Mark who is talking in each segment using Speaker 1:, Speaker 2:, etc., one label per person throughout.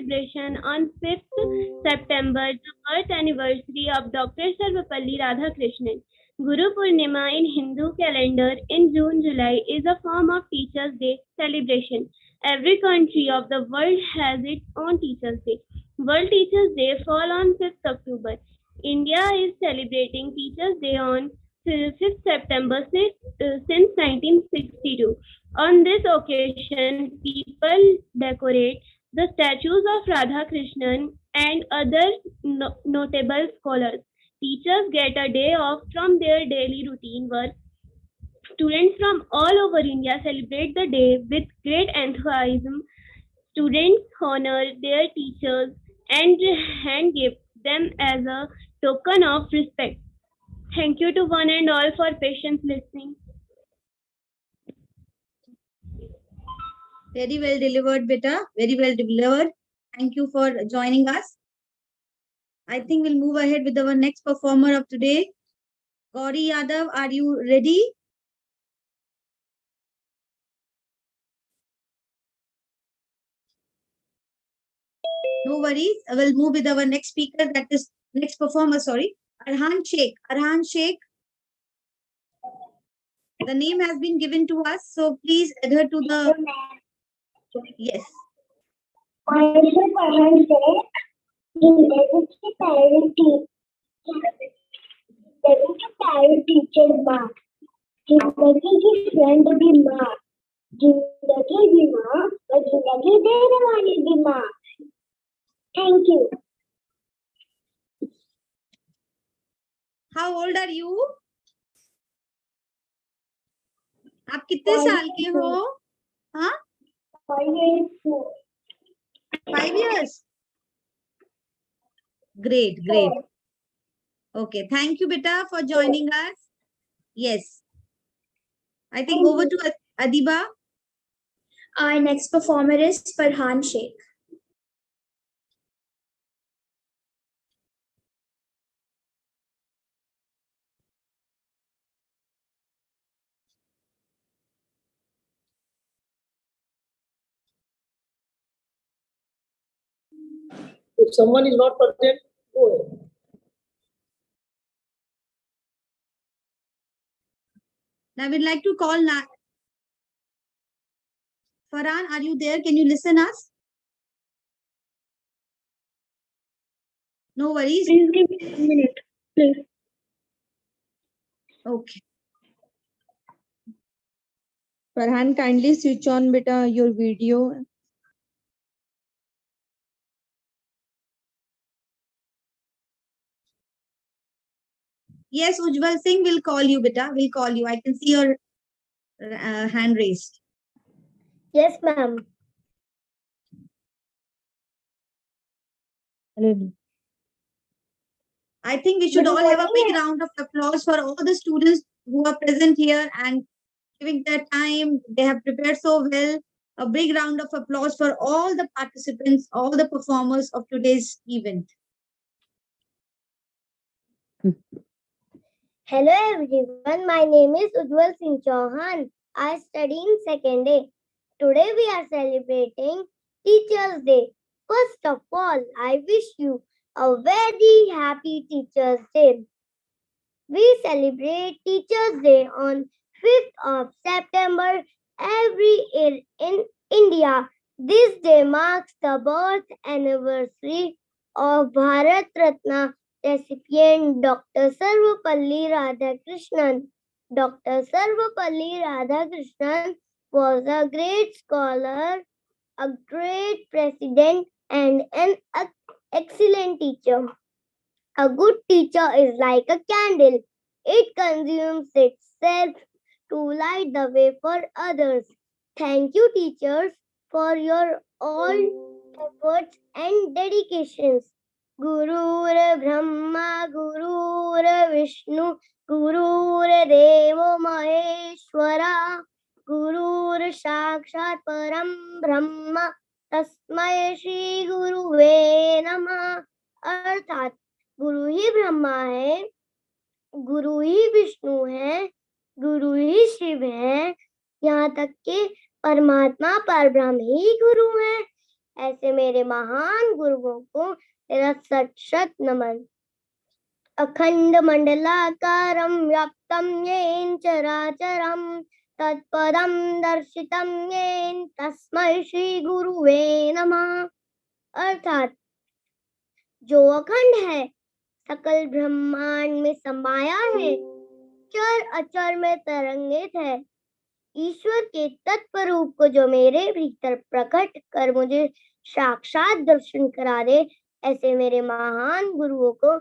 Speaker 1: celebration on 5th September, the birth anniversary of Dr. Sarvapalli Radhakrishnan. Guru Purnima in Hindu calendar in June-July is a form of Teachers' Day celebration. Every country of the world has its own Teachers' Day. World Teachers' Day fall on 5th October. India is celebrating Teachers' Day on 5th September since 1962. On this occasion, people decorate the statues of Radha Krishnan and other notable scholars. Teachers get a day off from their daily routine work. Students from all over India celebrate the day with great enthusiasm. Students honor their teachers and hand give them as a token of respect. Thank you to one and all for patient listening.
Speaker 2: Very well delivered, beta. Very well delivered. Thank you for joining us. I think we'll move ahead with our next performer of today. Gauri Yadav, are you ready? No worries. I will move with our next speaker, that is next performer, sorry. Arhan Sheikh. Arhan Sheikh. The name has been given to us, so please adhere to the... Yes.
Speaker 3: Myself, Arhan Sheikh. Parent teacher माँ जिंदगी की friend भी माँ जिंदगी भी माँ और जिंदगी देने वाली भी माँ. Thank you.
Speaker 2: How old are you? आप कितने साल के हो? हाँ?
Speaker 3: 5 years.
Speaker 2: 5 years. Great, great. Okay, thank you, beta, for joining us. Yes. I think over to Adiba.
Speaker 4: Our next performer is Farhan Sheikh.
Speaker 5: If someone is not present, go ahead.
Speaker 2: Now we'd like to call Farhan, are you there? Can you listen us? No worries.
Speaker 1: Please give me 1 minute, please.
Speaker 2: Okay.
Speaker 6: Farhan, kindly switch on beta your video.
Speaker 2: Yes, Ujjwal Singh will call you, beta. We'll call you. I can see your hand raised.
Speaker 3: Yes, ma'am.
Speaker 2: I think we should all have a big round of applause for all the students who are present here and giving their time. They have prepared so well. A big round of applause for all the participants, all the performers of today's event.
Speaker 3: Hello everyone, my name is Ujjwal Singh Chauhan. I study in 2nd A. Today we are celebrating Teachers' Day. First of all, I wish you a very happy Teachers' Day. We celebrate Teachers' Day on 5th of September every year in India. This day marks the birth anniversary of Bharat Ratna recipient Dr. Sarvapalli Radhakrishnan. Dr. Sarvapalli Radhakrishnan was a great scholar, a great president, and an excellent teacher. A good teacher is like a candle. It consumes itself to light the way for others. Thank you, teachers, for your all efforts and dedications. Gurur Brahma, Gurur Vishnu, Gurur Devo Maheshwara, Gurur Sakshat Param Brahma, Tasmai Shri Guruve Namah. अर्थात गुरु ही ब्रह्मा है, गुरु ही विष्णु है, गुरु ही शिव है, यहाँ तक के परमात्मा परब्रह्म ही गुरु है. ऐसे मेरे महान गुरुओं को तेरा शत शत नमन। अखंड मंडलाकारं व्याप्तं येन चराचरं तत्पदं दर्शितं येन तस्मै श्री गुरुवे नमः। अर्थात जो अखंड है, सकल ब्रह्मांड में समाया है, चर अचर में तरंगित है, ईश्वर के तत्व रूप को जो मेरे भीतर प्रकट कर मुझे साक्षात दर्शन करा दे, ऐसे मेरे महान गुरुओं को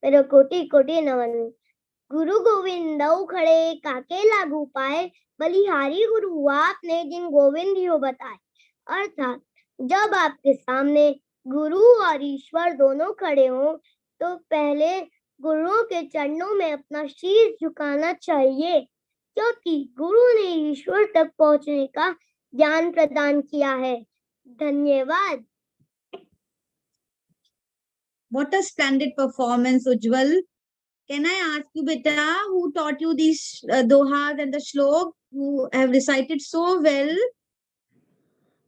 Speaker 3: मेरे कोटि कोटि नमन। गुरु गोविंद खड़े काके लागू पाए, बलिहारी गुरु आपने जिन गोविंद हो बताए। अर्थात जब आपके सामने गुरु और ईश्वर दोनों खड़े हों तो पहले गुरुओं के चरणों में अपना शीश झुकाना चाहिए, क्योंकि गुरु ने ईश्वर तक पहुंचने का ज्ञान प्रदान किया है। धन्यवाद।
Speaker 2: What a splendid performance, Ujjwal. Can I ask you, beta, who taught you these dohas and the shlok, who have recited so well?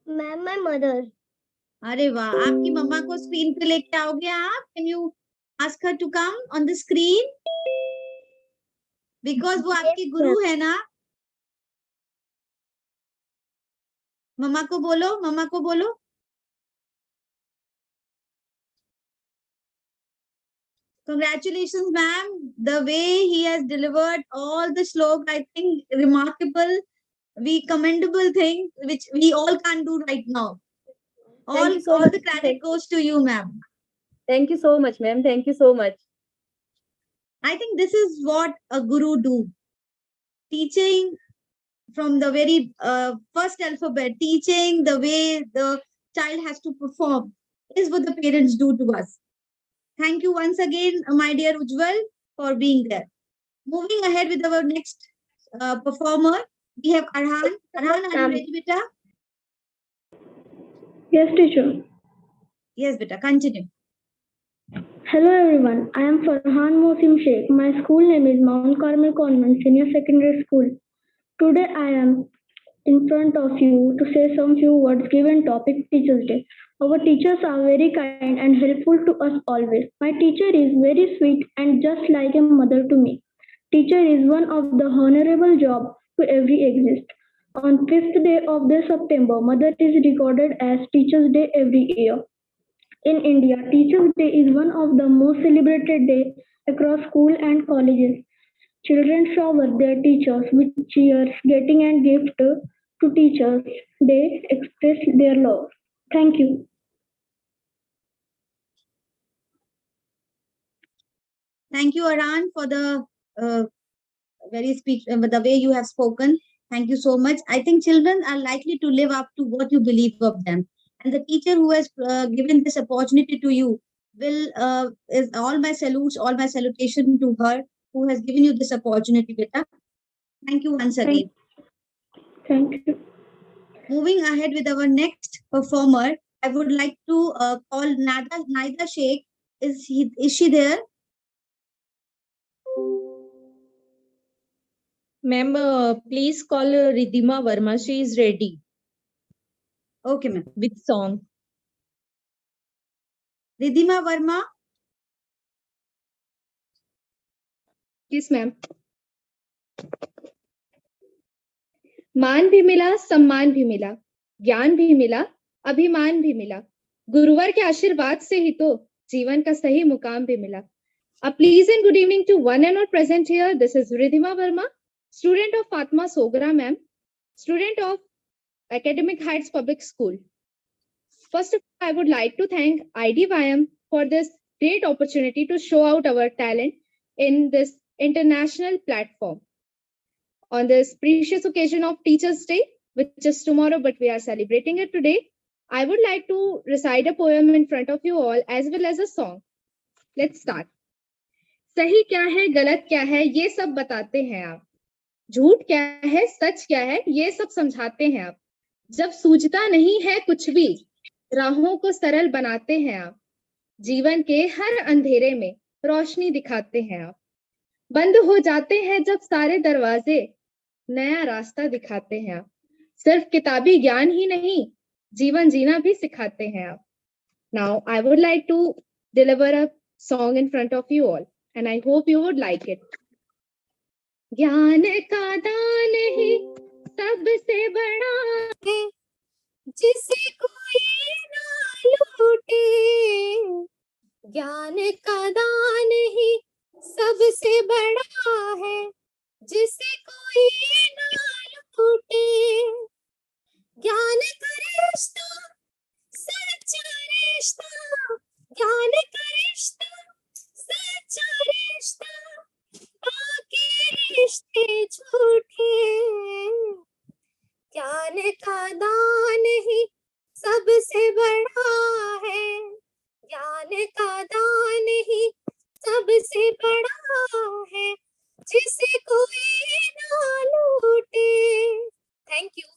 Speaker 3: Ma'am, my mother.
Speaker 2: अरे वाह, आपकी मम्मा को स्क्रीन पे लेके आओगे आप? Can you ask her to come on the screen? Because वो आपकी गुरु है ना? मम्मा को बोलो, मम्मा को बोलो। Congratulations, ma'am. The way he has delivered all the shlok, I think remarkable, commendable thing, which we all can't do right now. All the credit goes to you, ma'am.
Speaker 7: Thank you so much, ma'am. Thank you so much.
Speaker 2: I think this is what a guru do. Teaching from the very first alphabet, teaching the way the child has to perform is what the parents do to us. Thank you once again, my dear Ujjwal, for being there. Moving ahead with our next performer, we have Arhan. Arhan, are you ready, beta?
Speaker 1: Yes, teacher.
Speaker 2: Yes, beta. Continue.
Speaker 1: Hello everyone, I am Farhan Mosim Sheikh. My school name is Mount Carmel Convent Senior Secondary School. Today I am in front of you to say some few words given topic Teachers Day. Our teachers are very kind and helpful to us always. My teacher is very sweet and just like a mother to me. Teacher is one of the honorable job to every exist. On 5th day of the September, Mother is recorded as Teachers Day every year. In India, Teachers Day is one of the most celebrated days across school and colleges. Children shower their teachers with cheers, getting and gift to Teachers Day express their love. Thank you.
Speaker 2: Thank you, Arhan, for the the way you have spoken. Thank you so much. I think children are likely to live up to what you believe of them. And the teacher who has given this opportunity to you will is all my salutes, all my salutation to her who has given you this opportunity, beta. Thank you once again.
Speaker 1: Thank you.
Speaker 2: Moving ahead with our next performer, I would like to call Naida Sheikh. Is she there?
Speaker 6: Ma'am, please call Ridhima Verma. She is ready
Speaker 2: Okay, ma'am.
Speaker 6: with song.
Speaker 2: Ridhima Verma.
Speaker 7: Yes, ma'am. मान भी मिला, सम्मान भी मिला, ज्ञान भी मिला, अभिमान भी मिला, गुरुवर के आशीर्वाद से ही तो जीवन का सही मुकाम भी मिला. A pleasant good evening to one and all present here. This is Ridhima Verma, student of Fatma Sogra ma'am, student of Academic Heights Public School. First of all, I would like to thank Idym for this great opportunity to show out our talent in this international platform. On this precious occasion of Teachers Day, which is tomorrow, but we are celebrating it today, I would like to recite a poem in front of you all as well as a song. Let's start. सही क्या है, गलत क्या है, ये सब बताते हैं आप. झूठ क्या है, सच क्या है, ये सब समझाते हैं आप. जब सूझता नहीं है कुछ भी, राहों को सरल बनाते हैं आप. जीवन के हर अंधेरे में रोशनी दिखाते हैं आप. बंद हो जाते हैं जब सारे दरवाजे, नया रास्ता दिखाते हैं आप. सिर्फ किताबी ज्ञान ही नहीं, जीवन जीना भी सिखाते हैं आप. Now I would like to deliver a song in front of you all and I hope you would like it. ज्ञान का दान ही सबसे बड़ा है, जिसे कोई ना लूटे. ज्ञान का दान ही सबसे बड़ा है, जिसे कोई ना लूटे. ज्ञान का रिश्ता सच्चा रिश्ता, ज्ञान का रिश्ता सच्चा रिश्ता, बाकी रिश्ते झूठे. ज्ञान का दान ही सबसे बड़ा है, ज्ञान का दान ही सबसे बड़ा है, जिसे कोई ना लूटे. Thank you.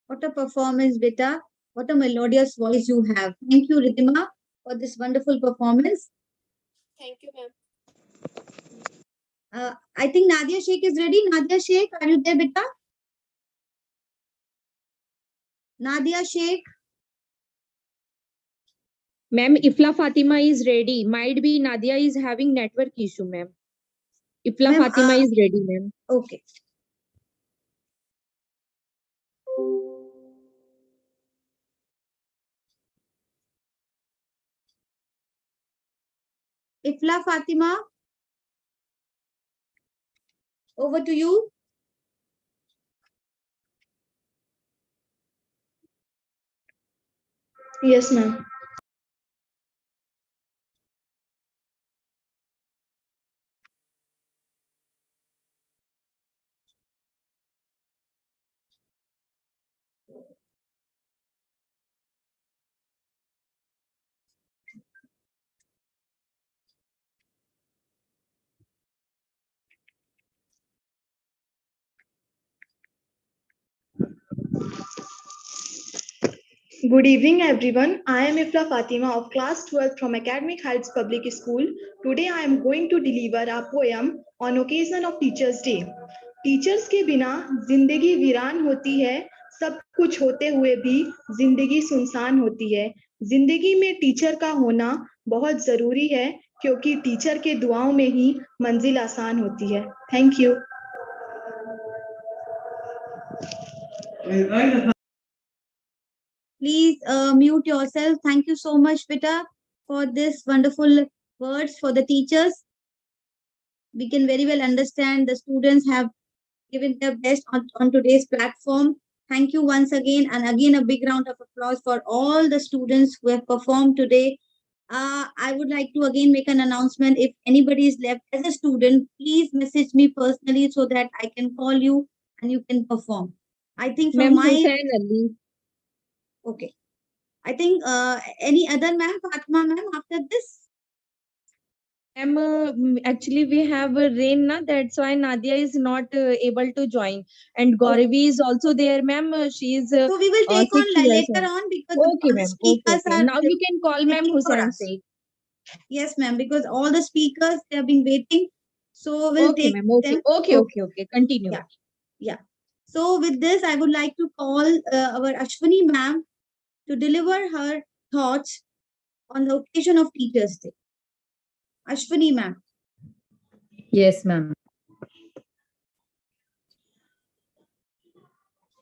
Speaker 2: What a performance, beta. What a melodious voice you have. Thank you, Ridhima, for this wonderful performance.
Speaker 7: Thank you, ma'am.
Speaker 2: I think Nadia Sheikh is ready. Nadia Sheikh, are you there, beta? Nadia Sheikh.
Speaker 6: Ma'am, Ifla Fatima is ready. Might be Nadia is having network issue, ma'am. Ifla
Speaker 2: Ma'am,
Speaker 6: Fatima is ready, ma'am.
Speaker 2: Okay. Ifla Fatima, over to you.
Speaker 4: Yes, ma'am. Good evening, everyone. I am Ifla Fatima of class 12 from Academic Heights Public School. Today I am going to deliver a poem on occasion of Teachers Day. Teachers के बिना जिंदगी वीरान होती है, सब कुछ होते हुए भी जिंदगी सुनसान होती है. जिंदगी में टीचर का होना बहुत जरूरी है, क्योंकि टीचर के दुआओं में ही मंजिल आसान होती है. Thank you.
Speaker 2: Please mute yourself. Thank you so much, Pita, for this wonderful words for the teachers. We can very well understand the students have given their best on today's platform. Thank you once again. And again, a big round of applause for all the students who have performed today. I would like to again make an announcement. If anybody is left as a student, please message me personally so that I can call you and you can perform. I think from
Speaker 6: Ma'am,
Speaker 2: my...
Speaker 6: Hussain Ali.
Speaker 2: Okay. I think any other ma'am, Fatma ma'am, after this?
Speaker 6: Ma'am, actually we have rain na, that's why Nadia is not able to join. And Gauravi is also there, ma'am. She is
Speaker 2: So we will take
Speaker 6: 6
Speaker 2: on
Speaker 6: years
Speaker 2: later
Speaker 6: old.
Speaker 2: on because
Speaker 6: Okay,
Speaker 2: all the
Speaker 6: ma'am.
Speaker 2: speakers
Speaker 6: Okay.
Speaker 2: are
Speaker 6: Now you can call ma'am
Speaker 2: waiting for
Speaker 6: Hussain
Speaker 2: us.
Speaker 6: Sheikh.
Speaker 2: Yes, ma'am, because all the speakers they have been waiting. So we'll
Speaker 6: Okay,
Speaker 2: take
Speaker 6: ma'am. Okay.
Speaker 2: them.
Speaker 6: Okay. Continue.
Speaker 2: Yeah. Yeah. So with this, I would like to call our Ashwini ma'am to deliver her thoughts on the occasion of Teachers' Day. Ashwini ma'am.
Speaker 8: Yes, ma'am.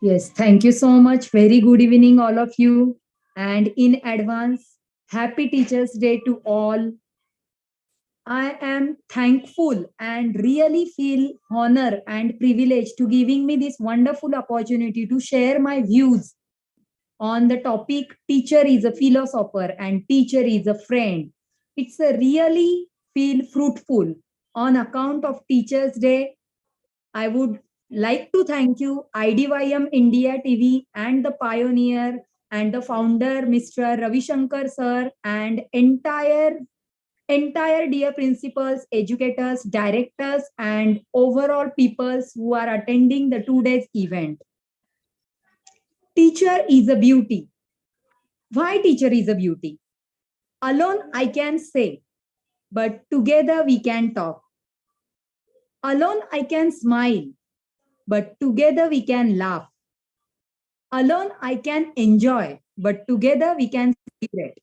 Speaker 8: Yes, thank you so much. Very good evening, all of you. And in advance, happy Teachers' Day to all. I am thankful and really feel honor and privilege to giving me this wonderful opportunity to share my views on the topic teacher is a philosopher and teacher is a friend. It's a really feel fruitful on account of Teachers' Day. I would like to thank you, Idym India TV, and the pioneer and the founder, Mr. Ravi Shankar sir, and entire dear principals, educators, directors, and overall peoples who are attending the 2 days event. Teacher is a beauty. Why teacher is a beauty? Alone I can say, but together we can talk. Alone I can smile, but together we can laugh. Alone I can enjoy, but together we can celebrate.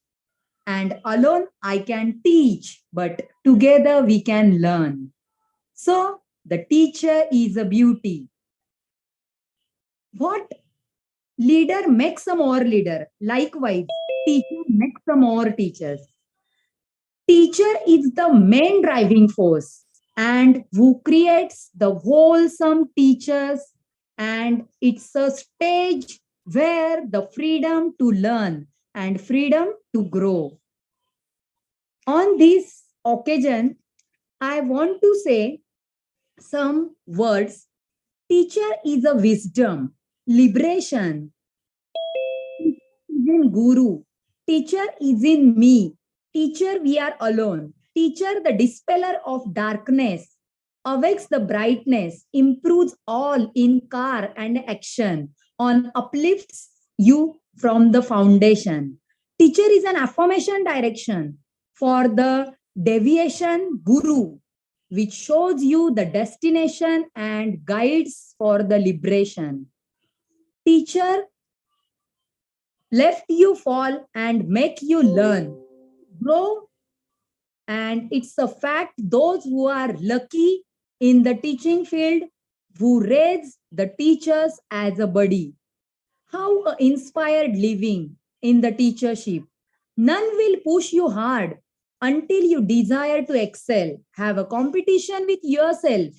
Speaker 8: And alone I can teach, but together we can learn. So the teacher is a beauty. What leader makes a more leader? Likewise, teacher makes a more teachers. Teacher is the main driving force and who creates the wholesome teachers, and it's a stage where the freedom to learn and freedom to grow. On this occasion, I want to say some words. Teacher is a wisdom, liberation. Is in guru. Teacher is in me. Teacher, we are alone. Teacher, the dispeller of darkness, awakes the brightness, improves all in car and action, on uplifts you from the foundation. Teacher is an affirmation direction for the deviation guru, which shows you the destination and guides for the liberation. Teacher left you fall and make you learn, grow, and it's a fact those who are lucky in the teaching field who raise the teachers as a buddy. How inspired living in the teachership. None will push you hard until you desire to excel. Have a competition with yourself.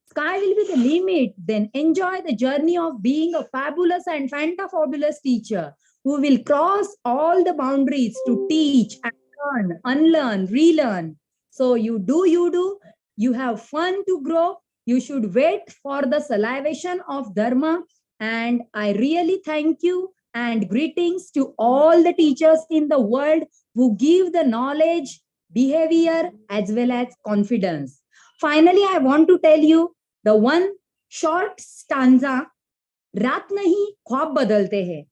Speaker 8: Sky will be the limit. Then enjoy the journey of being a fabulous and fantafabulous teacher who will cross all the boundaries to teach and learn, unlearn, relearn. So you do, you have fun to grow. You should wait for the salivation of Dharma. And I really thank you and greetings to all the teachers in the world who give the knowledge, behavior, as well as confidence. Finally, I want to tell you the one short stanza. रात नहीं ख्वाब बदलते हैं,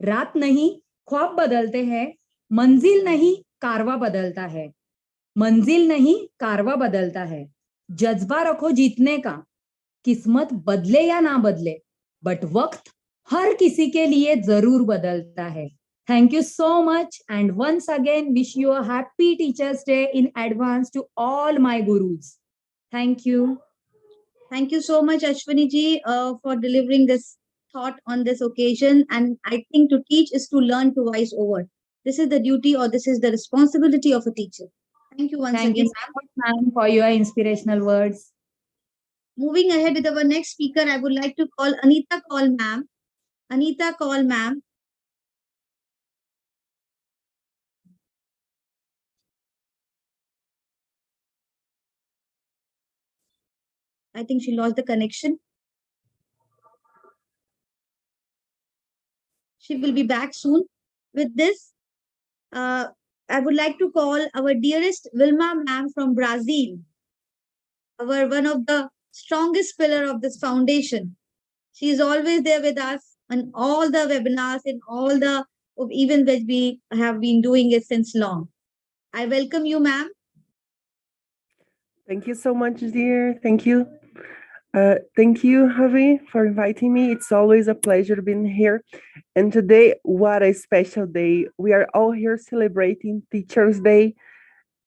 Speaker 8: रात नहीं ख्वाब बदलते हैं, मंजिल नहीं कारवा बदलता है, मंजिल नहीं कारवा बदलता है, जज्बा रखो जीतने का, किस्मत बदले या ना बदले, बट वक्त हर किसी के लिए जरूर बदलता है. Thank you so much, and once again wish you a happy Teachers Day in advance to all my gurus. Thank you.
Speaker 2: Thank you so much, Ashwani ji, for delivering this thought on this occasion. And I think to teach is to learn to wise over. This is the duty or this is the responsibility of a teacher. Thank you once
Speaker 8: Thank you
Speaker 2: again.
Speaker 8: so much, ma'am, for your inspirational words.
Speaker 2: Moving ahead with our next speaker, I would like to call Anita Kaul ma'am. Anita Kaul ma'am. I think she lost the connection. She will be back soon. With this, I would like to call our dearest Vilma ma'am from Brazil, our one of the strongest pillar of this foundation. She is always there with us on all the webinars and all the even which we have been doing it since long. I welcome you, ma'am.
Speaker 9: Thank you so much, dear. Thank you. Thank you, Javi, for inviting me. It's always a pleasure being here. And today, what a special day. We are all here celebrating Teachers' Day.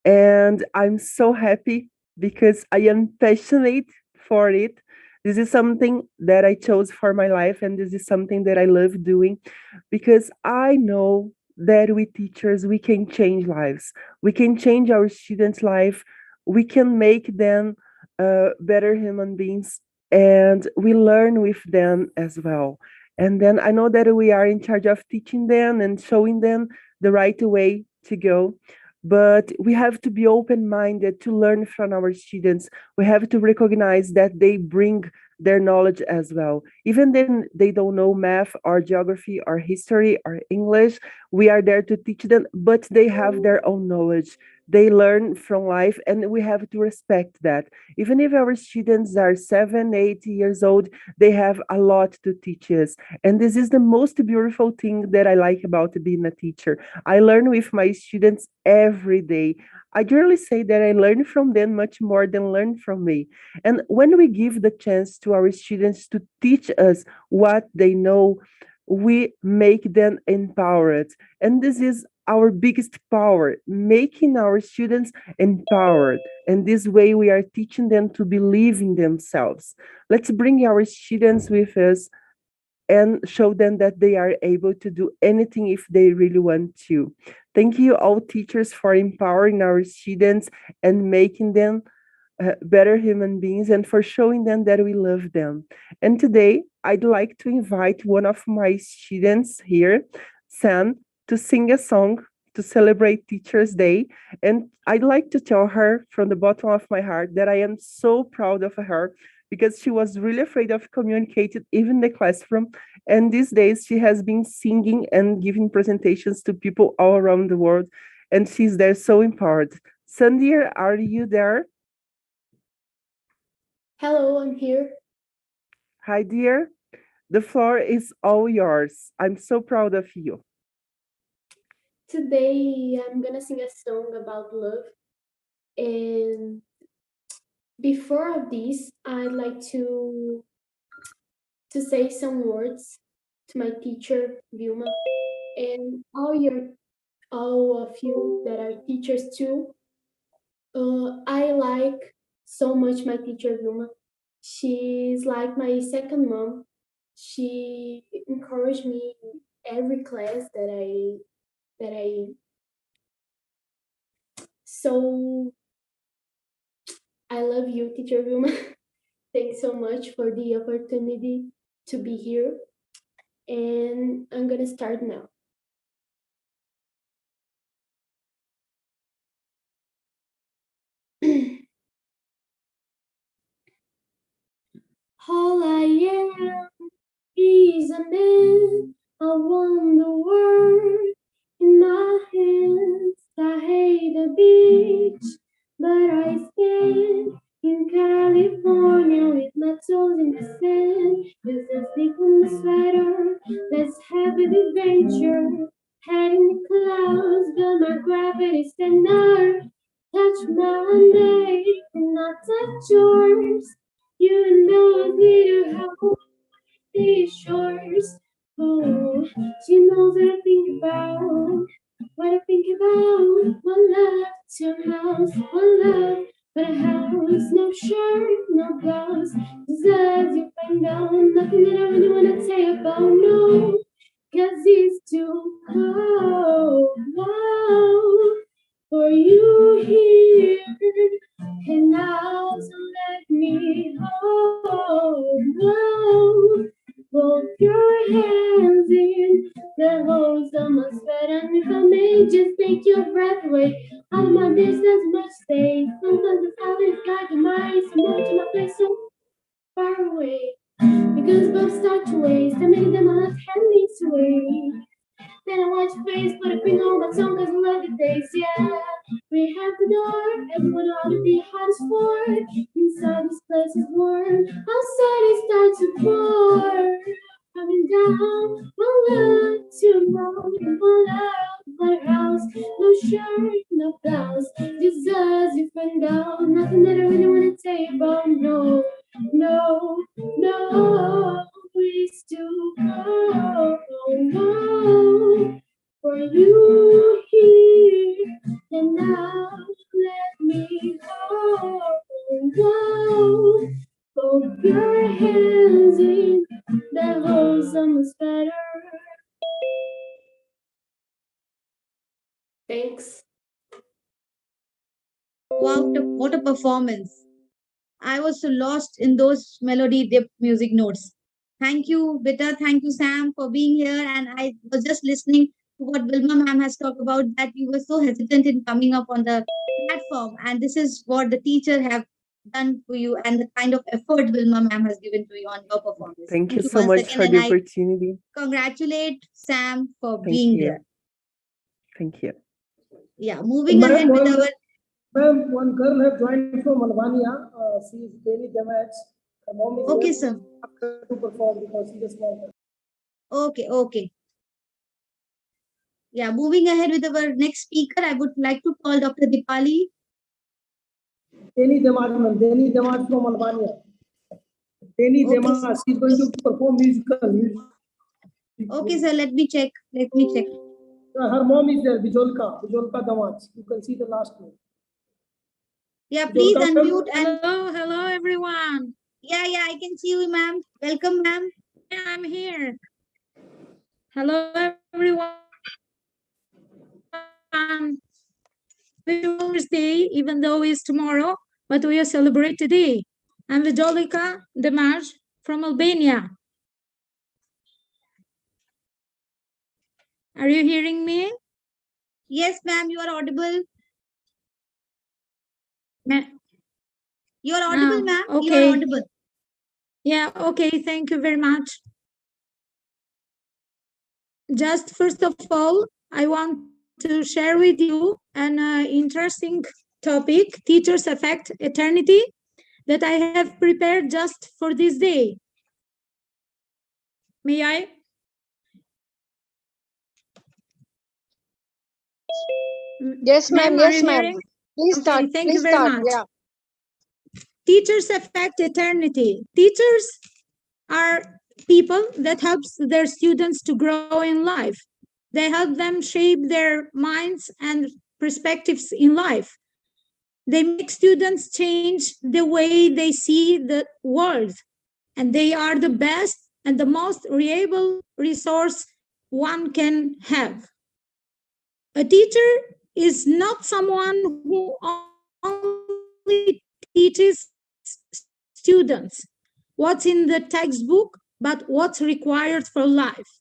Speaker 9: And I'm so happy because I am passionate for it. This is something that I chose for my life, and this is something that I love doing because I know that we teachers, we can change lives. We can change our students' life. We can make them better human beings, and we learn with them as well. And then I know that we are in charge of teaching them and showing them the right way to go. But we have to be open minded to learn from our students. We have to recognize that they bring their knowledge as well. Even then they don't know math or geography or history or English, we are there to teach them, but they have their own knowledge. They learn from life, and we have to respect that. Even if our students are 7, 8 years old, they have a lot to teach us. And this is the most beautiful thing that I like about being a teacher. I learn with my students every day. I generally say that I learn from them much more than learn from me. And when we give the chance to our students to teach us what they know, we make them empowered. And this is our biggest power, making our students empowered. And this way, we are teaching them to believe in themselves. Let's bring our students with us and show them that they are able to do anything if they really want to. Thank you, all teachers, for empowering our students and making them better human beings, and for showing them that we love them. And today, I'd like to invite one of my students here, Sam, to sing a song to celebrate Teachers' Day. And I'd like to tell her from the bottom of my heart that I am so proud of her because she was really afraid of communicating even in the classroom. And these days, she has been singing and giving presentations to people all around the world. And she's there so empowered. Sandy, are you there?
Speaker 10: Hello, I'm here.
Speaker 9: Hi, dear. The floor is all yours. I'm so proud of you.
Speaker 10: Today I'm gonna sing a song about love. And before this, I'd like to say some words to my teacher, Vilma, and all of you that are teachers too. I like so much my teacher Vilma. She's like my second mom. She encouraged me in every class that I so I love you, teacher Vilma. Thanks so much for the opportunity to be here. And I'm gonna start now. All I am is a man. I want the world in my hands. I hate the beach, but I stand in California with my toes in the sand. Just a sleep on the sweater. Let's have an adventure. Head in the clouds, but my gravity's tender. Touch my neck and I touch yours. You know dear how is yours. Oh, she knows what I think about. What I think about. One love, two house, one love, but a house, no shirt, no blouse. Just as you find out, nothing that I really wanna tell you about, no. Cause it's too cold. Wow. For you here and now, so let me hold. Whoa. Both your hands in the holes of my sweat, and if I may just take your breath away, all of my days there's much stay. Sometimes it's how it's like a mind, so much in my place so far away. Because both start to waste, I make them my left hand leads away. Then I watch your face, put a finger on my tongue, cause I love the days, yeah. We have the door, everyone ought to be hot as for. Inside this place is warm, outside it starts to pour. Coming down, one love, two more, one love, but house, no shirt, no blouse. Just us, you find out, nothing that I really wanna tell you about, no, no, no. We still go, no, for you here and now. Let me go. Whoa. Both your hands in the holes on the sweater. Thanks.
Speaker 2: Wow, what a performance. I was so lost in those melody dip music notes. Thank you, Bita. Thank you, Sam, for being here. And I was just listening to what Vilma ma'am has talked about, that you were so hesitant in coming up on the platform. And this is what the teacher have done for you and the kind of effort Vilma ma'am has given to you on your performance.
Speaker 9: Thank you so
Speaker 2: once
Speaker 9: much
Speaker 2: again.
Speaker 9: for
Speaker 2: And
Speaker 9: the
Speaker 2: I
Speaker 9: opportunity.
Speaker 2: congratulate Sam for
Speaker 9: Thank
Speaker 2: being
Speaker 9: you.
Speaker 2: here.
Speaker 9: Thank you.
Speaker 2: Yeah, moving ahead with our...
Speaker 5: Ma'am, one girl has joined from Albania. She is very damaged. Her mom is
Speaker 2: Okay,
Speaker 5: here.
Speaker 2: sir.
Speaker 5: Asked her to perform because she is a small girl.
Speaker 2: Okay, okay. Yeah, moving ahead with our next speaker, I would like to call Dr. Dipali.
Speaker 5: Deni Damaj from Albania. Deni
Speaker 2: Okay,
Speaker 5: Damaj, she is going to perform musical.
Speaker 2: Okay, sir, let me check. Let me check.
Speaker 5: Her mom is there, Bijolka Damaj. You can see the last name.
Speaker 2: Yeah, please
Speaker 5: Bijolka,
Speaker 2: unmute and...
Speaker 11: Hello, everyone.
Speaker 2: Yeah, I can see you, ma'am. Welcome, ma'am.
Speaker 11: Yeah, I'm here. Hello, everyone. It's Day, even though it's tomorrow, but we are celebrate today. I'm Vidolika Demaj from Albania. Are you hearing me?
Speaker 2: Yes, ma'am, you are audible. You are audible, ma'am.
Speaker 11: Okay.
Speaker 2: You are audible.
Speaker 11: Yeah, okay, thank you very much. Just first of all, I want to share with you an interesting topic, Teachers Affect Eternity, that I have prepared just for this day. May I?
Speaker 12: Yes, ma'am. Yes, ma'am. Please start.
Speaker 11: Thank
Speaker 12: Please
Speaker 11: you very
Speaker 12: start.
Speaker 11: much.
Speaker 12: Yeah.
Speaker 11: Teachers affect eternity. Teachers are people that helps their students to grow in life. They help them shape their minds and perspectives in life. They make students change the way they see the world, and they are the best and the most reliable resource one can have. A teacher is not someone who only teaches students what's in the textbook, but what's required for life.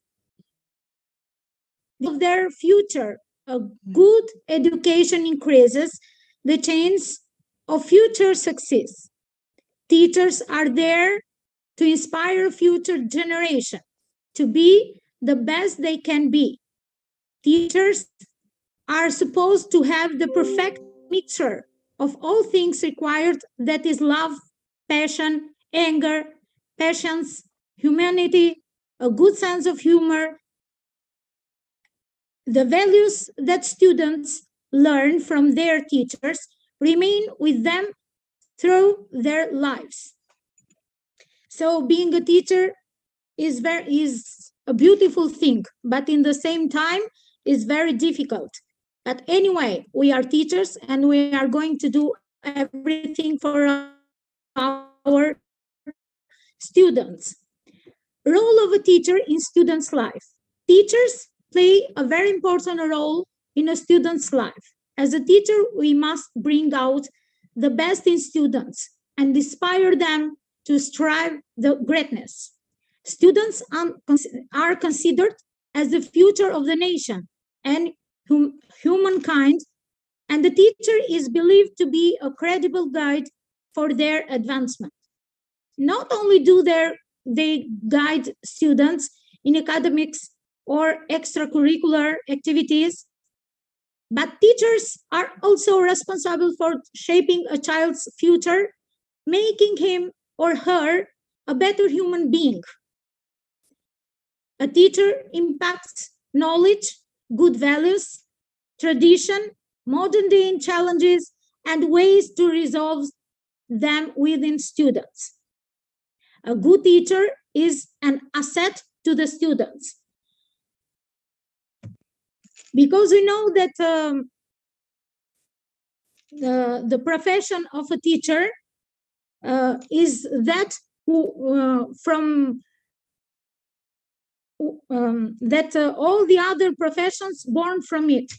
Speaker 11: Of their future, a good education increases the chance of future success. Teachers are there to inspire future generations to be the best they can be. Teachers are supposed to have the perfect mixture of all things required, that is love, passion, anger, patience, humanity, a good sense of humor, the values that students learn from their teachers remain with them through their lives. So being a teacher is a beautiful thing, but in the same time is very difficult. But anyway, we are teachers and we are going to do everything for our students. Role of a teacher in students' life. Teachers play a very important role in a student's life. As a teacher, we must bring out the best in students and inspire them to strive the greatness. Students are considered as the future of the nation and humankind, and the teacher is believed to be a credible guide for their advancement. Not only do they guide students in academics or extracurricular activities, but teachers are also responsible for shaping a child's future, making him or her a better human being. A teacher impacts knowledge, good values, tradition, modern day challenges, and ways to resolve them within students. A good teacher is an asset to the students. Because we know that the profession of a teacher is that all the other professions born from it.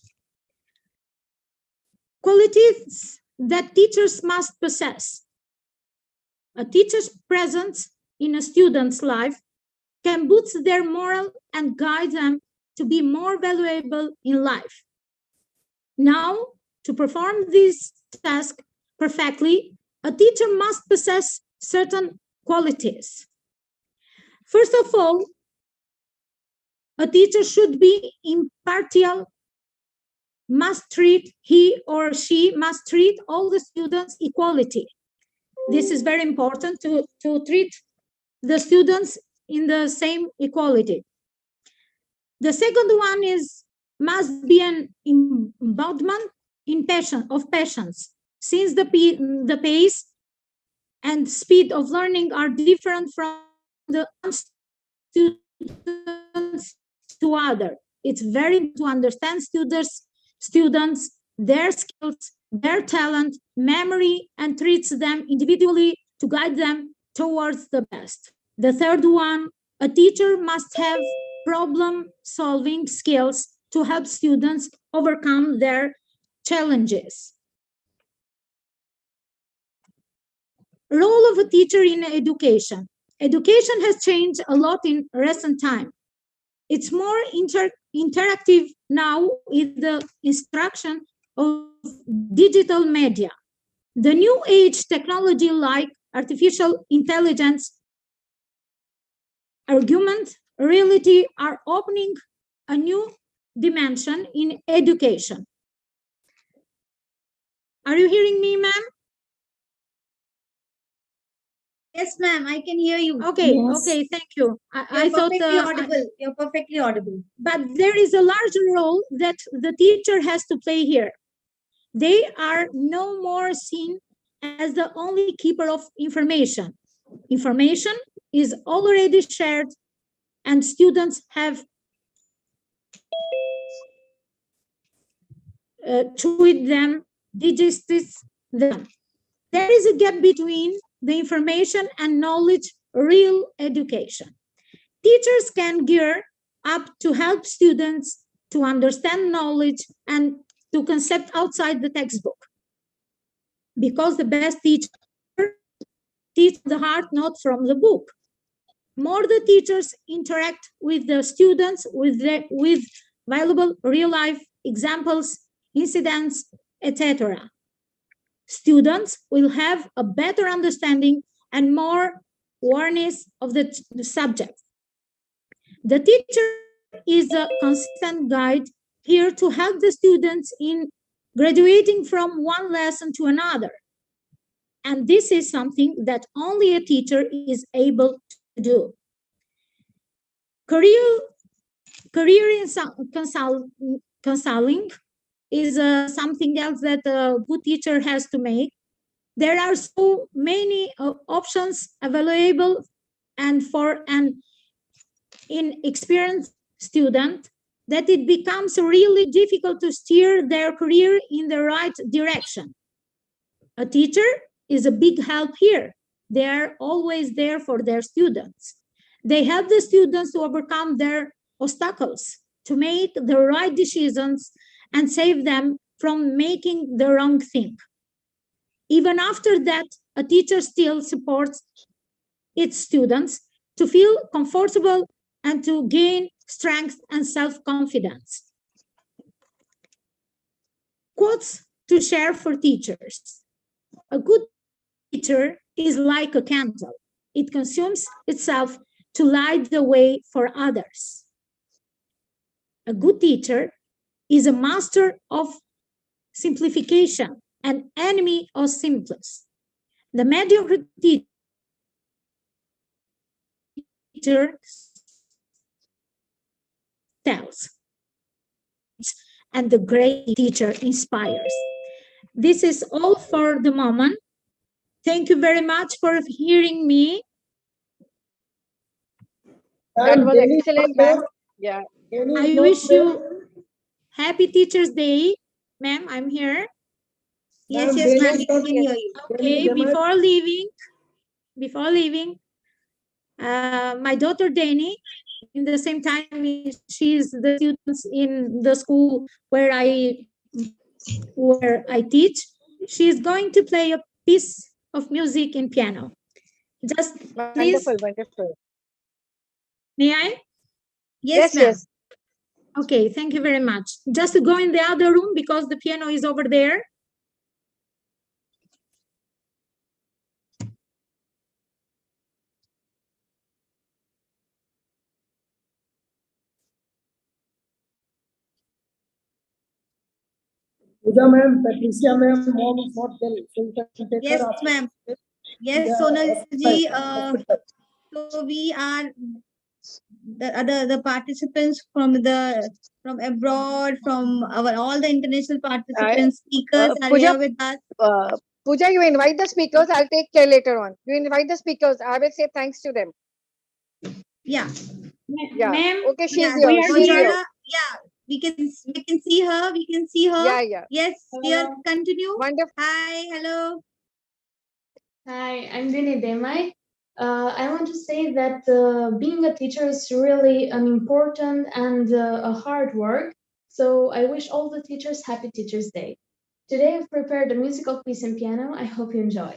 Speaker 11: Qualities that teachers must possess. A teacher's presence in a student's life can boost their morale and guide them to be more valuable in life. Now, to perform this task perfectly, a teacher must possess certain qualities. First of all, a teacher should be impartial he or she must treat all the students equality. This is very important to treat the students in the same equality. The second one is must be an embodiment of patience, since the pace and speed of learning are different from the students to other. It's very important to understand students, their skills, their talent, memory, and treats them individually to guide them towards the best. The third one, a teacher must have problem-solving skills to help students overcome their challenges. Role of a teacher in education. Education has changed a lot in recent time. It's more interactive now with the instruction of digital media. The new age technology like artificial intelligence, augmented reality are opening a new dimension in education. Are you hearing me, ma'am?
Speaker 2: Yes, ma'am, I can hear you.
Speaker 11: Okay,
Speaker 2: Yes.
Speaker 11: okay, thank you.
Speaker 2: You're perfectly audible. You're perfectly audible.
Speaker 11: But there is a larger role that the teacher has to play here. They are no more seen as the only keeper of information. Information is already shared and students have tweet them, digest them. There is a gap between the information and knowledge, real education. Teachers can gear up to help students to understand knowledge and to concept outside the textbook. Because the best teacher teaches the heart, not from the book. More the teachers interact with the students with valuable real-life examples, incidents, etc. Students will have a better understanding and more awareness of the subject. The teacher is a consistent guide here to help the students in graduating from one lesson to another. And this is something that only a teacher is able to do. Career in counseling is something else that a good teacher has to make. There are so many options available, and for an inexperienced student, that it becomes really difficult to steer their career in the right direction. A teacher is a big help here. They are always there for their students. They help the students to overcome their obstacles, to make the right decisions and save them from making the wrong thing. Even after that, a teacher still supports its students to feel comfortable and to gain strength and self-confidence. Quotes to share for teachers. A good teacher is like a candle. It consumes itself to light the way for others. A good teacher is a master of simplification, an enemy of simples. The mediocre teacher tells, and the great teacher inspires. This is all for the moment. Thank you very much for hearing me.
Speaker 12: That was excellent, ma'am. Yeah.
Speaker 11: I wish you happy Teachers Day. Ma'am, I'm here.
Speaker 2: Yes, yes, ma'am, we can hear you.
Speaker 11: Okay, before leaving, my daughter Dani, in the same time, she's the students in the school where I teach. She's going to play a piece of music in piano. Just please.
Speaker 12: Wonderful.
Speaker 11: May I?
Speaker 2: Yes, ma'am.
Speaker 12: Yes.
Speaker 11: Okay, thank you very much. Just to go in the other room because the piano is over there.
Speaker 5: Pooja ma'am, Patricia ma'am, mom is not well, so you can take
Speaker 2: Yes,
Speaker 5: her after
Speaker 2: ma'am.
Speaker 5: in
Speaker 2: Yes,
Speaker 5: the
Speaker 2: Sonal ji.
Speaker 5: hospital.
Speaker 2: So we are the participants from abroad, from our all the international participants, speakers are
Speaker 12: Pooja,
Speaker 2: here with us.
Speaker 12: Pooja, you invite the speakers. I'll take care later on. You invite the speakers. I will say thanks to them.
Speaker 2: Yeah.
Speaker 12: Yeah.
Speaker 1: Ma'am,
Speaker 12: Okay, she's
Speaker 2: Yeah.
Speaker 12: here. She's here.
Speaker 2: Gojala, yeah, we can see her. We can see her.
Speaker 12: Yeah, yeah.
Speaker 2: Yes, dear, continue.
Speaker 12: Wonderful.
Speaker 2: Hi, hello.
Speaker 10: Hi, I'm Idym. I want to say that being a teacher is really an important and a hard work. So I wish all the teachers Happy Teachers Day. Today I've prepared a musical piece in piano. I hope you enjoy.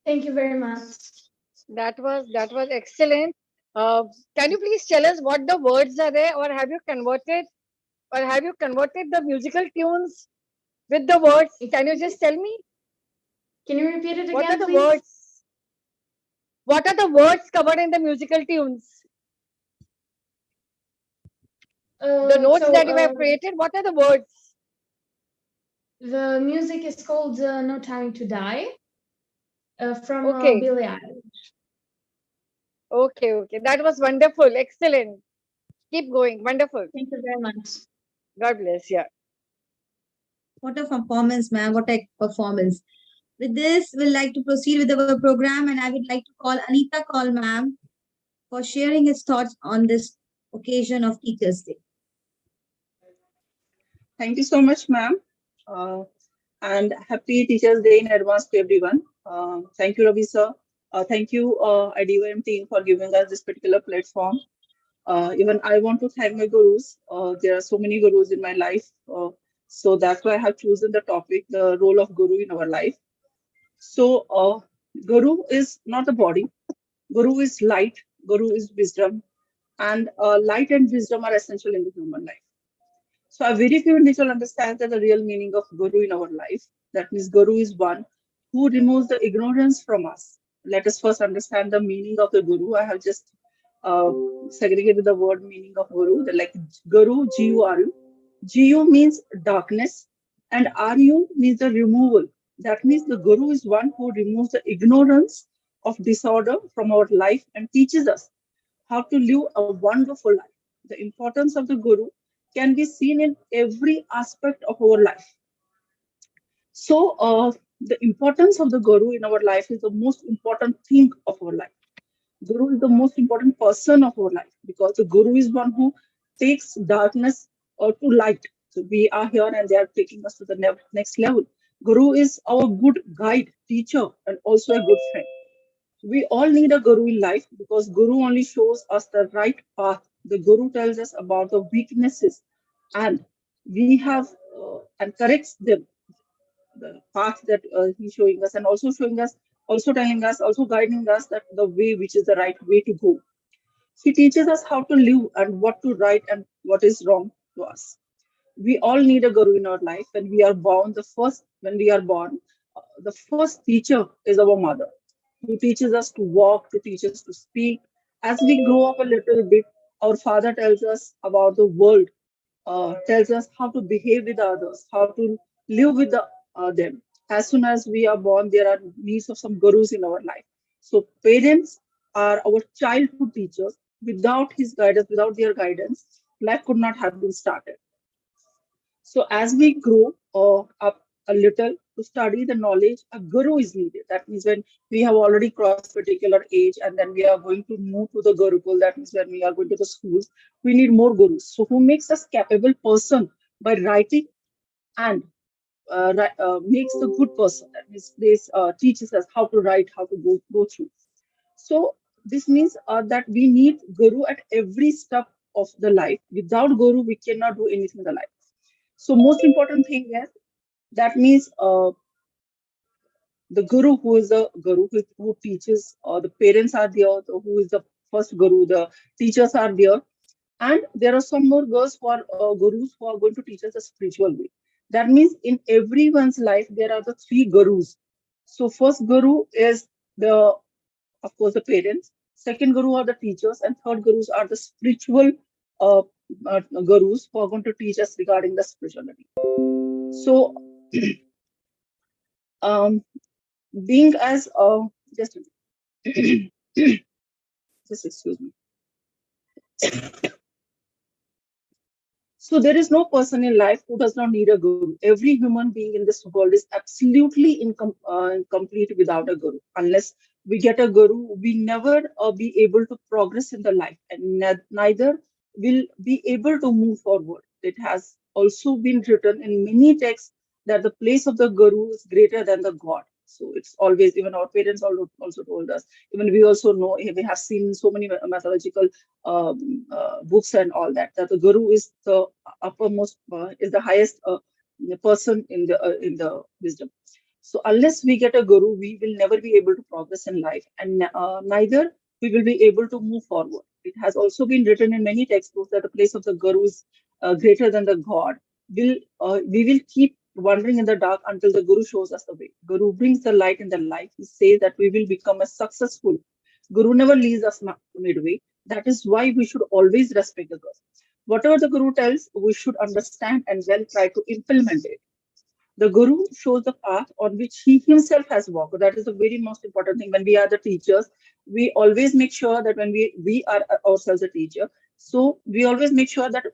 Speaker 10: Thank you very much.
Speaker 12: That was excellent. Uh, can you please tell us what the words are there, or have you converted the musical tunes with the words? Can you just tell me?
Speaker 10: Can you repeat it
Speaker 12: What are
Speaker 10: again,
Speaker 12: the
Speaker 10: please?
Speaker 12: words? What are the words covered in the musical tunes? The notes
Speaker 10: So,
Speaker 12: that you have created, what are the words?
Speaker 10: the music is called No Time to Die from
Speaker 12: Okay.
Speaker 10: Billie Eilish.
Speaker 12: Okay. That was wonderful. Excellent. Keep going. Wonderful.
Speaker 10: Thank you very much.
Speaker 12: God bless. Yeah.
Speaker 2: What a performance, ma'am. What a performance. With this, we'd like to proceed with our program, and I would like to call Anita Call, ma'am, for sharing his thoughts on this occasion of Teachers' Day.
Speaker 13: Thank you so much, ma'am. And happy Teachers' Day in advance to everyone. Thank you, Ravi sir. Thank you, IDYM team, for giving us this particular platform. Even I want to thank my gurus. There are so many gurus in my life. So that's why I have chosen the topic, the role of guru in our life. So, guru is not the body. Guru is light. Guru is wisdom. and light and wisdom are essential in the human life. So a very few individuals understand that the real meaning of Guru in our life. That means Guru is one who removes the ignorance from us. Let us first understand the meaning of the Guru. I have just uh, segregated the word meaning of Guru. Like Guru, G-U-R-U. G-U means darkness and R-U means the removal. That means the Guru is one who removes the ignorance of disorder from our life and teaches us how to live a wonderful life. The importance of the Guru can be seen in every aspect of our life. So, the importance of the Guru in our life is the most important thing of our life. Guru is the most important person of our life because the Guru is one who takes darkness to light. So, we are here and they are taking us to the next level. Guru is our good guide, teacher, and also a good friend. We all need a guru in life because guru only shows us the right path. The guru tells us about the weaknesses and we have and corrects them, the path that he's showing us and also showing us, also telling us, also guiding us that the way which is the right way to go. He teaches us how to live and what to right and what is wrong to us. We all need a guru in our life. When we are born, when we are born, the first teacher is our mother, who teaches us to walk, to teach us to speak. As we grow up a little bit, our father tells us about the world, tells us how to behave with others, how to live with them. As soon as we are born, there are needs of some gurus in our life. So parents are our childhood teachers. Without his guidance, without their guidance, life could not have been started. So as we grow up a little to study the knowledge, a guru is needed. That means when we have already crossed particular age and then we are going to move to the gurukul, that means when we are going to the schools, we need more gurus. So who makes us capable person by writing and makes the good person. That means this teaches us how to write, how to go through. So this means that we need guru at every step of the life. Without guru, we cannot do anything in the life. So most important thing is that means the guru who is the guru who teaches, the parents are there, who is the first guru, the teachers are there, and there are some more girls who are gurus who are going to teach us a spiritual way. That means in everyone's life there are the three gurus. So first guru is the, of course, the parents. Second guru are the teachers, and third gurus are the spiritual uh, gurus who are going to teach us regarding the spirituality. So, being as just just excuse me. So there is no person in life who does not need a guru. Every human being in this world is absolutely incomplete without a guru. Unless we get a guru, we never be able to progress in the life, and neither will be able to move forward. It has also been written in many texts that the place of the guru is greater than the God. So it's always, even our parents also told us, even we also know, we have seen so many mythological books and all that, that the guru is the uppermost, is the highest person in the wisdom. So unless we get a guru, we will never be able to progress in life, and neither we will be able to move forward. It has also been written in many textbooks that the place of the guru is greater than the God. We will keep wandering in the dark until the guru shows us the way. Guru brings the light in the life. He says that we will become a successful. Guru never leaves us midway. That is why we should always respect the guru. Whatever the guru tells, we should understand and then try to implement it. The guru shows the path on which he himself has walked. That is the very most important thing. When we are the teachers, we always make sure that when we are ourselves a teacher, so we always make sure that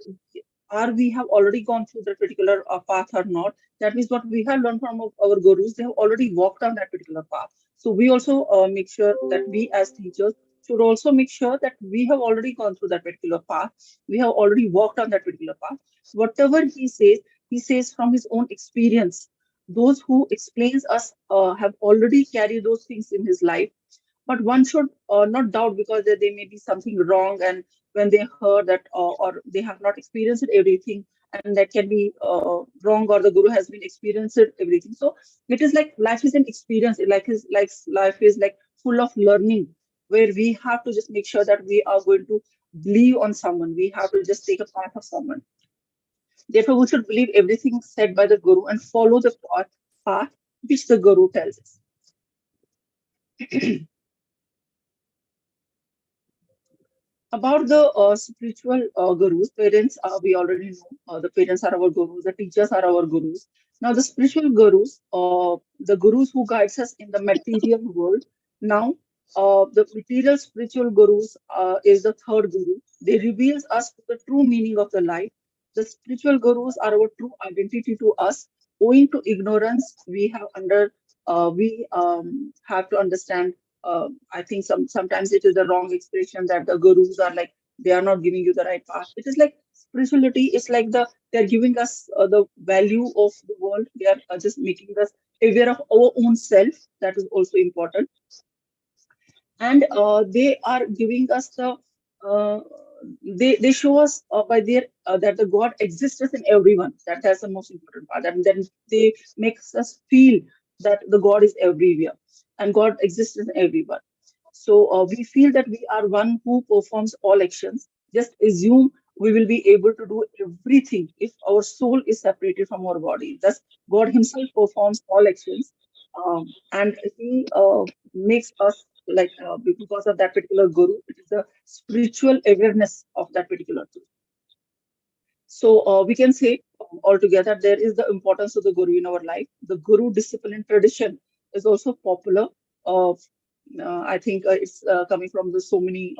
Speaker 13: are we have already gone through that particular path or not. That means what we have learned from our gurus, they have already walked on that particular path. So we also make sure that we as teachers should also make sure that we have already gone through that particular path. We have already walked on that particular path. Whatever he says from his own experience. Those who explains us have already carried those things in his life, but one should not doubt because there may be something wrong, and when they heard that or they have not experienced everything, and that can be wrong, or the guru has been experienced everything. So it is like life is an experience, life is like full of learning, where we have to just make sure that we are going to believe on someone. We have to just take a path of someone. Therefore, we should believe everything said by the Guru and follow the path which the Guru tells us. About the spiritual gurus, parents, we already know the parents are our gurus, the teachers are our gurus. Now, the spiritual gurus, the gurus who guides us in the material world. Now, the material spiritual gurus is the third guru. They reveals us the true meaning of the life. The spiritual gurus are our true identity to us. Owing to ignorance, we have to understand. I think sometimes it is the wrong expression that the gurus are like they are not giving you the right path. It is like spirituality is like they're giving us the value of the world. They are just making us aware of our own self. That is also important, and they are giving us uh, they show us by their that the God exists in everyone. That's the most important part, and then they makes us feel that the God is everywhere and God exists in everyone. So we feel that we are one who performs all actions. Just assume we will be able to do everything if our soul is separated from our body. Thus, God Himself performs all actions, and He makes us like because of that particular guru. It is the spiritual awareness of that particular truth. So we can say altogether there is the importance of the guru in our life. The guru discipline tradition is also popular. Uh, I think it's coming from the so many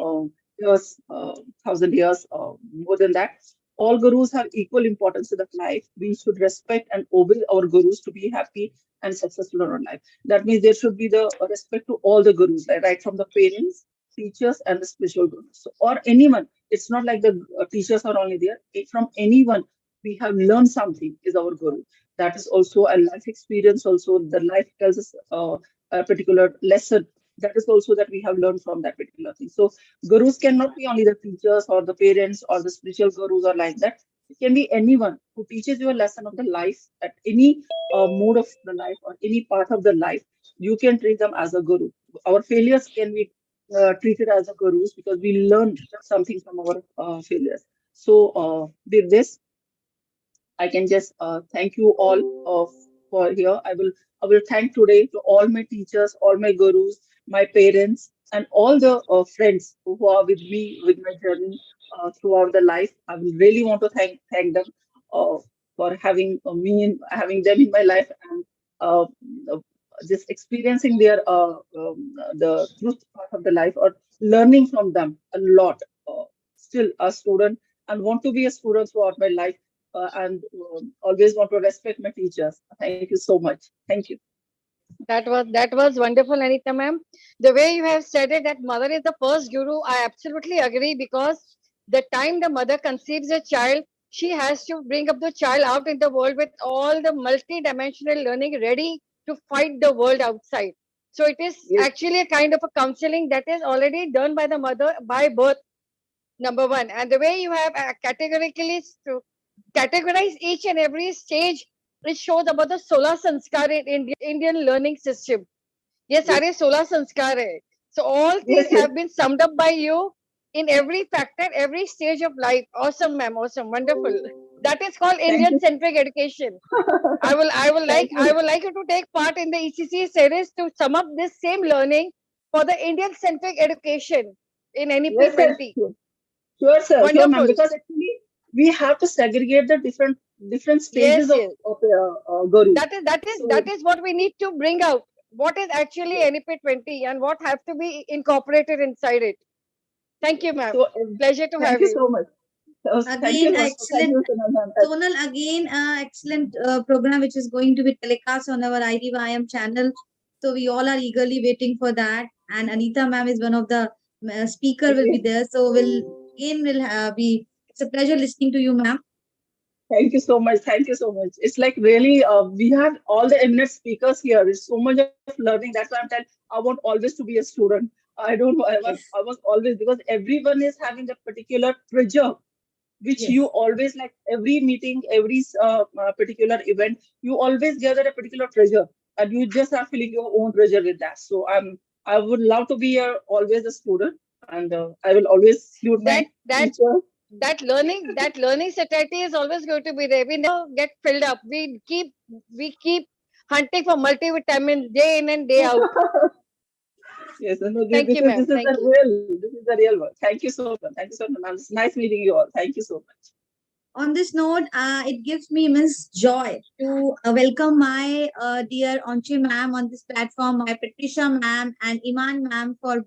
Speaker 13: years, 1,000 years, more than that. All gurus have equal importance in the life. We should respect and obey our gurus to be happy and successful in our life. That means there should be the respect to all the gurus, right from the parents, teachers, and the spiritual gurus. So, or anyone. It's not like the teachers are only there. From anyone we have learned something is our guru. That is also a life experience. Also, the life tells us a particular lesson. That is also that we have learned from that particular thing. So gurus cannot be only the teachers or the parents or the spiritual gurus or like that. It can be anyone who teaches you a lesson of the life at any mode of the life or any part of the life. You can treat them as a guru. Our failures can be treated as a gurus because we learn something from our failures. So with this, I can just thank you all for here. I will thank today to all my teachers, all my gurus, my parents, and all the friends who are with me with my journey throughout the life. I will really want to thank them uh, for having having them in my life and uh, uh, just experiencing their the truth part of the life or learning from them a lot. Still a student and want to be a student throughout my life and always want to respect my teachers. Thank you so much. Thank you.
Speaker 12: That was wonderful, Anita ma'am. The way you have said it, that mother is the first guru, I absolutely agree, because the time the mother conceives a child, she has to bring up the child out in the world with all the multi-dimensional learning ready to fight the world outside. So it is
Speaker 13: Yes.
Speaker 12: actually a kind of a counseling that is already done by the mother by birth, number one. And the way you have categorically categorize each and every stage, it shows about the solar sanskar in Indian learning system. ये
Speaker 13: Yes.
Speaker 12: सारे 16 संस्कार है. So all
Speaker 13: Yes.
Speaker 12: these
Speaker 13: Yes.
Speaker 12: have been summed up by you in every factor, every stage of life. Awesome, ma'am. Awesome, wonderful. That is called
Speaker 13: Thank
Speaker 12: Indian
Speaker 13: you.
Speaker 12: centric education. I will
Speaker 13: Thank you.
Speaker 12: like you to take part in the ECC series to sum up this same learning for the Indian centric education in NEP
Speaker 13: Yes, sir.
Speaker 12: 20.
Speaker 13: Sure, sir. Sure, ma'am.
Speaker 12: Wonderful.
Speaker 13: Because actually we have to segregate the different stages
Speaker 12: Yes, yes.
Speaker 13: of guru.
Speaker 12: That
Speaker 13: So
Speaker 12: is what we need to bring out. What is actually NEP 20 and what have to be incorporated inside it. Thank you, ma'am.
Speaker 13: so
Speaker 12: Pleasure to
Speaker 13: thank
Speaker 12: have
Speaker 13: you
Speaker 12: you.
Speaker 13: so much. Thank you.
Speaker 2: Again,
Speaker 13: Thank
Speaker 2: excellent.
Speaker 13: you, Sonal ma'am.
Speaker 2: Sonal, again, excellent program which is going to be telecast on our IDYM channel. So we all are eagerly waiting for that. And Anita ma'am is one of the speaker will be there. So will be. It's a pleasure listening to you, ma'am.
Speaker 13: Thank you so much. Thank you so much. It's like really, we have all the eminent speakers here. It's so much of learning. That's why I'm telling. I want always to be a student. I don't.
Speaker 2: Yes.
Speaker 13: I was always because everyone is having a particular treasure, which you
Speaker 2: Yes.
Speaker 13: always like every meeting, every particular event. You always gather a particular treasure, and you just are filling your own treasure with that. So I would love to be always a student. and I will always salute my
Speaker 12: that
Speaker 13: teacher.
Speaker 12: that learning society is always going to be there. We never get filled up. We keep hunting for multivitamins day in and day out.
Speaker 13: Yes, no,
Speaker 12: Thank you, ma'am. Thank you.
Speaker 13: this is the real work. Thank you so much. Thank you so much, ma'am. It's nice meeting you all. Thank you so much.
Speaker 2: On this note, it gives me immense joy to welcome my dear Onchi ma'am on this platform, my Patricia ma'am and Iman ma'am for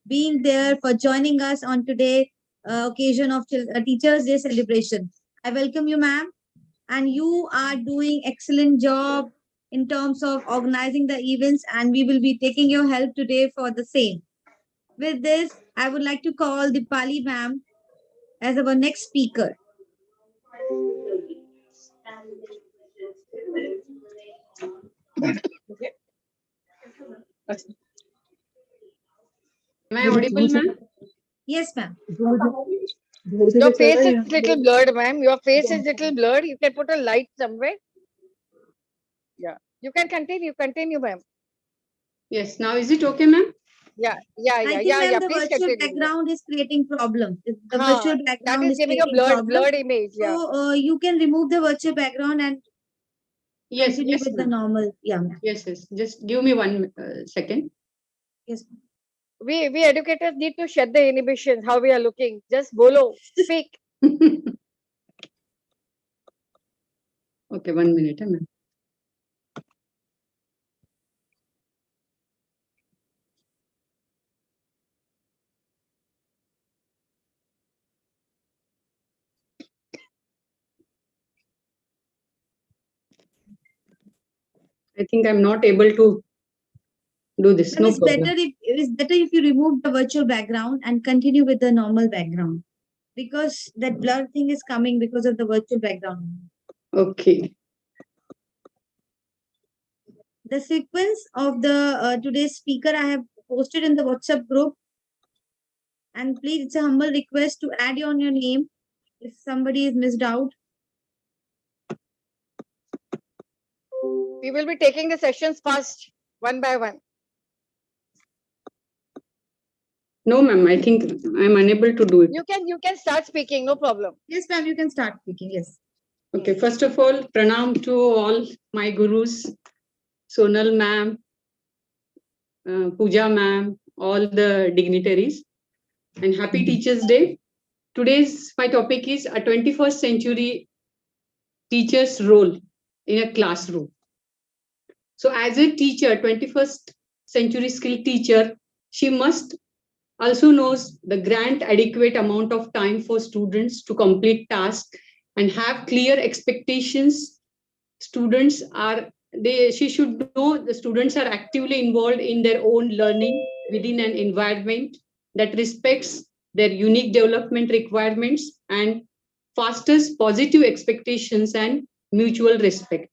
Speaker 2: being there, for joining us on today occasion of Teachers Day celebration. I welcome you, ma'am, and you are doing excellent job in terms of organizing the events, and we will be taking your help today for the same. With this, I would like to call Dipali ma'am as our next speaker.
Speaker 14: Am I audible, ma'am?
Speaker 2: Yes, ma'am.
Speaker 12: Your face is little blurred, ma'am. Your face is little blurred. You can put a light somewhere. Yeah. You can continue. Continue, ma'am.
Speaker 14: Yes. Now is it okay, ma'am?
Speaker 12: Yeah.
Speaker 2: I think, ma'am, the
Speaker 12: Please
Speaker 2: virtual
Speaker 12: continue.
Speaker 2: background is creating problem. The
Speaker 12: Haan,
Speaker 2: virtual
Speaker 12: that
Speaker 2: background
Speaker 12: is
Speaker 2: is
Speaker 12: giving a
Speaker 2: creating problem.
Speaker 12: blurred image. Yeah.
Speaker 2: So you can remove the virtual background and
Speaker 14: Yes.
Speaker 2: continue
Speaker 14: Yes,
Speaker 2: with the
Speaker 14: ma'am.
Speaker 2: normal. Yeah, ma'am.
Speaker 14: Yes. Yes. Just give me one second.
Speaker 2: Yes.
Speaker 12: We educators need to shed the inhibitions. How we are looking. Just bolo. Speak.
Speaker 14: Okay. 1 minute, ma'am. I think I'm not able to do this.
Speaker 2: But
Speaker 14: No
Speaker 2: it's
Speaker 14: problem.
Speaker 2: better if you remove the virtual background and continue with the normal background, because that blur thing is coming because of the virtual background.
Speaker 14: Okay.
Speaker 2: The sequence of the today's speaker I have posted in the WhatsApp group, and please, it's a humble request to add on your name if somebody is missed out.
Speaker 12: We will be taking the sessions first, one by one.
Speaker 14: No, ma'am. I think I'm unable to do it.
Speaker 12: You can start speaking. No problem.
Speaker 2: Yes, ma'am. You can start speaking. Yes.
Speaker 14: Okay. First of all, pranam to all my gurus, Sonal ma'am, Pooja ma'am, all the dignitaries, and happy Teachers Day. Today's my topic is a 21st century teacher's role in a classroom. So as a teacher, 21st century skilled teacher, she must also knows the grant adequate amount of time for students to complete tasks and have clear expectations. Students are she should know the students are actively involved in their own learning within an environment that respects their unique development requirements and fosters positive expectations and mutual respect.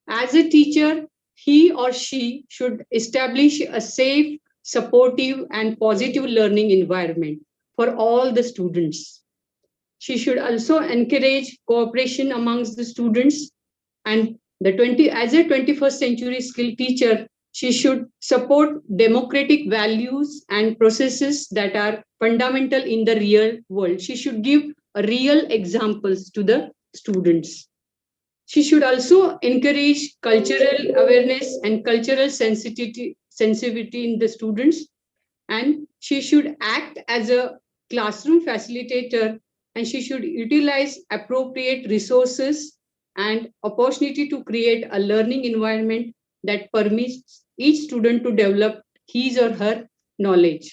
Speaker 14: As a teacher, he or she should establish a safe, supportive, and positive learning environment for all the students. She should also encourage cooperation amongst the students, and as a 21st century skilled teacher, she should support democratic values and processes that are fundamental in the real world. She should give real examples to the students. She should also encourage cultural awareness and cultural sensitivity in the students. And she should act as a classroom facilitator, and she should utilize appropriate resources and opportunity to create a learning environment that permits each student to develop his or her knowledge.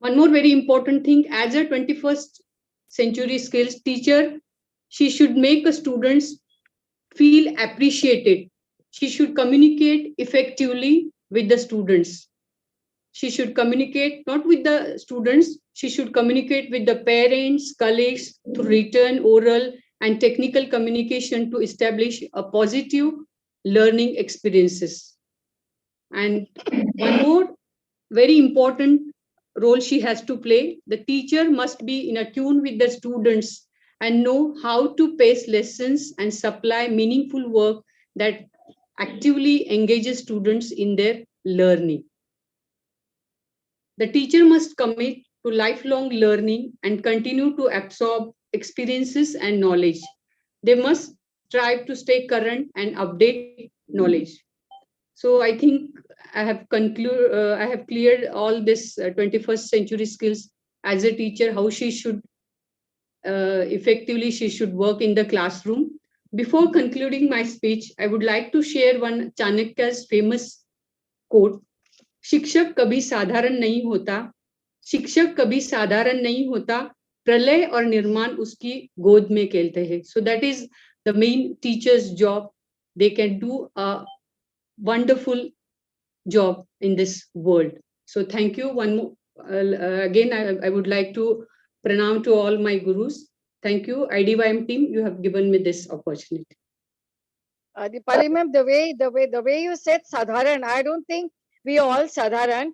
Speaker 14: One more very important thing, as a 21st century skills teacher, she should make the students feel appreciated. She should communicate effectively with the students. She should communicate not with the students, she should communicate with the parents, colleagues through written, oral, and technical communication to establish a positive learning experiences. And one more very important role she has to play. The teacher must be in a tune with the students and know how to pace lessons and supply meaningful work that actively engages students in their learning. The teacher must commit to lifelong learning and continue to absorb experiences and knowledge. They must strive to stay current and update knowledge. So I think I have cleared all this 21st century skills as a teacher, how she should effectively she should work in the classroom. Before concluding my speech, I would like to share one Chanakya's famous quote. शिक्षक कभी साधारण नहीं होता, शिक्षक कभी साधारण नहीं होता, प्रलय और निर्माण उसकी गोद में खेलते हैं. So that is the main teacher's job. They can do a wonderful job in this world. So thank you. One more again, I would like to pronounce to all my gurus. Thank you, IDYM team. You have given me this opportunity.
Speaker 12: Dipali ma'am, the way you said sadharan, I don't think we all sadharan.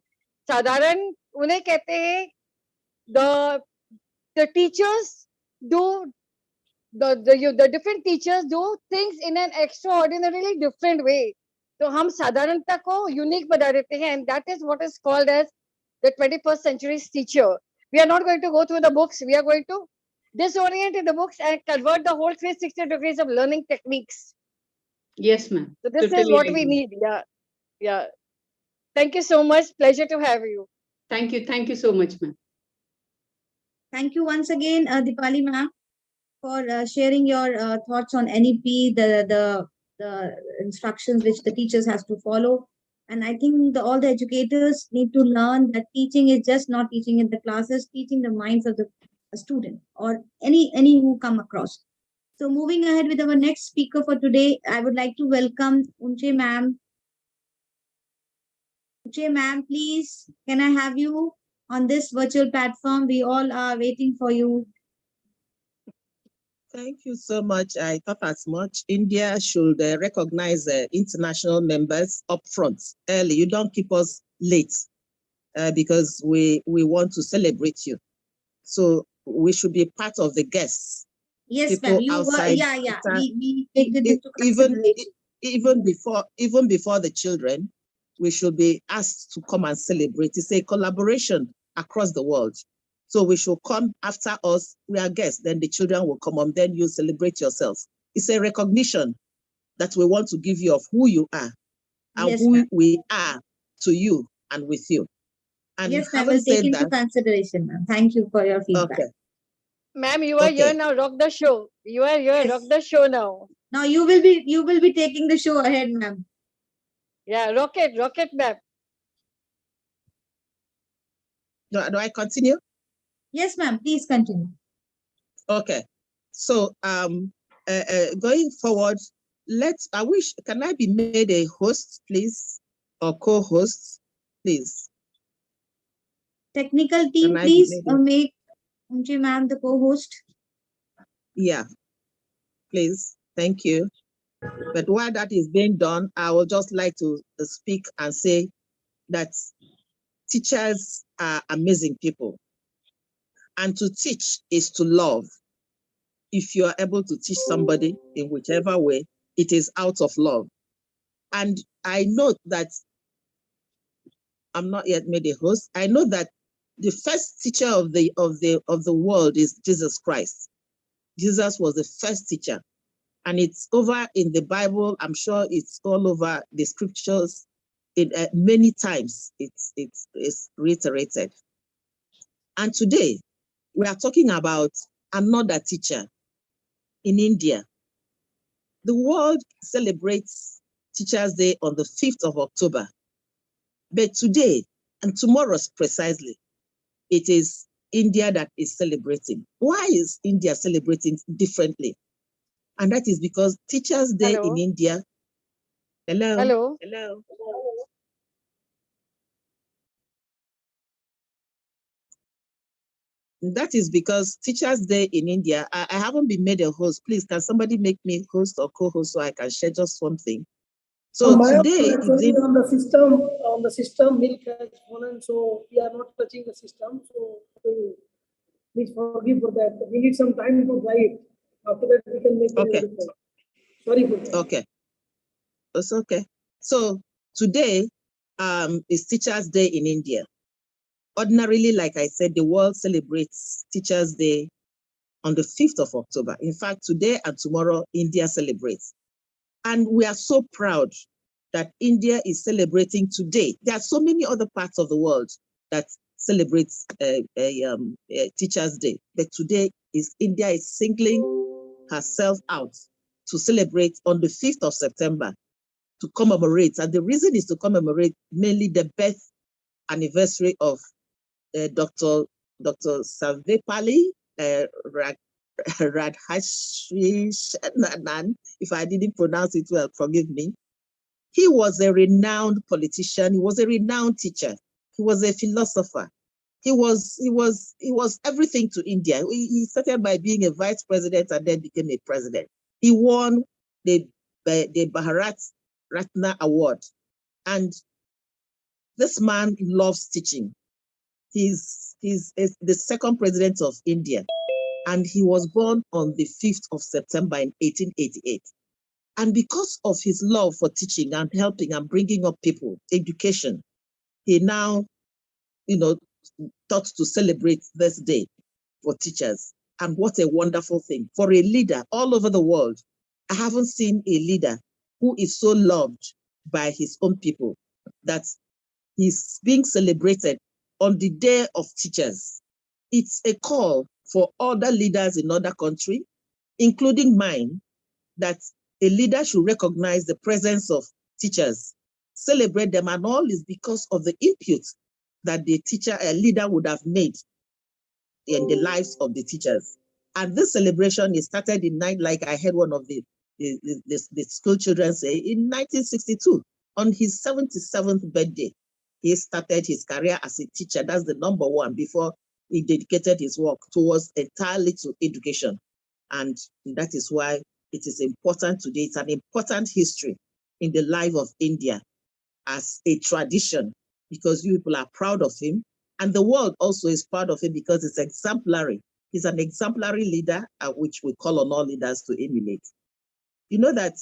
Speaker 12: Sadharan उन्हें कहते हैं the teachers do the different teachers do things in an extraordinarily different way. तो हम साधारणता को unique बना देते हैं, and that is what is called as the 21st century teacher. We are not going to go through the books. We are going to disorient in the books and convert the whole 360 degrees of learning techniques.
Speaker 14: Yes, ma'am.
Speaker 12: So this is what we need. Yeah. Thank you so much. Pleasure to have you.
Speaker 14: Thank you so much, ma'am.
Speaker 2: Thank you once again, Dipali ma'am, for sharing your thoughts on NEP, the instructions which the teachers has to follow. And I think all the educators need to learn that teaching is just not teaching in the classes, teaching the minds of the student or any who come across. So moving ahead with our next speaker for today, I would like to welcome Unche ma'am. Unche ma'am, please, can I have you on this virtual platform? We all are waiting for you.
Speaker 15: Thank you so much. I thought as much. India should recognize international members up front early. You don't keep us late because we want to celebrate you. So we should be part of the guests.
Speaker 2: Yes, ma'am. Yeah. We take it into consideration.
Speaker 15: Even before the children, we should be asked to come and celebrate. It's a collaboration across the world. So we should come after us. We are guests. Then the children will come on. Then you celebrate yourselves. It's a recognition that we want to give you of who you are and
Speaker 2: yes,
Speaker 15: who we are to you and with you. And
Speaker 2: yes, ma'am. We'll take into consideration, ma'am. Thank you for your feedback.
Speaker 15: Okay.
Speaker 12: Ma'am, you are here now. Rock the show. You are here. Yes. Rock the show now.
Speaker 2: Now you will be taking the show ahead, ma'am.
Speaker 12: Yeah, rock it, ma'am.
Speaker 15: Do I continue?
Speaker 2: Yes, ma'am. Please continue.
Speaker 15: Okay. So going forward, can I be made a host, please, or co-host, please?
Speaker 2: Technical team, please make Unche ma'am the co-host.
Speaker 15: Yeah, please. Thank you. But while that is being done, I would just like to speak and say that teachers are amazing people. And to teach is to love. If you are able to teach somebody in whichever way, it is out of love. And I know that I'm not yet made a host. I know that the first teacher of the world is Jesus Christ. Jesus was the first teacher. And it's over in the Bible. I'm sure it's all over the scriptures. Many times it's reiterated. And today, we are talking about another teacher in India. The world celebrates Teachers' Day on the 5th of October. But today, and tomorrow precisely, it is India that is celebrating. Why is India celebrating differently? And that is because Teachers' Day in India. Hello. That is because Teachers' Day in India, I haven't been made a host. Please, can somebody make me host or co-host so I can share just something? So today,
Speaker 5: on the system, milk has fallen, so we are not touching the system. So please forgive for that. We need some time to try it. After that, we can make it. Sorry for that.
Speaker 15: Okay. It's okay. So today is Teachers' Day in India. Ordinarily, like I said, the world celebrates Teachers' Day on the 5th of October. In fact, today and tomorrow, India celebrates. And we are so proud that India is celebrating today. There are so many other parts of the world that celebrates Teachers' Day, but today India is singling herself out to celebrate on the 5th of September to commemorate. And the reason is to commemorate mainly the birth anniversary of Dr. Sarvepalli Radhakrishnan. If I didn't pronounce it well, forgive me. He was a renowned politician. He was a renowned teacher. He was a philosopher. He was everything to India. He started by being a vice president and then became a president. He won the Bharat Ratna Award. And this man loves teaching. He's the second president of India. And he was born on the 5th of September in 1888. And because of his love for teaching and helping and bringing up people, education, he now, thought to celebrate this day for teachers. And what a wonderful thing. For a leader all over the world, I haven't seen a leader who is so loved by his own people that he's being celebrated on the Day of Teachers. It's a call for other leaders in other countries, including mine, that a leader should recognize the presence of teachers, celebrate them, and all is because of the input that the leader would have made in the lives of the teachers. And this celebration is started in like I heard one of the school children say, in 1962, on his 77th birthday, he started his career as a teacher. That's the number one, before he dedicated his work towards entirely to education. And that is why it is important today. It's an important history in the life of India as a tradition, because you people are proud of him. And the world also is proud of him because it's exemplary. He's an exemplary leader, which we call on all leaders to emulate. You know that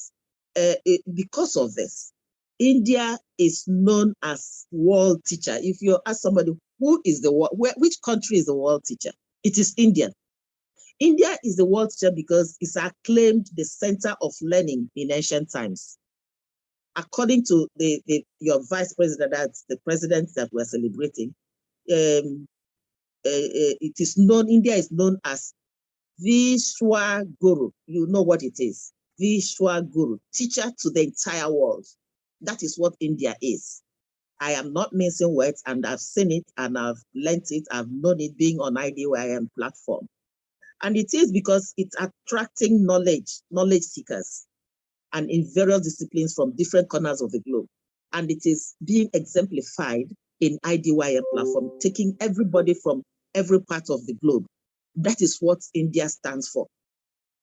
Speaker 15: because of this, India is known as world teacher. If you ask somebody who is the world, which country is the world teacher, it is India. India is the world teacher because it's acclaimed the center of learning in ancient times. According to your vice president, that's the president that we're celebrating, it is known, India is known as Vishwa Guru. You know what it is. Vishwa Guru, teacher to the entire world. That is what India is. I am not mincing words, and I've seen it and I've learned it. I've known it being on IDYM platform. And it is because it's attracting knowledge seekers, and in various disciplines from different corners of the globe. And it is being exemplified in IDYM platform, taking everybody from every part of the globe. That is what India stands for.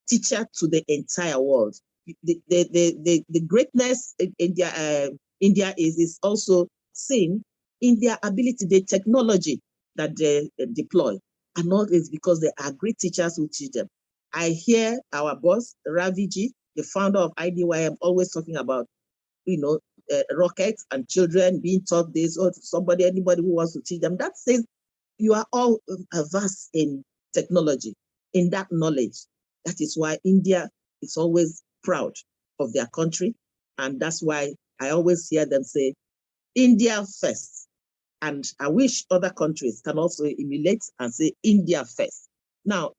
Speaker 15: Teacher to the entire world. The greatness India is also seen in their ability, the technology that they deploy. And all is because they are great teachers who teach them. I hear our boss, Raviji, the founder of IDYM, always talking about, rockets and children being taught this, or anybody who wants to teach them. That says you are all versed in technology, in that knowledge. That is why India is always proud of their country. And that's why I always hear them say, India first. And I wish other countries can also emulate and say India first. Now,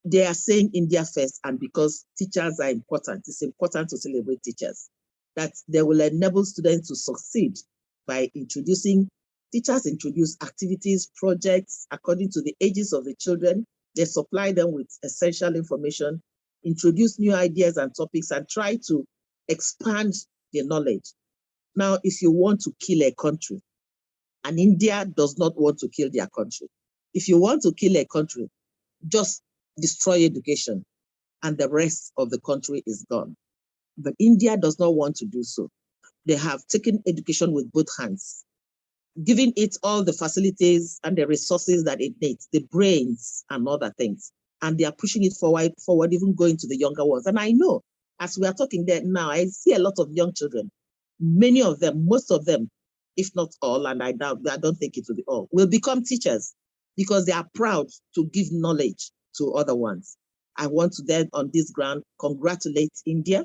Speaker 15: they are saying India first, and because teachers are important, it's important to celebrate teachers, that they will enable students to succeed by teachers introduce activities, projects, according to the ages of the children. They supply them with essential information, introduce new ideas and topics, and try to expand their knowledge. Now, if you want to kill a country, and India does not want to kill their country, if you want to kill a country, just destroy education, and the rest of the country is gone. But India does not want to do so. They have taken education with both hands, giving it all the facilities and the resources that it needs, the brains and other things. And they are pushing it forward, even going to the younger ones. And I know, as we are talking there now, I see a lot of young children, many of them, most of them, if not all, and I don't think it will be all, will become teachers because they are proud to give knowledge to other ones. I want to then, on this ground, congratulate India.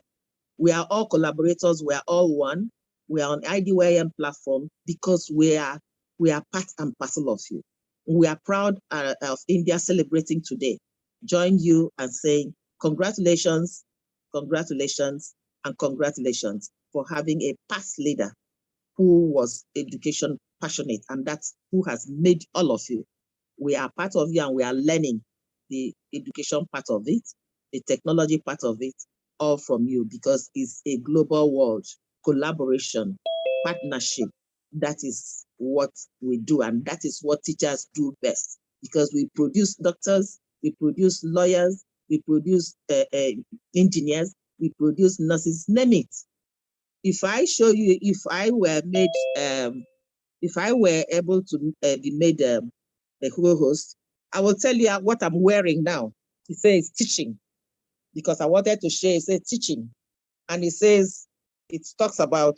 Speaker 15: We are all collaborators. We are all one. We are on IDYM platform because we are part and parcel of you. We are proud of India celebrating today. Join you and saying congratulations, congratulations, and congratulations for having a past leader who was education passionate, and that's who has made all of you. We are part of you and we are learning the education part of it, the technology part of it, all from you, because it's a global world, collaboration, partnership. That is what we do, and that is what teachers do best, because we produce doctors, we produce lawyers, we produce engineers, we produce nurses, name it. If I show you, if I were able to be made a co-host, I will tell you what I'm wearing now. It says teaching, because I wanted to share. It says teaching, and it says, it talks about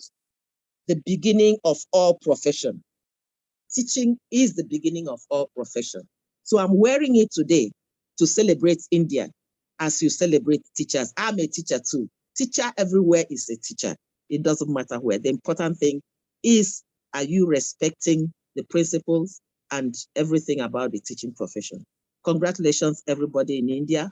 Speaker 15: the beginning of all profession. Teaching is the beginning of all profession. So I'm wearing it today to celebrate India as you celebrate teachers. I'm a teacher too. Teacher everywhere is a teacher. It doesn't matter where. The important thing is, are you respecting the principles and everything about the teaching profession? Congratulations, everybody in India.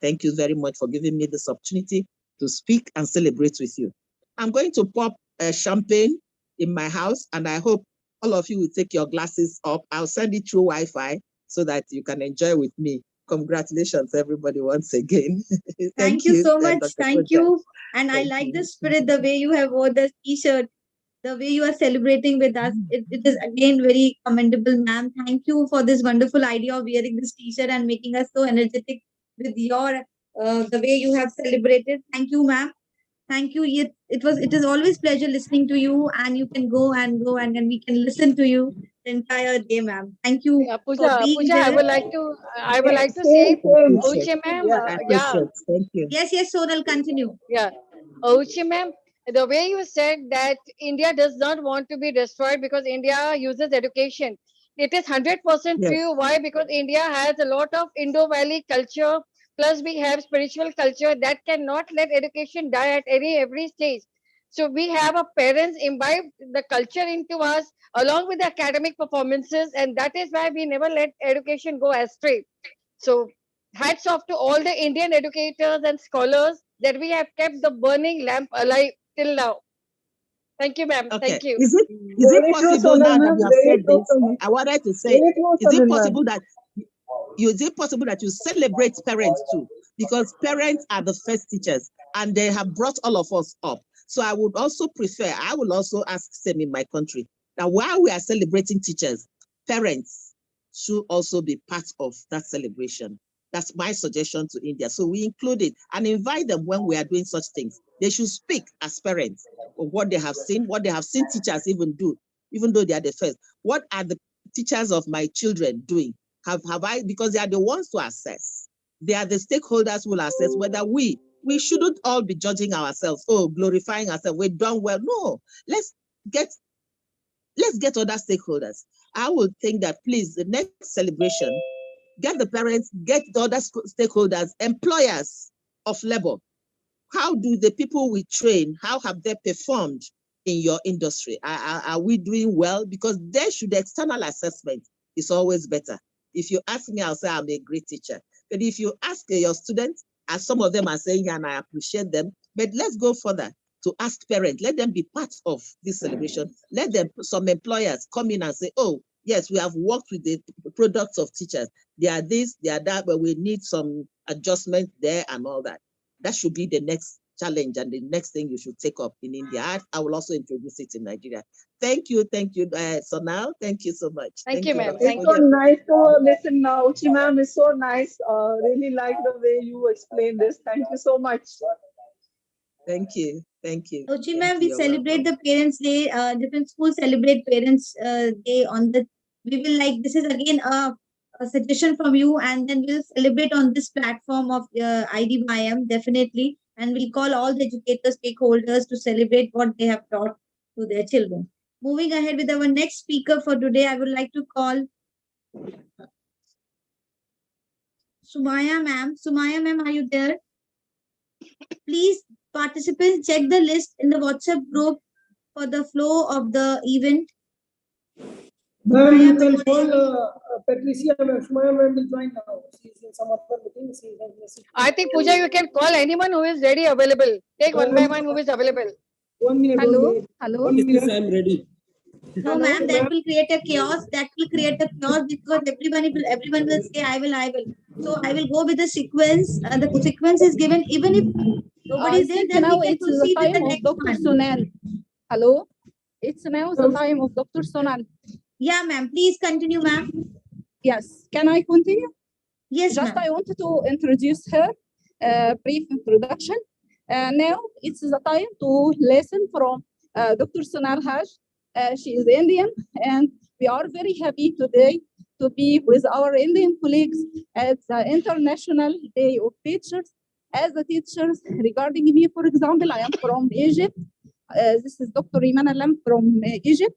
Speaker 15: Thank you very much for giving me this opportunity to speak and celebrate with you. I'm going to pop champagne in my house, and I hope all of you will take your glasses up. I'll send it through Wi-Fi so that you can enjoy with me. Congratulations, everybody, once again.
Speaker 2: Thank you so much.
Speaker 15: Dr.
Speaker 2: Thank
Speaker 15: Kunta.
Speaker 2: you. And I
Speaker 15: Thank
Speaker 2: like
Speaker 15: you.
Speaker 2: the spirit, the way you have wore the t-shirt, the way you are celebrating with us. It is again very commendable, ma'am. Thank you for this wonderful idea of wearing this t-shirt and making us so energetic with your the way you have celebrated. Thank you, ma'am. Thank you. It is always pleasure listening to you, and you can go and then we can listen to you the entire day, ma'am. Thank you for being
Speaker 12: Pooja, I
Speaker 2: here.
Speaker 12: would like to say, Uche ma'am, yeah,
Speaker 15: Thank you.
Speaker 2: Yes, Sonal, continue.
Speaker 12: yeah. Uche ma'am, the way you said that India does not want to be destroyed because India uses education, it is 100%
Speaker 15: Yes.
Speaker 12: true. Why? Because India has a lot of Indo-Valley culture, plus we have spiritual culture that cannot let education die at every stage. So we have a parents imbibe the culture into us along with the academic performances, and that is why we never let education go astray. So hats off to all the Indian educators and scholars that we have kept the burning lamp alive till now. Thank you, ma'am.
Speaker 15: Okay.
Speaker 12: Thank you.
Speaker 15: Is it possible now that you have said this? I wanted to say, is it possible that you celebrate parents too? Because parents are the first teachers and they have brought all of us up. So I would also I will also ask them in my country that while we are celebrating teachers, parents should also be part of that celebration. That's my suggestion to India. So we include it and invite them when we are doing such things. They should speak as parents of what they have seen teachers even do, even though they are the first. What are the teachers of my children doing? Have I, because they are the ones to assess. They are the stakeholders who will assess whether we shouldn't all be judging ourselves, glorifying ourselves. We've done well. No, let's get other stakeholders. I would think that please, the next celebration, get the parents, get the other stakeholders, employers of labor. How do the people we train, how have they performed in your industry? Are we doing well? Because they should, external assessment is always better. If you ask me, I'll say I'm a great teacher. But if you ask your students, as some of them are saying, and I appreciate them, but let's go further to ask parents, let them be part of this celebration. Let them, some employers come in and say, oh, yes, we have worked with the products of teachers. They are this, they are that, but we need some adjustment there and all that. That should be the next challenge and the next thing you should take up in India. I will also introduce it in Nigeria. Thank you, Sonal. Thank you so much.
Speaker 12: Thank you, ma'am.
Speaker 13: It's
Speaker 12: Thank
Speaker 13: so
Speaker 12: you.
Speaker 13: nice to listen now. Uchi ma'am is so nice. Really like the way you explain this. Thank you so much.
Speaker 15: Thank you. Thank you.
Speaker 2: Ochi
Speaker 15: Thank
Speaker 2: ma'am,
Speaker 15: you.
Speaker 2: we
Speaker 15: You're
Speaker 2: celebrate
Speaker 15: welcome.
Speaker 2: the Parents' Day. Different schools celebrate Parents' Day on the. We will like this is again a suggestion from you, and then we'll celebrate on this platform of IDYM definitely, and we'll call all the educators, stakeholders to celebrate what they have taught to their children. moving ahead with our next speaker for today, I would like to call Sumaya ma'am. Sumaya ma'am, are you there? Please, participants, check the list in the WhatsApp group for the flow of the event.
Speaker 5: Ma'am, you can call Patricia, ma'am. Sumaya ma'am will join now. She's in some other meeting. She has message.
Speaker 12: I think, Pooja, you can call anyone who is ready, available. Take one by one who is available.
Speaker 5: 1 minute.
Speaker 16: Hello, hello.
Speaker 5: Yes,
Speaker 16: I'm ready.
Speaker 2: No, ma'am, that will create a chaos. That will create a chaos because everyone will say, I will. So I will go with the sequence. The sequence is given. Even if nobody is there, then
Speaker 16: now
Speaker 2: we can
Speaker 16: it's the
Speaker 2: proceed with the
Speaker 16: time of
Speaker 2: next
Speaker 16: Dr.
Speaker 2: one.
Speaker 16: Sonal. Hello, it's now the time of Dr. Sonal.
Speaker 2: Yeah, ma'am. Please continue, ma'am.
Speaker 16: Yes, can I continue?
Speaker 2: Yes,
Speaker 16: Just
Speaker 2: ma'am.
Speaker 16: I wanted to introduce her, brief introduction. Now it's the time to listen from Dr. Sonal Haj. She is Indian, and we are very happy today to be with our Indian colleagues at the International Day of Teachers. As the teachers, regarding me, for example, I am from Egypt. This is Dr. Iman Alam from Egypt.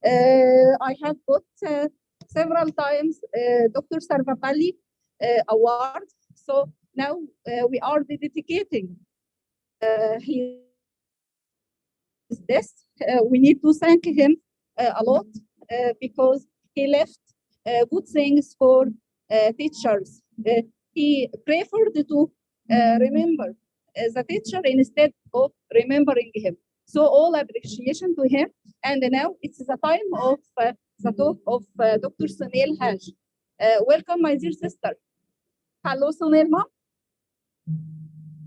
Speaker 16: I have got several times Dr. Sarvapalli award. So now we are dedicating his death. We need to thank him a lot because he left good things for teachers. He preferred to remember the teacher instead of remembering him. So all appreciation to him. And now it's the time of the talk of Dr. Sunil Haj. Welcome, my dear sister. Hello, Sunil, ma'am.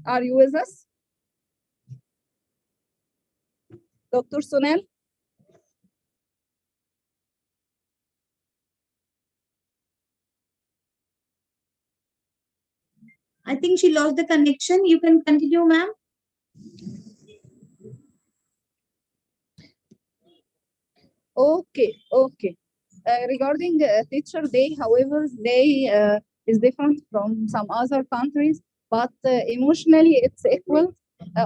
Speaker 16: Are you with us? Dr. Sunil?
Speaker 2: I think she lost the connection. You can continue, ma'am.
Speaker 16: Okay. Regarding Teacher Day, however, day is different from some other countries, but emotionally it's equal.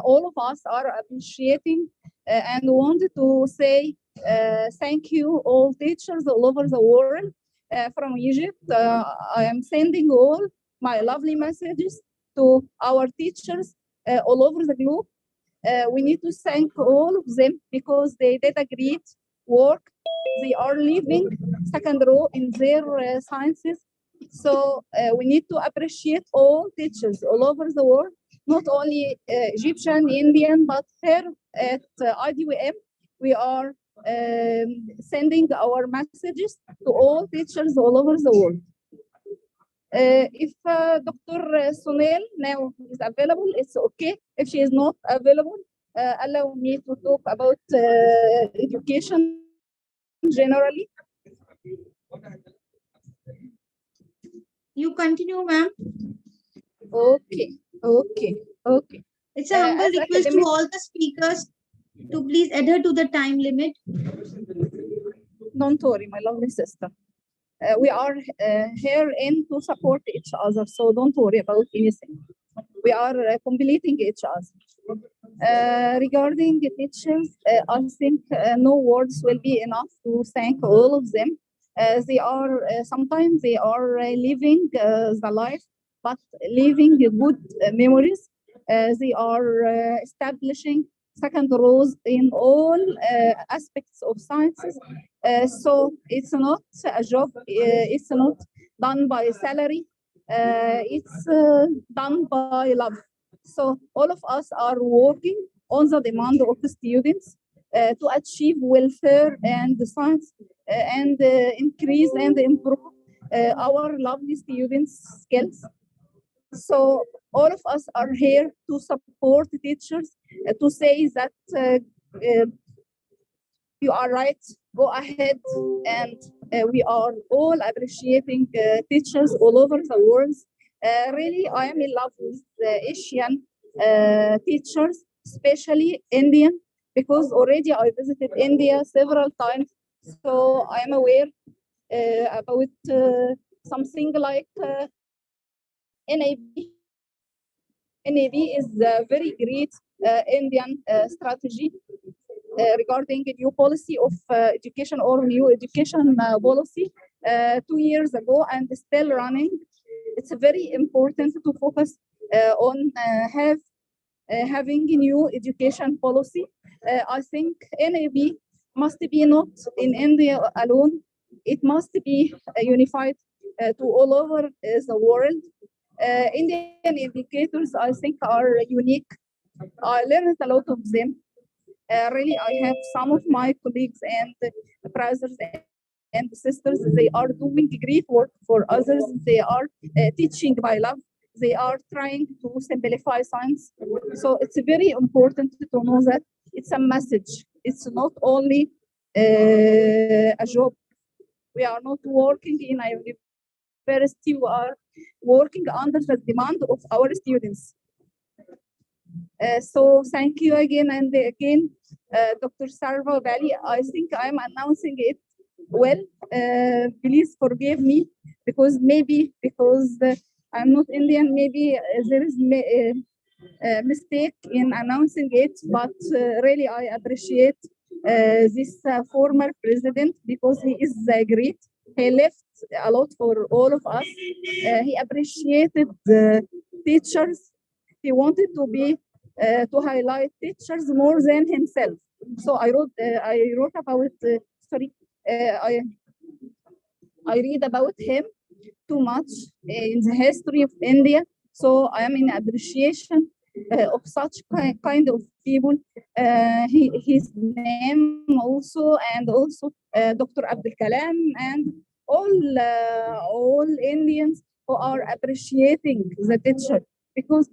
Speaker 16: All of us are appreciating and wanted to say thank you all teachers all over the world. From Egypt, I am sending all my lovely messages to our teachers all over the globe. We need to thank all of them because they did a great work. They are living second row in their sciences. So we need to appreciate all teachers all over the world, not only Egyptian, Indian, but here at IDWM, we are sending our messages to all teachers all over the world. If Dr. Sunil now is available, it's okay. If she is not available, allow me to talk about education generally.
Speaker 2: You continue, ma'am.
Speaker 16: Okay.
Speaker 2: It's a humble request to all the speakers to please adhere to the time limit.
Speaker 16: Don't worry, my lovely sister. We are here in to support each other, so don't worry about anything. We are completing each other. Regarding the teachers, I think no words will be enough to thank all of them. They are sometimes they are living the life, but living good memories. They are establishing second rows in all aspects of sciences. So it's not a job. It's not done by salary. It's done by love. So all of us are working on the demand of the students to achieve welfare and science and increase and improve our lovely students' skills. So all of us are here to support teachers, to say that you are right, go ahead, and we are all appreciating teachers all over the world. Really, I am in love with Asian teachers, especially Indian, because already I visited India several times, so I am aware about something like NAB. NAB is a very great Indian strategy. regarding a new policy of education or new education policy 2 years ago and still running. It's very important to focus on having a new education policy. I think NAB must be not in India alone. It must be unified to all over the world. Indian educators, I think, are unique. I learned a lot of them. Really, I have some of my colleagues and brothers and sisters. They are doing great work for others. They are teaching by love. They are trying to simplify science. So it's very important to know that it's a message. It's not only a job. We are not working in a university. We are working under the demand of our students. So thank you again and again, Dr. Sarva Valley. I think I'm announcing it well. Please forgive me because I'm not Indian, maybe there is a mistake in announcing it, but really I appreciate this former president because he is great. He left a lot for all of us. He appreciated the teachers. He wanted to highlight teachers more than himself. So I wrote about I read about him too much in the history of India. So I am in appreciation of such kind of people. His name also, and also Dr. Abdul Kalam, and all Indians who are appreciating the teacher, because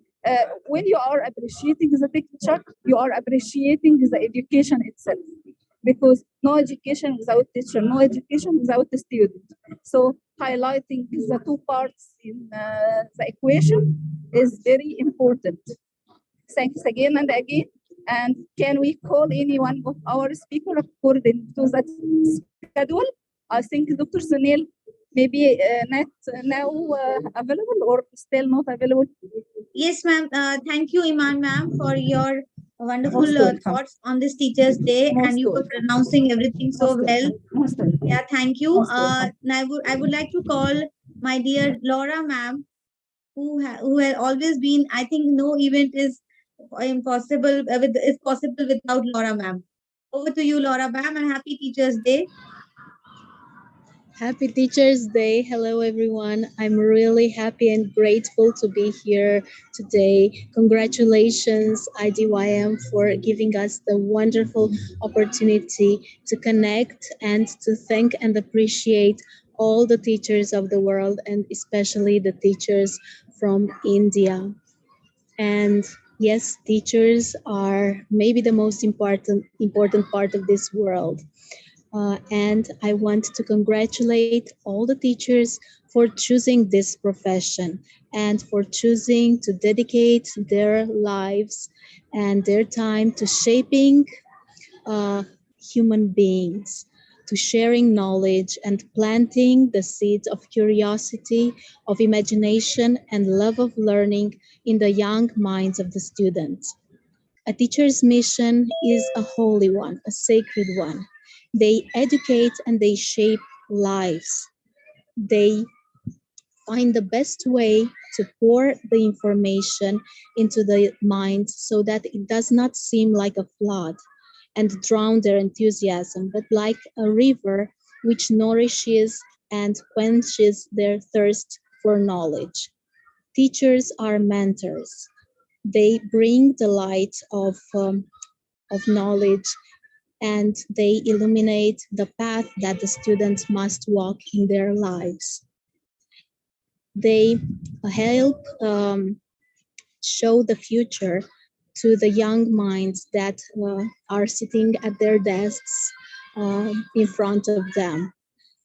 Speaker 16: when you are appreciating the teacher, you are appreciating the education itself. Because no education without teacher, no education without the student. So highlighting the two parts in the equation is very important. Thanks again and again. And can we call anyone of our speaker according to that schedule? I think Dr. Sunil maybe not now available or still not available.
Speaker 2: Yes, ma'am. Thank you, Iman ma'am, for your wonderful thoughts on this Teachers' Day, and you were pronouncing everything so well. Yeah, thank you. Now I would like to call my dear Laura ma'am, who has always been. I think no event is impossible is possible without Laura ma'am. Over to you, Laura ma'am, and happy Teachers' Day.
Speaker 17: Happy Teachers' Day. Hello, everyone. I'm really happy and grateful to be here today. Congratulations, IDYM, for giving us the wonderful opportunity to connect and to thank and appreciate all the teachers of the world, and especially the teachers from India. And yes, teachers are maybe the most important part of this world. And I want to congratulate all the teachers for choosing this profession and for choosing to dedicate their lives and their time to shaping human beings, to sharing knowledge and planting the seeds of curiosity, of imagination, and love of learning in the young minds of the students. A teacher's mission is a holy one, a sacred one. They educate and they shape lives. They find the best way to pour the information into the mind so that it does not seem like a flood and drown their enthusiasm, but like a river which nourishes and quenches their thirst for knowledge. Teachers are mentors. They bring the light of knowledge, and they illuminate the path that the students must walk in their lives. They help show the future to the young minds that are sitting at their desks in front of them.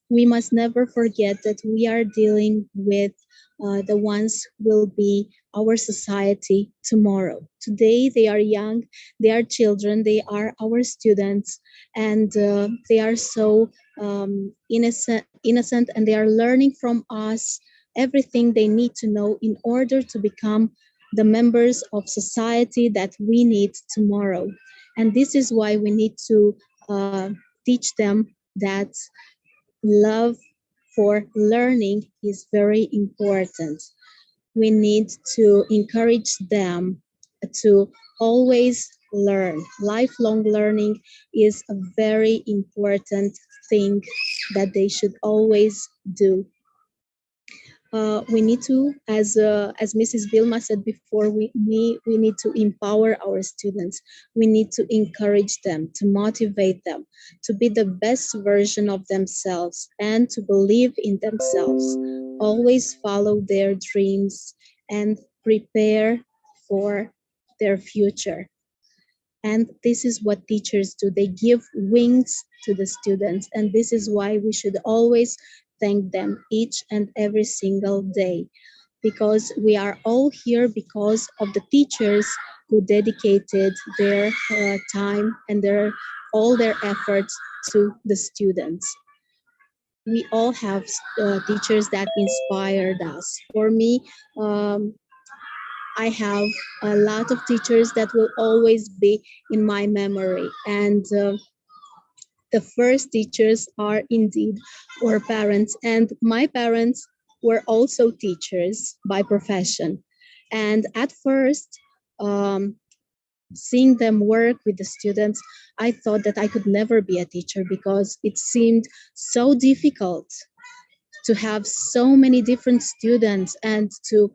Speaker 17: We must never forget that we are dealing with the ones who will be our society tomorrow. Today, they are young, they are children, they are our students, and they are so innocent, and they are learning from us everything they need to know in order to become the members of society that we need tomorrow. And this is why we need to teach them that love for learning is very important. We need to encourage them to always learn. Lifelong learning is a very important thing that they should always do. We need to, as Mrs. Vilma said before, we need to empower our students. We need to encourage them, to motivate them, to be the best version of themselves and to believe in themselves. Always follow their dreams and prepare for their future. And this is what teachers do. They give wings to the students. And this is why we should always thank them each and every single day, because we are all here because of the teachers who dedicated their time and all their efforts to the students. We all have teachers that inspired us. For me, I have a lot of teachers that will always be in my memory. And the first teachers are indeed our parents. And my parents were also teachers by profession. And at first, seeing them work with the students, I thought that I could never be a teacher because it seemed so difficult to have so many different students and to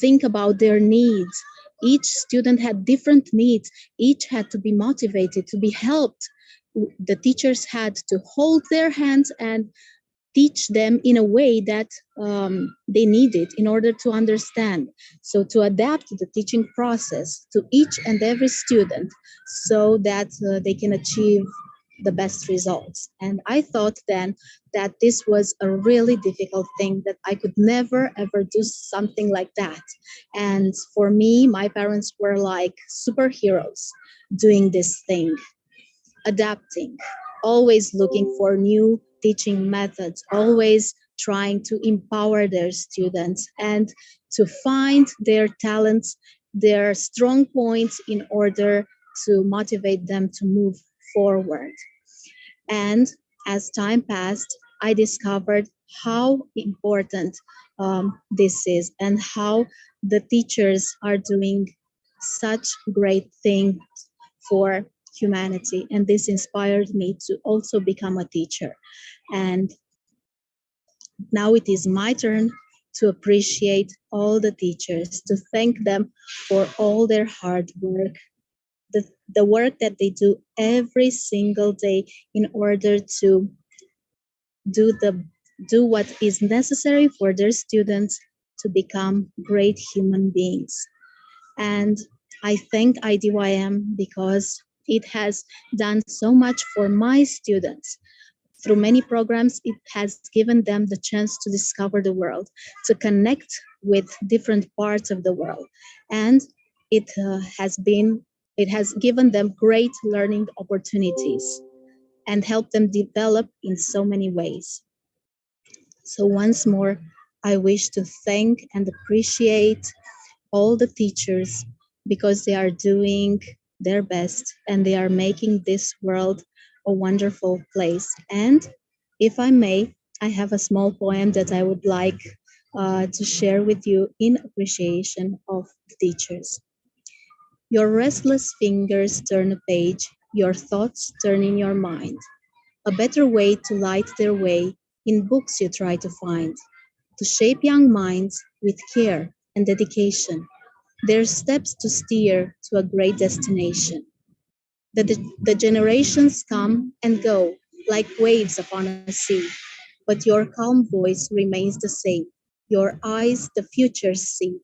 Speaker 17: think about their needs. Each student had different needs. Each had to be motivated, to be helped. The teachers had to hold their hands and teach them in a way that they needed in order to understand. So to adapt the teaching process to each and every student so that they can achieve the best results. And I thought then that this was a really difficult thing, that I could never ever do something like that. And for me, my parents were like superheroes doing this thing, adapting, always looking for new teaching methods, always trying to empower their students and to find their talents, their strong points in order to motivate them to move forward. And as time passed, I discovered how important this is and how the teachers are doing such great things for humanity. And this inspired me to also become a teacher. And now it is my turn to appreciate all the teachers, to thank them for all their hard work, the work that they do every single day in order to do what is necessary for their students to become great human beings. And I thank IDYM because it has done so much for my students. Through many programs, it has given them the chance to discover the world, to connect with different parts of the world. And it has given them great learning opportunities and helped them develop in so many ways. So once more, I wish to thank and appreciate all the teachers because they are doing their best and they are making this world a wonderful place. And if I may, I have a small poem that I would like to share with you in appreciation of the teachers. Your restless fingers turn a page, your thoughts turn in your mind. A better way to light their way in books you try to find, to shape young minds with care and dedication, their steps to steer to a great destination. The generations come and go like waves upon a sea, but your calm voice remains the same. Your eyes the future see.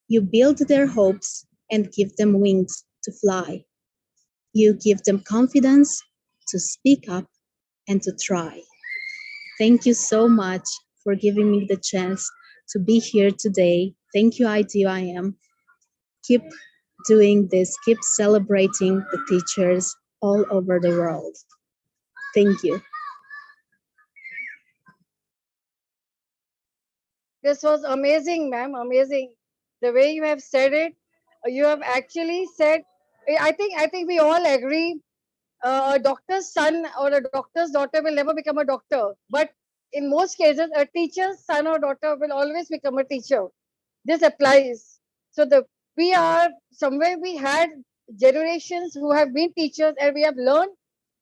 Speaker 17: You build their hopes and give them wings to fly. You give them confidence to speak up and to try. Thank you so much for giving me the chance to be here today. Thank you, IDYM. Keep doing this, keep celebrating the teachers all over the world. Thank you.
Speaker 12: This was amazing, ma'am, amazing. The way you have said it, you have actually said I think we all agree a doctor's son or a doctor's daughter will never become a doctor. But in most cases, a teacher's son or daughter will always become a teacher. This applies. So we had generations who have been teachers, and we have learned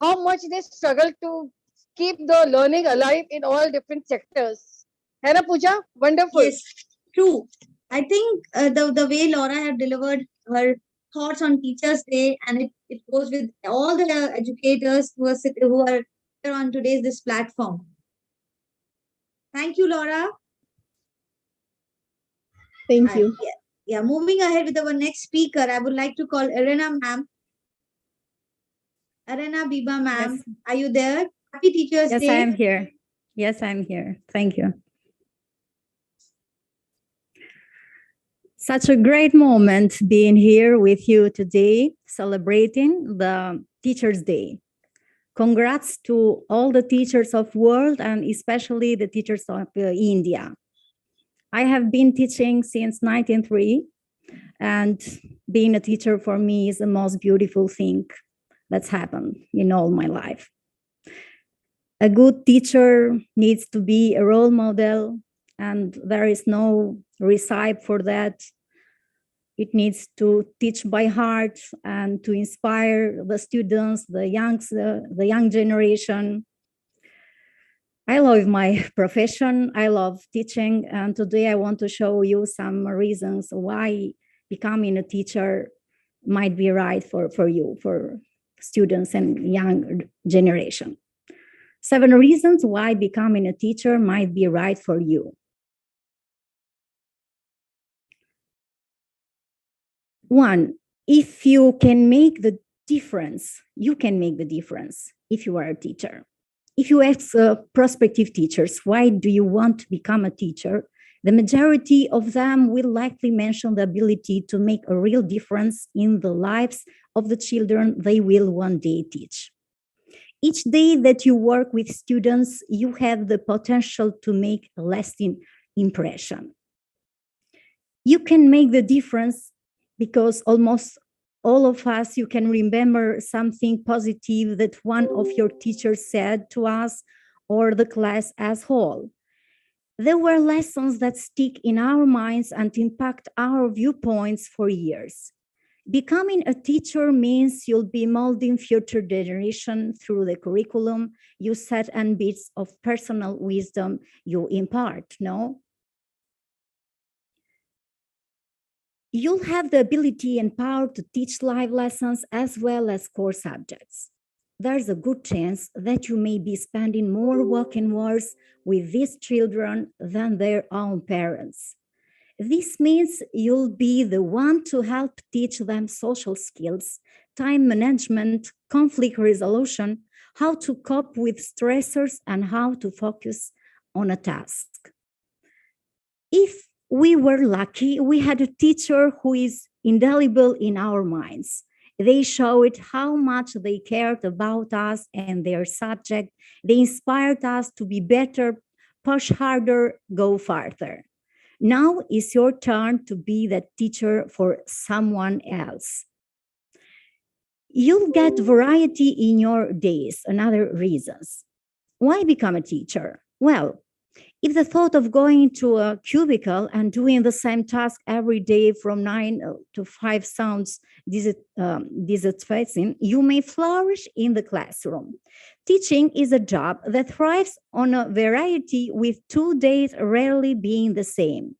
Speaker 12: how much they struggle to keep the learning alive in all different sectors. Hannah Pooja, wonderful.
Speaker 2: Yes, true. I think the way Laura had delivered her thoughts on Teachers' Day, and it goes with all the educators who are here on today's this platform. Thank you, Laura.
Speaker 17: Thank you.
Speaker 2: Yeah, moving ahead with our next speaker, I would like to call Arena ma'am. Arena Biba ma'am, are you there? Happy Teachers'
Speaker 18: Yes,
Speaker 2: Day.
Speaker 18: I am here. Yes, I'm here. Thank you. Such a great moment being here with you today, celebrating the Teachers' Day. Congrats to all the teachers of world and especially the teachers of India. I have been teaching since 1903, and being a teacher for me is the most beautiful thing that's happened in all my life. A good teacher needs to be a role model, and there is no recipe for that. It needs to teach by heart and to inspire the students, the young generation. I love my profession. I love teaching, and today I want to show you some reasons why becoming a teacher might be right for you, for students and young generation. 7 reasons why becoming a teacher might be right for you. 1, if you can make the difference, you can make the difference if you are a teacher. If you ask prospective teachers, why do you want to become a teacher? The majority of them will likely mention the ability to make a real difference in the lives of the children they will one day teach. Each day that you work with students, you have the potential to make a lasting impression. You can make the difference because almost all of us, you can remember something positive that one of your teachers said to us or the class as whole. There were lessons that stick in our minds and impact our viewpoints for years. Becoming a teacher means you'll be molding future generation through the curriculum you set and bits of personal wisdom you impart, no? You'll have the ability and power to teach live lessons as well as core subjects. There's a good chance that you may be spending more working hours with these children than their own parents. This means you'll be the one to help teach them social skills, time management, conflict resolution, how to cope with stressors, and how to focus on a task. If we were lucky, we had a teacher who is indelible in our minds. They showed how much they cared about us and their subject. They inspired us to be better, push harder, go farther. Now is your turn to be that teacher for someone else. You'll get variety in your days, another reasons. Why become a teacher? Well, if the thought of going to a cubicle and doing the same task every day from 9 to 5 sounds dissatisfying, you may flourish in the classroom. Teaching is a job that thrives on a variety, with 2 days rarely being the same.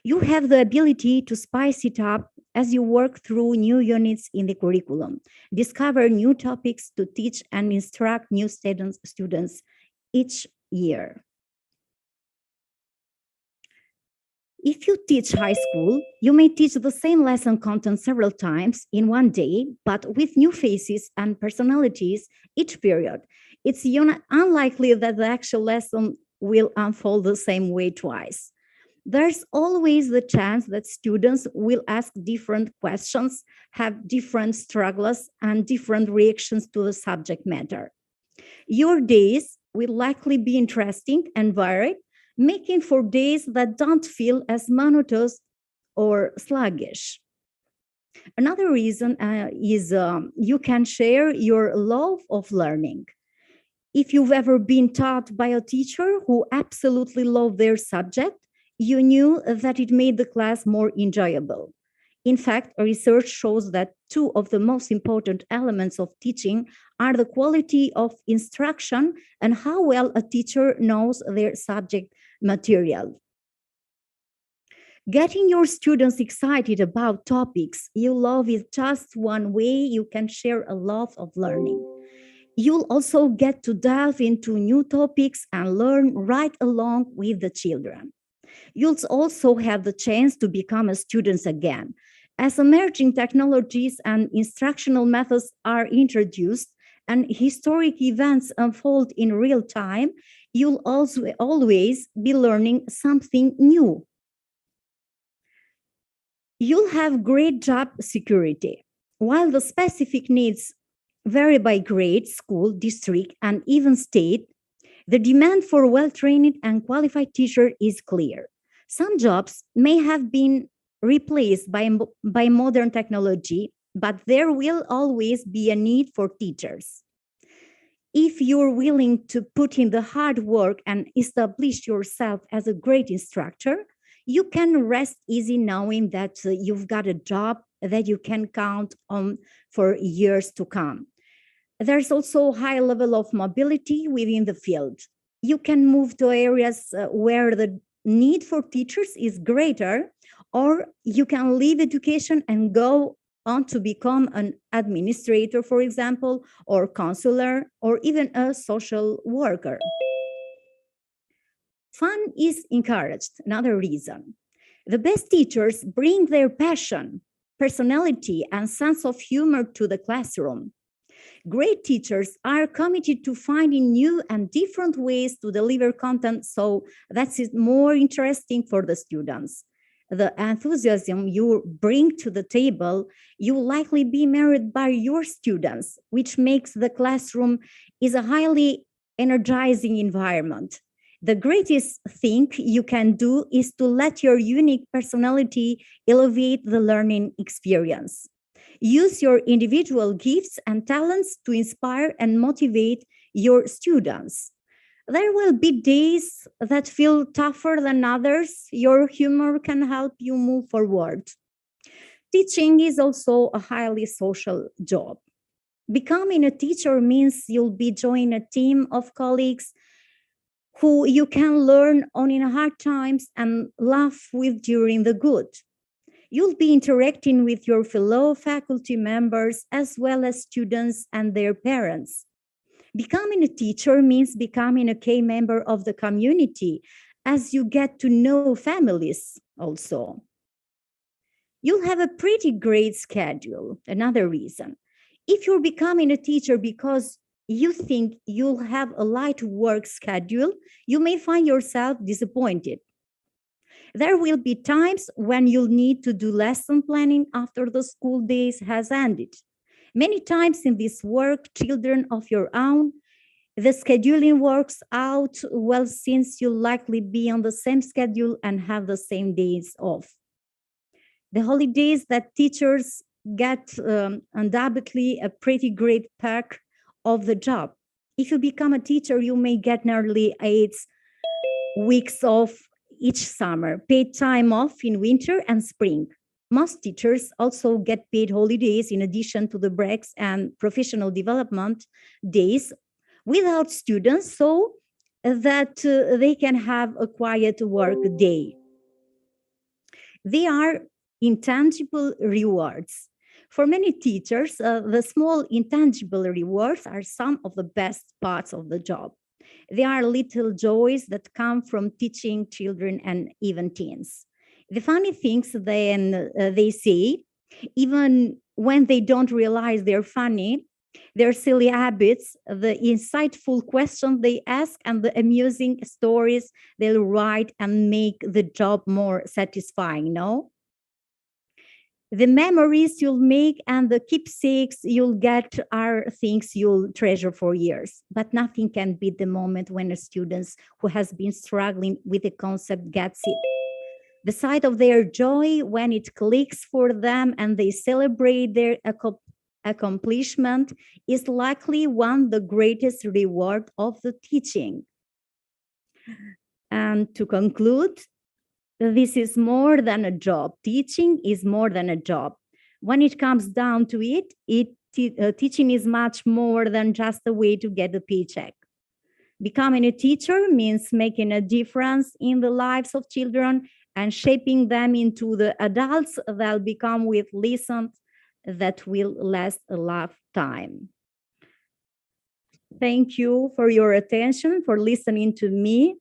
Speaker 18: You have the ability to spice it up as you work through new units in the curriculum, discover new topics to teach, and instruct new students each year. If you teach high school, you may teach the same lesson content several times in one day, but with new faces and personalities each period. It's unlikely that the actual lesson will unfold the same way twice. There's always the chance that students will ask different questions, have different struggles, and different reactions to the subject matter. Your days will likely be interesting and varied, making for days that don't feel as monotonous or sluggish. Another reason is you can share your love of learning. If you've ever been taught by a teacher who absolutely loved their subject, you knew that it made the class more enjoyable. In fact, research shows that two of the most important elements of teaching are the quality of instruction and how well a teacher knows their subject material. Getting your students excited about topics you love is just one way you can share a love of learning. You'll also get to delve into new topics and learn right along with the children. You'll also have the chance to become a student again. As emerging technologies and instructional methods are introduced and historic events unfold in real time, you'll also always be learning something new. You'll have great job security. While the specific needs vary by grade, school, district, and even state, the demand for well-trained and qualified teachers is clear. Some jobs may have been replaced by modern technology, but there will always be a need for teachers. If you're willing to put in the hard work and establish yourself as a great instructor, you can rest easy knowing that you've got a job that you can count on for years to come. There's also a high level of mobility within the field. You can move to areas where the need for teachers is greater, or you can leave education and go on to become an administrator, for example, or counselor, or even a social worker. Fun is encouraged, another reason. The best teachers bring their passion, personality, and sense of humor to the classroom. Great teachers are committed to finding new and different ways to deliver content, so that's more interesting for the students. The enthusiasm you bring to the table, you will likely be mirrored by your students, which makes the classroom is a highly energizing environment. The greatest thing you can do is to let your unique personality elevate the learning experience. Use your individual gifts and talents to inspire and motivate your students. There will be days that feel tougher than others. Your humor can help you move forward. Teaching is also a highly social job. Becoming a teacher means you'll be joining a team of colleagues who you can learn on in hard times and laugh with during the good. You'll be interacting with your fellow faculty members as well as students and their parents. Becoming a teacher means becoming a key member of the community as you get to know families also. You'll have a pretty great schedule, another reason. If you're becoming a teacher because you think you'll have a light work schedule, you may find yourself disappointed. There will be times when you'll need to do lesson planning after the school days has ended. Many times in this work, children of your own, the scheduling works out well since you'll likely be on the same schedule and have the same days off. The holidays that teachers get undoubtedly a pretty great perk of the job. If you become a teacher, you may get nearly 8 weeks off each summer, paid time off in winter and spring. Most teachers also get paid holidays in addition to the breaks and professional development days without students so that they can have a quiet work day. They are intangible rewards. For many teachers, the small intangible rewards are some of the best parts of the job. They are little joys that come from teaching children and even teens. The funny things then they say, even when they don't realize they're funny, their silly habits, the insightful questions they ask, and the amusing stories they'll write and make the job more satisfying, no? The memories you'll make and the keepsakes you'll get are things you'll treasure for years. But nothing can beat the moment when a student who has been struggling with a concept gets it. The sight of their joy when it clicks for them and they celebrate their accomplishment is likely one of the greatest reward of the teaching. And to conclude, this is more than a job. Teaching is more than a job. When it comes down to it, teaching is much more than just a way to get a paycheck. Becoming a teacher means making a difference in the lives of children and shaping them into the adults they'll become with lessons that will last a lifetime. Thank you for your attention, for listening to me.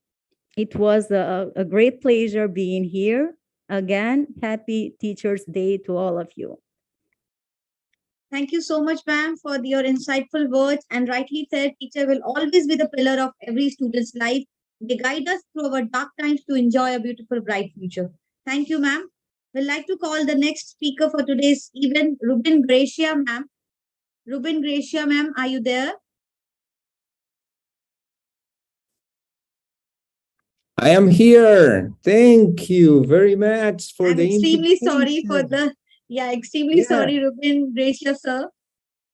Speaker 18: It was a great pleasure being here. Again, happy Teachers' Day to all of you.
Speaker 2: Thank you so much, ma'am, for your insightful words. And rightly said, teacher will always be the pillar of every student's life. They guide us through our dark times to enjoy a beautiful, bright future. Thank you, ma'am. We'd like to call the next speaker for today's event, Rubin Gracia, ma'am. Rubin Gracia, ma'am, are you there?
Speaker 19: I am here. Thank you very much for the
Speaker 2: Extremely sorry
Speaker 19: invitation.
Speaker 2: for the, sorry, Rubin Gracia, sir.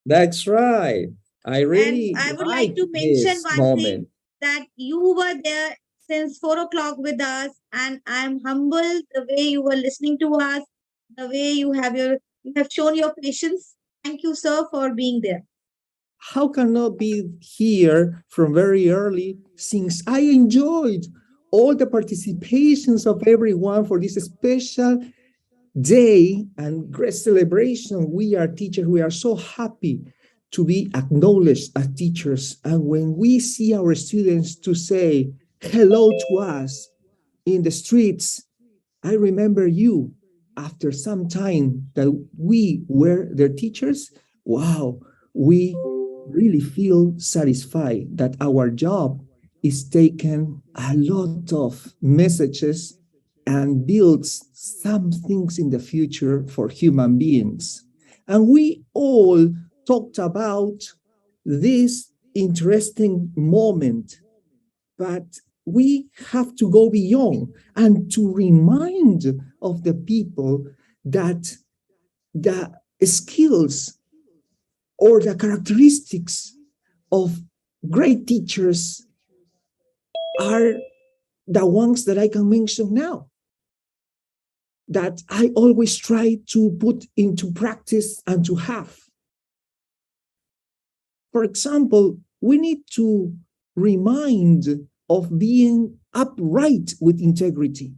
Speaker 19: That's right. I really
Speaker 2: I would like to mention
Speaker 19: this
Speaker 2: one
Speaker 19: moment.
Speaker 2: thing, that you were there since 4 o'clock with us, and I'm humbled the way you were listening to us, the way you have shown your patience. Thank you, sir, for being there.
Speaker 19: How can I be here from very early, since I enjoyed all the participations of everyone for this special day and great celebration. We are teachers. We are so happy to be acknowledged as teachers. And when we see our students to say hello to us in the streets, I remember you after some time that we were their teachers. Wow, we really feel satisfied that our job is taking a lot of messages and builds some things in the future for human beings. And we all talked about this interesting moment, but we have to go beyond and to remind of the people that the skills or the characteristics of great teachers are the ones that I can mention now, that I always try to put into practice and to have. For example, we need to remind of being upright with integrity.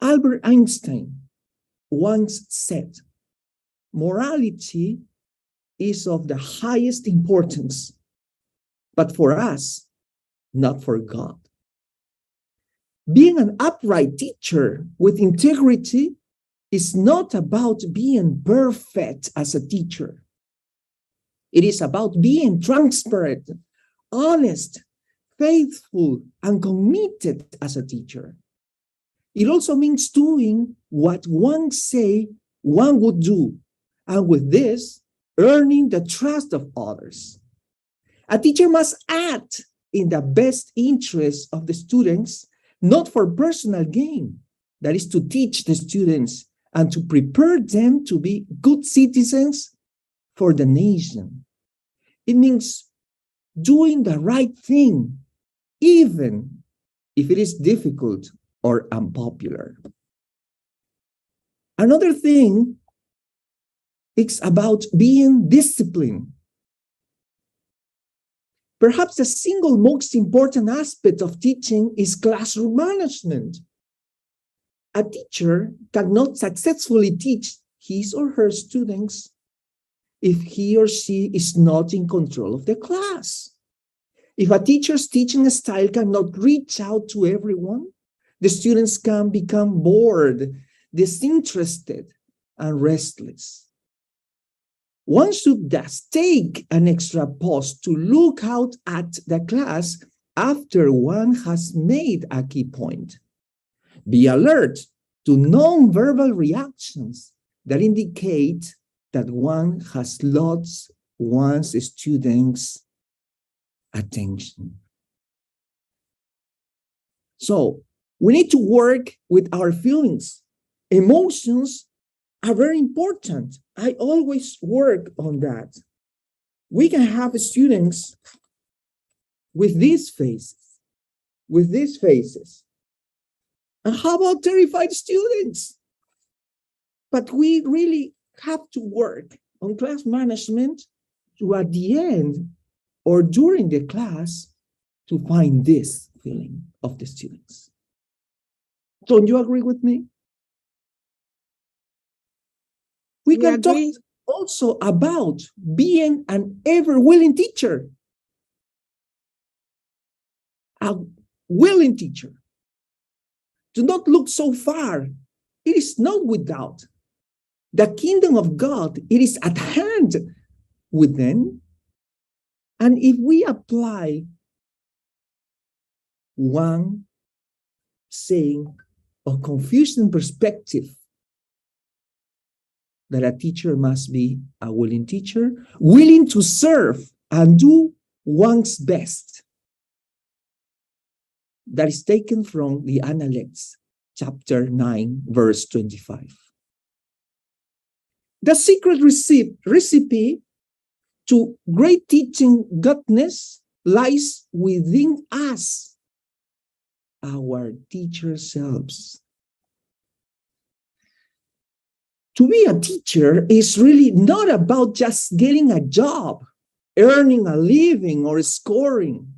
Speaker 19: Albert Einstein once said, morality is of the highest importance, but for us, not for God. Being an upright teacher with integrity is not about being perfect as a teacher. It is about being transparent, honest, faithful, and committed as a teacher. It also means doing what one say one would do, and with this, earning the trust of others. A teacher must act in the best interest of the students, not for personal gain. That is to teach the students and to prepare them to be good citizens for the nation. It means doing the right thing, even if it is difficult or unpopular. Another thing is about being disciplined. Perhaps the single most important aspect of teaching is classroom management. A teacher cannot successfully teach his or her students if he or she is not in control of the class. If a teacher's teaching style cannot reach out to everyone, the students can become bored, disinterested, and restless. One should thus take an extra pause to look out at the class after one has made a key point. Be alert to non-verbal reactions that indicate that one has lost one's students' attention. So we need to work with our feelings. Emotions are very important. I always work on that. We can have students with these faces, And how about terrified students? But we really have to work on class management to at the end or during the class to find this feeling of the students. Don't you agree with me? We can talk also about being an ever-willing teacher. A willing teacher. Do not look so far. It is not without. The kingdom of God, it is at hand within. And if we apply one saying or Confucian perspective that a teacher must be a willing teacher, willing to serve and do one's best. That is taken from the Analects, chapter 9, verse 25. The secret recipe to great teaching goodness lies within us, our teacher selves. To be a teacher is really not about just getting a job, earning a living, or scoring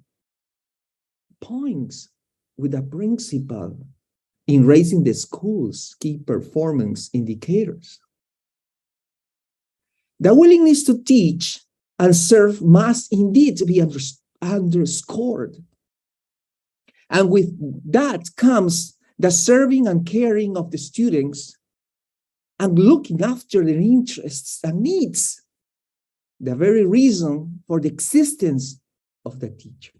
Speaker 19: points with a principal in raising the school's key performance indicators. The willingness to teach and serve must indeed be underscored. And with that comes the serving and caring of the students and looking after their interests and needs, the very reason for the existence of the teachers.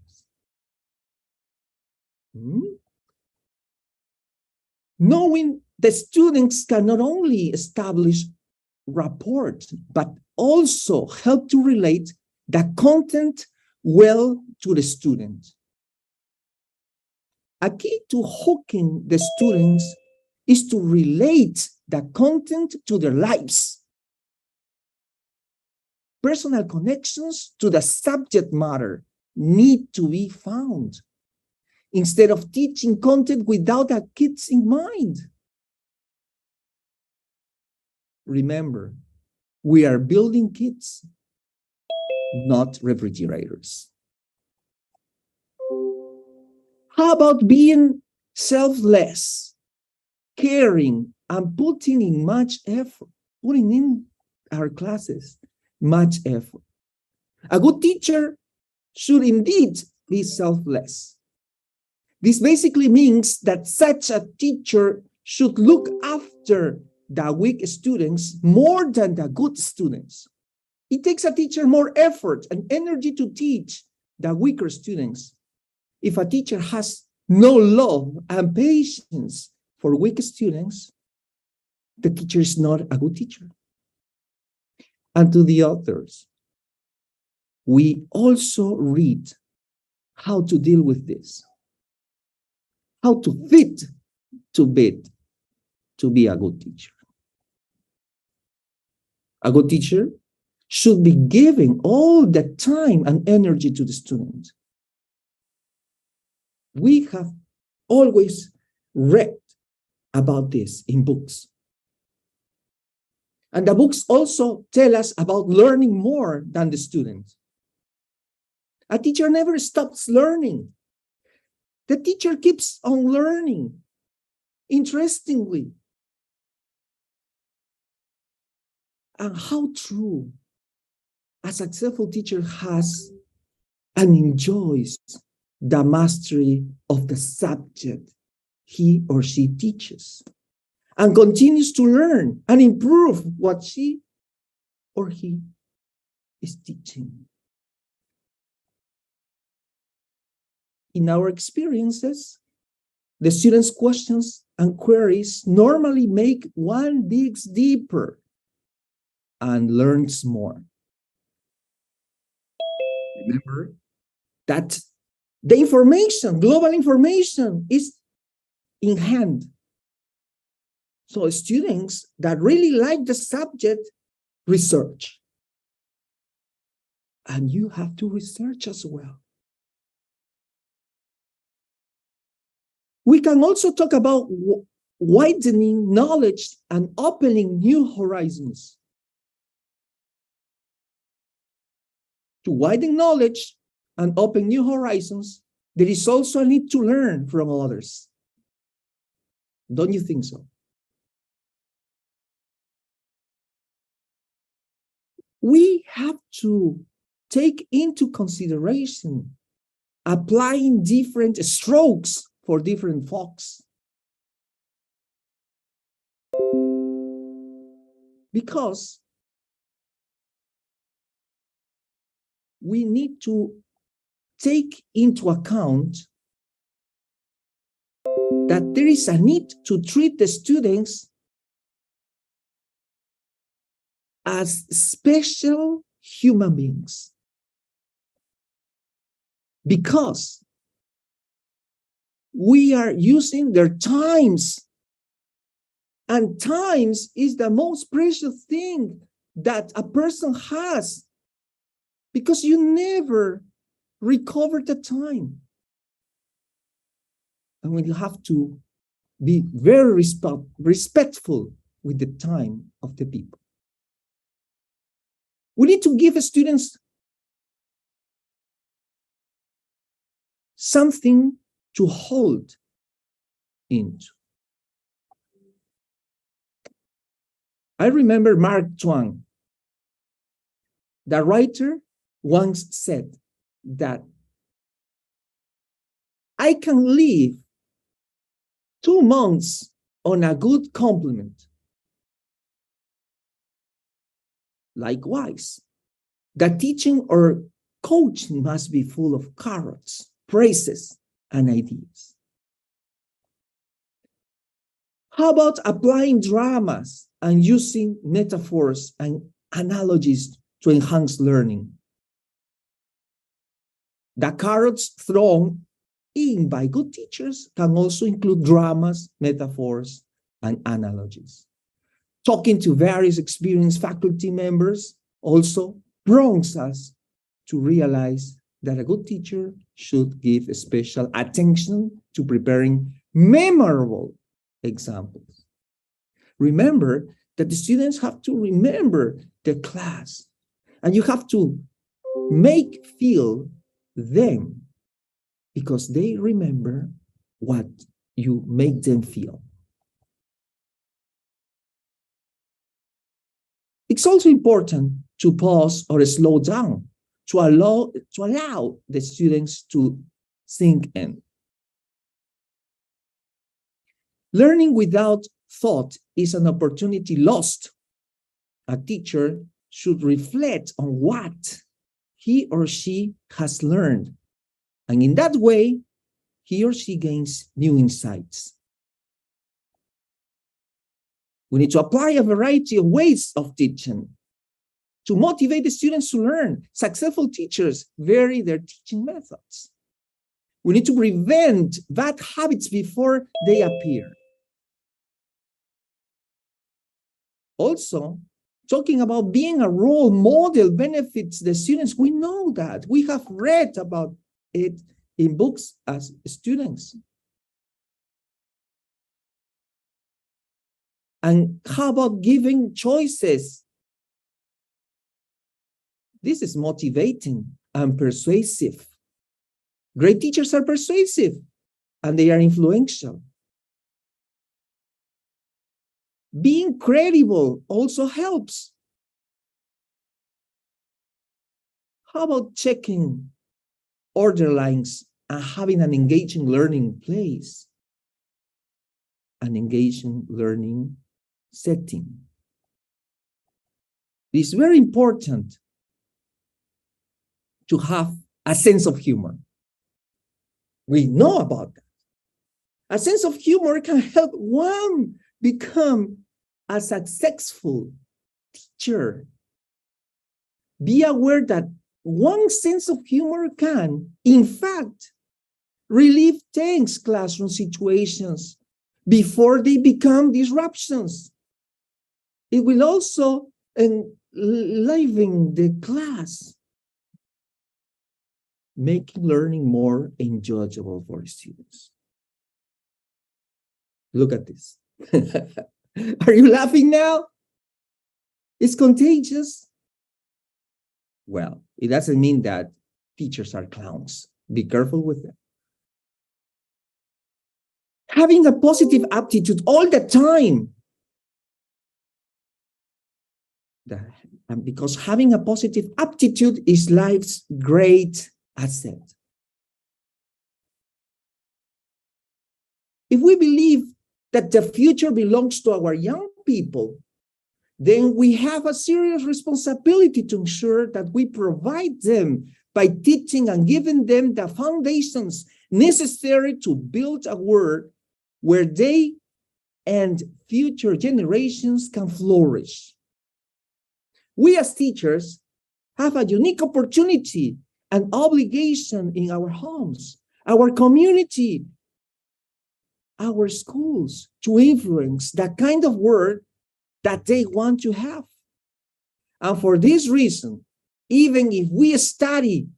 Speaker 19: Knowing the students can not only establish rapport, but also help to relate the content well to the student. A key to hooking the students is to relate the content to their lives. Personal connections to the subject matter need to be found instead of teaching content without the kids in mind. Remember, we are building kids, not refrigerators. How about being selfless, caring, and putting in our classes much effort? A good teacher should indeed be selfless. This basically means that such a teacher should look after the weak students more than the good students. It takes a teacher more effort and energy to teach the weaker students. If a teacher has no love and patience for weak students, the teacher is not a good teacher. And to the authors, we also read how to deal with this, how to fit to bid to be a good teacher. A good teacher should be giving all the time and energy to the student. We have always read about this in books. And the books also tell us about learning more than the student. A teacher never stops learning. The teacher keeps on learning. Interestingly, and how true a successful teacher has and enjoys the mastery of the subject he or she teaches and continues to learn and improve what she or he is teaching. In our experiences, the students' questions and queries normally make one digs deeper and learns more. Remember that The information, global information, is in hand. So students that really like the subject research. And you have to research as well. We can also talk about widening knowledge and opening new horizons. To widen knowledge and open new horizons, there is also a need to learn from others. Don't you think so? We have to take into consideration applying different strokes for different folks. Because we need to take into account that there is a need to treat the students as special human beings. Because we are using their times, and times is the most precious thing that a person has, because you never recover the time. And we have to be very respectful with the time of the people. We need to give students something to hold into. I remember Mark Twain, the writer, once said that I can live 2 months on a good compliment. Likewise, the teaching or coaching must be full of carrots, praises, and ideas. How about applying dramas and using metaphors and analogies to enhance learning? The carrots thrown in by good teachers can also include dramas, metaphors, and analogies. Talking to various experienced faculty members also prompts us to realize that a good teacher should give special attention to preparing memorable examples. Remember that the students have to remember the class, and you have to make feel them, because they remember what you make them feel. It's also important to pause or slow down to allow the students to sink in. Learning without thought is an opportunity lost. A teacher should reflect on what he or she has learned, and in that way, he or she gains new insights. We need to apply a variety of ways of teaching to motivate the students to learn. Successful teachers vary their teaching methods. We need to prevent bad habits before they appear. Also, talking about being a role model benefits the students. We know that. We have read about it in books as students. And how about giving choices? This is motivating and persuasive. Great teachers are persuasive and they are influential. Being credible also helps. How about checking order lines and having an engaging learning place? An engaging learning setting. It is very important to have a sense of humor. We know about that. A sense of humor can help one become a successful teacher. Be aware that one sense of humor can, in fact, relieve tense classroom situations before they become disruptions. It will also enliven the class, making learning more enjoyable for students. Look at this. Are you laughing now? It's contagious. Well, it doesn't mean that teachers are clowns. Be careful with them. Having a positive attitude all the time. And because having a positive attitude is life's great asset. If we believe that the future belongs to our young people, then we have a serious responsibility to ensure that we provide them by teaching and giving them the foundations necessary to build a world where they and future generations can flourish. We as teachers have a unique opportunity and obligation in our homes, our community, our schools to influence the kind of world that they want to have. And for this reason, even if we study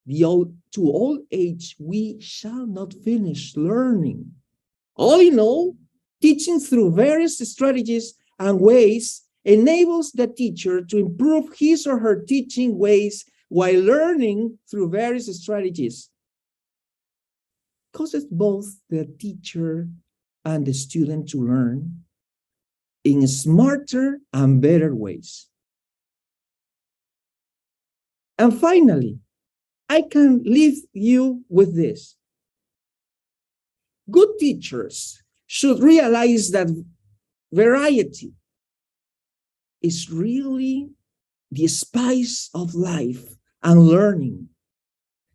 Speaker 19: to old age, we shall not finish learning. All in all, teaching through various strategies and ways enables the teacher to improve his or her teaching ways while learning through various strategies. Causes both the teacher and the student to learn in smarter and better ways. And finally, I can leave you with this. Good teachers should realize that variety is really the spice of life and learning.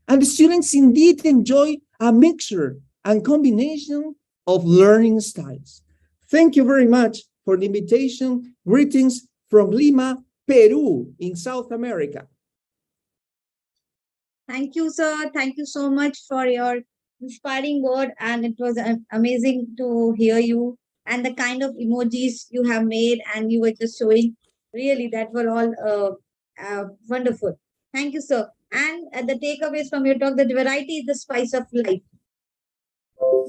Speaker 19: And the students indeed enjoy a mixture and combination of learning styles. Thank you very much for the invitation. Greetings from Lima, Peru, in South America.
Speaker 2: Thank you, sir. Thank you so much for your inspiring word. And it was amazing to hear you and the kind of emojis you have made and you were just showing. Really, that were all wonderful. Thank you, sir. And the takeaways from your talk, that variety is the spice of life.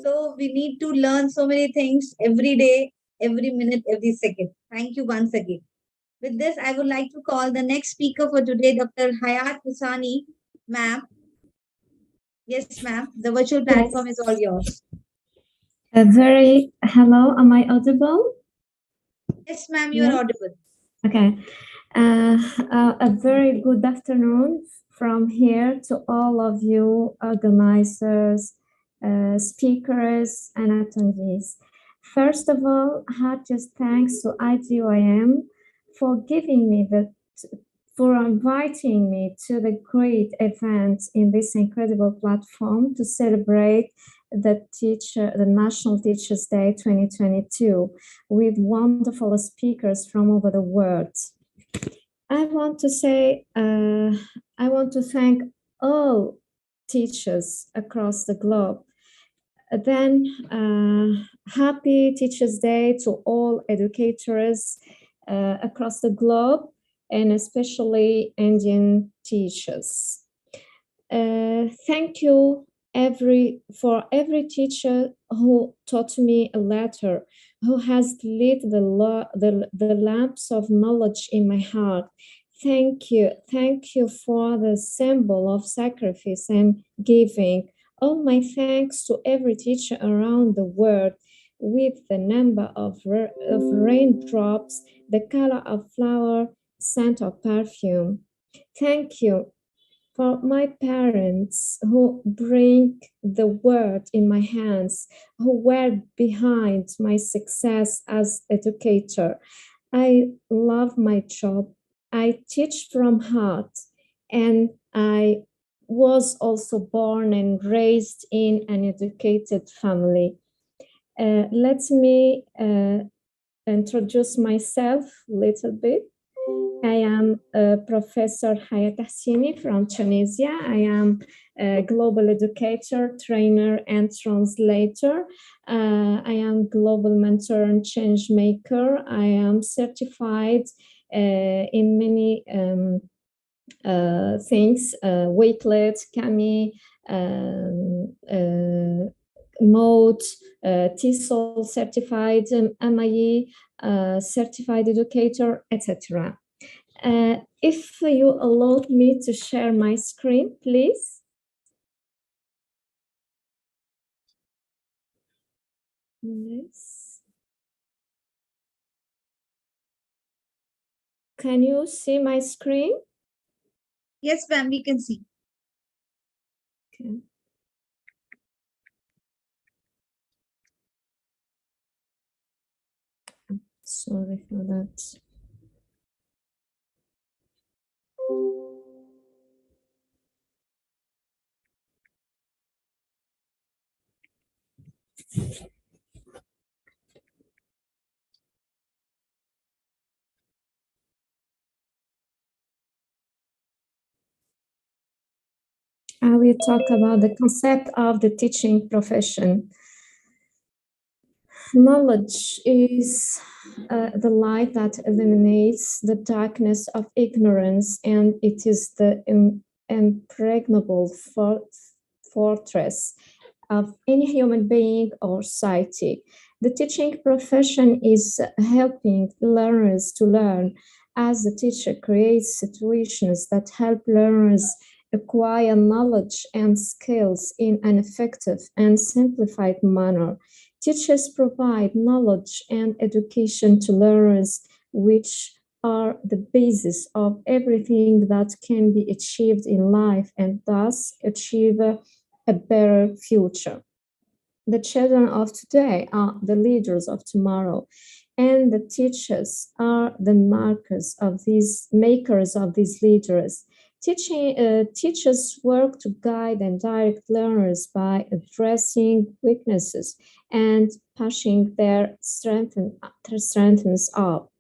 Speaker 2: So we need to learn so many things every day, every minute, every second. Thank you once again. With this, I would like to call the next speaker for today, Dr. Hayat Husani, ma'am. Yes, ma'am. The virtual platform is all yours.
Speaker 20: Hello, am I audible?
Speaker 2: Yes, ma'am, you are audible.
Speaker 20: Okay. A very good afternoon from here to all of you organizers, speakers, and attendees. First of all, heartiest thanks to IDYM for giving me for inviting me to the great event in this incredible platform to celebrate the National Teachers Day 2022 with wonderful speakers from over the world. I want to thank all teachers across the globe. Then, happy Teachers Day to all educators across the globe, and especially Indian teachers. Thank you for every teacher who taught me a letter, who has lit the lamps of knowledge in my heart. Thank you for the symbol of sacrifice and giving. All my thanks to every teacher around the world, with the number of raindrops, the color of flower, scent of perfume. Thank you for my parents who bring the world in my hands, who were behind my success as educator. I love my job. I teach from heart, and I was also born and raised in an educated family. Let me introduce myself a little bit. I am Professor Hayat Hassini from Tunisia. I am a global educator, trainer, and translator. I am global mentor and change maker. I am certified in many things, Wakelet, Kami, Mode, TESOL certified, MIE certified educator, etc. If you allow me to share my screen, please. Yes. Can you see my screen?
Speaker 2: Yes, ma'am, we can see.
Speaker 20: Okay. Sorry for that. I will talk about the concept of the teaching profession. Knowledge is the light that illuminates the darkness of ignorance, and it is the impregnable fortress of any human being or society. The teaching profession is helping learners to learn, as the teacher creates situations that help learners acquire knowledge and skills in an effective and simplified manner. Teachers provide knowledge and education to learners, which are the basis of everything that can be achieved in life and thus achieve a better future. The children of today are the leaders of tomorrow, and the teachers are the makers of these leaders. Teachers work to guide and direct learners by addressing weaknesses and pushing their strengths up.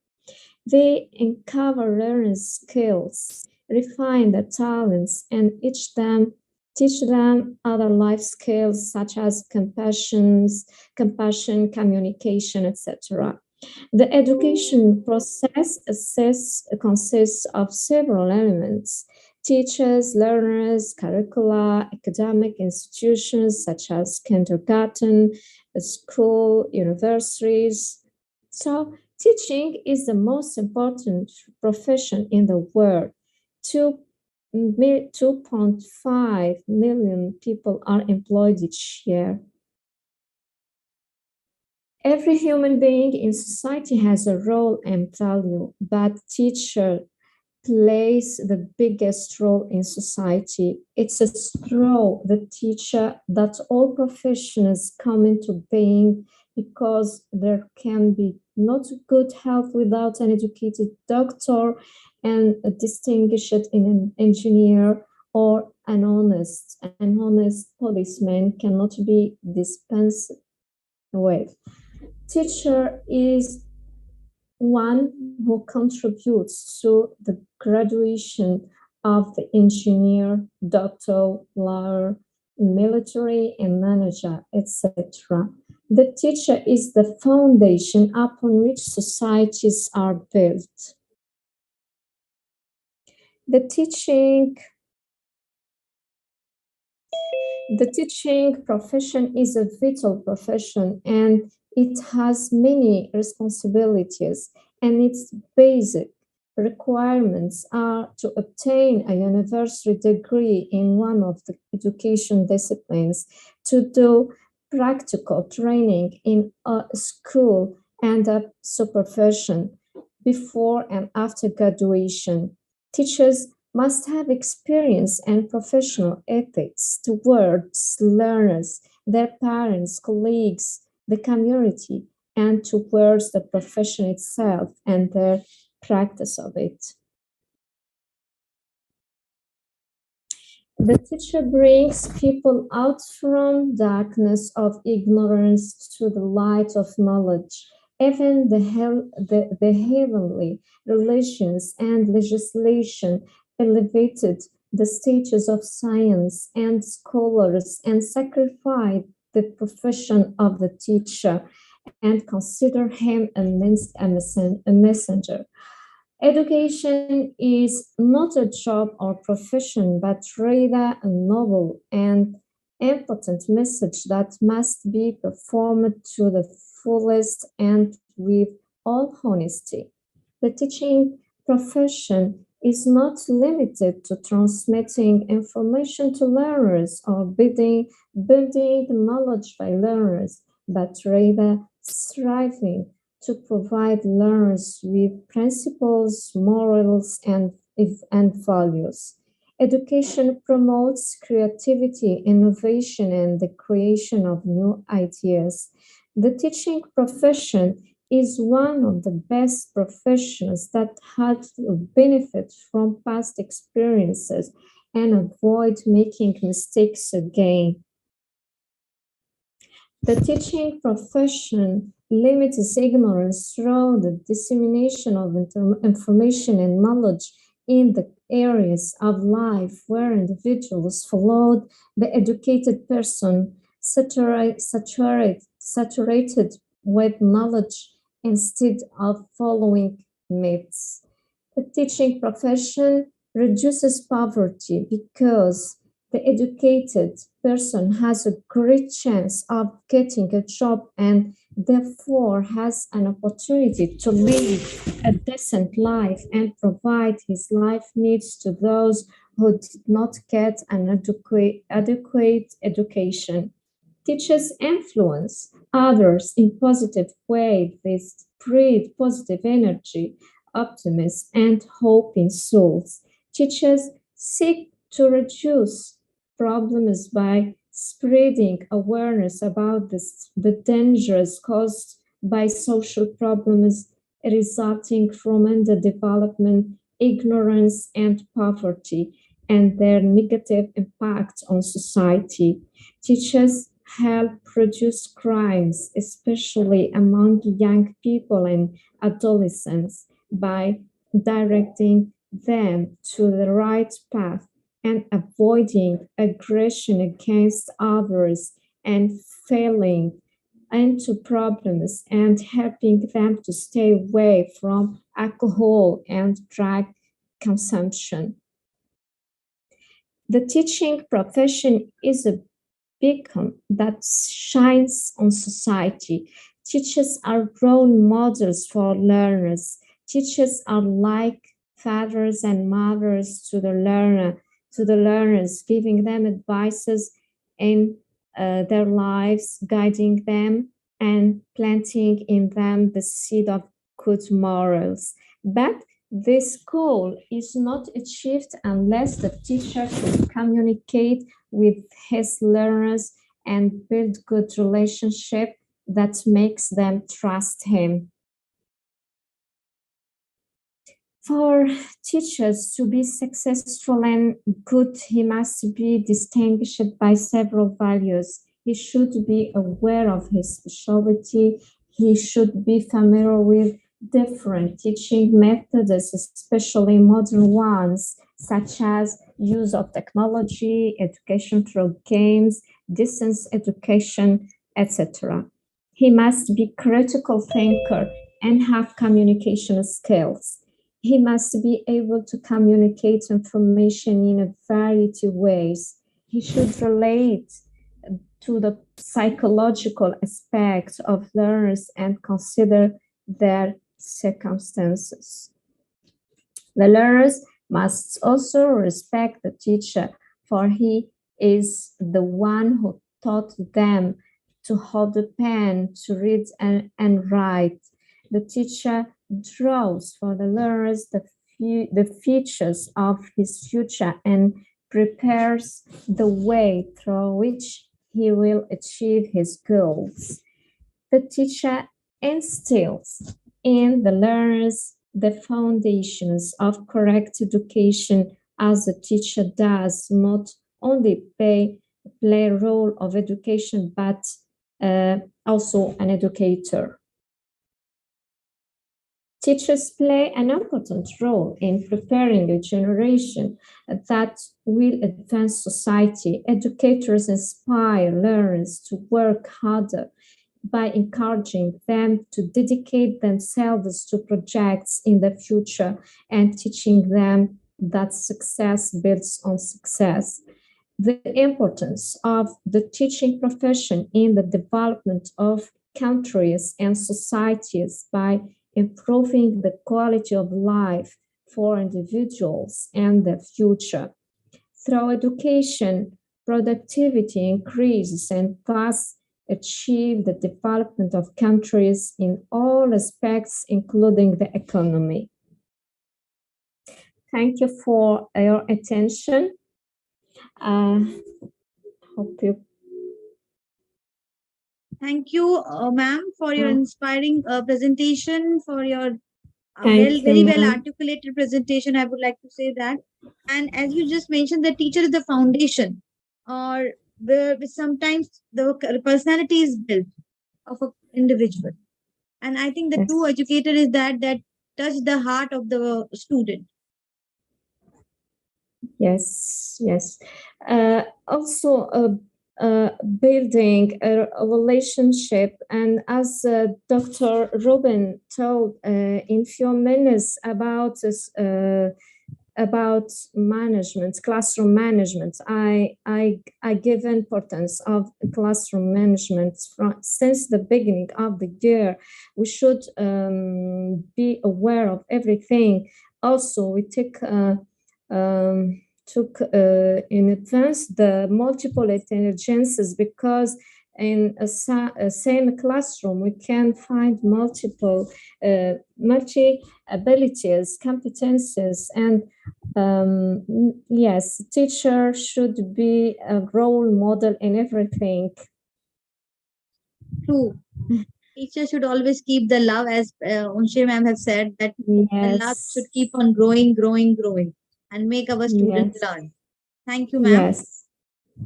Speaker 20: They uncover learners' skills, refine their talents, and teach them other life skills such as compassion, communication, etc. The education process consists of several elements: teachers, learners, curricula, academic institutions such as kindergarten, school, universities. So teaching is the most important profession in the world. 2.5 million people are employed each year. Every human being in society has a role and value, but teacher plays the biggest role in society. It's through the teacher that all professions come into being, because there can be not good health without an educated doctor, and a distinguished in an engineer, or an honest policeman cannot be dispensed with. Teacher is one who contributes to the graduation of the engineer, doctor, lawyer, military, and manager, etc. The teacher is the foundation upon which societies are built. The teaching profession is a vital profession, and it has many responsibilities, and its basic requirements are to obtain a university degree in one of the education disciplines, to do practical training in a school and a supervision before and after graduation. Teachers must have experience and professional ethics towards learners, their parents, colleagues, the community, and towards the profession itself and their practice of it. The teacher brings people out from darkness of ignorance to the light of knowledge. Even the heavenly religions and legislation elevated the status of science and scholars and sacrificed the profession of the teacher and consider him a messenger. Education is not a job or profession, but rather a noble and important message that must be performed to the fullest and with all honesty. The teaching profession is not limited to transmitting information to learners or building knowledge by learners, but rather striving to provide learners with principles, morals, and values. Education promotes creativity, innovation, and the creation of new ideas. The teaching profession is one of the best professions that has benefit from past experiences and avoid making mistakes again. The teaching profession limits ignorance through the dissemination of information and knowledge in the areas of life where individuals followed the educated person saturated with knowledge instead of following myths. The teaching profession reduces poverty because the educated person has a great chance of getting a job and therefore has an opportunity to live a decent life and provide his life needs to those who did not get an adequate education. Teachers influence others in positive ways. They spread positive energy, optimism, and hope in souls. Teachers seek to reduce problems by spreading awareness about the dangers caused by social problems resulting from underdevelopment, ignorance, and poverty, and their negative impact on society. Teachers help reduce crimes, especially among young people and adolescents, by directing them to the right path and avoiding aggression against others and failing into problems and helping them to stay away from alcohol and drug consumption. The teaching profession is a beacon that shines on society. Teachers are role models for learners. Teachers are like fathers and mothers to the learners, giving them advices in their lives, guiding them and planting in them the seed of good morals. But this goal is not achieved unless the teacher can communicate with his learners and build good relationship that makes them trust him. For teachers to be successful and good, he must be distinguished by several values. He should be aware of his specialty. He should be familiar with different teaching methods, especially modern ones, such as use of technology, education through games, distance education, etc. He must be critical thinker and have communication skills. He must be able to communicate information in a variety of ways. He should relate to the psychological aspects of learners and consider their circumstances. The learners must also respect the teacher, for he is the one who taught them to hold a pen, to read and write. The teacher draws for the learners the features of his future and prepares the way through which he will achieve his goals. The teacher instills in the learners the foundations of correct education, as the teacher does not only play a role of education, but also an educator. Teachers play an important role in preparing a generation that will advance society. Educators inspire learners to work harder by encouraging them to dedicate themselves to projects in the future and teaching them that success builds on success. The importance of the teaching profession in the development of countries and societies by improving the quality of life for individuals and their future. Through education, productivity increases and thus achieve the development of countries in all aspects, including the economy. Thank you for your attention. Hope you.
Speaker 2: Thank you, ma'am, for your inspiring presentation, for your
Speaker 20: Thank
Speaker 2: very
Speaker 20: you,
Speaker 2: well
Speaker 20: ma'am.
Speaker 2: articulated presentation. I would like to say that. And as you just mentioned, the teacher is the foundation, or sometimes the personality is built of an individual. And I think the
Speaker 20: Yes.
Speaker 2: true educator is that touch the heart of the student.
Speaker 20: Yes, yes. Also, building a relationship, and as Dr. Ruben told in few minutes about this, about management, classroom management, I give importance of classroom management since the beginning of the year. We should be aware of everything. Also, we took in advance the multiple intelligences, because in a same classroom we can find multiple multi abilities, competences, and yes, teacher should be a role model in everything.
Speaker 2: True. Teacher should always keep the love, as Unshe ma'am have said, that the love should keep on growing, and make our students learn. Thank you, ma'am.
Speaker 20: Yes.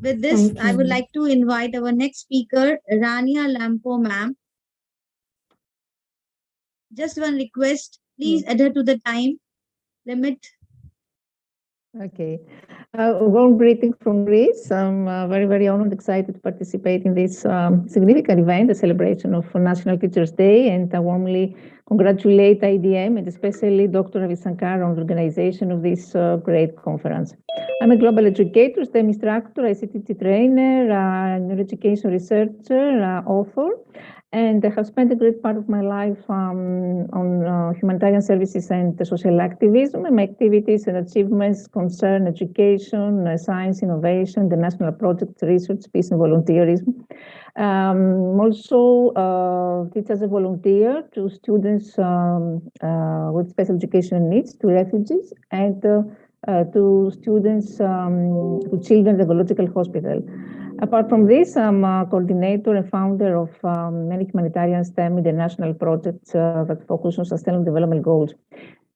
Speaker 2: With this,
Speaker 20: Thank
Speaker 2: I
Speaker 20: you,
Speaker 2: would
Speaker 20: ma'am.
Speaker 2: like to invite our next speaker, Rania Lampo, ma'am. Just one request, please adhere to the time limit.
Speaker 21: Okay. Warm greetings from Greece. I'm very, very honored, excited to participate in this significant event, the celebration of National Teachers' Day, and I warmly congratulate IDM and especially Dr. Ravi Shankar on the organization of this great conference. I'm a global educator, STEM instructor, ICT trainer, neuroeducation researcher, author, and I have spent a great part of my life on humanitarian services and social activism. And my activities and achievements concern education, science, innovation, the national projects, research, peace, and volunteerism. Also teach as a volunteer to students with special education needs, to refugees, and to students, to children at the Ecological Hospital. Apart from this, I'm a coordinator and founder of many humanitarian STEM international projects that focus on sustainable development goals.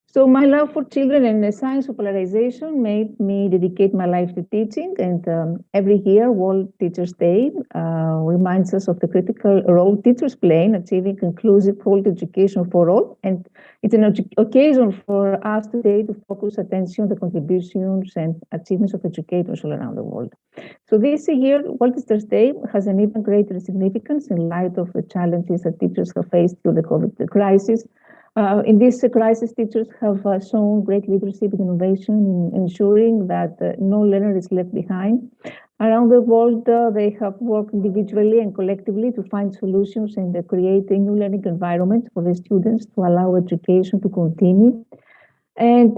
Speaker 21: So my love for children and the science of polarization made me dedicate my life to teaching. And every year, World Teachers' Day reminds us of the critical role teachers play in achieving inclusive quality education for all. And it's an occasion for us today to focus attention on the contributions and achievements of educators all around the world. So this year, World Teachers' Day has an even greater significance in light of the challenges that teachers have faced through the COVID crisis. In this crisis, teachers have shown great leadership and innovation in ensuring that no learner is left behind. Around the world, they have worked individually and collectively to find solutions and create a new learning environment for the students to allow education to continue. And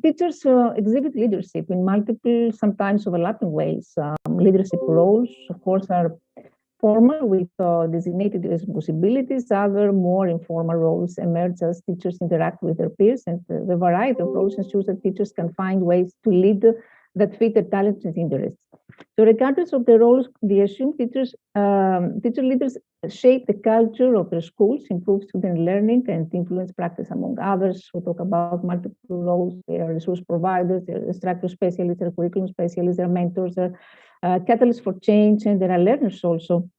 Speaker 21: teachers exhibit leadership in multiple, sometimes overlapping ways. Leadership roles, of course, are formal with designated responsibilities. Other more informal roles emerge as teachers interact with their peers, and the variety of roles ensures that teachers can find ways to lead that fit their talents and interests. So regardless of the roles they assume, teacher leaders shape the culture of their schools, improve student learning, and influence practice among others. We'll talk about multiple roles. They are resource providers, they're instructor specialists, they're curriculum specialists, they're mentors, they're catalysts for change, and there are learners also.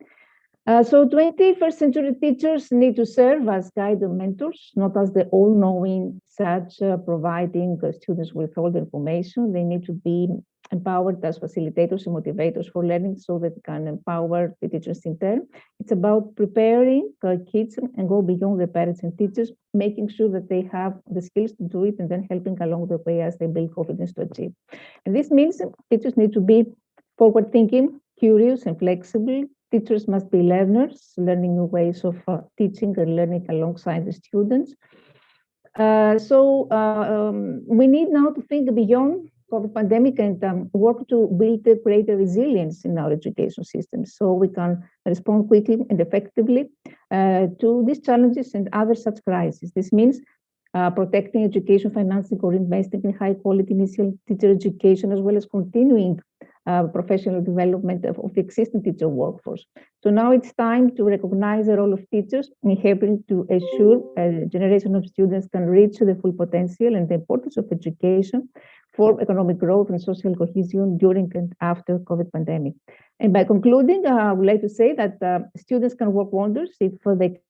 Speaker 21: So 21st century teachers need to serve as guide and mentors, not as the all-knowing such providing students with all the information. They need to be empowered as facilitators and motivators for learning so that they can empower the teachers in turn. It's about preparing kids and go beyond the parents and teachers, making sure that they have the skills to do it and then helping along the way as they build confidence to achieve. And this means teachers need to be forward-thinking, curious and flexible. Teachers must be learners, learning new ways of teaching and learning alongside the students. We need now to think beyond COVID pandemic and work to build a greater resilience in our education system so we can respond quickly and effectively to these challenges and other such crises. This means protecting education financing or investing in high quality initial teacher education, as well as continuing professional development of the existing teacher workforce. So now it's time to recognize the role of teachers in helping to ensure a generation of students can reach the full potential and the importance of education for economic growth and social cohesion during and after COVID pandemic. And by concluding, I would like to say that students can work wonders if they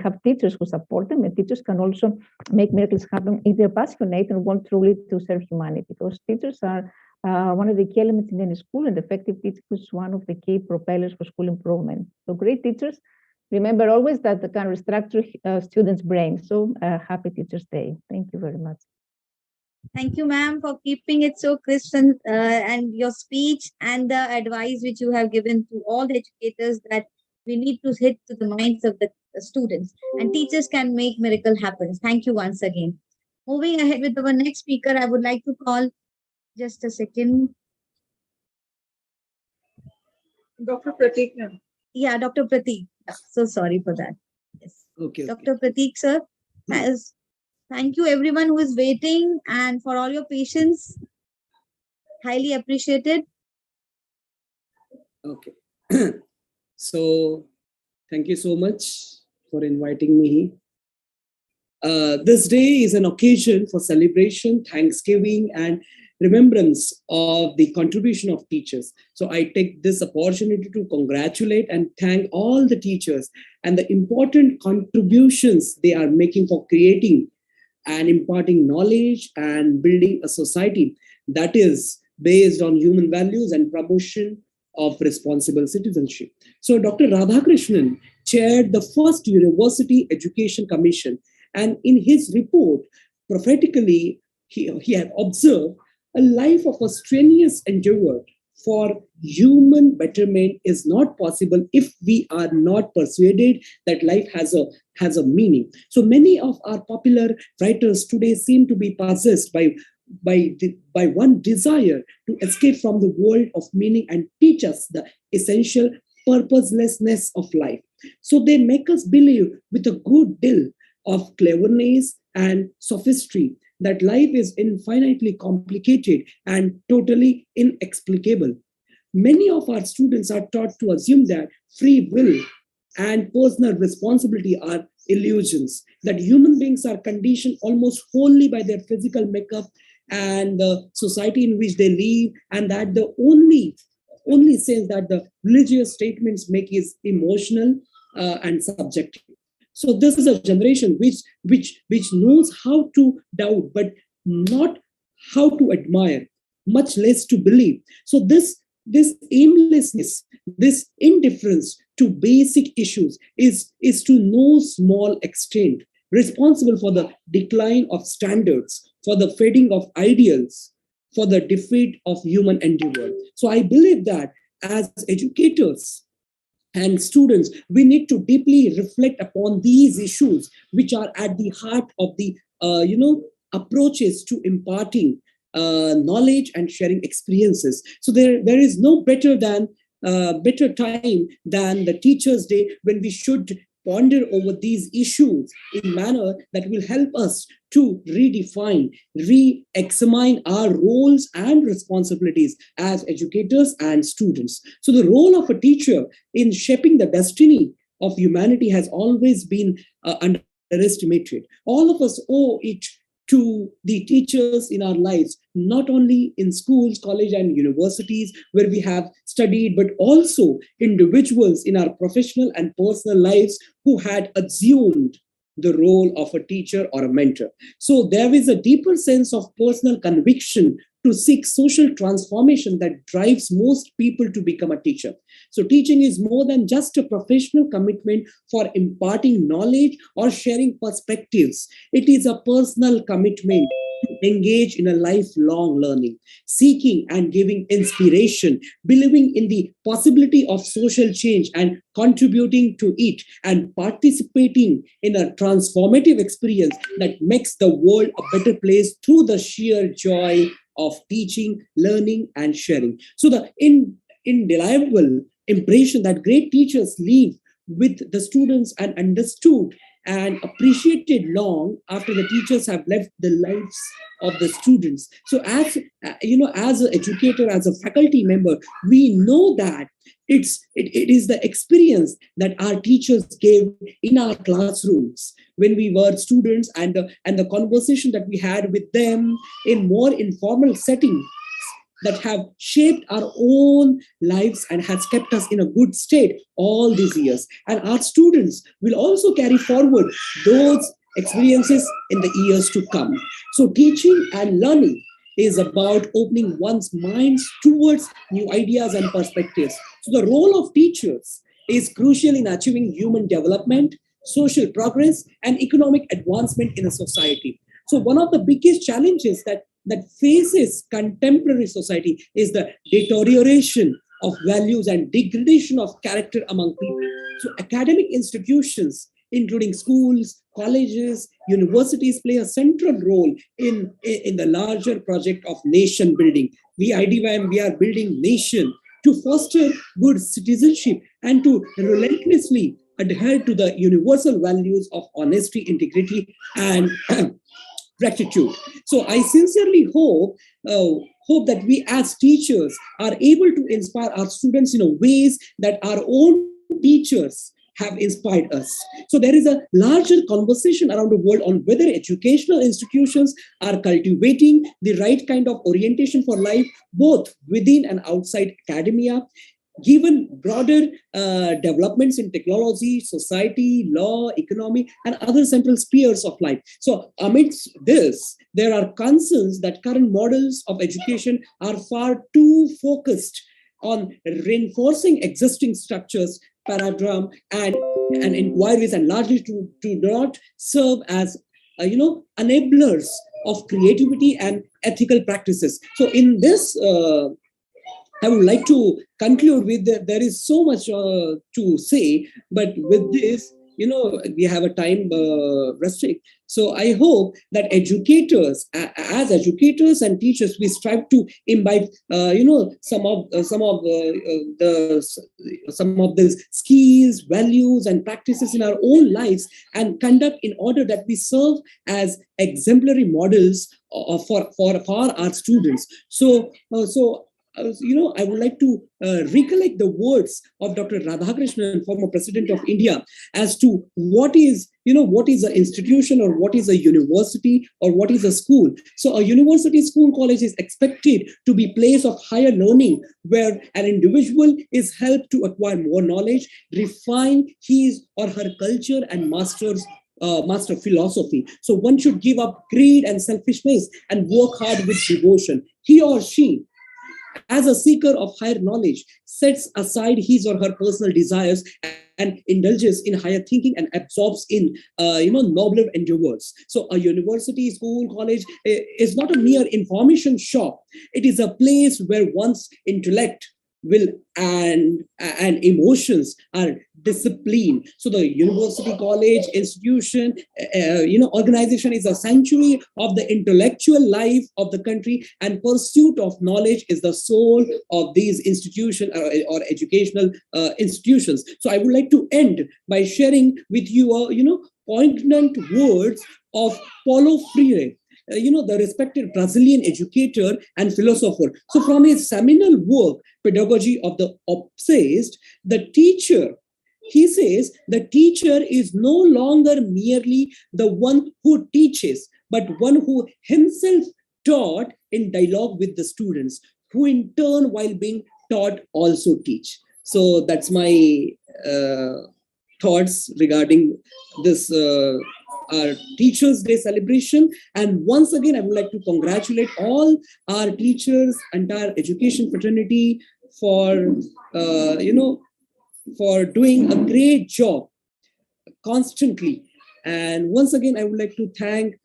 Speaker 21: have teachers who support them, and teachers can also make miracles happen if they're passionate and want truly to serve humanity. Because teachers are one of the key elements in any school, and effective teaching is one of the key propellers for school improvement. So great teachers, remember always that they can restructure students' brains. So happy Teachers' Day. Thank you very much.
Speaker 2: Thank you, ma'am, for keeping it so crisp and your speech and the advice which you have given to all the educators that we need to hit to the minds of the students, and teachers can make miracle happen. Thank you once again. Moving ahead with our next speaker, I would like to call, just a second.
Speaker 13: Dr. Pratik.
Speaker 2: Yeah, Dr. Pratik. So sorry for that. Yes.
Speaker 3: Okay.
Speaker 2: Dr. Pratik, sir, thank you everyone who is waiting and for all your patience. Highly appreciated.
Speaker 3: Okay. So thank you so much for inviting me. This day is an occasion for celebration, thanksgiving, and remembrance of the contribution of teachers. So I take this opportunity to congratulate and thank all the teachers and the important contributions they are making for creating and imparting knowledge and building a society that is based on human values and promotion of responsible citizenship. So Dr. Radhakrishnan chaired the first University Education Commission, and in his report, prophetically, he had observed a life of a strenuous endeavor for human betterment is not possible if we are not persuaded that life has a meaning. So many of our popular writers today seem to be possessed by one desire to escape from the world of meaning and teach us the essential purposelessness of life. So they make us believe with a good deal of cleverness and sophistry that life is infinitely complicated and totally inexplicable. Many of our students are taught to assume that free will and personal responsibility are illusions, that human beings are conditioned almost wholly by their physical makeup and the society in which they live, and that the only sense that the religious statements make is emotional and subjective. So this is a generation which knows how to doubt, but not how to admire, much less to believe. So this aimlessness, this indifference to basic issues is to no small extent responsible for the decline of standards, for the fading of ideals, for the defeat of human endeavor. So I believe that as educators and students, we need to deeply reflect upon these issues, which are at the heart of the approaches to imparting knowledge and sharing experiences. So there is no better time than the Teachers' Day, when we should ponder over these issues in a manner that will help us to redefine, re-examine our roles and responsibilities as educators and students. So the role of a teacher in shaping the destiny of humanity has always been underestimated. All of us owe it to the teachers in our lives, not only in schools, college, and universities where we have studied, but also individuals in our professional and personal lives who had assumed the role of a teacher or a mentor. So there is a deeper sense of personal conviction to seek social transformation that drives most people to become a teacher. So teaching is more than just a professional commitment for imparting knowledge or sharing perspectives. It is a personal commitment to engage in a lifelong learning, seeking and giving inspiration, believing in the possibility of social change and contributing to it, and participating in a transformative experience that makes the world a better place through the sheer joy of teaching, learning, and sharing. So the indelible impression that great teachers leave with the students and understood and appreciated long after the teachers have left the lives of the students. So as an educator, as a faculty member, we know that it is the experience that our teachers gave in our classrooms when we were students, and the conversation that we had with them in more informal settings that have shaped our own lives and has kept us in a good state all these years. And our students will also carry forward those experiences in the years to come. So teaching and learning is about opening one's minds towards new ideas and perspectives. So the role of teachers is crucial in achieving human development, social progress, and economic advancement in a society. So one of the biggest challenges that faces contemporary society is the deterioration of values and degradation of character among people. So academic institutions, including schools, colleges, universities, play a central role in the larger project of nation building. We Idym, we are building nation to foster good citizenship and to relentlessly adhere to the universal values of honesty, integrity, and gratitude. So I sincerely hope that we as teachers are able to inspire our students in a ways that our own teachers have inspired us. So there is a larger conversation around the world on whether educational institutions are cultivating the right kind of orientation for life, both within and outside academia, given broader developments in technology, society, law, economy, and other central spheres of life. So amidst this, there are concerns that current models of education are far too focused on reinforcing existing structures, paradigm, and inquiries, and largely to not serve as enablers of creativity and ethical practices. So in this I would like to conclude with that there is so much to say, but with this, we have a time restrict. So I hope that educators, as educators and teachers, we strive to imbibe, some of these skills, values, and practices in our own lives, and conduct in order that we serve as exemplary models for our students. I would like to recollect the words of Dr. Radhakrishnan, former President of India, as to what is an institution, or what is a university, or what is a school. So a university, school, college is expected to be a place of higher learning where an individual is helped to acquire more knowledge, refine his or her culture, and master philosophy. So one should give up greed and selfishness and work hard with devotion. He or she, as a seeker of higher knowledge, sets aside his or her personal desires and indulges in higher thinking and absorbs in nobler endeavors. So a university, school, college is not a mere information shop. It is a place where one's intellect, will, and emotions are disciplined. So the university, college, institution, organization is a sanctuary of the intellectual life of the country, and pursuit of knowledge is the soul of these institutions or educational institutions. So I would like to end by sharing with you poignant words of Paulo Freire, the respected Brazilian educator and philosopher. So from his seminal work, Pedagogy of the Obsessed, he says, the teacher is no longer merely the one who teaches, but one who himself taught in dialogue with the students, who in turn, while being taught, also teach. So that's my thoughts regarding this our Teachers' Day celebration. And once again, I would like to congratulate all our teachers, entire education fraternity for for doing a great job constantly. And once again, I would like to thank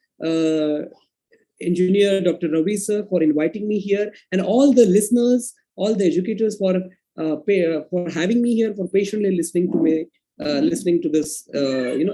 Speaker 3: engineer Dr. Ravi sir for inviting me here, and all the listeners, all the educators for having me here, for patiently listening to me, listening to this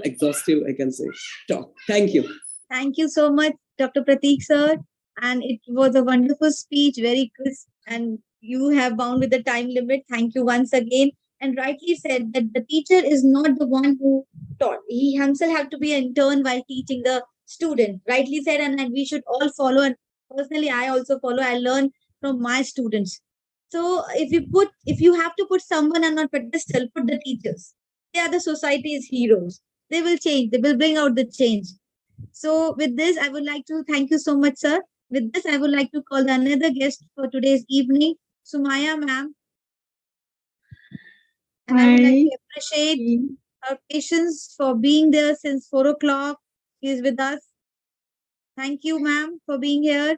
Speaker 3: exhaustive, I can say, talk. Thank you.
Speaker 2: Thank you so much, Dr. Prateek sir. And it was a wonderful speech, very crisp, and you have bound with the time limit. Thank you once again. And rightly said that the teacher is not the one who taught. He himself have to be an intern while teaching the student. Rightly said, and we should all follow. And personally, I also follow. I learn from my students. So if you have to put someone on a pedestal, put the teachers. They are the society's heroes. They will change. They will bring out the change. So with this, I would like to thank you so much, sir. With this, I would like to call another guest for today's evening, Sumaya ma'am. And I would like to appreciate her patience for being there since 4 o'clock. She is with us. Thank you, ma'am, for being here.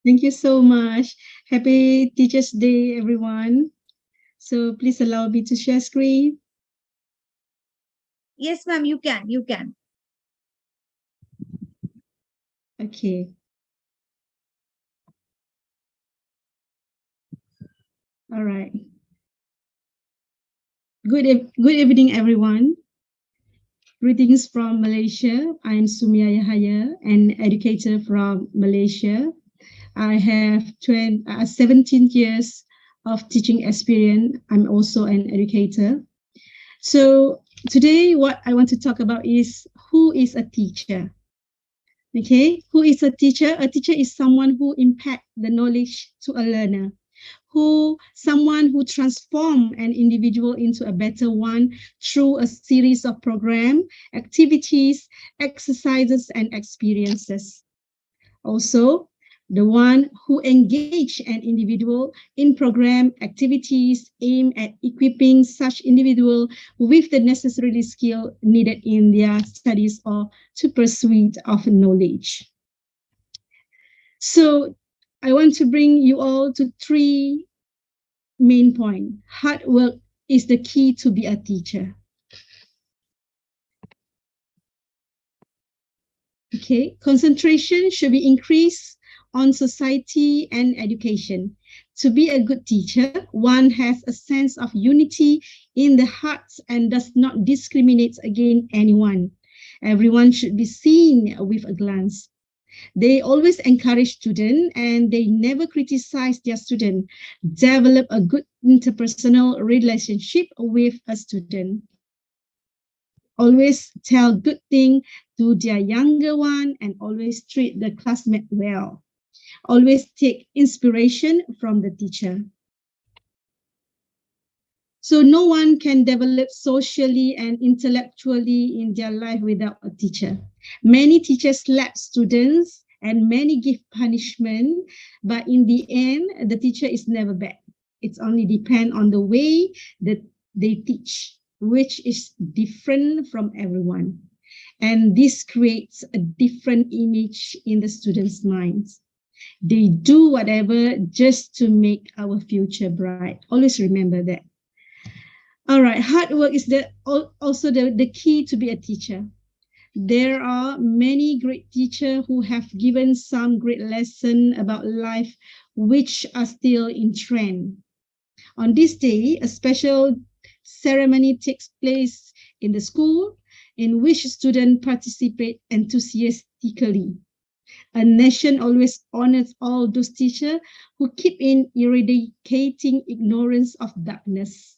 Speaker 7: Thank you so much. Happy Teachers' Day, everyone. So please allow me to share screen.
Speaker 2: Yes, ma'am, you can. You can.
Speaker 7: Okay. All right. Good evening, everyone. Greetings from Malaysia. I'm Sumia Yahaya, an educator from Malaysia. I have 17 years of teaching experience. I'm also an educator. So today, what I want to talk about is who is a teacher. Okay, who is a teacher? A teacher is someone who impacts the knowledge to a learner, someone who transforms an individual into a better one through a series of programs, activities, exercises, and experiences. Also, the one who engage an individual in program activities aimed at equipping such individual with the necessary skill needed in their studies or to pursuit of knowledge. So I want to bring you all to three main points. Hard work is the key to be a teacher. Okay, concentration should be increased on society and education. To be a good teacher, one has a sense of unity in the hearts and does not discriminate against anyone. Everyone should be seen with a glance. They always encourage students and they never criticize their student. Develop a good interpersonal relationship with a student. Always tell good thing to their younger one and always treat the classmate well. Always take inspiration from the teacher. So no one can develop socially and intellectually in their life without a teacher. Many teachers slap students and many give punishment, but in the end, the teacher is never bad. It's only depend on the way that they teach, which is different from everyone. And this creates a different image in the students' minds. They do whatever just to make our future bright. Always remember that. All right, hard work is also the key to be a teacher. There are many great teachers who have given some great lessons about life, which are still in trend. On this day, a special ceremony takes place in the school in which students participate enthusiastically. A nation always honors all those teachers who keep in eradicating ignorance of darkness.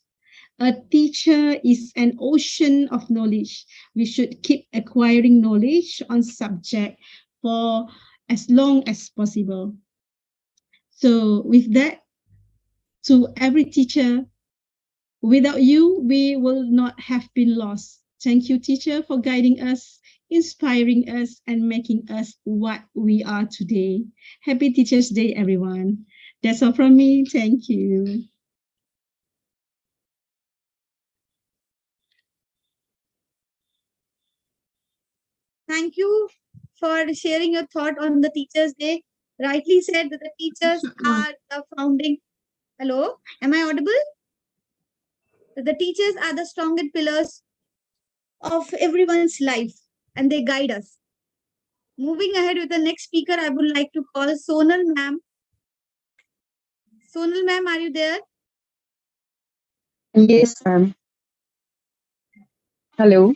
Speaker 7: A teacher is an ocean of knowledge. We should keep acquiring knowledge on subject for as long as possible. So with that, to every teacher, without you, we will not have been lost. Thank you, teacher, for guiding us, inspiring us, and making us what we are today. Happy Teachers' Day, everyone. That's all from me. Thank you.
Speaker 2: Thank you for sharing your thought on the Teachers' Day. Rightly said that the teachers are the founding. Hello, am I audible? The teachers are the strongest pillars of everyone's life and they guide us. Moving ahead with the next speaker, I would like to call Sonal ma'am. Sonal ma'am, are you there?
Speaker 4: Yes, ma'am. Hello.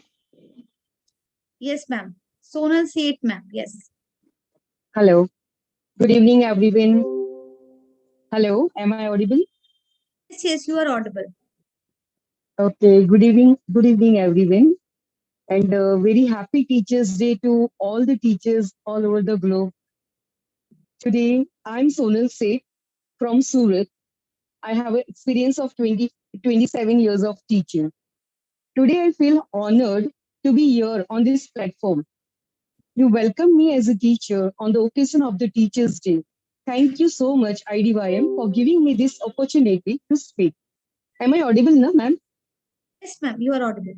Speaker 2: Yes, ma'am. Sonal Seth, ma'am. Yes.
Speaker 4: Hello. Good evening, everyone. Hello. Am I audible?
Speaker 2: Yes, yes, you are audible.
Speaker 4: Okay. Good evening. Good evening, everyone. And very happy Teachers' Day to all the teachers all over the globe. Today, I'm Sonal Seth from Surat. I have an experience of 27 years of teaching. Today, I feel honored to be here on this platform. You welcome me as a teacher on the occasion of the Teachers' Day. Thank you so much, IDYM, for giving me this opportunity to speak. Am I audible now, ma'am?
Speaker 2: Yes, ma'am, you are audible.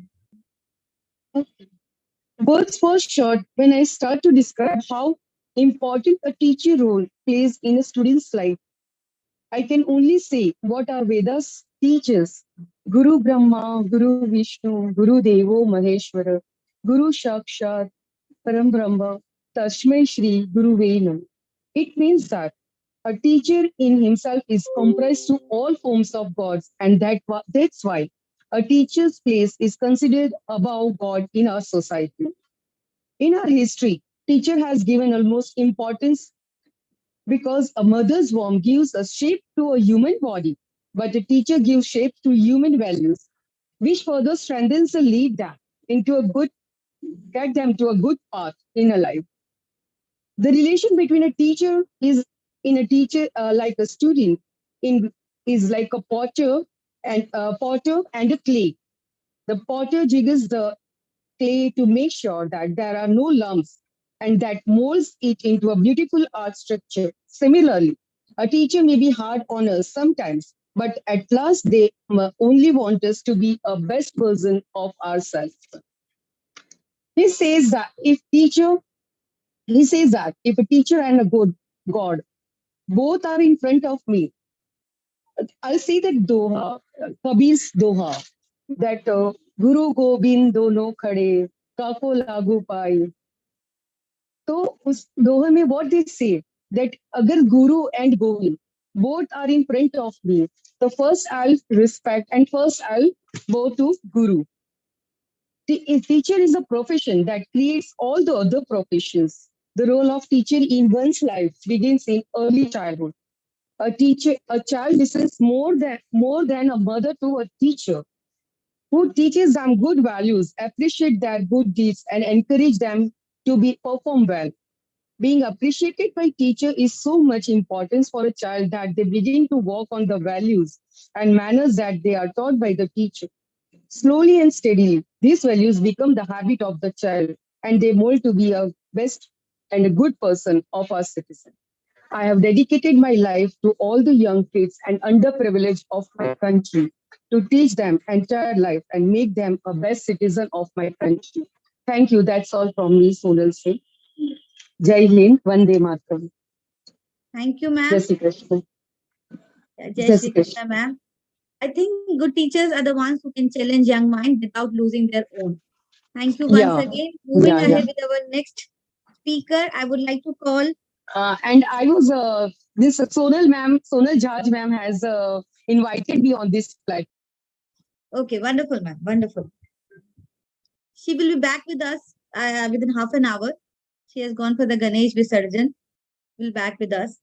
Speaker 4: Words fall short when I start to describe how important a teacher role plays in a student's life. I can only say what our Vedas teaches. Guru Brahma, Guru Vishnu, Guru Devo Maheshwara, Guru Shakshat, Param Brahma, Tashmai Shri Guru Venam. It means that a teacher in himself is comprised to all forms of gods, and that's why a teacher's place is considered above God in our society. In our history, teacher has given almost importance because a mother's womb gives a shape to a human body, but a teacher gives shape to human values, which further strengthens and lead them into a good, get them to a good path in a life. The relation between a teacher is in a teacher like a student in is like a potter and a clay. The potter jiggles the clay to make sure that there are no lumps and that molds it into a beautiful art structure. Similarly, a teacher may be hard on us sometimes, but at last they only want us to be a best version of ourselves. He says that if teacher, he says that if a teacher and a good God both are in front of me, I'll say that Doha, Kabir's Doha, that Guru Gobind dono khade, kako lagu pai. So उस दोहे में what they say that अगर Guru and Govind both are in front of me, so first I'll respect and first I'll bow to Guru. A teacher is a profession that creates all the other professions. The role of teacher in one's life begins in early childhood. A child listens more than a mother to a teacher who teaches them good values, appreciate their good deeds, and encourage them to be perform well. Being appreciated by teacher is so much importance for a child that they begin to work on the values and manners that they are taught by the teacher. Slowly and steadily, these values become the habit of the child and they mold to be a best and a good person of our citizen. I have dedicated my life to all the young kids and underprivileged of my country to teach them entire life and make them a best citizen of my country. Thank you. That's all from me, Sonal Singh. Jai Hind, Vande Mataram.
Speaker 2: Thank you, ma'am.
Speaker 4: Jai Shri Krishna.
Speaker 2: Jai Shri Krishna, ma'am. I think good teachers are the ones who can challenge young mind without losing their own. Thank you once again. Moving ahead with our next speaker, I would like to call.
Speaker 4: And I was this Sonal Jaj ma'am has invited me on this platform.
Speaker 2: Okay, wonderful, ma'am. Wonderful. She will be back with us within half an hour. She has gone for the Ganesh Visarjan. Will back with us.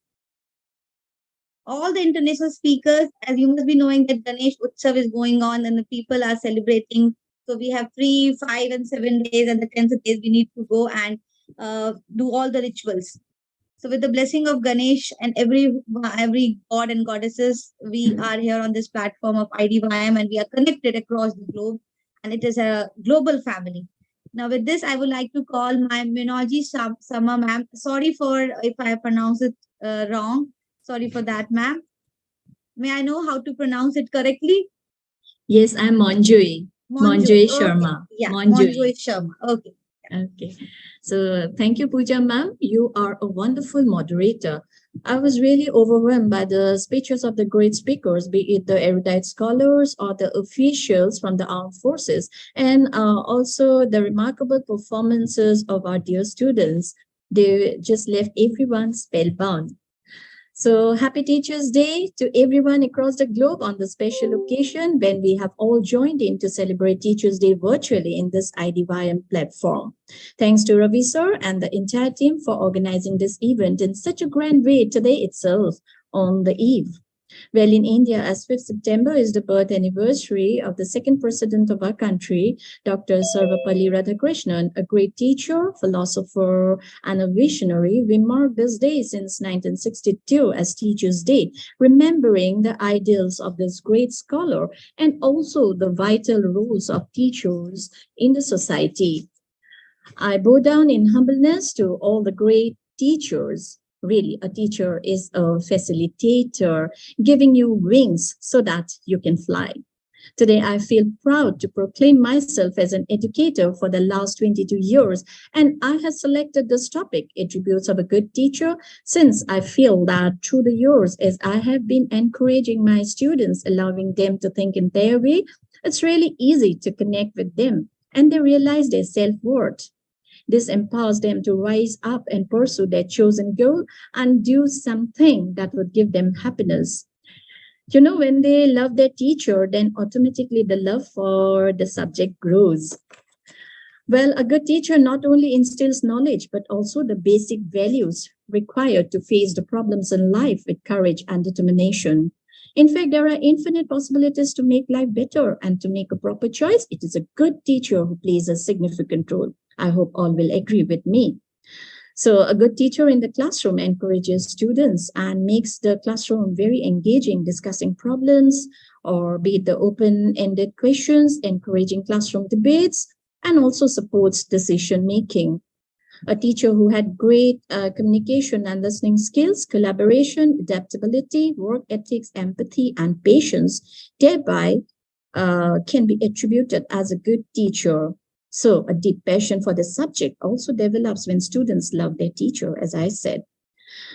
Speaker 2: All the international speakers, as you must be knowing that Ganesh Utsav is going on and the people are celebrating. So we have 3, 5 and 7 days and the 10th days we need to go and do all the rituals. So with the blessing of Ganesh and every god and goddesses, we are here on this platform of IDYM and we are connected across the globe. and it is a global family. Now, with this, I would like to call my Minoji Sama ma'am. Sorry for if I pronounce it wrong. Sorry for that, ma'am. May I know how to pronounce it correctly?
Speaker 6: Yes, I'm Monjoy. Monjoy Sharma.
Speaker 2: Okay. Yeah,
Speaker 6: Monjoy.
Speaker 2: Monjoy Sharma. Okay.
Speaker 6: Okay. So thank you, Pooja ma'am. You are a wonderful moderator. I was really overwhelmed by the speeches of the great speakers, be it the erudite scholars or the officials from the armed forces, and also the remarkable performances of our dear students. They just left everyone spellbound. So happy Teachers Day to everyone across the globe on the special occasion when we have all joined in to celebrate Teachers Day virtually in this IDYM platform. Thanks to Ravi sir and the entire team for organizing this event in such a grand way today itself on the eve. Well, in India, as 5th September is the birth anniversary of the second president of our country, Dr. Sarvapalli Radhakrishnan, a great teacher, philosopher, and a visionary. We mark this day since 1962 as Teachers' Day, remembering the ideals of this great scholar and also the vital roles of teachers in the society. I bow down in humbleness to all the great teachers. Really, a teacher is a facilitator, giving you wings so that you can fly. Today, I feel proud to proclaim myself as an educator for the last 22 years, and I have selected this topic, attributes of a good teacher, since I feel that through the years, as I have been encouraging my students, allowing them to think in their way, it's really easy to connect with them, and they realize their self-worth. This empowers them to rise up and pursue their chosen goal and do something that would give them happiness. You know, when they love their teacher, then automatically the love for the subject grows. Well, a good teacher not only instills knowledge, but also the basic values required to face the problems in life with courage and determination. In fact, there are infinite possibilities to make life better and to make a proper choice. It is a good teacher who plays a significant role. I hope all will agree with me. So a good teacher in the classroom encourages students and makes the classroom very engaging, discussing problems, or be it the open-ended questions, encouraging classroom debates, and also supports decision-making. A teacher who had great communication and listening skills, collaboration, adaptability, work ethics, empathy, and patience, thereby can be attributed as a good teacher. So a deep passion for the subject also develops when students love their teacher, as I said.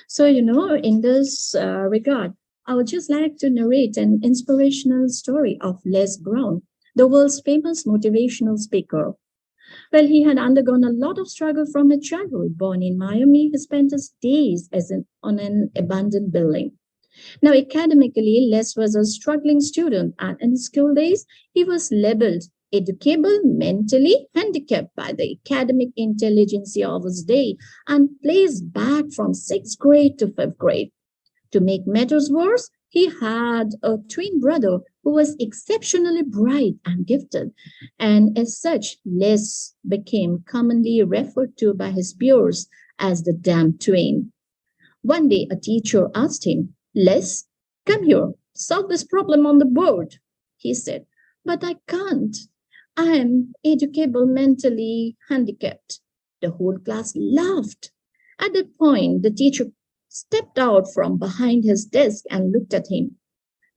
Speaker 6: So, you know, in this regard, I would just like to narrate an inspirational story of Les Brown, the world's famous motivational speaker. Well, he had undergone a lot of struggle from his childhood. Born in Miami, he spent his days on an abandoned building. Now, academically, Les was a struggling student, and in school days, he was labeled educable, mentally handicapped by the academic intelligentsia of his day, and placed back from 6th grade to 5th grade. To make matters worse, he had a twin brother who was exceptionally bright and gifted, and as such, Les became commonly referred to by his peers as the damn twin. One day, a teacher asked him, "Les, come here, solve this problem on the board." He said, "But I can't. I am educable, mentally handicapped." The whole class laughed. At that point, the teacher stepped out from behind his desk and looked at him.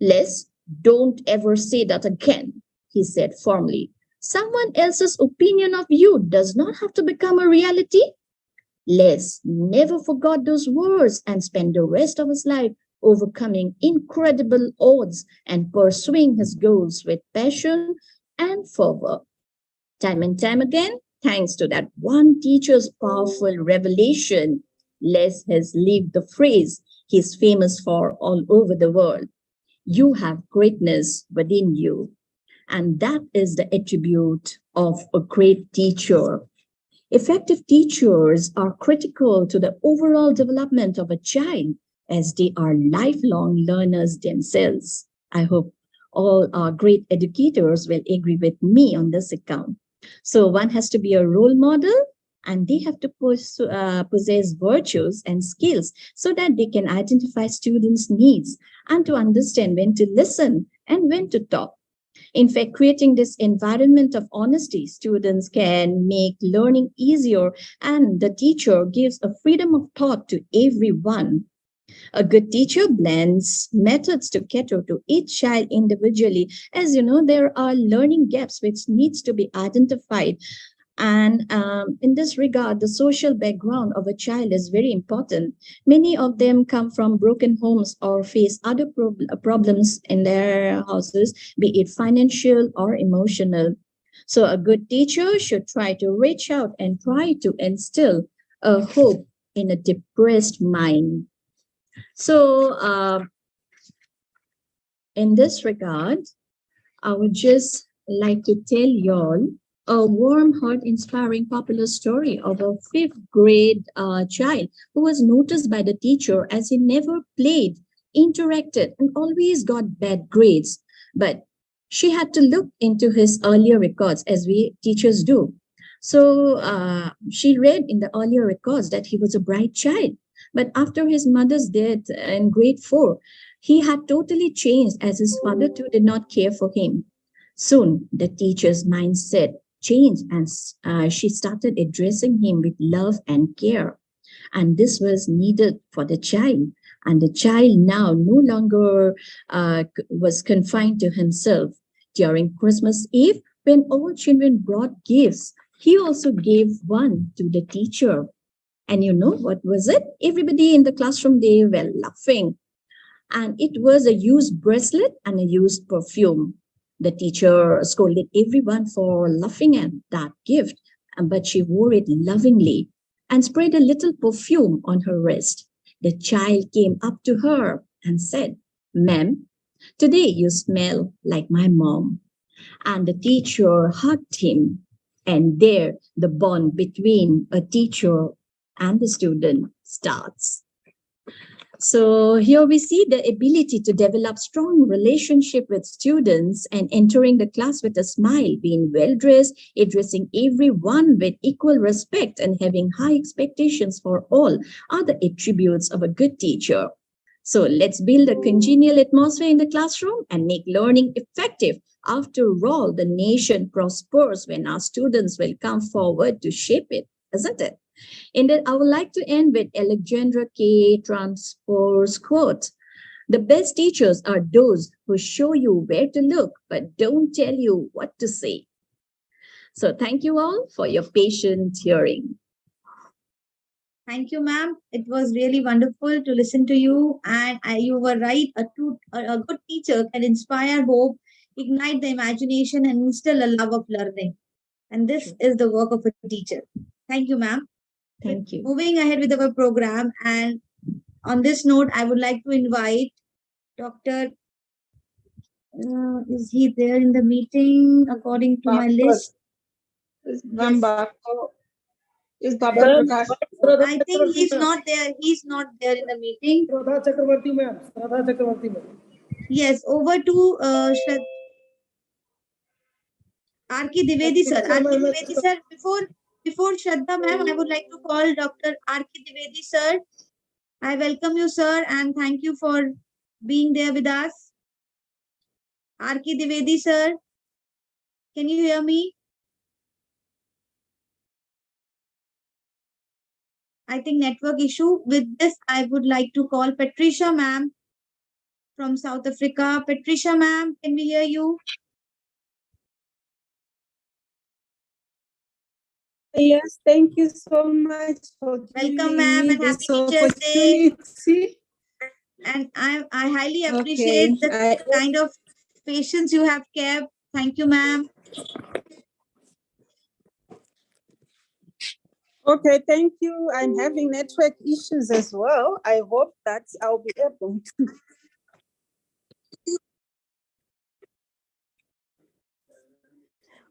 Speaker 6: "Les, don't ever say that again," he said firmly. "Someone else's opinion of you does not have to become a reality." Les never forgot those words and spent the rest of his life overcoming incredible odds and pursuing his goals with passion and fervor. Time and time again, thanks to that one teacher's powerful revelation, Les has lived the phrase he's famous for all over the world. You have greatness within you. And that is the attribute of a great teacher. Effective teachers are critical to the overall development of a child as they are lifelong learners themselves. I hope all our great educators will agree with me on this account. So one has to be a role model, and they have to possess virtues and skills so that they can identify students' needs and to understand when to listen and when to talk. In fact, creating this environment of honesty, students can make learning easier, and the teacher gives a freedom of thought to everyone. A good teacher blends methods to cater to each child individually. As you know, there are learning gaps which needs to be identified. And in this regard, the social background of a child is very important. Many of them come from broken homes or face other problems in their houses, be it financial or emotional. So a good teacher should try to reach out and try to instill a hope in a depressed mind. So in this regard, I would just like to tell y'all a warm heart inspiring popular story of a fifth grade child who was noticed by the teacher as he never played, interacted, and always got bad grades. But she had to look into his earlier records, as we teachers do. So she read in the earlier records that he was a bright child. But after his mother's death in grade 4, he had totally changed as his father too did not care for him. Soon, the teacher's mindset changed and she started addressing him with love and care. And this was needed for the child. And the child now no longer was confined to himself. During Christmas Eve, when all children brought gifts, he also gave one to the teacher. And you know what was it? Everybody in the classroom, they were laughing. And it was a used bracelet and a used perfume. The teacher scolded everyone for laughing at that gift, but she wore it lovingly and sprayed a little perfume on her wrist. The child came up to her and said, "Ma'am, today you smell like my mom." And the teacher hugged him. And there, the bond between a teacher and the student starts. So here we see the ability to develop strong relationship with students and entering the class with a smile, being well-dressed, addressing everyone with equal respect, and having high expectations for all are the attributes of a good teacher. So let's build a congenial atmosphere in the classroom and make learning effective. After all, the nation prospers when our students will come forward to shape it, isn't it? And then I would like to end with Alexandra K. Transport's quote. The best teachers are those who show you where to look, but don't tell you what to say. So thank you all for your patient hearing.
Speaker 2: Thank you, ma'am. It was really wonderful to listen to you. And you were right. A good teacher can inspire hope, ignite the imagination, and instill a love of learning. And this is the work of a teacher. Thank you, ma'am.
Speaker 6: Thank you.
Speaker 2: Moving ahead with our program, and on this note, I would like to invite Dr. Is he there in the meeting according to my list?
Speaker 13: Is
Speaker 2: I think he's not there. He's not there in the meeting. Yes, over to R.K. Dwivedi sir. R.K. Dwivedi sir, before Shraddha ma'am, I would like to call Dr. R.K. Dwivedi sir. I welcome you, sir, and thank you for being there with us. R.K. Dwivedi sir, can you hear me? I think network issue. With this, I would like to call Patricia ma'am from South Africa. Patricia ma'am, can we hear you?
Speaker 8: Yes, thank you so much for
Speaker 2: welcome, ma'am, and happy Teachers Day. And I highly appreciate the kind of patience you have kept. Thank you, ma'am.
Speaker 8: Okay, thank you. I'm having network issues as well. I hope that I'll be able to.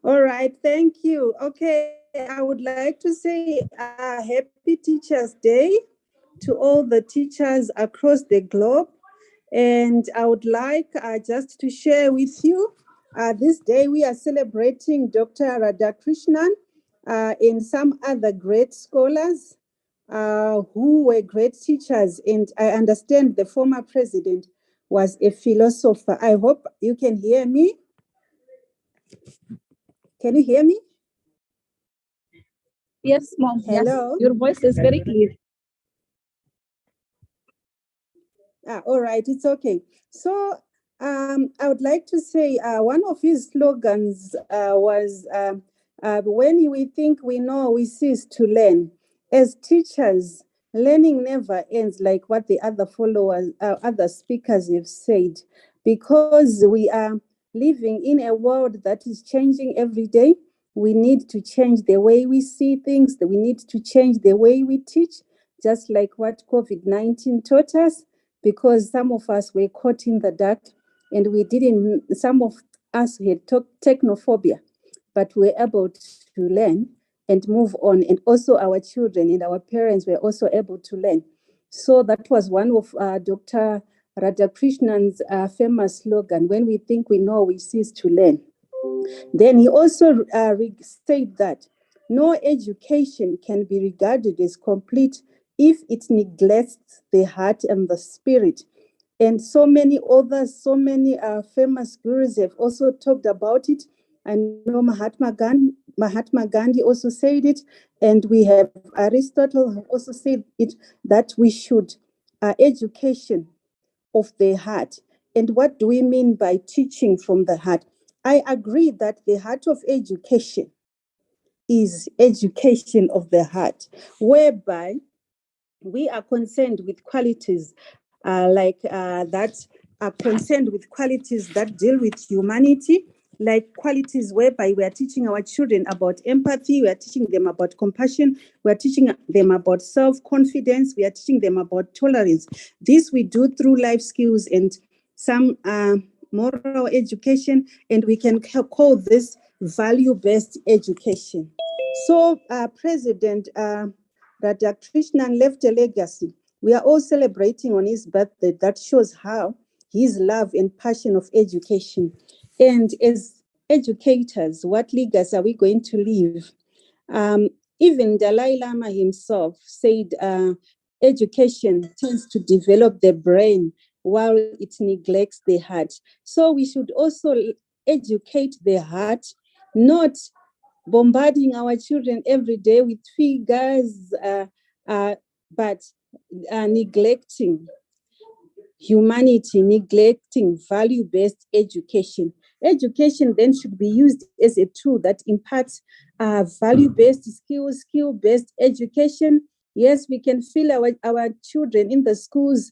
Speaker 8: All right, thank you. Okay, I would like to say happy Teachers Day to all the teachers across the globe. And I would like just to share with you, this day we are celebrating Dr. Radhakrishnan and some other great scholars who were great teachers. And I understand the former president was a philosopher. I hope you can hear me. Can you hear me?
Speaker 16: Yes, mom.
Speaker 8: Hello?
Speaker 16: Yes, your voice is very clear.
Speaker 8: All right, it's okay. So I would like to say one of his slogans was when we think we know, we cease to learn. As teachers, learning never ends, like what the other speakers have said, because we are living in a world that is changing every day. We need to change the way we see things. We need to change the way we teach, just like what COVID-19 taught us, because some of us were caught in the dark and some of us had technophobia, but we were able to learn and move on. And also our children and our parents were also able to learn. So that was one of Dr. Radhakrishnan's famous slogan: when we think we know, we cease to learn. Then he also said that no education can be regarded as complete if it neglects the heart and the spirit. And so many others, so many famous gurus have also talked about it. I know Mahatma Gandhi also said it, and we have Aristotle also said it, that we should education of the heart. And what do we mean by teaching from the heart? I agree that the heart of education is education of the heart, whereby we are concerned with qualities that are concerned with qualities that deal with humanity, like qualities whereby we are teaching our children about empathy, we are teaching them about compassion, we are teaching them about self-confidence, we are teaching them about tolerance. This we do through life skills and some moral education, and we can call this value-based education. So President Radhakrishnan left a legacy. We are all celebrating on his birthday. That shows how his love and passion of education. And as educators, what legacy are we going to leave? Even Dalai Lama himself said education tends to develop the brain while it neglects the heart. So we should also educate the heart, not bombarding our children every day with figures, but neglecting humanity, neglecting value-based education. Education then should be used as a tool that imparts value-based skills, skill-based education. Yes, we can fill our children in the schools'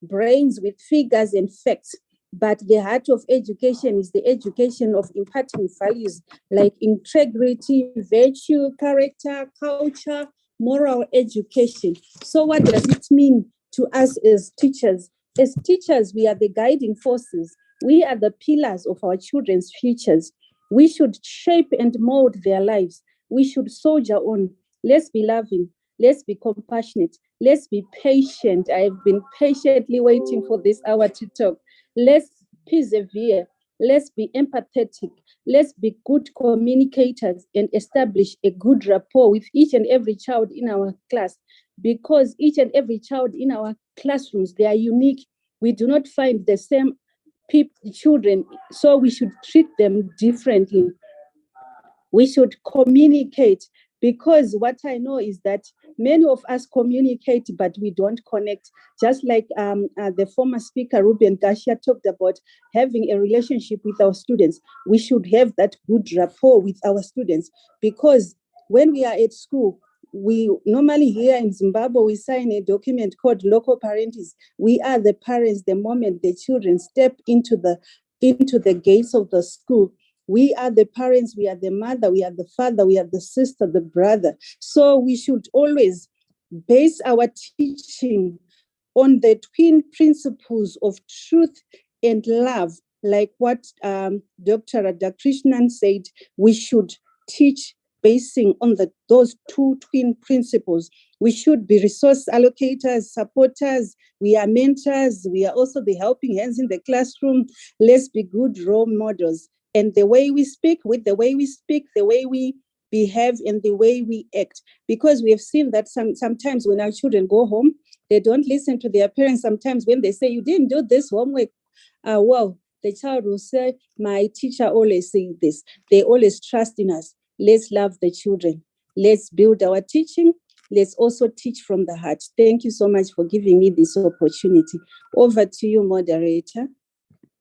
Speaker 8: brains with figures and facts, but the heart of education is the education of imparting values like integrity, virtue, character, culture, moral education. So what does it mean to us as teachers? As teachers, we are the guiding forces. We are the pillars of our children's futures. We should shape and mold their lives. We should soldier on. Let's be loving. Let's be compassionate. Let's be patient. I've been patiently waiting for this hour to talk. Let's persevere. Let's be empathetic. Let's be good communicators and establish a good rapport with each and every child in our class, because each and every child in our classrooms, they are unique. We do not find the same children, so we should treat them differently. We should communicate, because what I know is that many of us communicate, but we don't connect. Just like the former speaker, Ruben Garcia, talked about having a relationship with our students. We should have that good rapport with our students, because when we are at school, we normally here in Zimbabwe, we sign a document called local parentis. We are the parents the moment the children step into the gates of the school. We are the parents, we are the mother, we are the father, we are the sister, the brother. So we should always base our teaching on the twin principles of truth and love, like what Dr. Radhakrishnan said. We should teach basing on those two twin principles. We should be resource allocators, supporters. We are mentors. We are also the helping hands in the classroom. Let's be good role models. And the way we speak, with the way we speak, the way we behave, and the way we act. Because we have seen that sometimes when our children go home, they don't listen to their parents. Sometimes when they say, you didn't do this homework well,
Speaker 9: the child will say, my teacher always saying this. They always trust in us. Let's love the children. Let's build our teaching. Let's also teach from the heart. Thank you so much for giving me this opportunity. Over to you, moderator.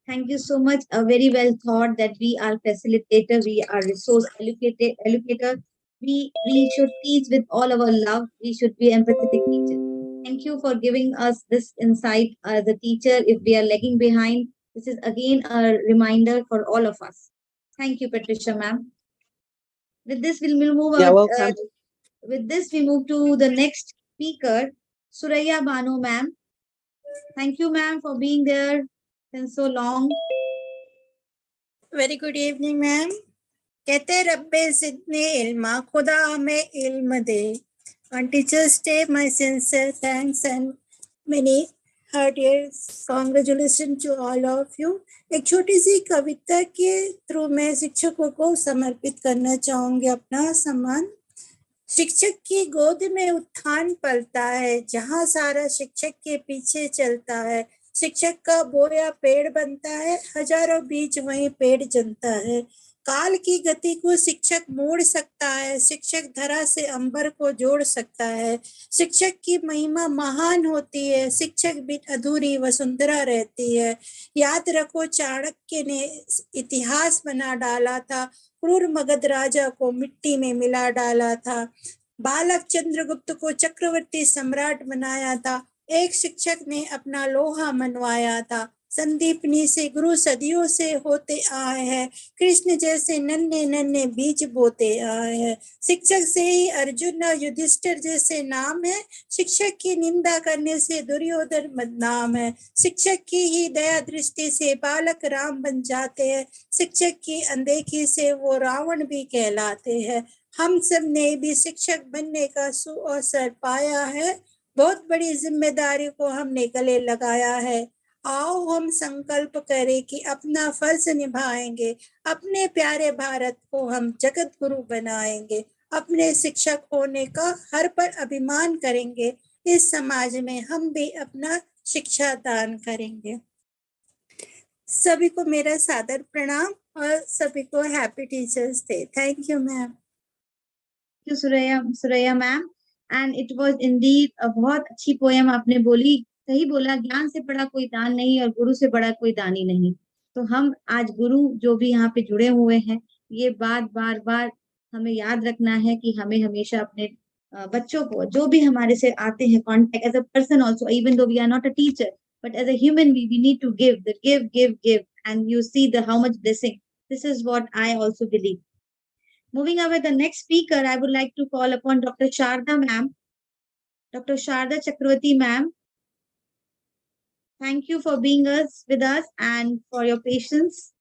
Speaker 2: Thank you so much. A very well thought that we are facilitator, we are resource allocator. We should teach with all our love. We should be empathetic teachers. Thank you for giving us this insight as a teacher. If we are lagging behind, this is again a reminder for all of us. Thank you, Patricia, ma'am. With this, we'll move
Speaker 9: You're
Speaker 2: on.
Speaker 9: welcome.
Speaker 2: With this, we move to the next speaker, Suraya Banu, ma'am. Thank you, ma'am, for being there since so long.
Speaker 22: Very good evening, ma'am. कहते रब्बे जिदनी इल्मा खुदा हमें इल्म दे. On Teachers' Day, my sincere thanks and many heartiest congratulations to all of you. एक छोटी सी कविता के through मैं शिक्षकों को समर्पित करना चाहूंगी अपना सम्मान. शिक्षक की गोद में उत्थान पलता है, जहाँ सारा शिक्षक के पीछे चलता है. शिक्षक का बोया पेड़ बनता है, हजारों बीज वहीं पेड़ जनता है. काल की गति को शिक्षक मोड़ सकता है, शिक्षक धरा से अंबर को जोड़ सकता है. शिक्षक की महिमा महान होती है, शिक्षक बिन अधूरी वसुंधरा रहती है. याद रखो चाणक्य ने इतिहास बना डाला था, क्रूर मगध राजा को मिट्टी में मिला डाला था. बालक चंद्रगुप्त को चक्रवर्ती सम्राट बनाया था, एक शिक्षक ने अपना लोहा मनवाया था. संदीपनी से गुरु सदियों से होते आए हैं, कृष्ण जैसे नन्हे नन्हे बीज बोते आए हैं. शिक्षक से ही अर्जुन और युधिष्ठिर जैसे नाम है, शिक्षक की निंदा करने से दुर्योधन बदनाम है. शिक्षक की ही दया दृष्टि से बालक राम बन जाते हैं, शिक्षक की अनदेखी से वो रावण भी कहलाते हैं. हम सब ने भी शिक्षक बनने का सुअवसर पाया है, बहुत बड़ी जिम्मेदारी को हमने गले लगाया है. आओ हम संकल्प करें कि अपना फर्ज निभाएंगे, अपने प्यारे भारत को हम जगत गुरु बनाएंगे. अपने शिक्षक होने का हर पर अभिमान करेंगे, इस समाज में हम भी अपना शिक्षा दान करेंगे. सभी को मेरा सादर प्रणाम और सभी को happy teachers day. Thank you ma'am.
Speaker 2: Thank you, Suraya ma'am. And it was indeed a बहुत अच्छी पोयम आपने बोली. सही बोला, ज्ञान से बड़ा कोई दान नहीं और गुरु से बड़ा कोई दानी नहीं. तो हम आज गुरु जो भी यहाँ पे जुड़े हुए हैं, ये बात बार बार हमें याद रखना है कि हमें हमेशा अपने बच्चों को जो भी हमारे से आते हैं contact as a person also, even though we are not a teacher, but as a human we need to give, give, and you see the how much blessing. This is what I also believe. Moving on with the next speaker, I would like to call upon Dr. Sharda ma'am. Dr. Sharda Chakravarti ma'am. Thank you for being with us and for your patience.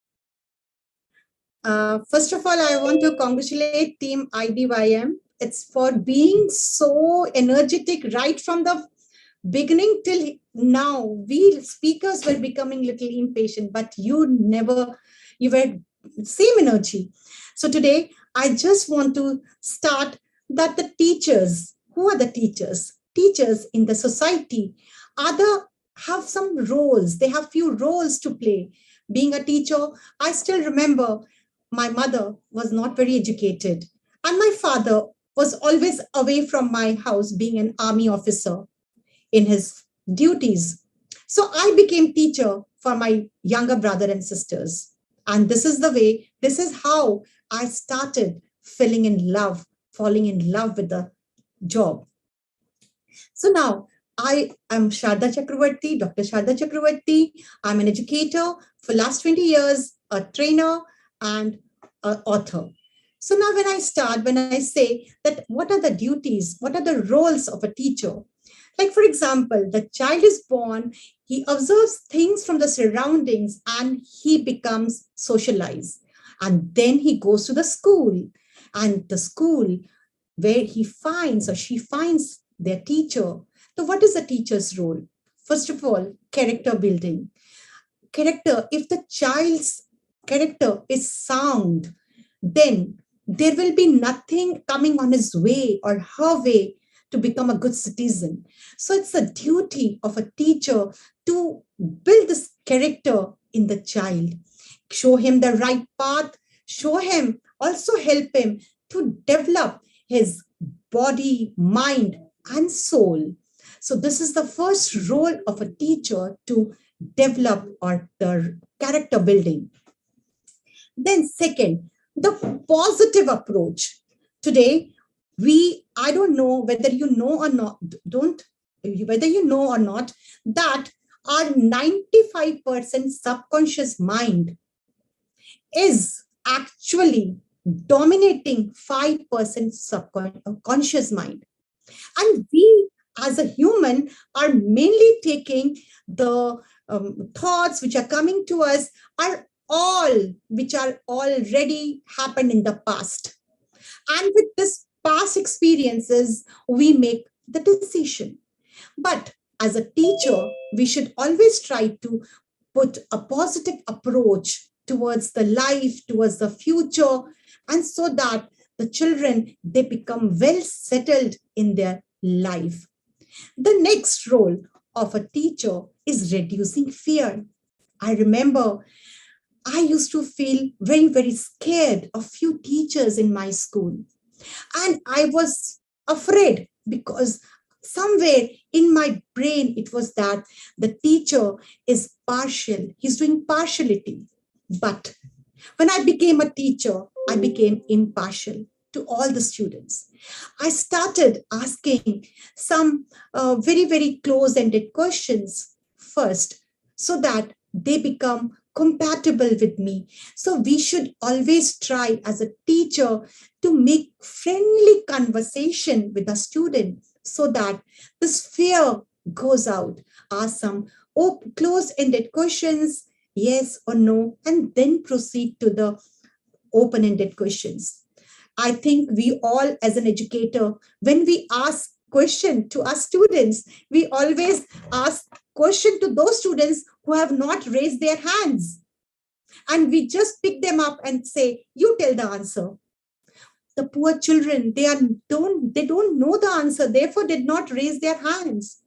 Speaker 23: First of all, I want to congratulate Team IDYM. It's for being so energetic right from the beginning till now. We speakers were becoming little impatient, but you were same energy. So today, I just want to start that the teachers, who are the teachers? Teachers in the society have some roles. They have few roles to play. Being a teacher, I still remember my mother was not very educated and my father was always away from my house being an army officer in his duties. So I became teacher for my younger brother and sisters. And this is how I started falling in love with the job. So now I am Sharda Chakravarti, Dr. Sharda Chakravarti. I'm an educator for last 20 years, a trainer and an author. So now when I say that what are the duties, what are the roles of a teacher? Like for example, the child is born, he observes things from the surroundings and he becomes socialized. And then he goes to the school, and the school where he finds or she finds their teacher. So what is the teacher's role? First of all, character building. Character, if the child's character is sound, then there will be nothing coming on his way or her way to become a good citizen. So it's the duty of a teacher to build this character in the child. Show him the right path, show him, also help him to develop his body, mind, and soul. So this is the first role of a teacher, to develop or the character building. Then second, the positive approach. Today, I don't know whether you know or not, whether you know or not, that our 95% subconscious mind is actually dominating 5% conscious mind. And we as a human are mainly taking the thoughts which are coming to us, are all which are already happened in the past. And with this past experiences, we make the decision. But as a teacher, we should always try to put a positive approach towards the life, towards the future, and so that the children, they become well settled in their life. The next role of a teacher is reducing fear. I remember I used to feel very, very scared of few teachers in my school. And I was afraid because somewhere in my brain it was that the teacher is partial, he's doing partiality. But when I became a teacher, I became impartial to all the students. I started asking some very, very close-ended questions first, so that they become compatible with me. So we should always try as a teacher to make friendly conversation with a student, so that this fear goes out. Ask some close-ended questions, yes or no, and then proceed to the open-ended questions. I think we all, as an educator, when we ask question to our students, we always ask question to those students who have not raised their hands. And we just pick them up and say, you tell the answer. The poor children, they don't know the answer, therefore did not raise their hands.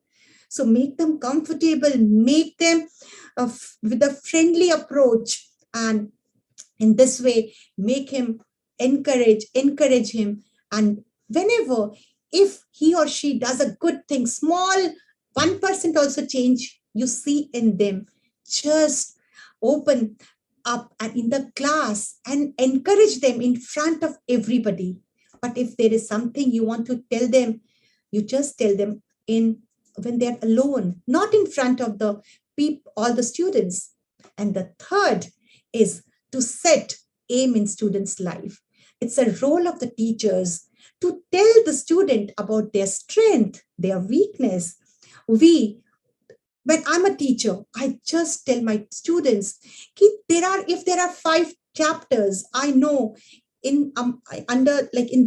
Speaker 23: So make them comfortable, make them with a friendly approach, and in this way, make him encourage him. And whenever, if he or she does a good thing, small 1% also change you see in them, just open up and in the class and encourage them in front of everybody. But if there is something you want to tell them, you just tell them when they're alone, not in front of the all the students. And the third is to set aim in students' life. It's a role of the teachers to tell the student about their strength, their weakness. When I'm a teacher, I just tell my students, if there are 5 chapters, I know in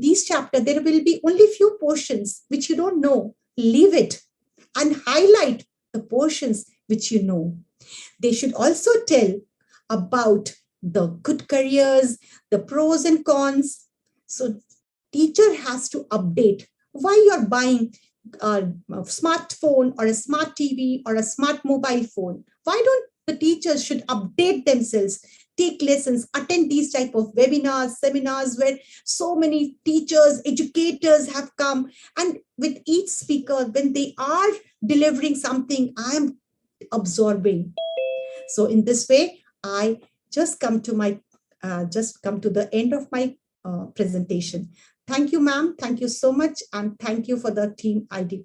Speaker 23: these chapters, there will be only few portions which you don't know. Leave it and highlight the portions which you know. They should also tell about the good careers, the pros and cons. So teacher has to update why you're buying a smartphone or a smart TV or a smart mobile phone. Why don't the teachers should update themselves, take lessons, attend these type of webinars, seminars where so many teachers, educators have come, and with each speaker, when they are delivering something, I am absorbing. So in this way, I just come to the end of my presentation. Thank you, ma'am. Thank you so much. And thank you for the team Idym.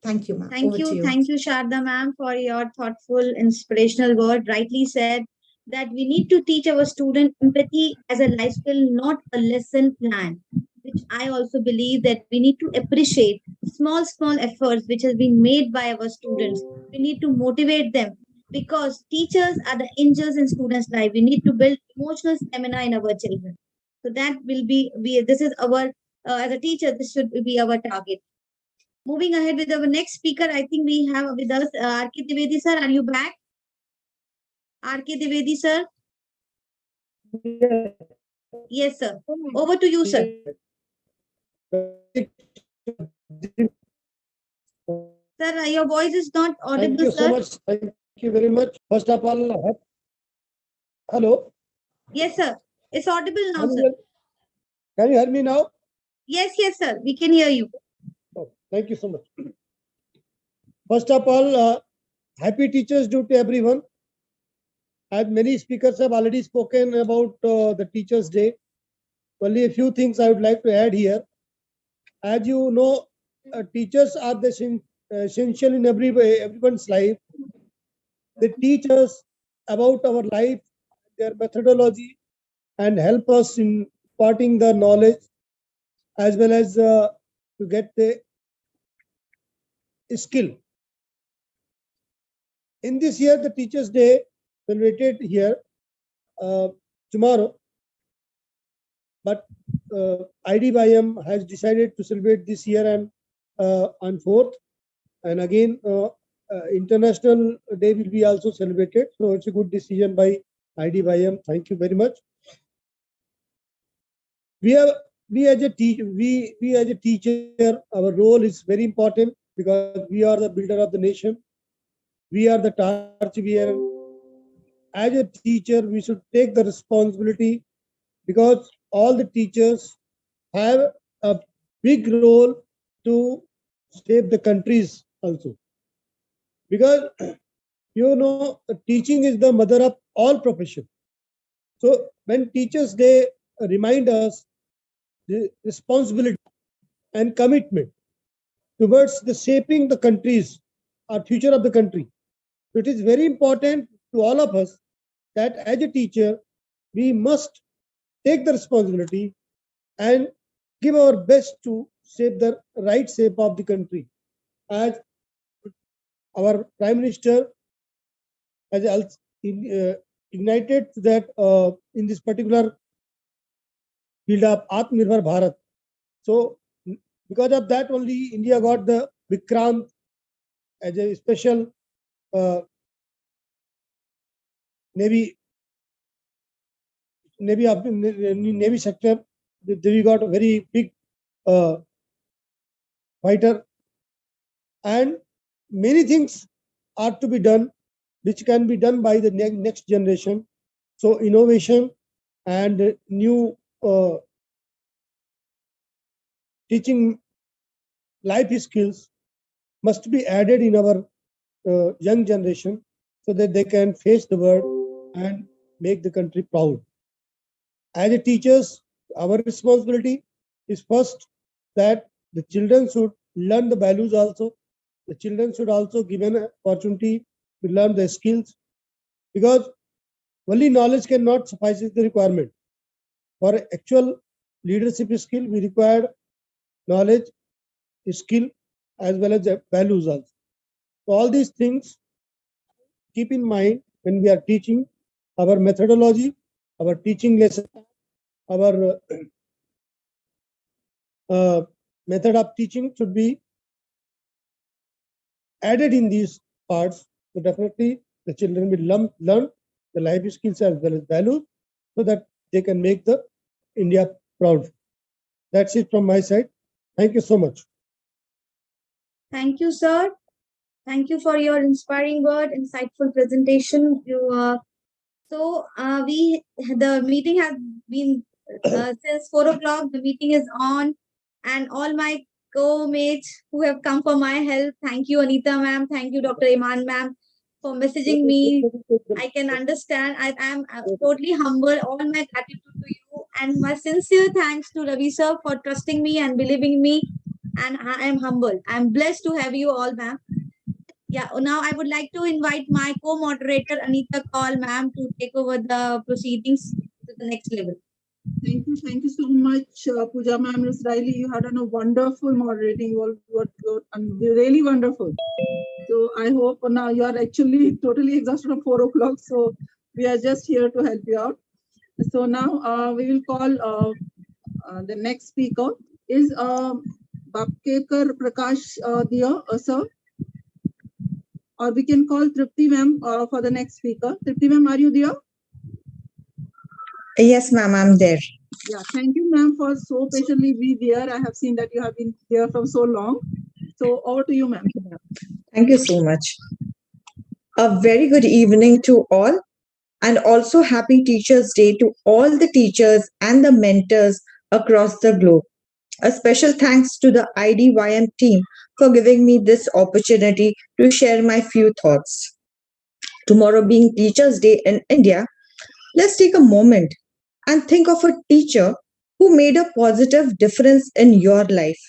Speaker 23: Thank you, ma'am.
Speaker 2: Thank you, Sharda ma'am, for your thoughtful, inspirational word. Rightly said that we need to teach our student empathy as a life skill, not a lesson plan, which I also believe that we need to appreciate small efforts which has been made by our students. We need to motivate them, because teachers are the angels in students' life. We need to build emotional stamina in our children. So that will be this is our, as a teacher, this should be our target. Moving ahead with our next speaker, I think we have with us R.K. Trivedi sir. Are you back? R.K. Trivedi sir? Yes, sir. Over to you, sir. Sir, your voice is not audible,
Speaker 1: Thank you
Speaker 2: sir.
Speaker 1: so much. Thank you very much. First of all, Hello.
Speaker 2: Yes, sir. It's audible now,
Speaker 1: Can you
Speaker 2: sir.
Speaker 1: hear, can you hear me now?
Speaker 2: Yes, sir. We can hear you.
Speaker 1: Oh, thank you so much. First of all, happy Teachers' Day to everyone. As many speakers have already spoken about the Teachers' Day, only a few things I would like to add here. As you know, teachers are the essential in everyone's life. They teach us about our life, their methodology, and help us in imparting the knowledge as well as to get the skill. In this year, the Teachers' Day celebrated here tomorrow, but Idym has decided to celebrate this year and on 4th, and again International Day will be also celebrated. So it's a good decision by Idym. Thank you very much. We as a teacher, our role is very important because we are the builder of the nation. We are the torch bearer. As a teacher, we should take the responsibility because all the teachers have a big role to save the countries also. Because you know, teaching is the mother of all professions. So when Teachers' Day remind us the responsibility and commitment towards the shaping the countries, our future of the country. So it is very important to all of us that as a teacher, we must take the responsibility and give our best to shape the right shape of the country. As our Prime Minister has ignited that in this particular field of Atmanirbhar Bharat. So because of that only India got the Vikrant as a special Navy sector. We got a very big fighter, and many things are to be done which can be done by the next generation. So innovation and new teaching life skills must be added in our young generation so that they can face the world and make the country proud. As a teachers, our responsibility is first that the children should learn the values also. The children should also given an opportunity to learn the skills, because only knowledge cannot suffice the requirement. For actual leadership skill, we require knowledge, skill, as well as values also. So all these things keep in mind when we are teaching. Our methodology, our teaching lesson, our method of teaching should be added in these parts. So definitely the children will learn the life skills as well as values so that they can make the India proud. That's it from my side. Thank you so much.
Speaker 2: Thank you, sir. Thank you for your inspiring word, insightful presentation. The meeting has been since 4 o'clock. The meeting is on, and all my co-mates who have come for my help. Thank you, Anita ma'am. Thank you, Dr. Iman ma'am, for messaging me. I can understand. I am totally humble. All my gratitude to you, and my sincere thanks to Ravi sir for trusting me and believing me. And I am humble. I am blessed to have you all, ma'am. Yeah, now I would like to invite my co-moderator Anita Kaul ma'am to take over the proceedings to the next level.
Speaker 13: Thank you so much, Pooja ma'am. Ms. Riley, you had done a wonderful moderating. You were really wonderful. So I hope now you are actually totally exhausted from 4 o'clock. So we are just here to help you out. So now we will call the next speaker is Bapkekar Prakash sir. Or we can call Tripti ma'am for the next speaker. Tripti ma'am, are you there?
Speaker 10: Yes, ma'am, I'm there.
Speaker 13: Yeah, thank you, ma'am, for so patiently be there. I have seen that you have been there from so long. So over to you, ma'am.
Speaker 10: Thank you so much. A very good evening to all. And also happy Teachers Day to all the teachers and the mentors across the globe. A special thanks to the IDYM team for giving me this opportunity to share my few thoughts. Tomorrow being Teachers Day in India, let's take a moment and think of a teacher who made a positive difference in your life.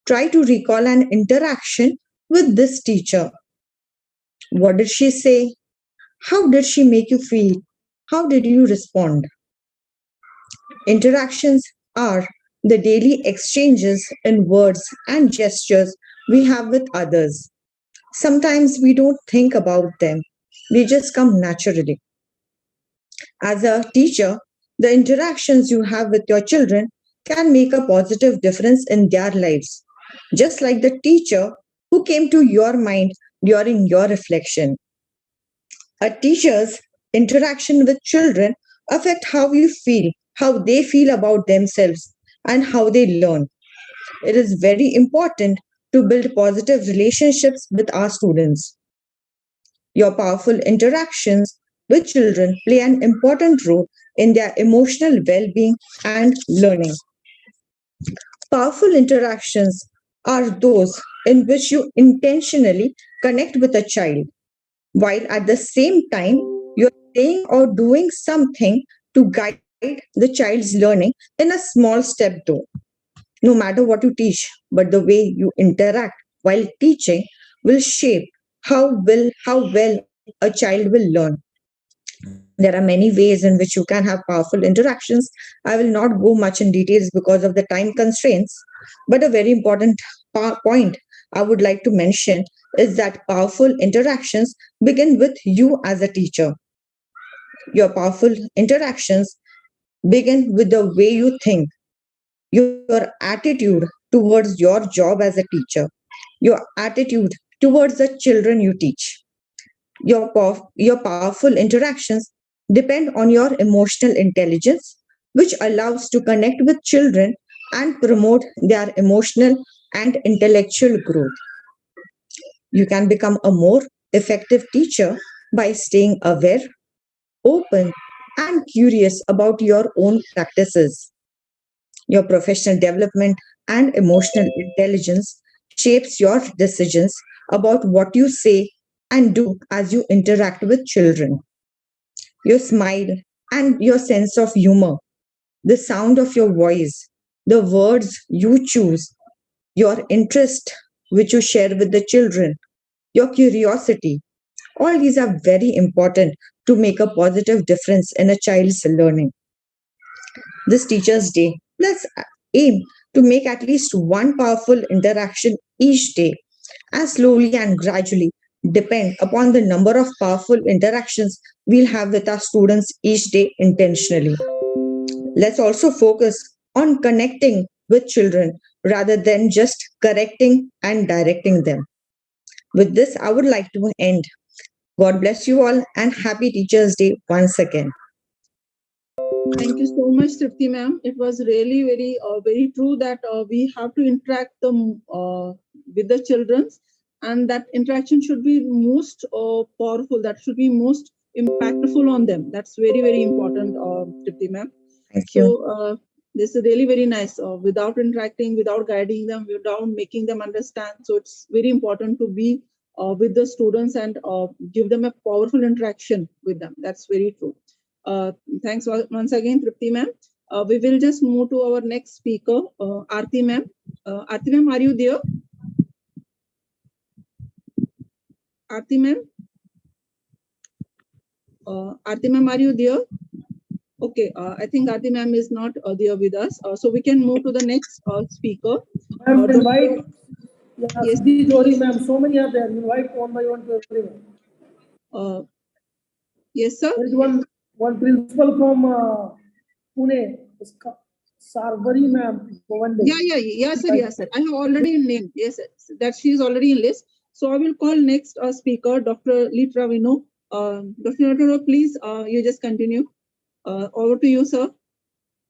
Speaker 10: Try to recall an interaction with this teacher. What did she say? How did she make you feel? How did you respond? Interactions are the daily exchanges in words and gestures we have with others. Sometimes we don't think about them, they just come naturally. As a teacher, the interactions you have with your children can make a positive difference in their lives, just like the teacher who came to your mind during your reflection. A teacher's interaction with children affect how you feel, how they feel about themselves, and how they learn. It is very important to build positive relationships with our students. Your powerful interactions with children play an important role in their emotional well-being and learning. Powerful interactions are those in which you intentionally connect with a child, while at the same time you're saying or doing something to guide the child's learning in a small step, though. No matter what you teach, but the way you interact while teaching will shape how well a child will learn. There are many ways in which you can have powerful interactions. I will not go much in details because of the time constraints, but a very important point I would like to mention is that powerful interactions begin with you as a teacher. Your powerful interactions begin with the way you think, your attitude towards your job as a teacher, your attitude towards the children you teach. Your powerful interactions depend on your emotional intelligence, which allows to connect with children and promote their emotional and intellectual growth. You can become a more effective teacher by staying aware, open, and curious about your own practices. Your professional development and emotional intelligence shapes your decisions about what you say and do as you interact with children. Your smile and your sense of humor, the sound of your voice, the words you choose, your interest which you share with the children, your curiosity, all these are very important to make a positive difference in a child's learning. This Teacher's Day, let's aim to make at least one powerful interaction each day, and slowly and gradually depend upon the number of powerful interactions we'll have with our students each day intentionally. Let's also focus on connecting with children rather than just correcting and directing them. With this, I would like to end. God bless you all and happy Teachers' Day once again.
Speaker 13: Thank you so much, Tripti ma'am. It was really very true that we have to interact with the children, and that interaction should be most powerful. That should be most impactful on them. That's very important, Tripti ma'am.
Speaker 10: Thank you.
Speaker 13: So this is really very nice. Without interacting, without guiding them, without making them understand. So it's very important to be with the students and give them a powerful interaction with them. That's very true. Thanks once again, Tripti ma'am. We will just move to our next speaker, Aarti ma'am. Aarti ma'am, are you there? Aarti ma'am? Aarti ma'am, are you there? Okay, I think Aarti ma'am is not there with us. So we can move to the next speaker.
Speaker 5: Invite.
Speaker 13: Yes,
Speaker 5: Jori ma'am. So many are there. Invite one by one to everyone.
Speaker 13: Yes, sir.
Speaker 5: There is one principal from Pune, Sarvari ma'am.
Speaker 13: Yes, sir. I have already named. Yes, sir. That she is already in list. So I will call next speaker, Dr. Litra Vino. Dr. Litra, please, you just continue. Over to you, sir.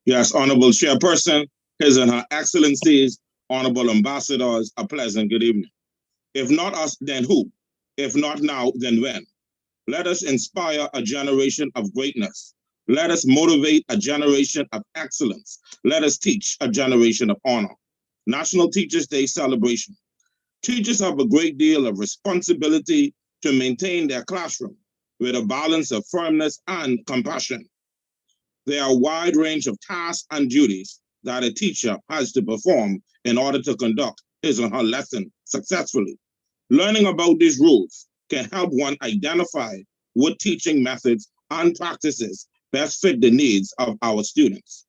Speaker 11: Yes, Honorable Chairperson, His and Her Excellencies, Honorable Ambassadors, a pleasant good evening. If not us, then who? If not now, then when? Let us inspire a generation of greatness. Let us motivate a generation of excellence. Let us teach a generation of honor. National Teachers Day celebration. Teachers have a great deal of responsibility to maintain their classroom with a balance of firmness and compassion. There are a wide range of tasks and duties that a teacher has to perform in order to conduct his or her lesson successfully. Learning about these rules can help one identify what teaching methods and practices best fit the needs of our students.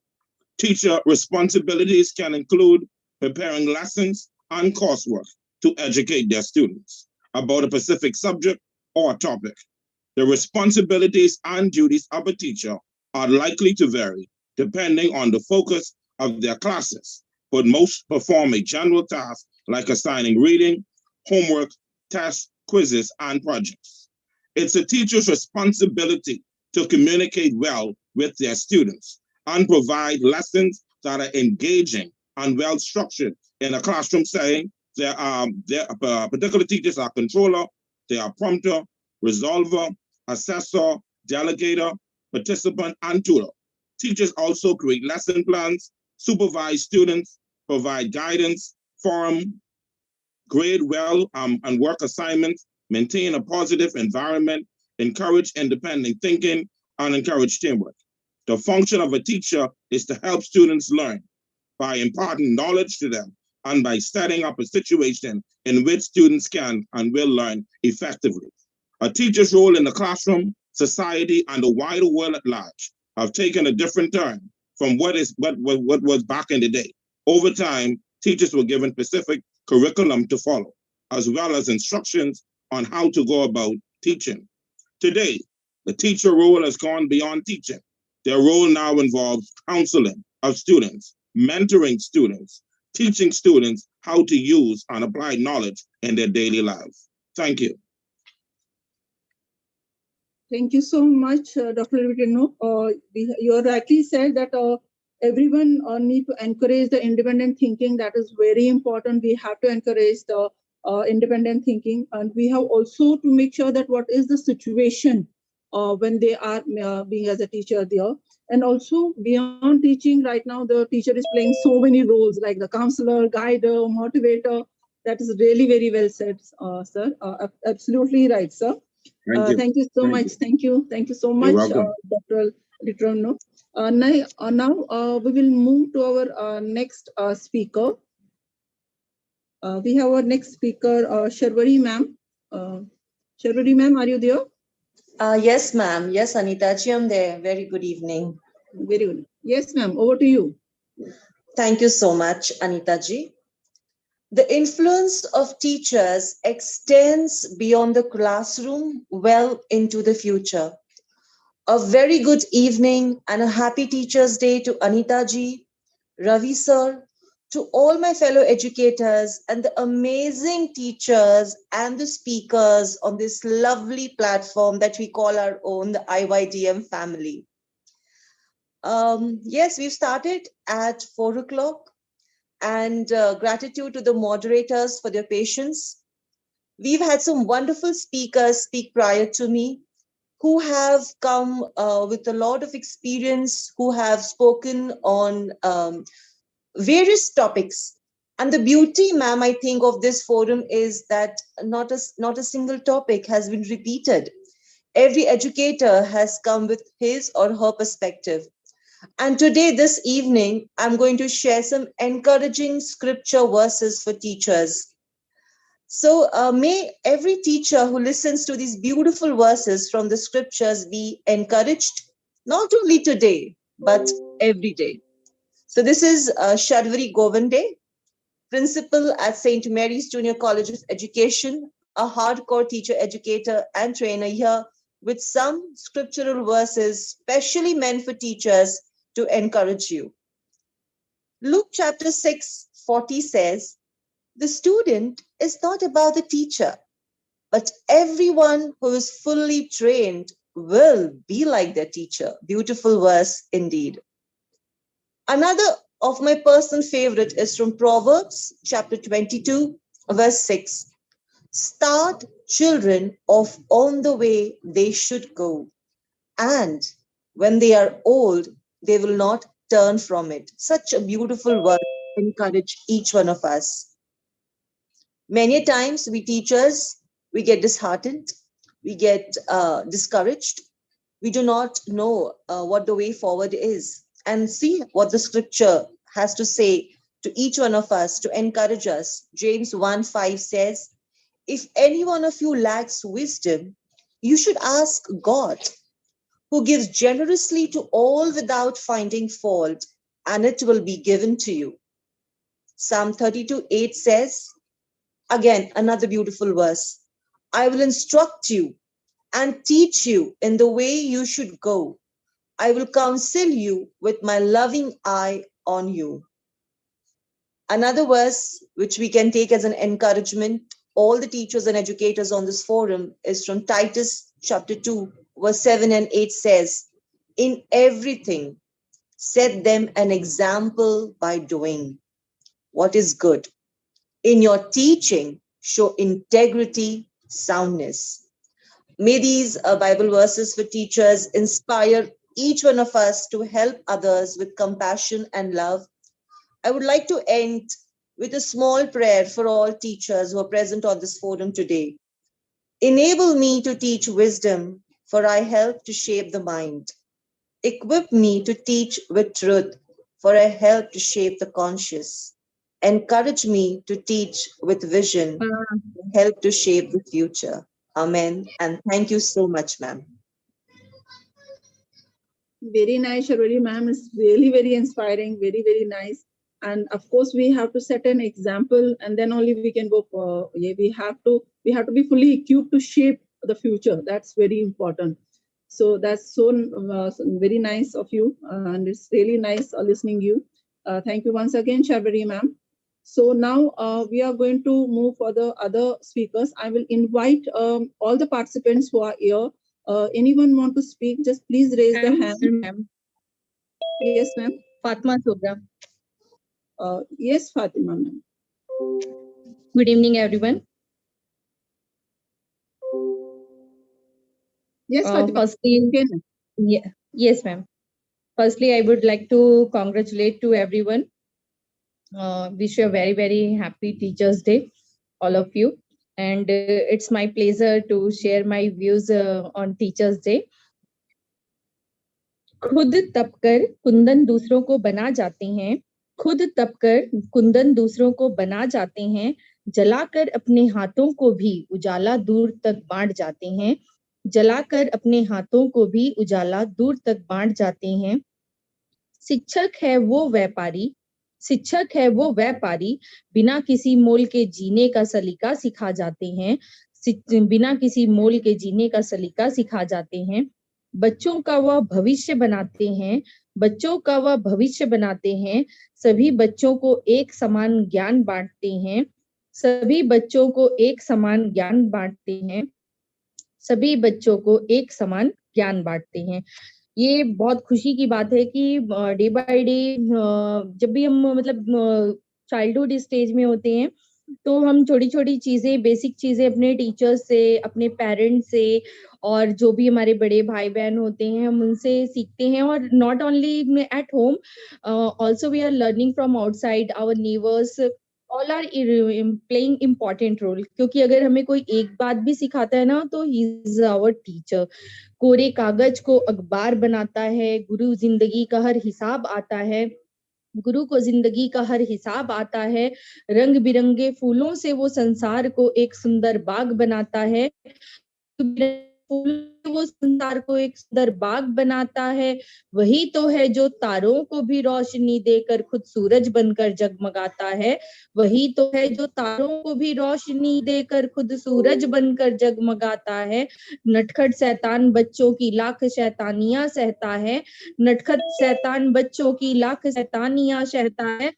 Speaker 11: Teacher responsibilities can include preparing lessons and coursework to educate their students about a specific subject or topic. The responsibilities and duties of a teacher are likely to vary depending on the focus of their classes, but most perform a general task like assigning reading, homework, tests, quizzes, and projects. It's a teacher's responsibility to communicate well with their students and provide lessons that are engaging and well structured in a classroom setting. Particular teachers are controller, they are prompter, resolver, assessor, delegator, participant, and tutor. Teachers also create lesson plans, supervise students, provide guidance, form, grade well and work assignments, maintain a positive environment, encourage independent thinking, and encourage teamwork. The function of a teacher is to help students learn by imparting knowledge to them and by setting up a situation in which students can and will learn effectively. A teacher's role in the classroom, society, and the wider world at large have taken a different turn from what was back in the day. Over time, teachers were given specific curriculum to follow, as well as instructions on how to go about teaching. Today, the teacher role has gone beyond teaching. Their role now involves counseling of students, mentoring students, teaching students how to use and apply knowledge in their daily lives. Thank you.
Speaker 13: Thank you so much, Dr. Vitino. You rightly said that everyone need to encourage the independent thinking. That is very important. We have to encourage the independent thinking, and we have also to make sure that what is the situation when they are being as a teacher there. And also beyond teaching, right now the teacher is playing so many roles like the counselor, guider, motivator. That is really very well said, sir. Absolutely right, sir. Thank you so much. Thank you so much, Dr. Litrono. Now we will move to our next speaker. We have our next speaker, Sharwari ma'am. Sharwari ma'am, are you there?
Speaker 12: Yes, ma'am. Yes, Anita ji, I'm there. Very good evening.
Speaker 13: Very good. Yes, ma'am. Over to you.
Speaker 12: Thank you so much, Anita ji. The influence of teachers extends beyond the classroom well into the future. A very good evening and a happy Teachers' Day to Anita ji, Ravi sir, to all my fellow educators and the amazing teachers and the speakers on this lovely platform that we call our own, the IYDM family. Yes, we've started at 4 o'clock. And gratitude to the moderators for their patience. We've had some wonderful speakers speak prior to me who have come with a lot of experience, who have spoken on various topics. And the beauty, ma'am, I think of this forum is that not a single topic has been repeated. Every educator has come with his or her perspective. And today, this evening, I'm going to share some encouraging scripture verses for teachers. So may every teacher who listens to these beautiful verses from the scriptures be encouraged, not only today, but every day. So this is Sharwari Govande, principal at St. Mary's Junior College of Education, a hardcore teacher, educator, and trainer here with some scriptural verses specially meant for teachers to encourage you. Luke chapter 6:40 says, the student is not about the teacher, but everyone who is fully trained will be like their teacher. Beautiful verse indeed. Another of my personal favorite is from Proverbs chapter 22, verse 6. Start children off on the way they should go, and when they are old, they will not turn from it. Such a beautiful word to encourage each one of us. Many times we teachers, we get disheartened, we get discouraged. We do not know what the way forward is. And see what the scripture has to say to each one of us to encourage us. James 1:5 says, if any one of you lacks wisdom, you should ask God, who gives generously to all without finding fault, and it will be given to you. Psalm 32:8 says, again, another beautiful verse, I will instruct you and teach you in the way you should go. I will counsel you with my loving eye on you. Another verse which we can take as an encouragement, all the teachers and educators on this forum, is from Titus chapter 2, verse 7 and 8 says, in everything, set them an example by doing what is good. In your teaching, show integrity, soundness. May these Bible verses for teachers inspire each one of us to help others with compassion and love. I would like to end with a small prayer for all teachers who are present on this forum today. Enable me to teach wisdom, for I help to shape the mind. Equip me to teach with truth, for I help to shape the conscious. Encourage me to teach with vision, help to shape the future. Amen. And thank you so much, ma'am.
Speaker 13: Very nice, Sharvari ma'am. It's really very inspiring, very, very nice. And of course, we have to set an example, and then only we can go for. Yeah, we have to be fully equipped to shape the future. That's very important. So that's so very nice of you, and it's really nice listening you. Thank you once again, Sharvari ma'am. So now we are going to move for the other speakers. I will invite all the participants who are here. Anyone want to speak? Just please raise the hand. Yes, ma'am.
Speaker 14: Fatma Sobra.
Speaker 13: Yes, Fatima, ma'am.
Speaker 14: Good evening, everyone.
Speaker 13: Yes, Fatima.
Speaker 14: Firstly, yes, ma'am. Firstly, I would like to congratulate to everyone. Wish you a very, very happy Teachers' Day, all of you. And it's my pleasure to share my views on Teachers' Day. खुद तपकर कुंदन दूसरों को बना जाते हैं, खुद तपकर कुंदन दूसरों को बना जाते हैं, जलाकर अपने हाथों को भी उजाला दूर तक बांट जाते हैं, जलाकर अपने हाथों को भी उजाला दूर तक बांट जाते हैं। शिक्षक है वो व्यापारी, शिक्षक है वो व्यापारी, बिना किसी मोल के जीने का सलीका सिखा जाते हैं, बिना किसी मोल के जीने का सलीका सिखा जाते हैं। बच्चों का वह भविष्य बनाते हैं, बच्चों का वह भविष्य बनाते हैं, सभी बच्चों को एक समान ज्ञान बांटते हैं, सभी बच्चों को एक समान ज्ञान बांटते हैं, सभी बच्चों को एक समान ज्ञान बांटते हैं। ये बहुत खुशी की बात है कि डे बाय डे जब भी हम मतलब चाइल्डहुड स्टेज में होते हैं तो हम छोटी छोटी चीजें, बेसिक चीजें अपने टीचर्स से, अपने पेरेंट्स से और जो भी हमारे बड़े भाई बहन होते हैं हम उनसे सीखते हैं। और not only at home, also we are learning from outside, our neighbours, all are playing important role. क्योंकि अगर हमें कोई एक बात भी सिखाता है ना तो ही इज आवर टीचर। कोरे कागज को अखबार बनाता है, गुरु जिंदगी का हर हिसाब आता है, गुरु को जिंदगी का हर हिसाब आता है, रंग बिरंगे फूलों से वो संसार को एक सुंदर बाग बनाता है, वो संसार को एक सुंदर बाग बनाता है। वही तो है जो तारों को भी रोशनी देकर खुद सूरज बनकर जगमगाता है, वही तो है जो तारों को भी रोशनी देकर खुद सूरज बनकर जगमगाता है। नटखट शैतान बच्चों की लाख शैतानियां सहता है, नटखट शैतान बच्चों की लाख शैतानियां सहता है,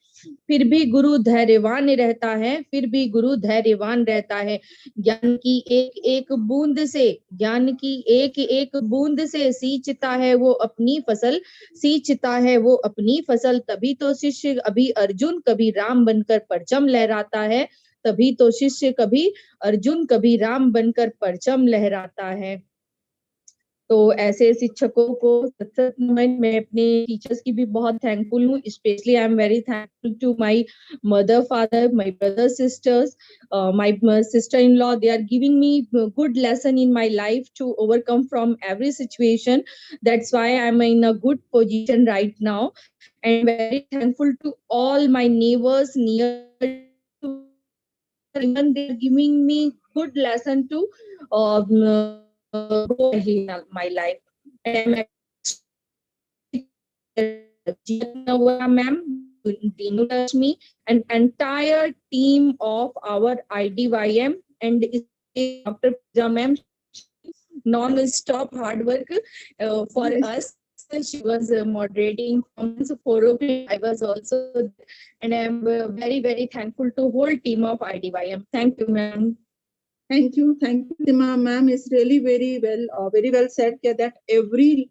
Speaker 14: फिर भी गुरु धैर्यवान रहता है, फिर भी गुरु धैर्यवान रहता है। ज्ञान की एक एक बूंद से, ज्ञान की एक एक बूंद से सींचता है वो अपनी फसल, सींचता है वो अपनी फसल। तभी तो शिष्य अभी अर्जुन कभी राम बनकर परचम लहराता है, तभी तो शिष्य कभी अर्जुन कभी राम बनकर परचम लहराता है। तो ऐसे शिक्षकों को सतत नमन। मैं अपने टीचर्स की भी बहुत थैंकफुल हूँ। Specially I am very thankful to my mother, father, my brother, sisters, my sister-in-law. They are giving me good lesson in my life to overcome from every situation. That's why I'm in a good position right now, and very thankful to all my neighbors near to me. Even they are giving me good lesson to grow in my life. And I'm ma'am, Dinu Lakshmi, an entire team of our IDYM, and Dr. Pooja ma'am, non-stop hard work for us. She was moderating from 4 o'clock. I was also there, and I am very, very thankful to whole team of IDYM. Thank you, ma'am.
Speaker 13: Thank you, Dima ma'am. It's really very well said that every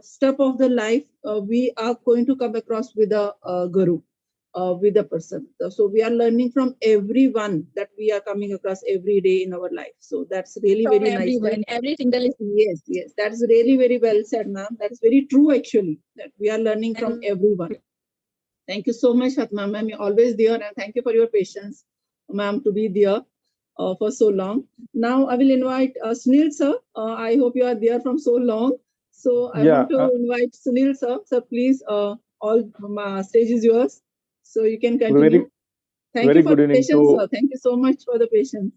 Speaker 13: step of the life we are going to come across with a guru, with a person. So we are learning from everyone that we are coming across every day in our life. So that's really
Speaker 14: From
Speaker 13: very nice.
Speaker 14: everyone, every single.
Speaker 13: Yes, that's really very well said, ma'am. That's very true actually. That we are learning from everyone. Thank you so much, Fatma ma'am. You're always there, and thank you for your patience, ma'am, to be there for so long. Now I will invite Sunil sir. I hope you are there from so long. So I want to invite Sunil sir. Sir, please, all stage is yours. So you can continue. Thank you for the patience, sir. Thank you so much for the patience.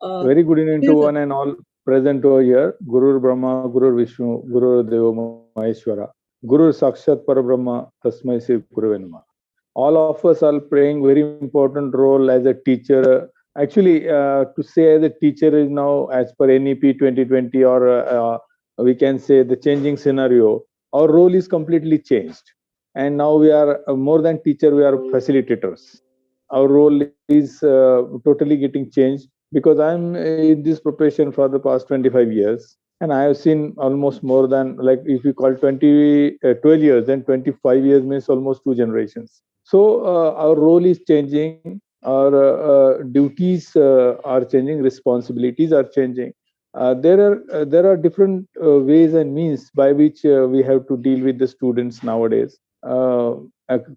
Speaker 15: Very good evening
Speaker 13: Sunil
Speaker 15: to
Speaker 13: sir.
Speaker 15: one and all present over here. Guru Brahma, Guru Vishnu, Guru Deva Maheshwara, Guru Sakshat Parabrahma, Tasmai Sri Guruve Namah. All of us are playing very important role as a teacher. Actually, to say as a teacher is now as per NEP 2020, or we can say the changing scenario, our role is completely changed. And now we are more than teacher, we are facilitators. Our role is totally getting changed because I'm in this profession for the past 25 years. And I have seen almost more than, like, if you call 12 years, then 25 years means almost 2 generations. So our role is changing, our duties are changing, responsibilities are changing. There are different ways and means by which we have to deal with the students nowadays.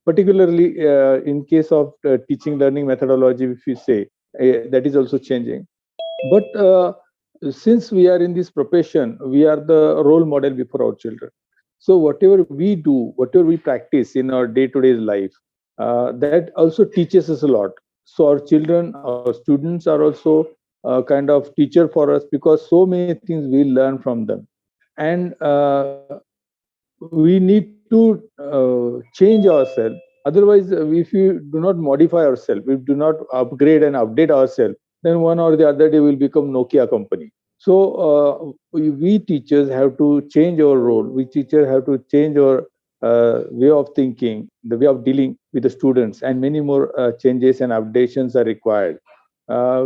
Speaker 15: Particularly in case of teaching learning methodology, if you say, that is also changing. But since we are in this profession, we are the role model before our children. So whatever we do, whatever we practice in our day-to-day life, that also teaches us a lot. So our children, our students are also kind of teacher for us, because so many things we learn from them. And we need to change ourselves. Otherwise, if we do not modify ourselves, we do not upgrade and update ourselves, then one or the other day will become Nokia company. So we teachers have to change our role. We teachers have to change our way of thinking, the way of dealing with the students, and many more changes and updations are required.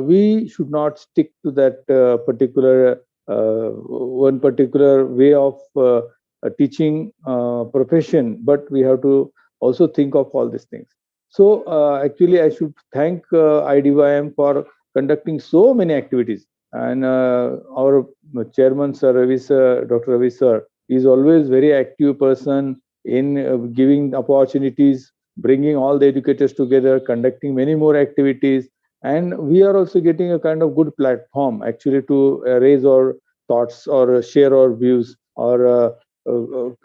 Speaker 15: We should not stick to that particular one particular way of a teaching profession, but we have to also think of all these things. So actually, I should thank IDYM for conducting so many activities. And our chairman, Sir Ravi sir, Dr. Ravi sir, is always very active person in giving opportunities, bringing all the educators together, conducting many more activities. And we are also getting a kind of good platform actually to raise our thoughts or share our views, or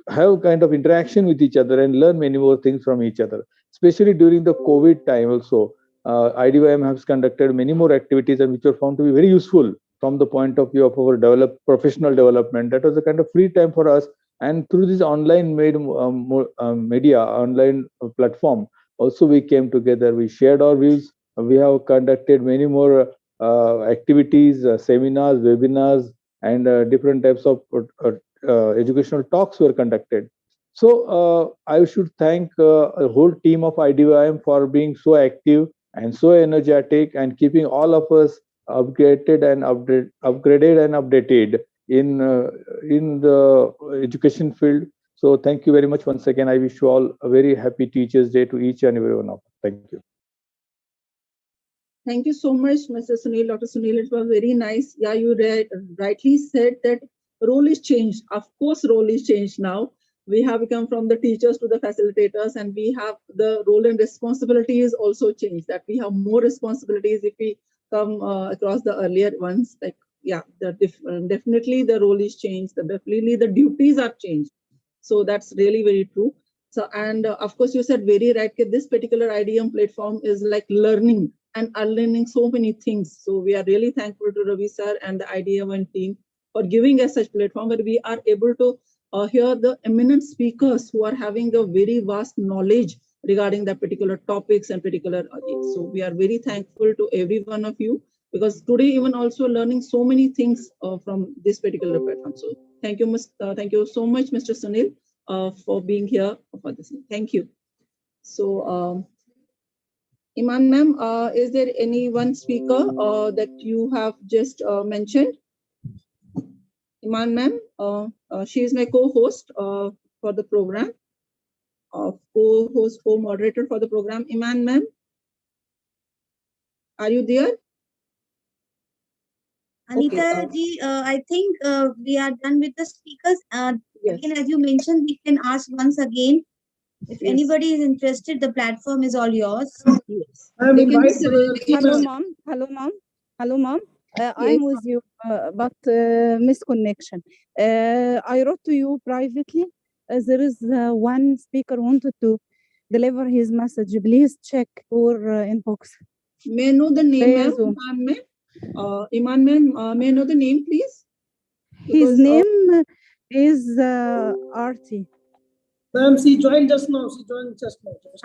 Speaker 15: have kind of interaction with each other and learn many more things from each other. Especially during the COVID time also, IDYM has conducted many more activities, and which were found to be very useful from the point of view of our professional development. That was a kind of free time for us. And through this online media, online platform, also we came together, we shared our views. We have conducted many more activities, seminars, webinars, and different types of educational talks were conducted. So I should thank a whole team of IDYM for being so active and so energetic, and keeping all of us upgraded and updated in the education field. So thank you very much once again. I wish you all a very happy Teachers' Day to each and every one of us. Thank you.
Speaker 13: Thank you so much, Mr. Sunil, Dr. Sunil. It was very nice. Yeah, you rightly said that role is changed. Of course, role is changed now. We have become from the teachers to the facilitators, and we have the role and responsibility is also changed. That we have more responsibilities if we come across the earlier ones. Like, yeah, definitely the role is changed. Definitely the duties are changed. So that's really very true. So, and of course, you said very right that this particular IDM platform is like learning and unlearning so many things. So we are really thankful to Ravi sir and the IDM team for giving us such platform where we are able to hear the eminent speakers who are having a very vast knowledge regarding the particular topics and particular so we are very thankful to every one of you, because today even also learning so many things from this particular platform. So thank you so much, Mr. Sunil, for being here for this. Thank you. So Iman ma'am, is there any one speaker that you have just mentioned? Iman ma'am, she is my co-host for the program, co-host, co-moderator for the program. Iman ma'am, are you there?
Speaker 2: Anita ji, I think we are done with the speakers.
Speaker 13: Yes.
Speaker 2: Again, as you mentioned, we can ask once again. If
Speaker 13: Yes.
Speaker 2: anybody is interested, the platform is all yours.
Speaker 13: Yes.
Speaker 5: I'm invited.
Speaker 17: Hello, ma'am. Hello, ma'am. Hello, ma'am. I'm with you, but misconnection. I wrote to you privately. There is one speaker wanted to deliver his message. Please check your inbox.
Speaker 13: May I know the name, ma'am?
Speaker 17: Bezo.
Speaker 13: Iman ma'am, may I know the name, please?
Speaker 17: His name is Arti.
Speaker 5: Ma'am, she joined just now.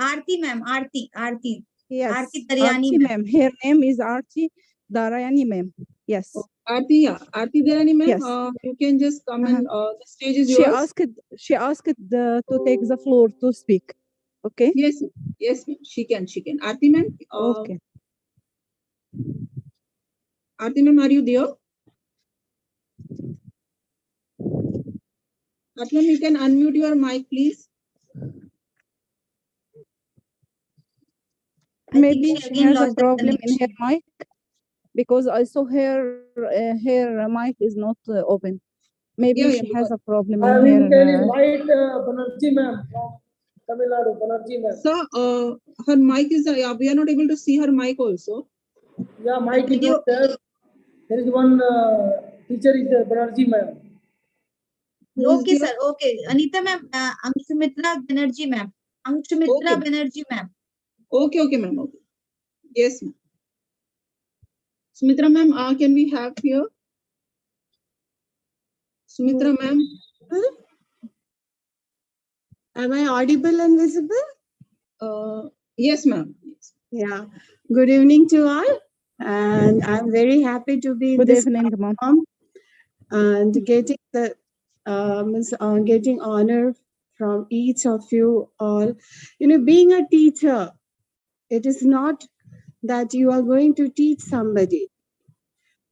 Speaker 2: Aarti ma'am, Aarti.
Speaker 17: Yes,
Speaker 2: Aarti Daryani
Speaker 17: Arti ma'am. Her name is Arti Darayani ma'am. Yes.
Speaker 13: Arti, yeah. Arti Darayani ma'am,
Speaker 17: Yes.
Speaker 13: you can just come and the stage is
Speaker 17: She
Speaker 13: yours.
Speaker 17: asked to take the floor to speak. Okay.
Speaker 13: Yes, yes, ma'am. She can. Arti ma'am.
Speaker 17: Okay.
Speaker 13: Arti ma'am, are you there? Arti ma'am, you can unmute your mic, please.
Speaker 17: Maybe
Speaker 2: she
Speaker 17: she
Speaker 2: again
Speaker 17: has a
Speaker 2: lost the
Speaker 17: problem in her
Speaker 2: connection.
Speaker 17: mic, because I saw her mic is not open. Maybe
Speaker 13: Yeah,
Speaker 17: she has a problem
Speaker 5: I
Speaker 17: in
Speaker 5: will
Speaker 17: her.
Speaker 5: invite Banerjee ma'am from Tamil Nadu. Banerjee ma'am.
Speaker 13: So, her mic is, we are not able to see her mic also.
Speaker 5: Yeah, mic is not there. There is one teacher is Banerjee ma'am.
Speaker 2: Okay, sir. Okay. Anita ma'am, Anshumitra Banerjee ma'am. Anshumitra Banerjee ma'am.
Speaker 13: Okay, ma'am. Okay. Yes, ma'am. Sumitra ma'am, can we have here? Sumitra ma'am.
Speaker 18: Am I audible and visible?
Speaker 13: Yes, ma'am.
Speaker 18: Yeah. Good evening to all. And I'm very happy to be in
Speaker 17: Good
Speaker 18: this
Speaker 17: evening, ma'am.
Speaker 18: platform and getting the getting honor from each of you all. You know, being a teacher, it is not that you are going to teach somebody.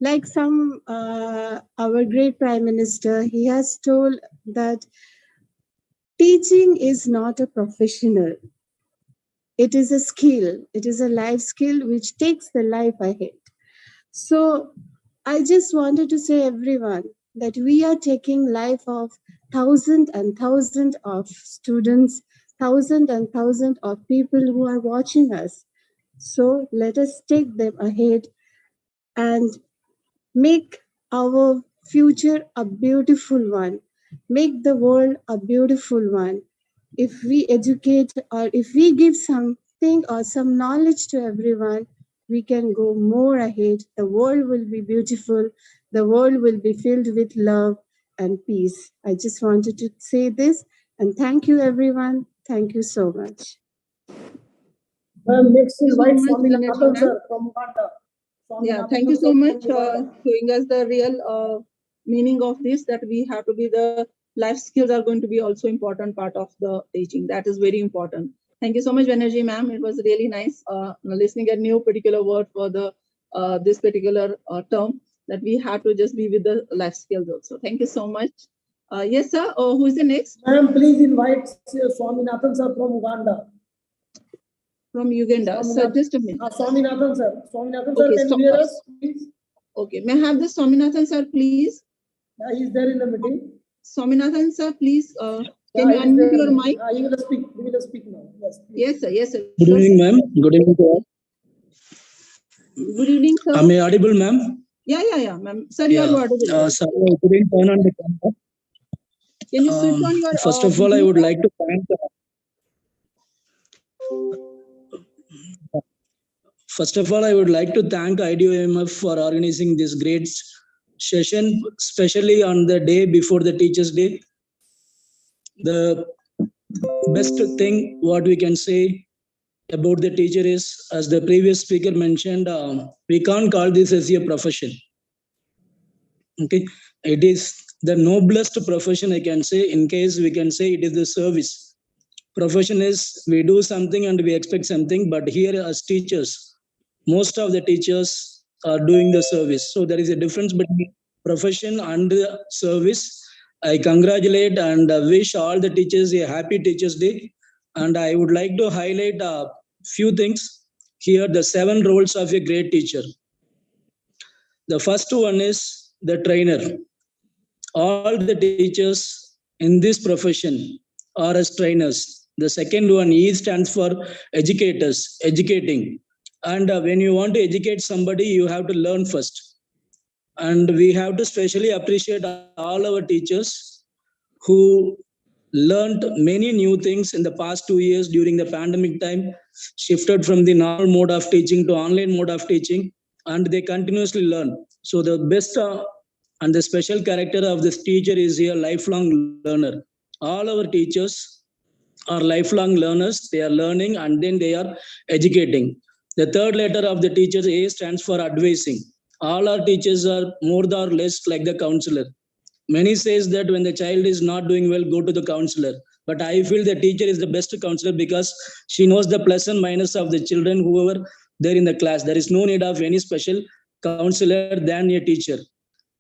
Speaker 18: Like our great Prime Minister, he has told that teaching is not a professional. It is a skill. It is a life skill which takes the life ahead. So I just wanted to say everyone that we are taking life of thousands and thousands of students, thousands and thousands of people who are watching us. So let us take them ahead and make our future a beautiful one. Make the world a beautiful one. If we educate or if we give something or some knowledge to everyone, we can go more ahead. The world will be beautiful. The world will be filled with love and peace. I just wanted to say this, and thank you, everyone. Thank you so much.
Speaker 5: Ma'am, next
Speaker 13: Thank you so
Speaker 5: invite
Speaker 13: much,
Speaker 5: Swami
Speaker 13: Banerjee
Speaker 5: Nathan
Speaker 13: ma'am.
Speaker 5: sir from Uganda.
Speaker 13: Yeah, thank you so much for showing us the real meaning of this, that we have to be the life skills are going to be also important part of the teaching. That is very important. Thank you so much, Banerjee ma'am. It was really nice listening a new particular word for the this particular term, that we have to just be with the life skills also. Thank you so much. Yes, sir. Who is the next?
Speaker 5: Ma'am, please invite Swami Nathan sir from Uganda.
Speaker 13: from Uganda. Sir, just a minute.
Speaker 5: Swaminathan sir. Swaminathan sir,
Speaker 13: Okay,
Speaker 5: can you hear us, please?
Speaker 13: Okay, may I have the Swaminathan sir, please?
Speaker 5: Yeah, he's there in the meeting.
Speaker 13: Swaminathan sir, please,
Speaker 5: Yeah,
Speaker 13: can you
Speaker 5: he's
Speaker 13: unmute
Speaker 5: there.
Speaker 13: your mic?
Speaker 5: He will speak. He will speak now. Yes. Please.
Speaker 13: Yes, sir. Yes, sir.
Speaker 19: Good
Speaker 13: Sure,
Speaker 19: evening,
Speaker 13: sir.
Speaker 19: ma'am. Good evening to all.
Speaker 13: Good evening, sir.
Speaker 19: Am I audible, ma'am?
Speaker 13: Yeah, ma'am. Sir, you are audible.
Speaker 19: Sorry, I couldn't turn on the camera.
Speaker 13: Can you switch on your
Speaker 19: First of all, I
Speaker 13: video,
Speaker 19: would
Speaker 13: sir?
Speaker 19: like to thank. First of all, I would like to thank IDYMF for organizing this great session, especially on the day before the Teachers' Day. The best thing what we can say about the teacher is, as the previous speaker mentioned, we can't call this as a profession. Okay, it is the noblest profession, I can say. In case we can say it is the service. Profession is we do something and we expect something, but here as teachers, most of the teachers are doing the service. So there is a difference between profession and the service. I congratulate and wish all the teachers a happy Teachers' Day. And I would like to highlight a few things here, the 7 roles of a great teacher. The first one is the trainer. All the teachers in this profession are as trainers. The second one, E stands for educators, educating. And when you want to educate somebody, you have to learn first. And we have to specially appreciate all our teachers who learned many new things in the past 2 years during the pandemic time, shifted from the normal mode of teaching to online mode of teaching, and they continuously learn. So the best and the special character of this teacher is a lifelong learner. All our teachers are lifelong learners. They are learning and then they are educating. The third letter of the teacher, A, stands for advising. All our teachers are more or less like the counselor. Many says that when the child is not doing well, go to the counselor. But I feel the teacher is the best counselor because she knows the plus and minus of the children, whoever there in the class. There is no need of any special counselor than a teacher.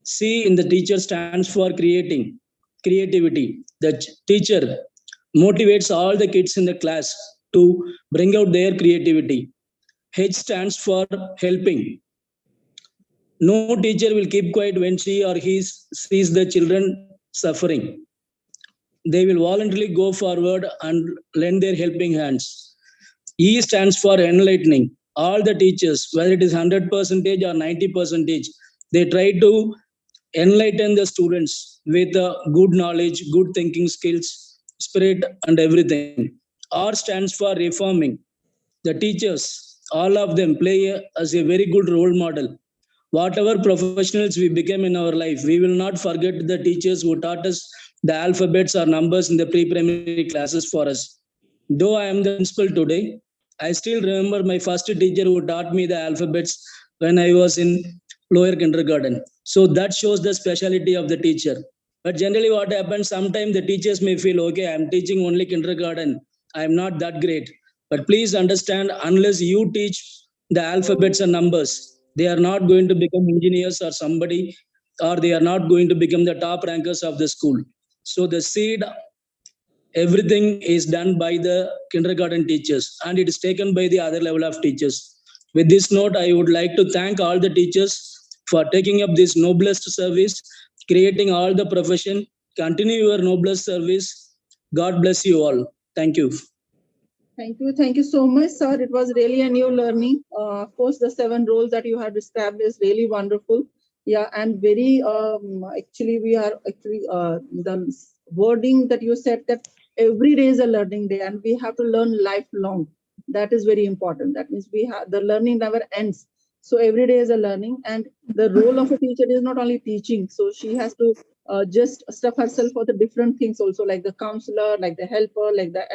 Speaker 19: C in the teacher stands for creativity. The teacher motivates all the kids in the class to bring out their creativity. H stands for helping. No teacher will keep quiet when she or he sees the children suffering. They will voluntarily go forward and lend their helping hands. E stands for enlightening. All the teachers, whether it is 100% or 90%, they try to enlighten the students with good knowledge, good thinking skills, spirit, and everything. R stands for reforming. The teachers, all of them play as a very good role model. Whatever professionals we become in our life, we will not forget the teachers who taught us the alphabets or numbers in the pre-primary classes for us. Though I am the principal today, I still remember my first teacher who taught me the alphabets when I was in lower kindergarten. So that shows the speciality of the teacher. But generally what happens, sometimes the teachers may feel, okay, I'm teaching only kindergarten. I'm not that great. But please understand, unless you teach the alphabets and numbers, they are not going to become engineers or somebody, or they are not going to become the top rankers of the school. So the seed, everything is done by the kindergarten teachers and it is taken by the other level of teachers. With this note, I would like to thank all the teachers for taking up this noblest service, creating all the profession. Continue your noblest service. God bless you all. Thank you.
Speaker 13: Thank you so much, sir. It was really a new learning. Of course, the 7 roles that you have described is really wonderful. Yeah, and very actually we are actually the wording that you said that every day is a learning day and we have to learn lifelong. That is very important. That means we have the learning never ends. So every day is a learning, and the role of a teacher is not only teaching. So she has to just stuff herself for the different things also, like the counselor, like the helper, like the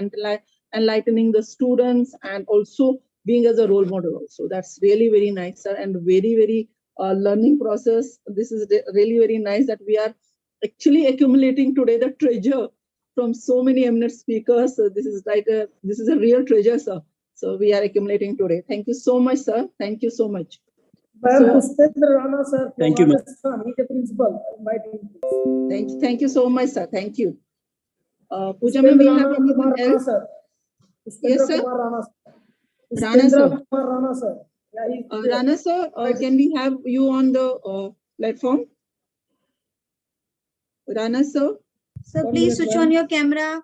Speaker 13: enlightening the students, and also being as a role model also. That's really very nice, sir, and very learning process. This is really very nice that we are actually accumulating today the treasure from so many eminent speakers. So this is like this is a real treasure, sir. So we are accumulating today. Thank you so much, sir. Thank you so much.
Speaker 5: Rana, sir,
Speaker 19: thank you, ma'am.
Speaker 5: He's the principal.
Speaker 13: Thank you so much, sir. Thank you. Pooja ma'am, we have anyone else? Yes, sir. Rana sir.
Speaker 5: Rana sir. Yeah, he's there.
Speaker 13: Rana sir, can we have you on the platform? Rana sir.
Speaker 2: Sir, please switch on your camera.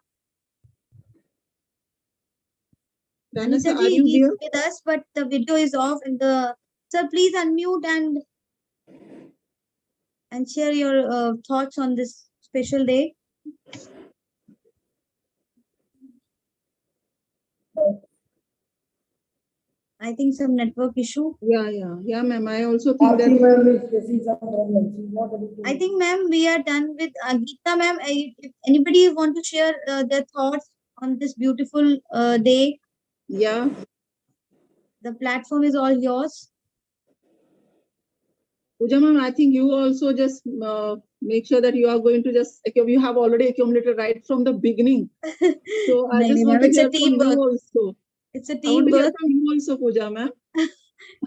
Speaker 13: Rana sir,
Speaker 2: Anita
Speaker 13: are
Speaker 2: ji,
Speaker 13: you
Speaker 2: he's
Speaker 13: there?
Speaker 2: with us, but the video is off. And sir, please unmute and share your thoughts on this special day. I think some network issue.
Speaker 13: Yeah, ma'am. I also think that.
Speaker 5: Ma'am is facing some problems. She's not able to.
Speaker 2: I think, ma'am, we are done with Geeta, ma'am. If anybody want to share their thoughts on this beautiful day,
Speaker 13: yeah,
Speaker 2: the platform is all yours.
Speaker 13: Pooja ma'am, I think you also just make sure that you are going to just, you have already accumulated right from the beginning. So I just want to hear from you also.
Speaker 2: It's a
Speaker 13: I want to hear
Speaker 2: teamwork.
Speaker 13: from you also, Pooja ma'am.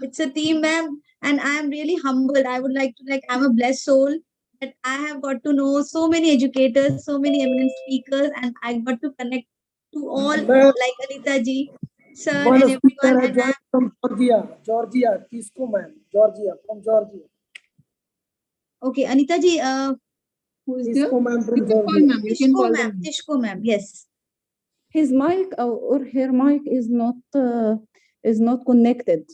Speaker 2: It's a team, ma'am, and I am really humbled. I would like to, I'm a blessed soul that I have got to know so many educators, so many eminent speakers, and I got to connect to all like Anita ji, sir,
Speaker 5: One
Speaker 2: and
Speaker 5: speaker
Speaker 2: everyone.
Speaker 5: has
Speaker 2: And
Speaker 5: joined from Georgia, Tisco ma'am, from Georgia.
Speaker 2: Okay, Anita ji,
Speaker 13: who is
Speaker 5: Tisco ma'am from Georgia.
Speaker 2: Tishko ma'am, yes.
Speaker 17: His mic or her mic is not connected.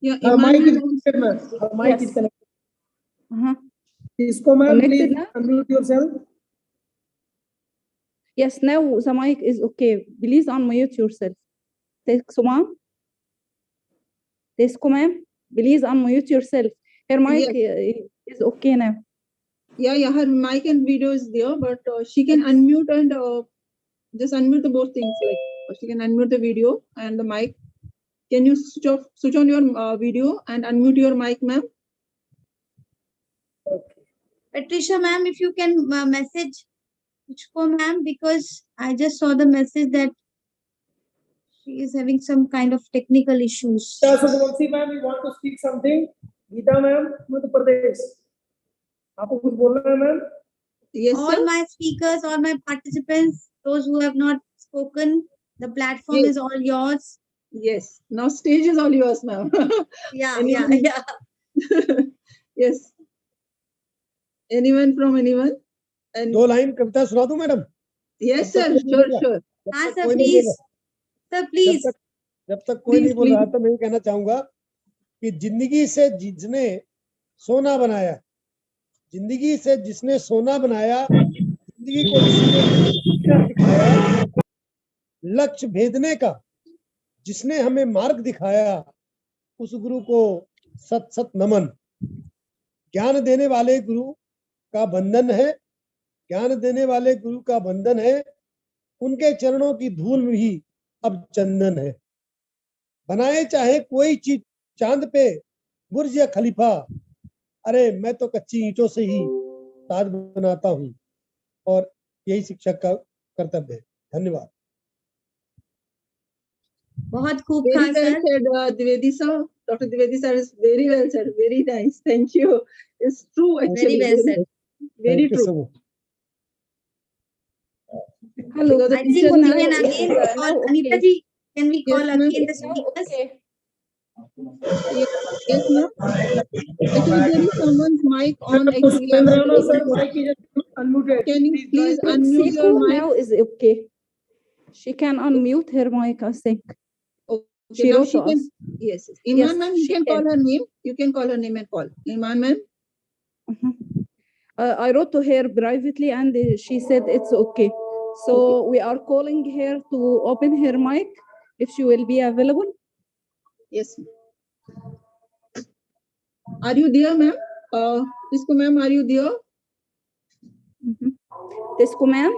Speaker 13: Yeah,
Speaker 5: her mic is connected, ma'am. Her mic is connected. Tisco ma'am, please unmute yourself.
Speaker 17: Yes, now the mic is okay. Please unmute yourself. Tisco ma'am, please unmute yourself. Her mic is okay now.
Speaker 13: Yeah, her mic and video is there, but she can unmute and just unmute the both things. Like she can unmute the video and the mic. Can you switch on your video and unmute your mic, ma'am?
Speaker 2: Patricia ma'am, if you can message Tishko ma'am, because I just saw the message that she is having some kind of technical issues.
Speaker 5: Sudhavanshi ma'am, you want to speak something? Geeta ma'am, Madhya Pradesh. आपको कुछ बोलना है ma'am?
Speaker 13: Yes,
Speaker 2: all my speakers, all my participants, those who have not spoken, the platform is all yours.
Speaker 13: Yes, now stage is all yours, ma'am.
Speaker 2: Yeah.
Speaker 13: Yes. Anyone from anyone? And
Speaker 1: 2 line कविता सुना दूं madam?
Speaker 13: Yes, sir. Sure.
Speaker 2: हाँ sir, please. Sir, please.
Speaker 1: जब तक कोई नहीं बोल रहा तो मैं ये कहना चाहूंगा कि जिंदगी से जिसने सोना बनाया, जिंदगी से जिसने सोना बनाया, जिंदगी को जिसने दिखाया, लक्ष्य भेदने का जिसने हमें मार्ग दिखाया, उस गुरु को सत सत नमन। ज्ञान देने वाले गुरु का बंधन है, ज्ञान देने वाले गुरु का बंधन है, उनके चरणों की धूल में ही अब चंदन है। बनाए चाहे कोई चीज चांद पे बुर्ज या खलीफा, अरे मैं तो कच्ची ईंटों से ही ताज बनाता हूँ, और यही शिक्षक का कर्तव्य है। धन्यवाद।
Speaker 2: बहुत खूब
Speaker 13: very well said, Dwivedi sir. Dr. Dwivedi sir is very well said. Very nice. Thank you. It's true actually.
Speaker 2: Very well said.
Speaker 13: Very true.
Speaker 17: Hello.
Speaker 2: I think we can again call Anita ji. Can we call again the speakers?
Speaker 13: Yes, ma'am. Actually, there is someone's mic on. Actually, can you please unmute your mic?
Speaker 17: Now is okay. She can unmute her mic, I think.
Speaker 13: Okay, now she can. Yes. Iman ma'am, you can call her name. You can call her name and call. Iman ma'am.
Speaker 17: I wrote to her privately and she said it's okay. So we are calling her to open her mic if she will be available.
Speaker 13: Yes. Are you there, ma'am? Tisco ma'am, are you there?
Speaker 17: Tisco ma'am?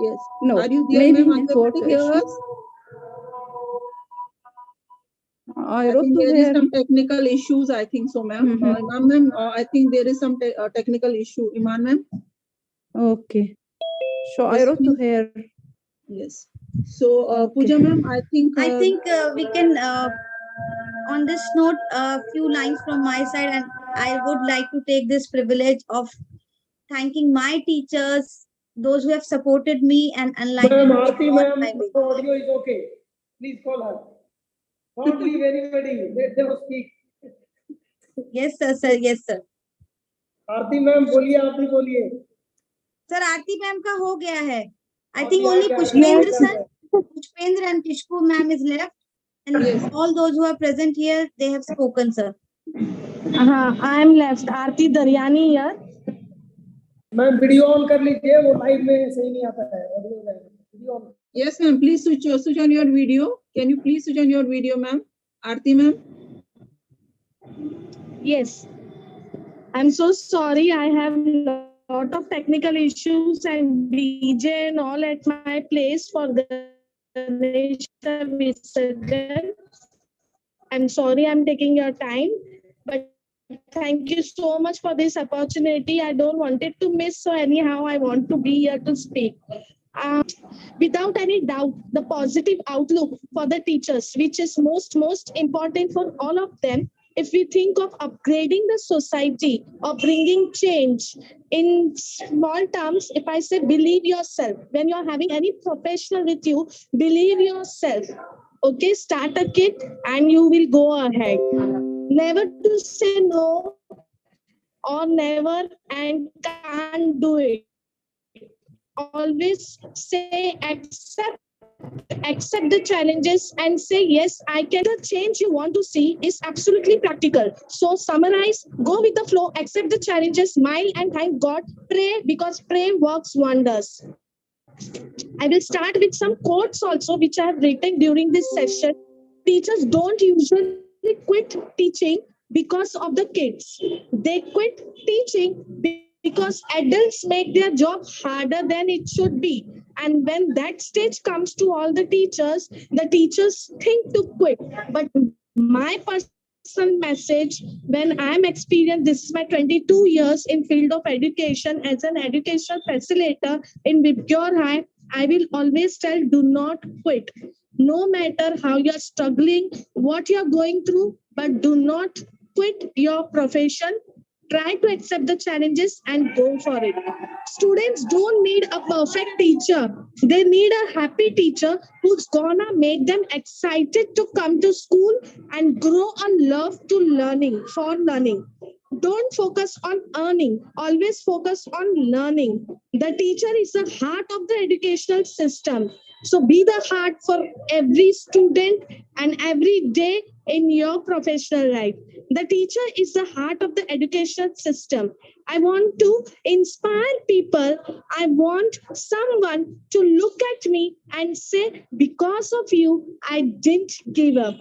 Speaker 13: Yes.
Speaker 17: No.
Speaker 13: Are you there,
Speaker 17: Maybe
Speaker 13: ma'am?
Speaker 17: network
Speaker 13: Are you able to hear
Speaker 17: issue.
Speaker 13: us?
Speaker 17: I wrote
Speaker 13: think
Speaker 17: to
Speaker 13: there is
Speaker 17: her.
Speaker 13: some technical issues. I think so, ma'am. Iman ma'am, I think there is some technical issue. Iman ma'am.
Speaker 17: Okay. So I
Speaker 13: Yes,
Speaker 17: wrote to her.
Speaker 13: Yes. So, Pooja ma'am, I think
Speaker 2: we can, on this note, a few lines from my side, and I would like to take this privilege of thanking my teachers, those who have supported me and enlightened me
Speaker 5: Aarti
Speaker 2: on
Speaker 5: ma'am,
Speaker 2: my way.
Speaker 5: the audio is okay. Please call her. Not leave anybody. Let them speak.
Speaker 2: Yes, sir. Yes, sir.
Speaker 5: Aarti ma'am बोलिए, आप भी बोलिए.
Speaker 2: Sir आरती ma'am का हो गया है. I
Speaker 5: Aarti
Speaker 2: think
Speaker 5: आ
Speaker 2: only
Speaker 5: गया,
Speaker 2: Pushpendra
Speaker 5: yes.
Speaker 2: sir, Pushpendra and Kishku ma'am is left, and all those who are present here, they have spoken, sir.
Speaker 3: I am left. Aarti Daryani here.
Speaker 5: Ma'am video on कर लीजिए, वो live में सही नहीं आता है. Video on.
Speaker 13: Yes, ma'am. Please switch on your video. Can you please switch on your video, ma'am? Aarti, ma'am.
Speaker 3: Yes. I'm so sorry. I have lot of technical issues and DJ and all at my place for Ganesh Visarjan. I'm sorry I'm taking your time, but thank you so much for this opportunity. I don't want it to miss, so anyhow I want to be here to speak. Without any doubt, the positive outlook for the teachers, which is most important for all of them, if we think of upgrading the society or bringing change in small terms, if I say believe yourself, when you're having any professional with you, believe yourself. Okay, start a kit and you will go ahead. Never to say no or never and can't do it. Always say accept the challenges and say yes, I can. The change you want to see is absolutely practical. So summarize, go with the flow, accept the challenges, smile and thank God. Pray, because pray works wonders. I will start with some quotes also which I have written during this session. Teachers don't usually quit teaching because of the kids. They quit teaching because adults make their job harder than it should be. And when that stage comes to all the teachers think to quit. But my personal message, when I'm experienced, this is my 22 years in field of education as an educational facilitator in Vibgyor High, I will always tell, do not quit. No matter how you're struggling, what you're going through, but do not quit your profession. Try to accept the challenges and go for it. Students don't need a perfect teacher. They need a happy teacher who's gonna make them excited to come to school and grow on love to learning, for learning. Don't focus on earning, always focus on learning. The teacher is the heart of the educational system. So be the heart for every student and every day in your professional life. The teacher is the heart of the education system. I want to inspire people. I want someone to look at me and say, because of you, I didn't give up.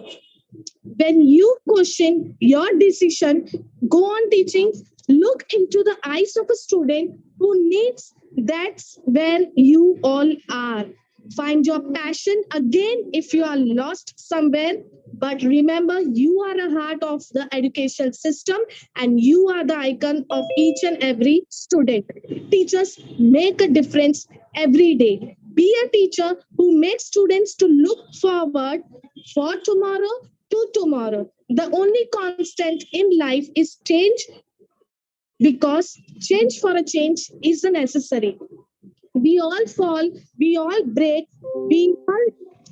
Speaker 3: When you question your decision, go on teaching, look into the eyes of a student who needs, that's where you all are. Find your passion again if you are lost somewhere. But remember, you are a heart of the education system and you are the icon of each and every student. Teachers make a difference every day. Be a teacher who makes students to look forward for tomorrow to tomorrow. The only constant in life is change, because change for a change is necessary. We all fall, we all break, we all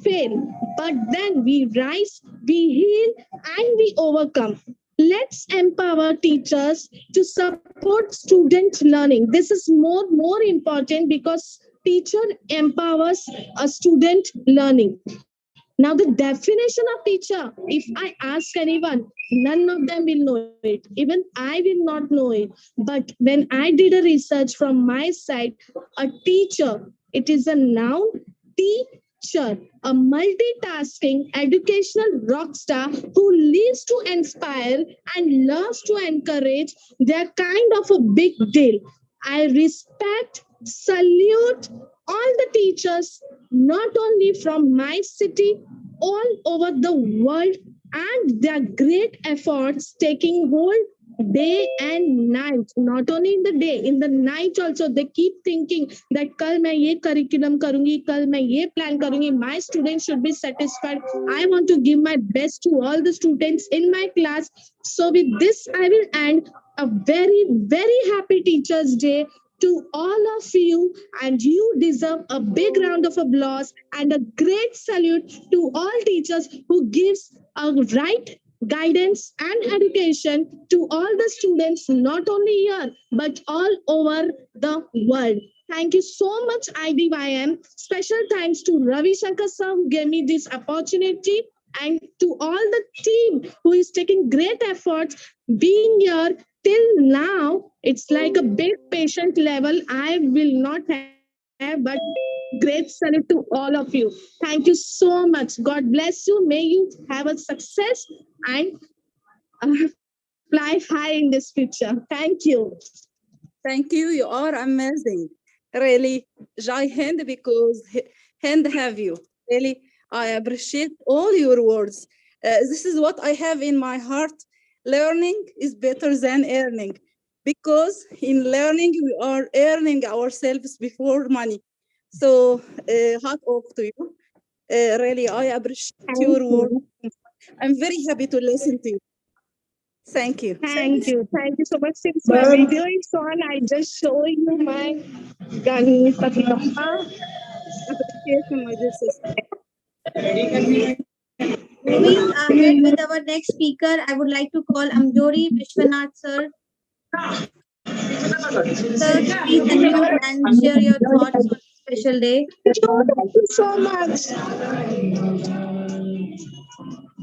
Speaker 3: fail, but then we rise, we heal, and we overcome. Let's empower teachers to support student learning. This is more important, because teacher empowers a student learning. Now, the definition of teacher, if I ask anyone, none of them will know it. Even I will not know it. But when I did a research from my side, a teacher, it is a noun, teacher, a multitasking educational rock star who lives to inspire and loves to encourage. They're kind of a big deal. I respect, salute all the teachers, not only from my city, all over the world, and their great efforts taking hold day and night. Not only in the day, in the night also, they keep thinking that kal main ye curriculum karungi, kal main ye plan karungi, my students should be satisfied. I want to give my best to all the students in my class. So with this, I will end a very, very happy Teachers' Day to all of you, and you deserve a big round of applause and a great salute to all teachers who gives a right guidance and education to all the students, not only here but all over the world. Thank you so much, IDYM. Special thanks to Ravi Shankar sir who gave me this opportunity, and to all the team who is taking great efforts being here till now. It's like a big patient level. I will not have, but great salute to all of you. Thank you so much. God bless you. May you have a success and fly high in this future. Thank you.
Speaker 17: Thank you. You are amazing. Really, Jai Hind, because Hind have you. Really, I appreciate all your words. This is what I have in my heart. Learning is better than earning, because in learning we are earning ourselves before money. So, hat off to you. Really, I appreciate
Speaker 3: Thank
Speaker 17: your
Speaker 3: you.
Speaker 17: words. I'm very happy to listen to you. Thank you.
Speaker 3: Thank you. Thank you so much. Since my
Speaker 1: Ma'am,
Speaker 3: video is on, I just show you my Ganpati Bappa.
Speaker 17: Appreciation, my dear sister.
Speaker 2: Moving ahead with our next speaker, I would like to call Amjori Vishwanath sir. Sir, please unmute and share your thoughts on this special day.
Speaker 3: Thank you so much.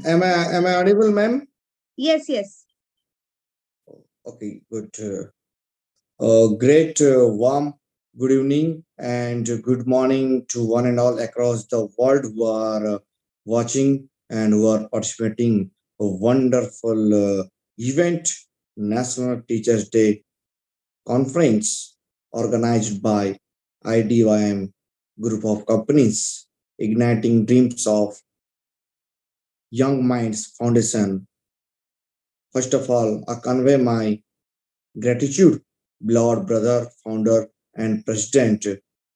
Speaker 7: Am I audible, ma'am?
Speaker 2: Yes, yes.
Speaker 7: Okay, good. Great, warm good evening and good morning to one and all across the world who are watching and who are participating a wonderful event, National Teachers Day conference organized by IDYM group of companies, igniting dreams of Young Minds Foundation. First of all, I convey my gratitude, beloved brother, founder, and president,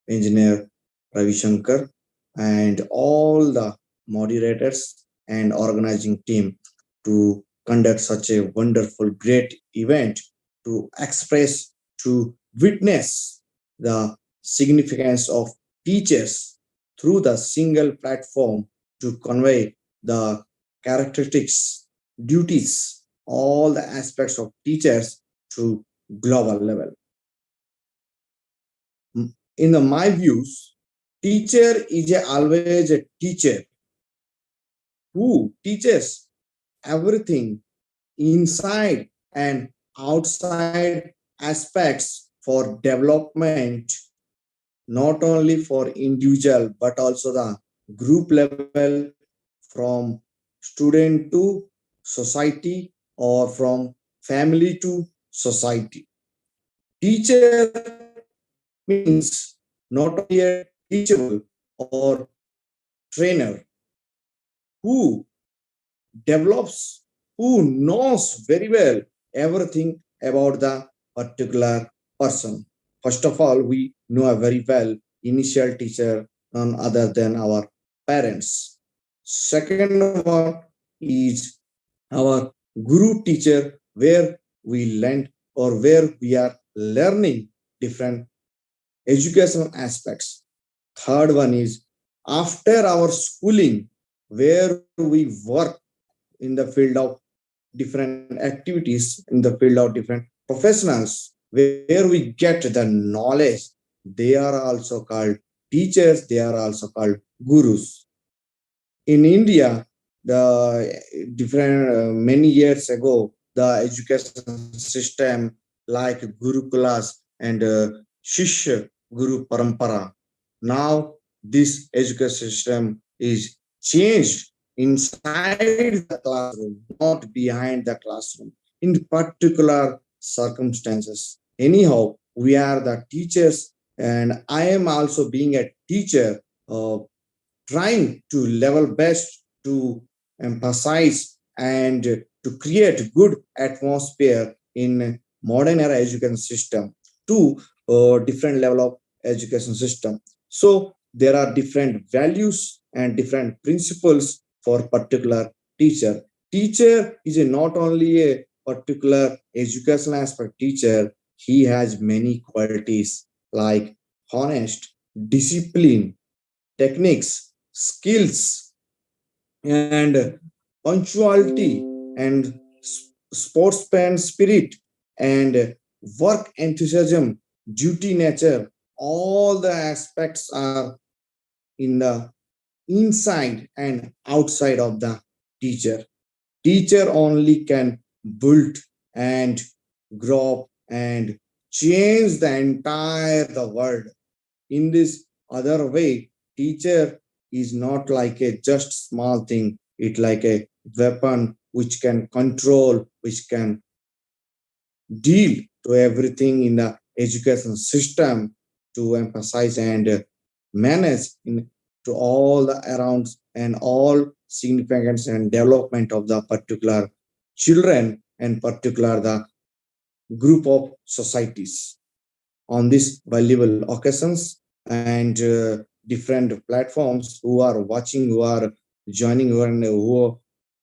Speaker 7: engineer Ravi Shankar, and all the moderators and organizing team to conduct such a wonderful, great event, to express, to witness the significance of teachers through the single platform, to convey the characteristics, duties, all the aspects of teachers to global level. In my views, teacher is always a teacher who teaches everything inside and outside aspects for development, not only for individual but also the group level, from student to society or from family to society. Teacher means not only a teachable or trainer who develops, who knows very well everything about the particular person. First of all, we know a very well initial teacher, none other than our parents. Second one is our guru teacher, where we learn or where we are learning different educational aspects. Third one is after our schooling, where we work in the field of different activities, in the field of different professionals, where we get the knowledge. They are also called teachers, they are also called gurus. In India, the different many years ago, the education system like Gurukulas and Shishya Guru Parampara. Now this education system is changed inside the classroom, not behind the classroom, in particular circumstances. Anyhow, we are the teachers, and I am also being a teacher, trying to level best to emphasize and to create good atmosphere in modern era education system to different level of education system. So there are different values and different principles for particular teacher. Teacher is not only a particular educational aspect teacher, he has many qualities like honest, discipline, techniques, skills, and punctuality, and sportsman spirit, and work enthusiasm, duty nature. All the aspects are in the inside and outside of the teacher. Teacher only can build and grow up and change the entire the world. In this other way, teacher is not like a just small thing. It like a weapon which can control, which can deal to everything in the education system, to emphasize and manage in, to all the around and all significance and development of the particular children and particular the group of societies. On these valuable occasions and different platforms who are watching, who are joining, who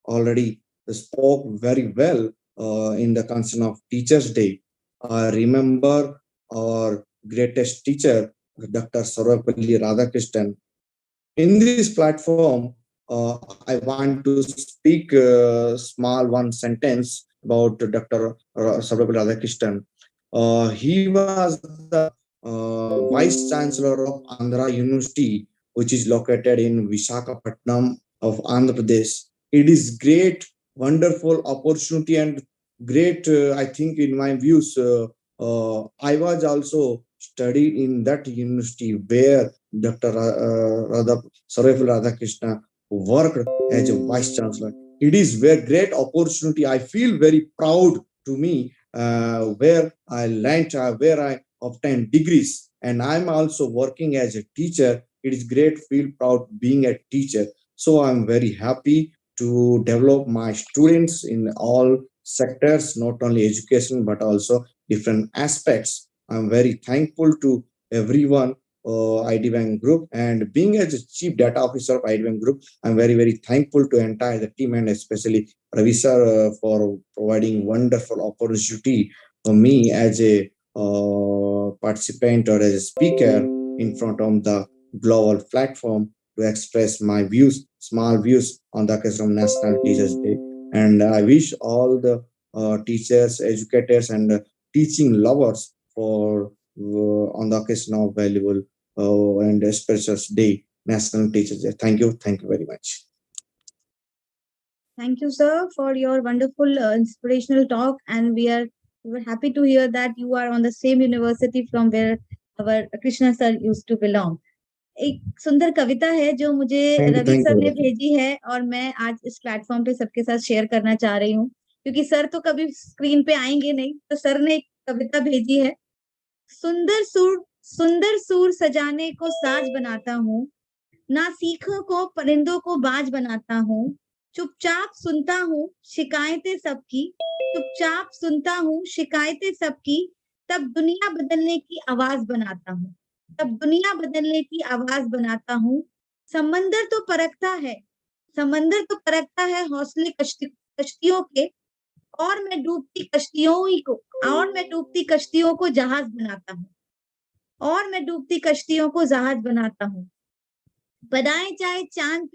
Speaker 7: already spoke very well in the concern of Teachers' Day. I remember our greatest teacher, Dr. Sarvapalli Radhakrishnan. In this platform, I want to speak small one sentence about Dr. Sarvapalli Radhakrishnan. He was the Vice Chancellor of Andhra University, which is located in Visakhapatnam of Andhra Pradesh. It is great, wonderful opportunity and great, I think, in my views. I was also studied in that university where Dr. Sarvapalli Radhakrishna worked as a Vice Chancellor. It is very great opportunity. I feel very proud to me where I learned, where I obtained degrees, and I'm also working as a teacher. It is great, feel proud being a teacher. So I'm very happy to develop my students in all sectors, not only education but also different aspects. I'm very thankful to everyone, Idym Group, and being as a Chief Data Officer of Idym Group, I'm very, very thankful to entire the team and especially Ravi sir for providing wonderful opportunity for me as a participant or as a speaker in front of the global platform to express my views, small views on the occasion of National Teachers Day. And I wish all the teachers, educators, and teaching lovers for on the occasion of valuable and precious day, National Teachers Day. Thank you. Thank you very much.
Speaker 2: Thank you, sir, for your wonderful inspirational talk. And we were happy to hear that you are on the same university from where our Krishna sir used to belong. एक सुंदर कविता है जो मुझे Ravi
Speaker 7: Thank
Speaker 2: sir
Speaker 7: you.
Speaker 2: ने भेजी है और मैं आज इस प्लेटफॉर्म पे सबके साथ शेयर करना चाह रही हूँ, क्योंकि सर तो कभी स्क्रीन पे आएंगे नहीं, तो सर ने एक कविता भेजी है। सुंदर सूर सजाने को साज बनाता हूँ, ना सीखों को परिंदों को बाज बनाता हूँ, चुपचाप सुनता हूँ शिकायतें सबकी, चुपचाप सुनता हूँ शिकायतें सबकी, तब दुनिया बदलने की आवाज बनाता हूँ, तब दुनिया बदलने की आवाज बनाता हूँ। समंदर तो परखता है, समंदर तो परखता है हौसले कश्तियों के, और मैं डूबती कश्तियों को जहाज बनाता हूँ, और मैं डूबती कश्तियों को जहाज बनाता हूँ। बनाए चाहे चांद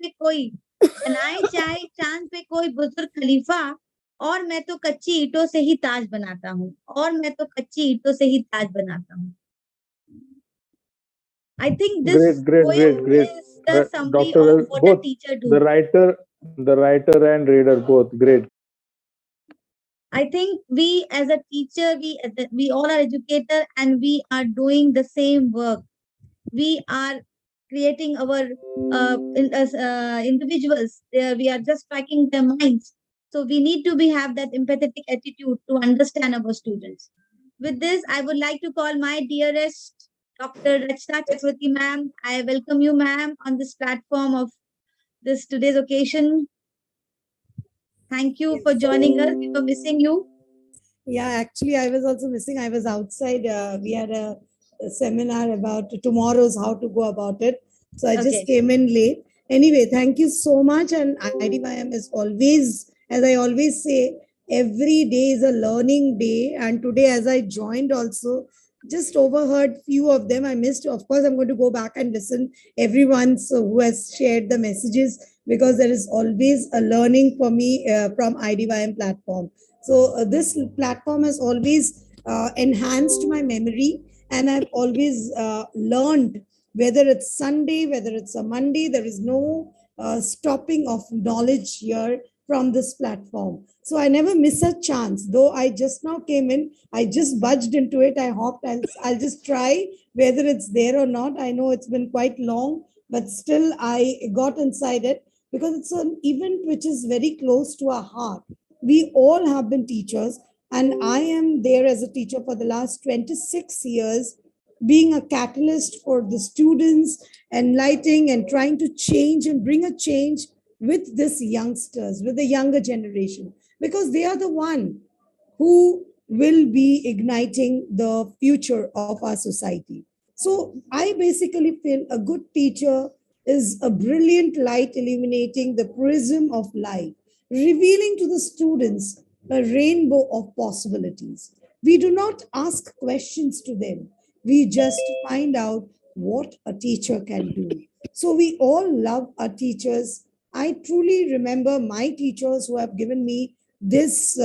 Speaker 2: पे कोई बुजुर्ग खलीफा, और मैं तो कच्ची ईंटों से ही ताज बनाता हूँ, और मैं तो कच्ची ईंटों से ही ताज बनाता हूँ। I think this poem is the summary of what a teacher do.
Speaker 15: The writer and reader both great.
Speaker 2: I think we as a teacher, we all are educator, and we are doing the same work. We are creating our individuals. We are just tracking their minds. So we need to have that empathetic attitude to understand our students. With this, I would like to call my dearest Dr. Rachna Chakravarti ma'am. I welcome you, ma'am, on this platform of this today's occasion. Thank you for joining us. We were missing you.
Speaker 23: Yeah, actually, I was also missing. I was outside. We had a seminar about tomorrow's how to go about it. So I just came in late. Anyway, thank you so much. And IDYM is always, as I always say,
Speaker 4: every day is a learning day. And today, as I joined also, just overheard few of them. I missed. Of course, I'm going to go back and listen everyone's who has shared the messages, because there is always a learning for me from IDYM platform. So this platform has always enhanced my memory, and I've always learned, whether it's Sunday, whether it's a Monday, there is no stopping of knowledge here from this platform. So I never miss a chance. Though I just now came in, I just budged into it. I hopped. I'll just try whether it's there or not. I know it's been quite long, but still I got inside it, because it's an event which is very close to our heart. We all have been teachers, and I am there as a teacher for the last 26 years, being a catalyst for the students, enlightening and trying to change and bring a change with these youngsters, with the younger generation, because they are the one who will be igniting the future of our society. So I basically feel a good teacher is a brilliant light illuminating the prism of life, revealing to the students a rainbow of possibilities. We do not ask questions to them. We just find out what a teacher can do. So we all love our teachers. I truly remember my teachers who have given me this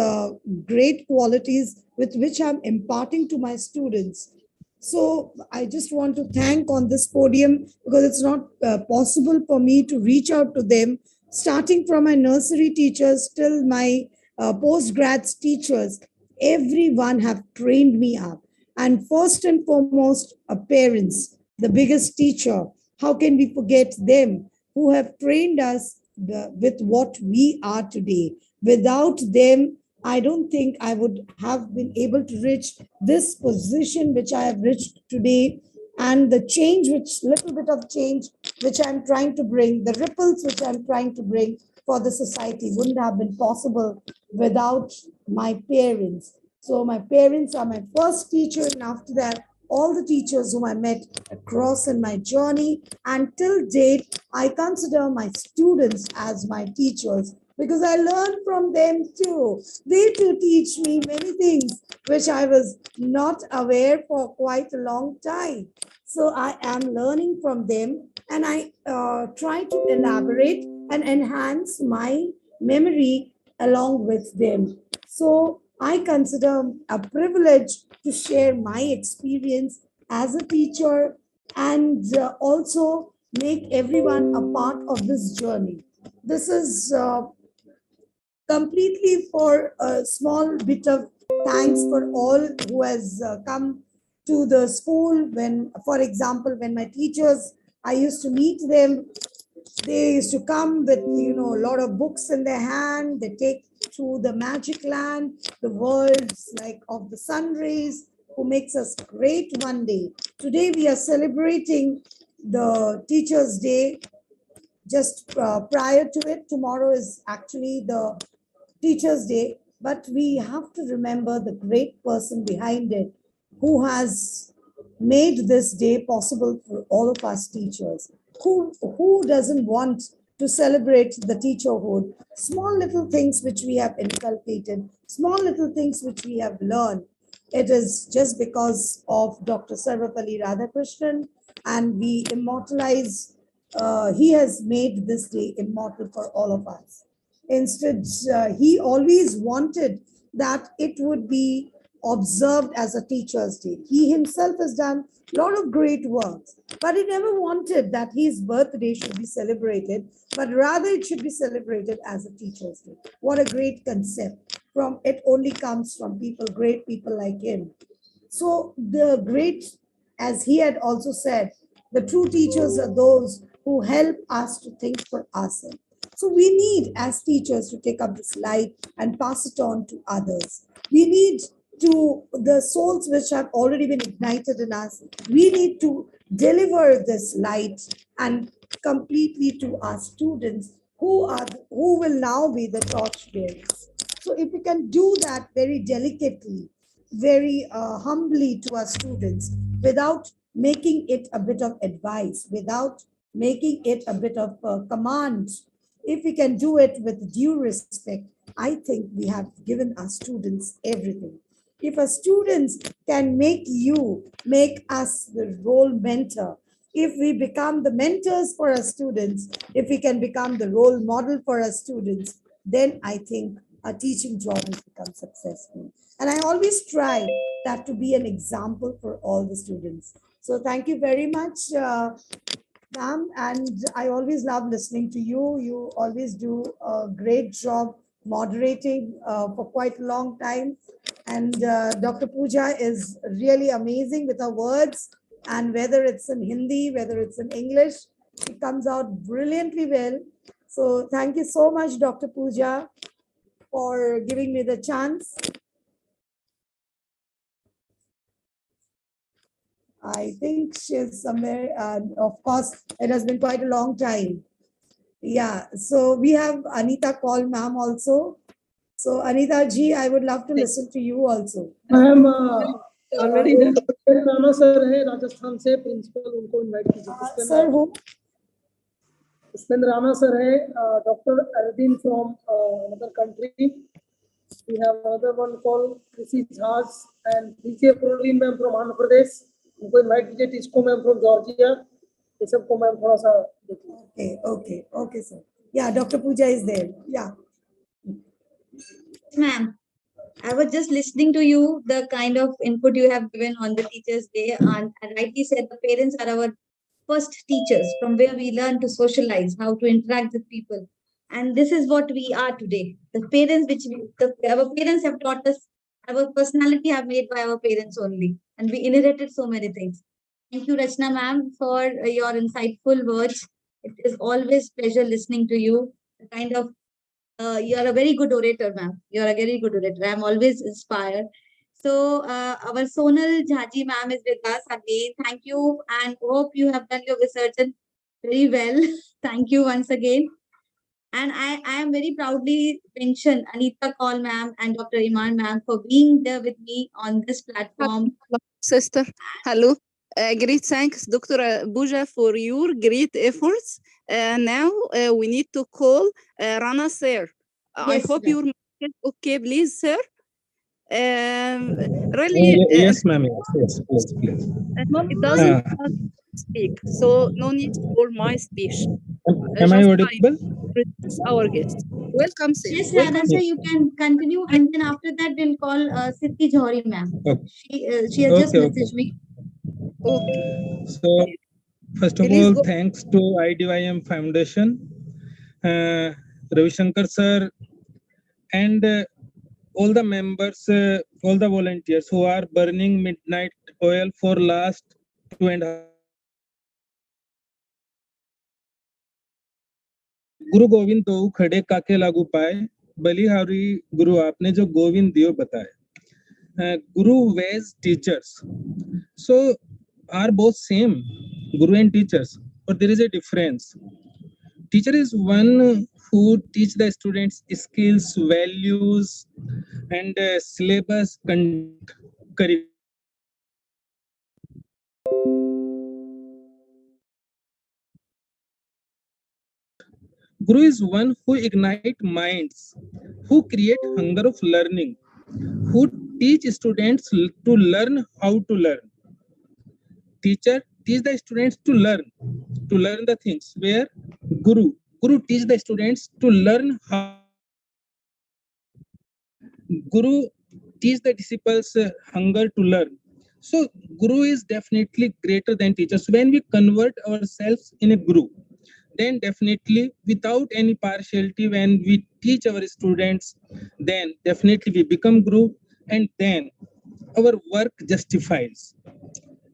Speaker 4: great qualities with which I'm imparting to my students. So I just want to thank on this podium, because it's not possible for me to reach out to them, starting from my nursery teachers till my post-grads teachers. Everyone have trained me up. And first and foremost, parents, the biggest teacher. How can we forget them, who have trained us with what we are today? Without them, I don't think I would have been able to reach this position which I have reached today. And the change, which little bit of change which I'm trying to bring, the ripples which I'm trying to bring for the society, wouldn't have been possible without my parents. So my parents are my first teacher, and after that, all the teachers whom I met across in my journey. And till date, I consider my students as my teachers, because I learn from them too. They too teach me many things which I was not aware for quite a long time. So I am learning from them, and I try to elaborate and enhance my memory along with them. So I consider a privilege to share my experience as a teacher, and also make everyone a part of this journey. This is completely for a small bit of thanks for all who has come to the school. When, for example, when my teachers, I used to meet them, they used to come with, a lot of books in their hand. They take to the magic land, the worlds like of the sun rays, who makes us great one day. Today we are celebrating the Teachers' Day. Just prior to it, tomorrow is actually the Teachers' Day, but we have to remember the great person behind it, who has made this day possible for all of us teachers. Who doesn't want to celebrate the teacherhood? Small little things which we have inculcated, small little things which we have learned. It is just because of Dr. Sarvapalli Radhakrishnan, and we immortalize, he has made this day immortal for all of us. Instead, he always wanted that it would be observed as a Teacher's Day. He himself has done a lot of great works, but he never wanted that his birthday should be celebrated, but rather it should be celebrated as a Teacher's Day. What a great concept. From it only comes from people, great people like him. So the great, as he had also said, the true teachers are those who help us to think for ourselves. So we need, as teachers, to take up this light and pass it on to others. We need to, the souls which have already been ignited in us, we need to deliver this light and completely to our students, who will now be the torch bearers. So if we can do that very delicately, very humbly to our students, without making it a bit of advice, without making it a bit of command, if we can do it with due respect, I think we have given our students everything. If a student can make us the role mentor, if we become the mentors for our students, if we can become the role model for our students, then I think our teaching job has become successful. And I always try that to be an example for all the students. So thank you very much, ma'am. And I always love listening to you. You always do a great job moderating for quite a long time. And Dr. Pooja is really amazing with her words. And whether it's in Hindi, whether it's in English, it comes out brilliantly well. So thank you so much, Dr. Pooja, for giving me the chance. I think she's somewhere, of course, it has been quite a long time. Yeah, so we have Anita call ma'am also. So Anita ji, I would love to listen to you also.
Speaker 5: Ma'am
Speaker 4: Already done.
Speaker 5: Rana sir है राजस्थान से principal, उनको invite कीजिए.
Speaker 4: Sir, who?
Speaker 5: Pushpendra Rana sir है, doctor Ardeen from another country. We have another one called Krisi Jhaz and DJ Prolin ma'am from Andhra Pradesh. उनको invite कीजिए. TISCO ma'am from Georgia. ये सबको ma'am थोड़ा सा देखिए.
Speaker 4: Okay, sir. Yeah, Dr. Pooja is there. Yeah.
Speaker 2: Ma'am, I was just listening to you, the kind of input you have given on the Teachers' Day, and rightly said, the parents are our first teachers, from where we learn to socialize, how to interact with people. And this is what we are today. The parents, our parents have taught us, our personality have made by our parents only, and we inherited so many things. Thank you, Rachna ma'am, for your insightful words. It is always pleasure listening to you. The kind of you are a very good orator, ma'am. You are a very good orator. I'm always inspired. So our Sonal Jhaji ma'am is with us again. Thank you, and hope you have done your research very well. Thank you once again. And I am very proudly mention Anita Kaul ma'am and Dr. Iman ma'am for being there with me on this platform.
Speaker 17: Sister, hello. Great thanks, Dr. Pooja, for your great efforts. Now we need to call Rana sir. I
Speaker 2: Yes,
Speaker 17: hope
Speaker 2: ma'am.
Speaker 17: your mic is okay, please, sir. Really,
Speaker 6: Yes, ma'am. Yes, please.
Speaker 17: it doesn't speak, so no need for my speech.
Speaker 6: Am I
Speaker 17: Just
Speaker 6: audible?
Speaker 17: introduce our guest. Welcome, sir.
Speaker 2: Yes,
Speaker 17: Welcome.
Speaker 2: Rana sir, you can continue, and then after that we'll call Siddhi Johari ma'am. She has just messaged me.
Speaker 17: Okay.
Speaker 6: So, first of all, thanks to IDYM Foundation, Ravi Shankar sir, and all the members, all the volunteers who are burning midnight oil for last 2.5. गुरु गोविंद दो खड़े काके लागू पाए, बलिहारी गुरु आपने जो गोविंद दियो बताए. Guru ways teachers, so are both same, guru and teachers, but there is a difference. Teacher is one who teach the students skills, values, and syllabus curriculum. Guru is one who ignite minds, who create hunger of learning, who teach students to learn how to learn. Teacher teach the students to learn the things, where Guru teach the students to learn how. Guru teach the disciples hunger to learn. So Guru is definitely greater than teachers. When we convert ourselves in a Guru, then definitely without any partiality, when we teach our students, then definitely we become Guru, and then our work justifies.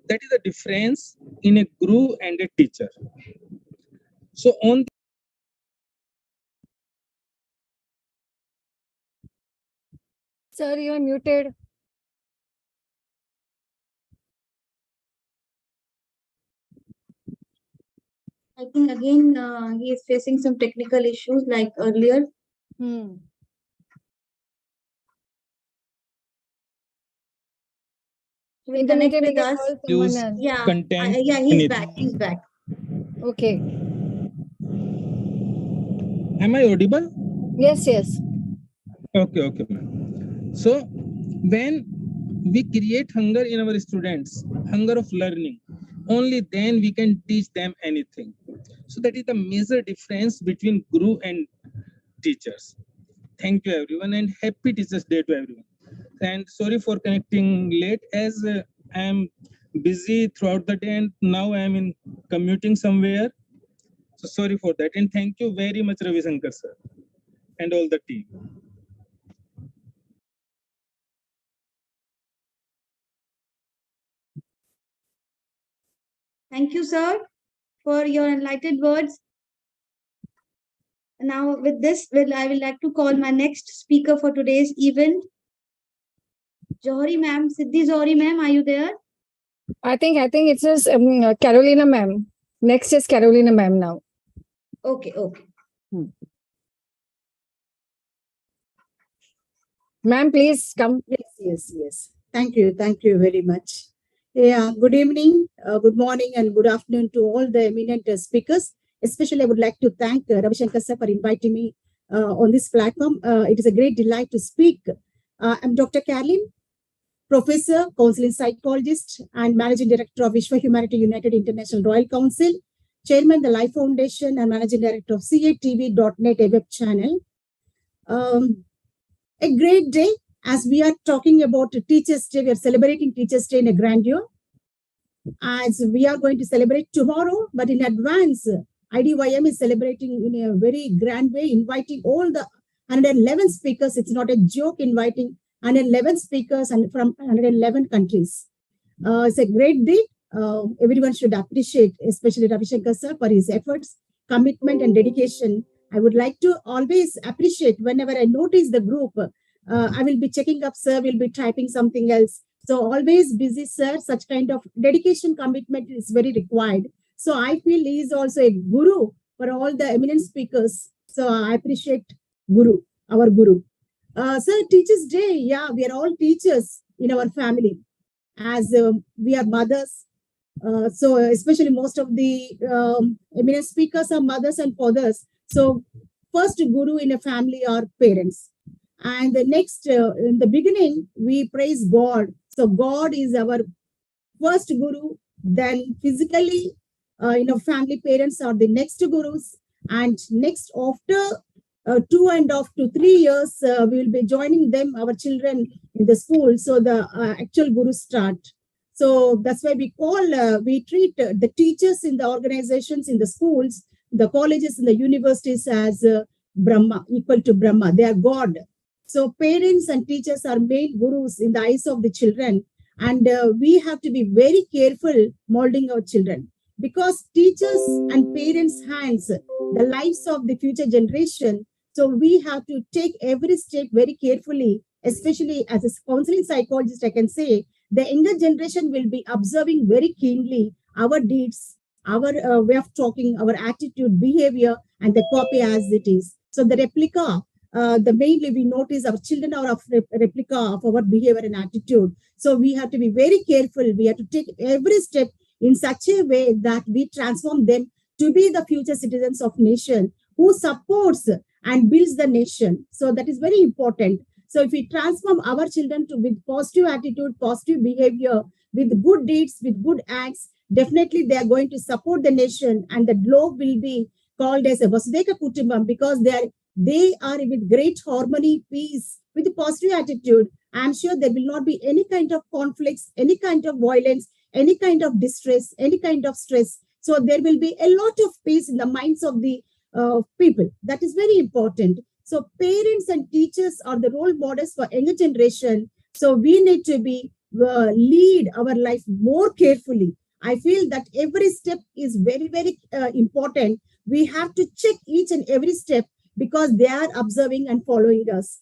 Speaker 6: That is the difference in a Guru and a teacher. So on
Speaker 20: Sir, you are muted.
Speaker 2: I think again he is facing some technical issues like earlier. Will connect with us.
Speaker 6: use
Speaker 2: Yeah,
Speaker 6: content.
Speaker 2: yeah, he's back. He's back.
Speaker 20: Okay.
Speaker 6: Am I audible?
Speaker 20: Yes, yes.
Speaker 6: Okay, okay, ma'am. So when we create hunger in our students, hunger of learning, only then we can teach them anything. So that is the major difference between guru and teachers. Thank you everyone and happy Teachers Day to everyone. And sorry for connecting late as I am busy throughout the day and now I am in commuting somewhere. So sorry for that and thank you very much Ravi Shankar sir and all the team.
Speaker 2: Thank you, sir, for your enlightened words. Now, with this, I will like to call my next speaker for today's event, Johari ma'am. Siddhi Johari ma'am, are you there?
Speaker 17: I think it says Carolina ma'am. Next is Carolina ma'am now.
Speaker 2: Okay, okay.
Speaker 17: Ma'am, please come.
Speaker 8: Yes. Thank you very much. Yeah, good evening, good morning, and good afternoon to all the eminent speakers. Especially, I would like to thank Ravi Shankar sir for inviting me on this platform. It is a great delight to speak. I'm Dr. Carolyn, Professor, Counseling Psychologist, and Managing Director of Vishwa Humanity United International Royal Council, Chairman, the Life Foundation, and Managing Director of CATV.net, a web channel. A great day as we are talking about Teachers' Day. We are celebrating Teachers' Day in a grandeur. As we are going to celebrate tomorrow, but in advance, IDYM is celebrating in a very grand way, inviting all the 111 speakers. It's not a joke, inviting 111 speakers and from 111 countries. It's a great day. Everyone should appreciate, especially Ravi Shankar sir, for his efforts, commitment, and dedication. I would like to always appreciate whenever I notice the group. I will be checking up, sir, will be typing something else. So always busy, sir. Such kind of dedication, commitment is very required. So I feel he is also a guru for all the eminent speakers. So I appreciate Guru, our Guru. Sir, Teachers' Day, yeah, we are all teachers in our family as we are mothers. So especially most of the eminent speakers are mothers and fathers. So first guru in a family are parents. And the next, in the beginning, we praise God. So God is our first guru. Then physically, family parents are the next gurus. And next, after 2.5 to 3 years, we will be joining them, our children, in the school. So the actual gurus start. So that's why we treat the teachers in the organizations, in the schools, the colleges, and the universities as Brahma, equal to Brahma. They are God. So parents and teachers are main gurus in the eyes of the children. And we have to be very careful molding our children because teachers and parents' hands, the lives of the future generation. So we have to take every step very carefully, especially as a counseling psychologist, I can say the younger generation will be observing very keenly our deeds, our way of talking, our attitude, behavior, and the copy as it is. So the replica, the mainly we notice our children are of replica of our behavior and attitude. So we have to be very careful. We have to take every step in such a way that we transform them to be the future citizens of nation who supports and builds the nation. So that is very important. So if we transform our children to with positive attitude, positive behavior, with good deeds, with good acts, definitely they are going to support the nation, and the globe will be called as a Vasudeka Kutumbam because they are with great harmony, peace, with a positive attitude. I'm sure there will not be any kind of conflicts, any kind of violence, any kind of distress, any kind of stress. So there will be a lot of peace in the minds of the people. That is very important. So parents and teachers are the role models for younger generation. So we need to be lead our life more carefully. I feel that every step is very, very important. We have to check each and every step because they are observing and following us.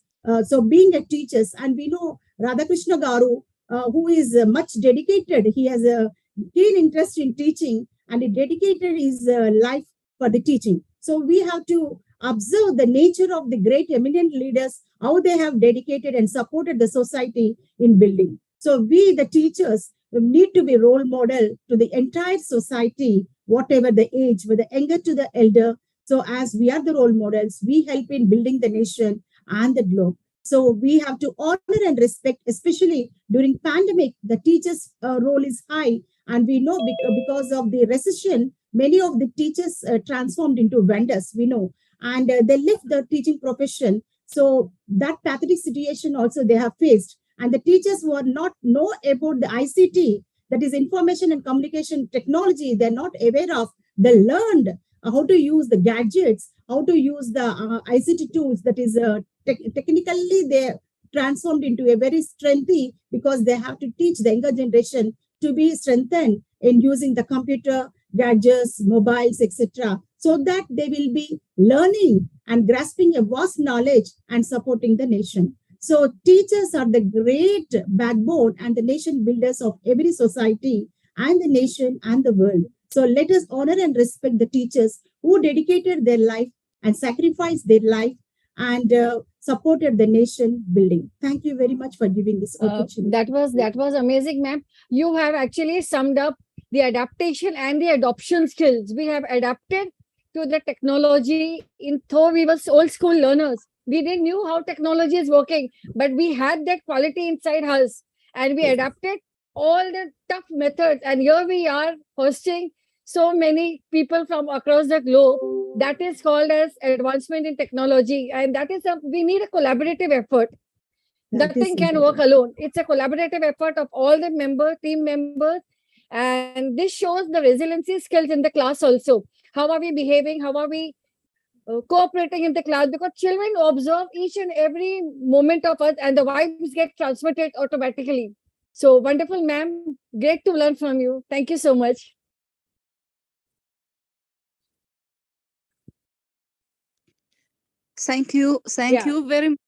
Speaker 8: So being a teachers, and we know Radhakrishna Garu, who is much dedicated. He has a keen interest in teaching and he dedicated his life for the teaching. So we have to observe the nature of the great eminent leaders, how they have dedicated and supported the society in building. So we, the teachers, need to be role model to the entire society, whatever the age, whether younger to the elder. So as we are the role models, we help in building the nation and the globe. So we have to honor and respect, especially during pandemic, the teachers' role is high. And we know because of the recession, many of the teachers transformed into vendors, we know, and they left the teaching profession. So that pathetic situation also they have faced. And the teachers who are not know about the ICT, that is information and communication technology, they're not aware of, they learned how to use the gadgets, how to use the ICT tools, that is technically they transformed into a very strengthy, because they have to teach the younger generation to be strengthened in using the computer, gadgets, mobiles, etc., so that they will be learning and grasping a vast knowledge and supporting the nation. So teachers are the great backbone and the nation builders of every society and the nation and the world. So let us honor and respect the teachers who dedicated their life and sacrificed their life and supported the nation building. Thank you very much for giving this opportunity.
Speaker 20: That was amazing, ma'am. You have actually summed up the adaptation and the adoption skills. We have adapted to the technology, in though we were old school learners. We didn't knew how technology is working, but we had that quality inside us, and we adapted all the tough methods. And here we are hosting so many people from across the globe. That is called as advancement in technology, and that is we need a collaborative effort. Nothing can work alone. It's a collaborative effort of all the team members, and this shows the resiliency skills in the class also. How are we behaving? How are we cooperating in the class? Because children observe each and every moment of us, and the vibes get transmitted automatically. So wonderful, ma'am. Great to learn from you. Thank you so much.
Speaker 17: Thank you. Thank you very much.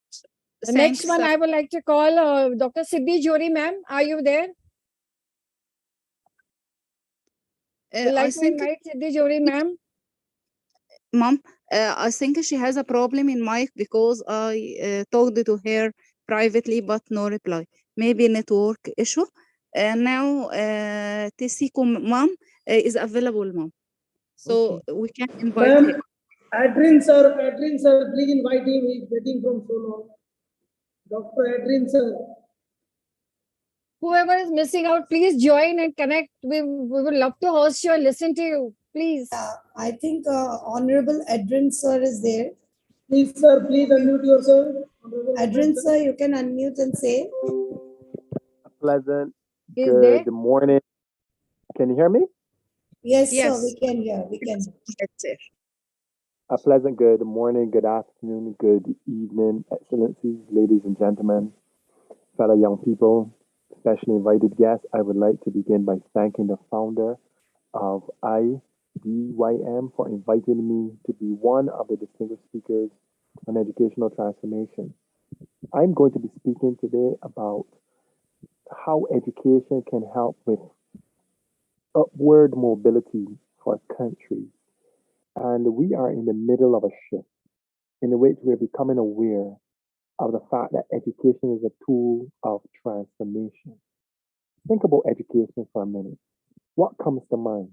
Speaker 20: The next one I would like to call Dr. Siddhi Jori, ma'am. Are you there? Would like to invite Siddhi Jori, ma'am.
Speaker 17: Mom, I think she has a problem in mic because I talked to her privately, but no reply. Maybe network issue. Now, Tesikum mom is available, mom. So we can invite
Speaker 5: Ma'am,
Speaker 17: her.
Speaker 5: Adrin sir, please invite him. He's waiting from so long. Dr. Adrin sir.
Speaker 20: Whoever is missing out, please join and connect. We would love to host you and listen to you. Please.
Speaker 4: I think Honorable Adrin sir is there.
Speaker 5: Please, sir, please unmute yourself.
Speaker 4: Adrin sir, you can unmute and say.
Speaker 9: Pleasant.
Speaker 20: Is
Speaker 9: Good
Speaker 20: there?
Speaker 9: morning. Can you hear me?
Speaker 4: Yes, sir, we can hear. We can.
Speaker 9: A pleasant good morning, good afternoon, good evening, excellencies, ladies and gentlemen, fellow young people, specially invited guests. I would like to begin by thanking the founder of IDYM for inviting me to be one of the distinguished speakers on educational transformation. I'm going to be speaking today about how education can help with upward mobility for countries. And we are in the middle of a shift in which we're becoming aware of the fact that education is a tool of transformation. Think about education for a minute. What comes to mind?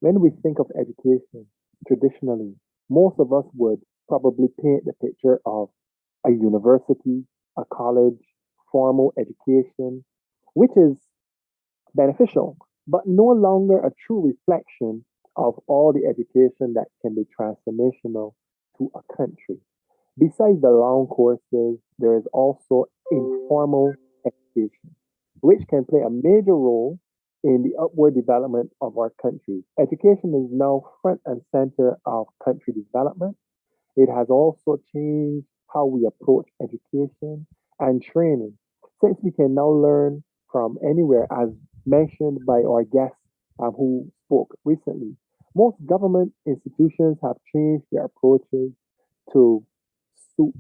Speaker 9: When we think of education, traditionally, most of us would probably paint the picture of a university, a college, formal education, which is beneficial, but no longer a true reflection of all the education that can be transformational to a country. Besides the long courses, there is also informal education, which can play a major role in the upward development of our country. Education is now front and center of country development. It has also changed how we approach education and training, since we can now learn from anywhere, as mentioned by our guests who spoke recently. Most government institutions have changed their approaches to suit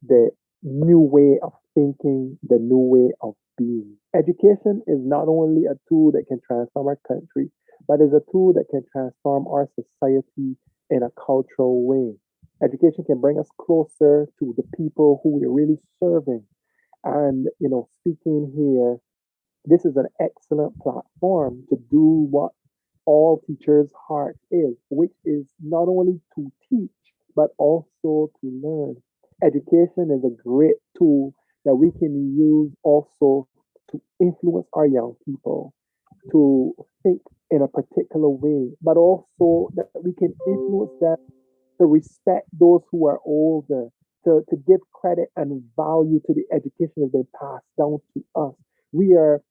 Speaker 9: the new way of thinking, the new way of being. Education is not only a tool that can transform our country, but is a tool that can transform our society in a cultural way. Education can bring us closer to the people who we're really serving. And, speaking here, this is an excellent platform to do what all teachers' heart is, which is not only to teach, but also to learn. Education is a great tool that we can use also to influence our young people to think in a particular way, but also that we can influence them to respect those who are older, to give credit and value to the education that's been passed down to us. We are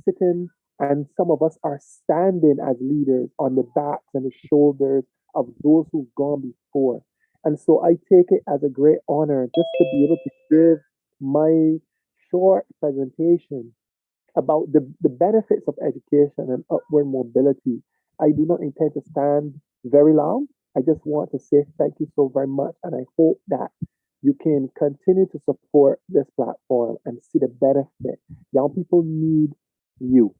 Speaker 9: sitting and some of us are standing as leaders on the backs and the shoulders of those who've gone before. And so I take it as a great honor just to be able to give my short presentation about the benefits of education and upward mobility. I do not intend to stand very long. I just want to say thank you so very much. And I hope that you can continue to support this platform and see the benefit. Young people need you.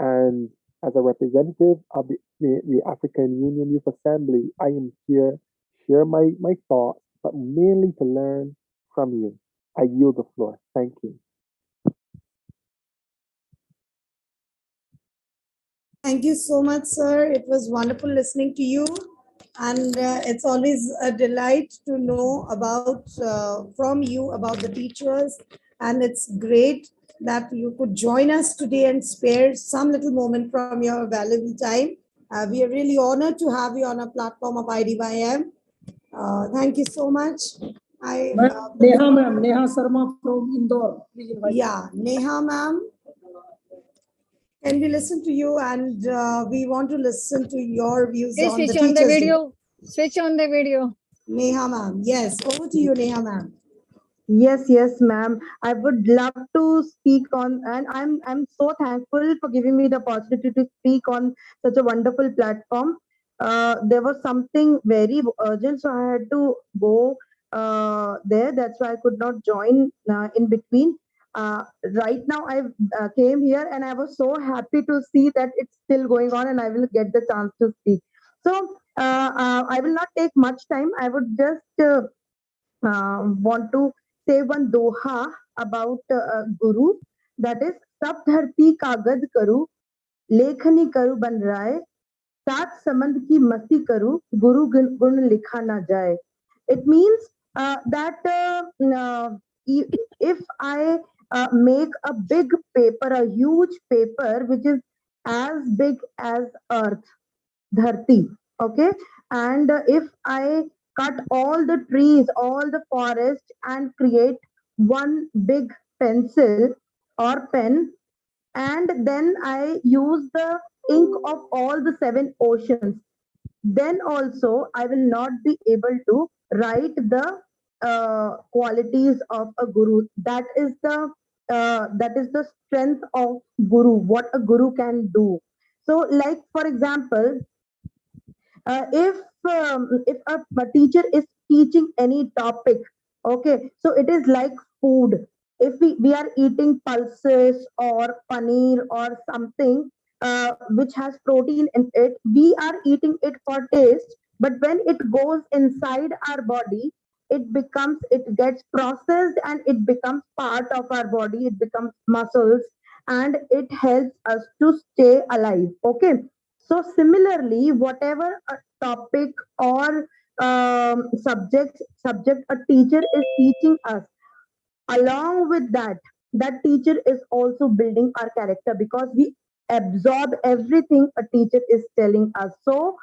Speaker 9: And as a representative of the African Union Youth Assembly, I am here to share my thoughts, but mainly to learn from you. I yield the floor. Thank you.
Speaker 4: Thank you so much, sir. It was wonderful listening to you. And it's always a delight to know about from you about the teachers. And it's great that you could join us today and spare some little moment from your valuable time. We are really honored to have you on a platform of IDYM. Thank you so much.
Speaker 5: Neha Sharma from Indore. Please invite.
Speaker 4: Yeah, Neha ma'am. Can we listen to you, and we want to listen to your views
Speaker 20: Please
Speaker 4: on the
Speaker 20: switch on the
Speaker 4: Teachers' Day.
Speaker 20: video. Switch on the video.
Speaker 4: Neha ma'am, yes, over to you, Neha ma'am.
Speaker 14: Yes, ma'am. I would love to speak on, and I'm so thankful for giving me the opportunity to speak on such a wonderful platform. There was something very urgent, so I had to go there. That's why I could not join in between. Right now, I came here, and I was so happy to see that it's still going on, and I will get the chance to speak. So I will not take much time. I would just want to say one doha about Guru, that is सब धरती कागज करूं लेखनी करूं बन राय सात समंद की मस्ती करूं गुरु गुण लिखा ना जाए. It means that if I make a big paper, a huge paper which is as big as earth, dharti, okay, and if I cut all the trees, all the forest, and create one big pencil or pen, and then I use the ink of all the seven oceans, then also I will not be able to write the qualities of a guru. That is the strength of guru, what a guru can do. So, like for example, if a teacher is teaching any topic, okay, so it is like food. If we are eating pulses or paneer or something which has protein in it, we are eating it for taste, but when it goes inside our body, it gets processed and it becomes part of our body, it becomes muscles, and it helps us to stay alive. Okay, so similarly, whatever a topic or subject a teacher is teaching us, along with that, that teacher is also building our character, because we absorb everything a teacher is telling us. So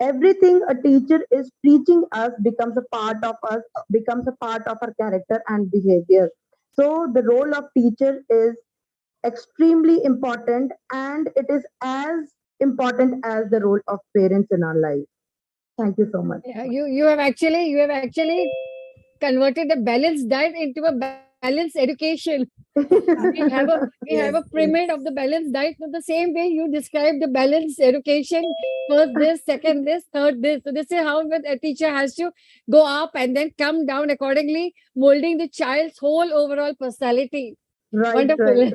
Speaker 14: everything a teacher is teaching us becomes a part of us, becomes a part of our character and behavior. So the role of teacher is extremely important, and it is as important as the role of parents in our life. Thank you so much.
Speaker 20: Yeah, you have actually converted the balanced diet into a balanced education. we have a pyramid of the balanced diet. So the same way you describe the balanced education, first this, second this, third this. So this is how a teacher has to go up and then come down accordingly, molding the child's whole overall personality.
Speaker 14: Right,
Speaker 20: Wonderful.
Speaker 14: right.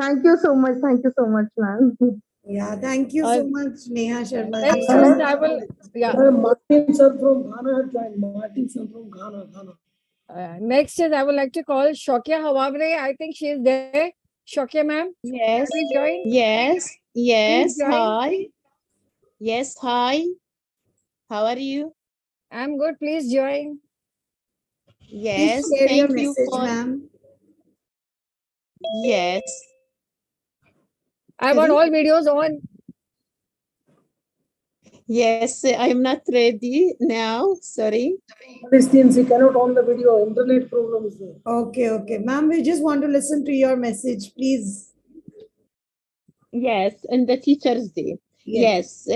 Speaker 14: Thank you so much. Thank you so much, ma'am.
Speaker 4: Yeah, thank you so much, Neha Sharma.
Speaker 20: Next is I will, yeah.
Speaker 5: Martin sir from Ghana has joined. Martin sir from Ghana.
Speaker 20: Next is I would like to call Shokya Hawabre. I think she is there. Shokya ma'am.
Speaker 16: Yes.
Speaker 20: Please join.
Speaker 16: Yes.
Speaker 20: Please join.
Speaker 16: Hi. Yes, hi. How are you?
Speaker 20: I'm good. Please join.
Speaker 16: Yes,
Speaker 4: Please share your
Speaker 16: thank you
Speaker 4: message,
Speaker 16: for.
Speaker 4: ma'am.
Speaker 16: Yes.
Speaker 20: I want
Speaker 16: Sorry?
Speaker 20: all videos on.
Speaker 16: Yes, I'm not ready now. Sorry.
Speaker 5: Palestinians, we cannot on the video. Internet problem is there.
Speaker 4: Okay, okay. Ma'am, we just want to listen to your message, please.
Speaker 16: Yes, and the Teachers' Day.
Speaker 4: Yes.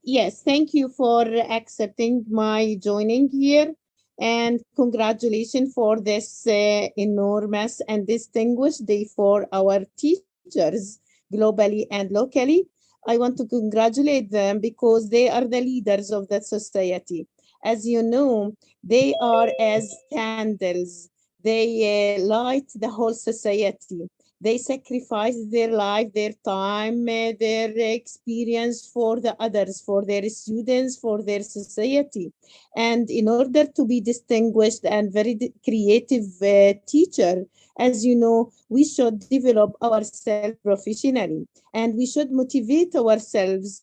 Speaker 16: Yes. Thank you for accepting my joining here, and congratulations for this enormous and distinguished day for our teachers globally and locally. I want to congratulate them because they are the leaders of the society. As you know, they are as candles. They light the whole society. They sacrifice their life, their time, their experience for the others, for their students, for their society. And in order to be distinguished and very creative teacher, as you know, we should develop ourselves professionally, and we should motivate ourselves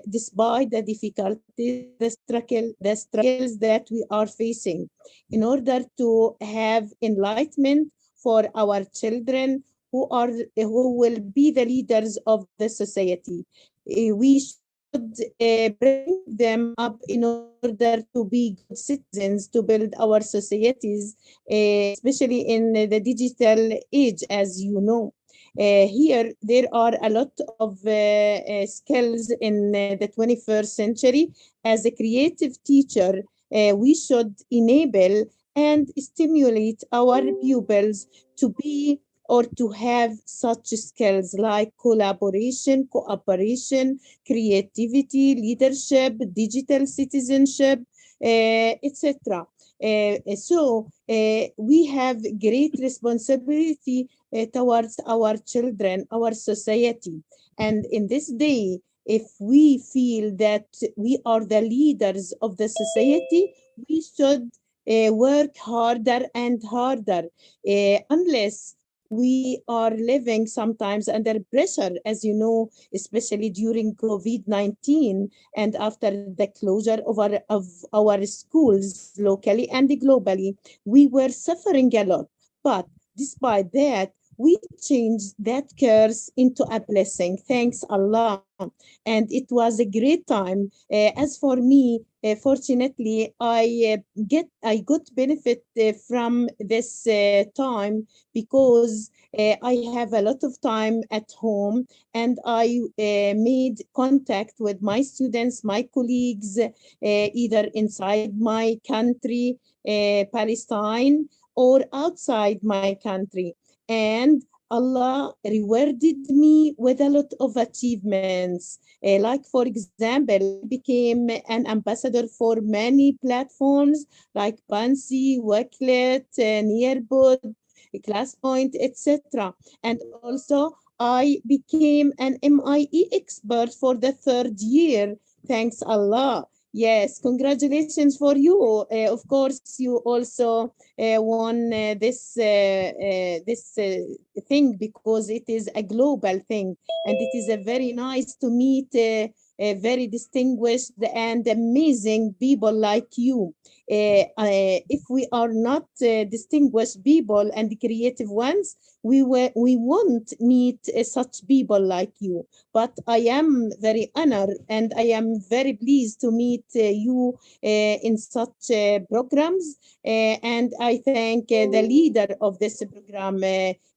Speaker 16: despite the difficulties and the struggles that we are facing, in order to have enlightenment for our children who will be the leaders of the society. We should bring them up in order to be good citizens, to build our societies, especially in the digital age, as you know. Here, there are a lot of skills in the 21st century. As a creative teacher, we should enable and stimulate our pupils to be or to have such skills like collaboration, cooperation, creativity, leadership, digital citizenship, etc. We have great responsibility towards our children, our society. And in this day, if we feel that we are the leaders of the society, we should work harder and harder, unless we are living sometimes under pressure, as you know, especially during COVID-19 and after the closure of our schools locally and globally. We were suffering a lot. But despite that, we changed that curse into a blessing. Thanks Allah. And it was a great time. As for me, fortunately, I got benefit from this time because I have a lot of time at home, and I made contact with my students, my colleagues, either inside my country, Palestine, or outside my country. And Allah rewarded me with a lot of achievements. Like, for example, I became an ambassador for many platforms like Pansy, Wakelet, Nearbud, ClassPoint, etc. And also, I became an MIE expert for the third year. Thanks Allah. Yes, congratulations for you. Of course, you also won this thing because it is a global thing, and it is a very nice to meet very distinguished and amazing people like you. If we are not distinguished people and creative ones, we won't meet such people like you. But I am very honored and I am very pleased to meet you in such programs. And I thank the leader of this program.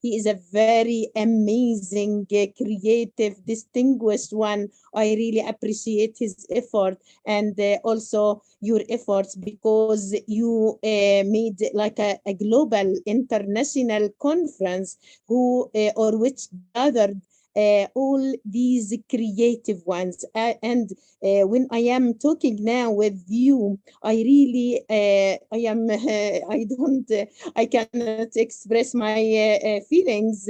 Speaker 16: He is a very amazing, creative, distinguished one. I really appreciate his effort, and also your efforts, because you made like a global international conference or which gathered all these creative ones. And when I am talking now with you, I really, I am, I cannot express my feelings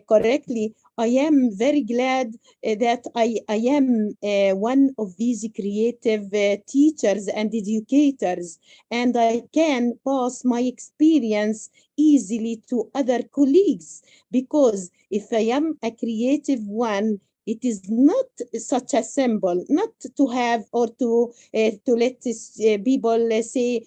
Speaker 16: correctly. I am very glad that I am one of these creative teachers and educators, and I can pass my experience easily to other colleagues, because if I am a creative one, it is not such a symbol, not to have or to let people say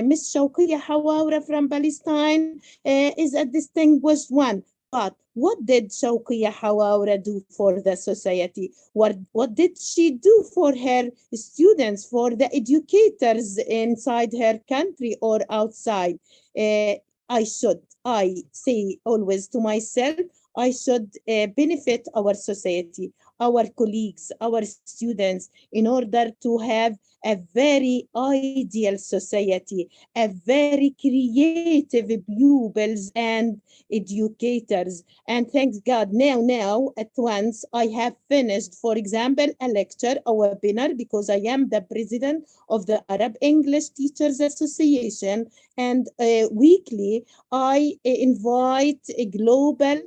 Speaker 16: Miss Shawqiya Hawawra from Palestine is a distinguished one. But what did Shawqiya Hawawra do for the society? What did she do for her students, for the educators inside her country or outside? I say always to myself, I should benefit our society, our colleagues, our students, in order to have a very ideal society, a very creative pupils and educators. And thanks God, now at once I have finished, for example, a lecture, a webinar, because I am the president of the Arab English Teachers Association, and weekly I invite a global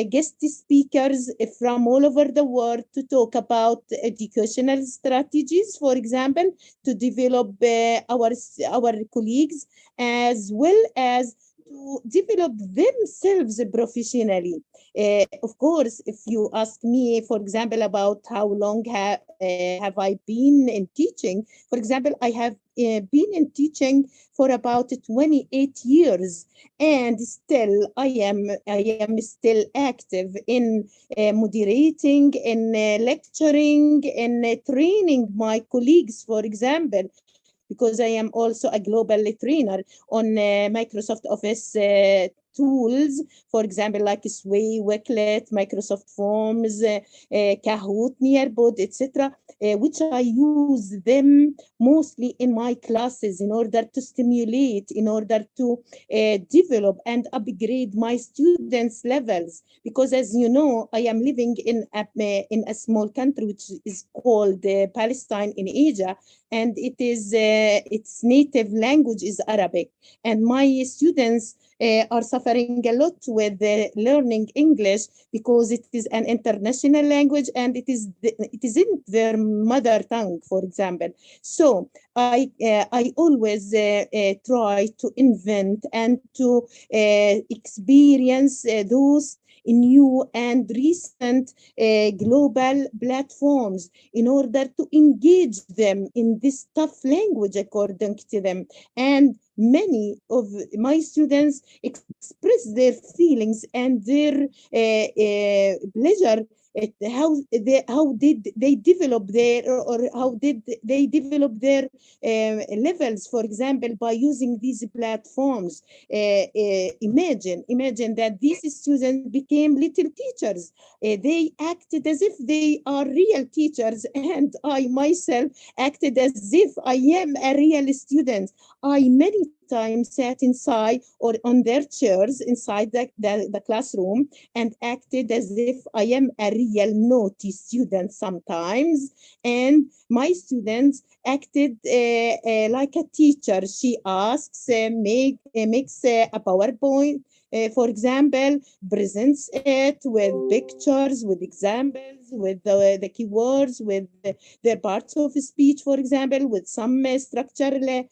Speaker 16: guest speakers from all over the world to talk about educational strategies, for example, to develop our colleagues, as well as to develop themselves professionally. Of course, if you ask me, for example, about how long have I been in teaching, for example, I have been in teaching for about 28 years, and still I am still active in moderating, in lecturing, in training my colleagues, for example, because I am also a global trainer on Microsoft Office tools, for example, like Sway, Wakelet, Microsoft Forms, Kahoot, Nearpod, etc., which I use them mostly in my classes in order to stimulate, in order to develop and upgrade my students' levels. Because as you know, I am living in a small country which is called Palestine in Asia, and it is its native language is Arabic, and my students are suffering a lot with learning English because it is an international language and it isn't their mother tongue, for example. So I always try to invent and to experience those new and recent global platforms in order to engage them in this tough language according to them. And many of my students express their feelings and their pleasure at how did they develop their, or how did they develop their levels, for example, by using these platforms. Imagine that these students became little teachers. They acted as if they are real teachers, and I myself acted as if I am a real student. I many times sat inside or on their chairs inside the classroom and acted as if I am a real naughty student sometimes. And my students acted like a teacher. She asks, makes a PowerPoint, for example, presents it with pictures, with examples, with the keywords, with their parts of speech, for example, with some structural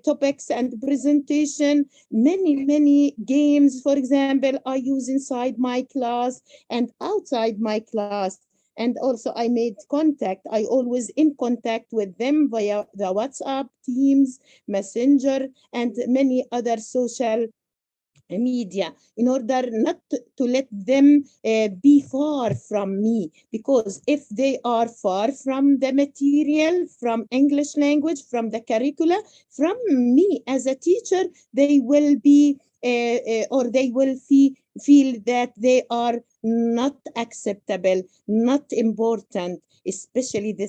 Speaker 16: topics and presentation. Many games, for example, I use inside my class and outside my class. And also I made contact. I always in contact with them via the WhatsApp, Teams, Messenger, and many other social media, in order not to let them be far from me, because if they are far from the material, from English language, from the curricula, from me as a teacher, they will be or they will feel that they are not acceptable, not important, especially the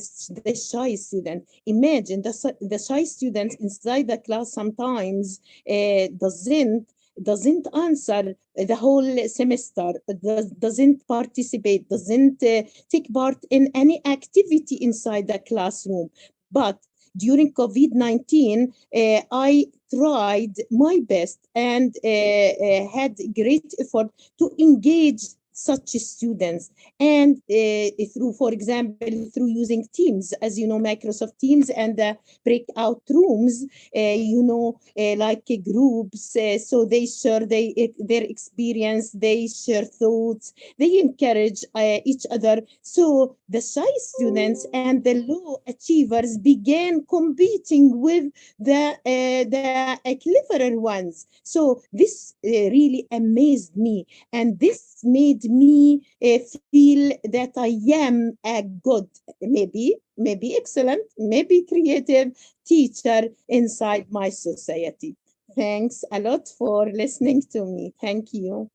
Speaker 16: shy student. Imagine the shy students inside the class sometimes doesn't answer the whole semester, doesn't participate, doesn't take part in any activity inside the classroom. But during COVID-19, I tried my best and had great effort to engage such students. And through, for example, through using Teams, as you know, Microsoft Teams and the breakout rooms, like groups. So they share their experience, they share thoughts, they encourage each other. So the shy students and the low achievers began competing with the cleverer ones. So this really amazed me, and this made me feel that I am a good, maybe excellent, maybe creative teacher inside my society. Thanks a lot for listening to me. Thank you.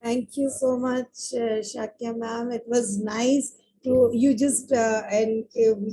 Speaker 4: Thank you so much, Shakya ma'am. It was nice to you just and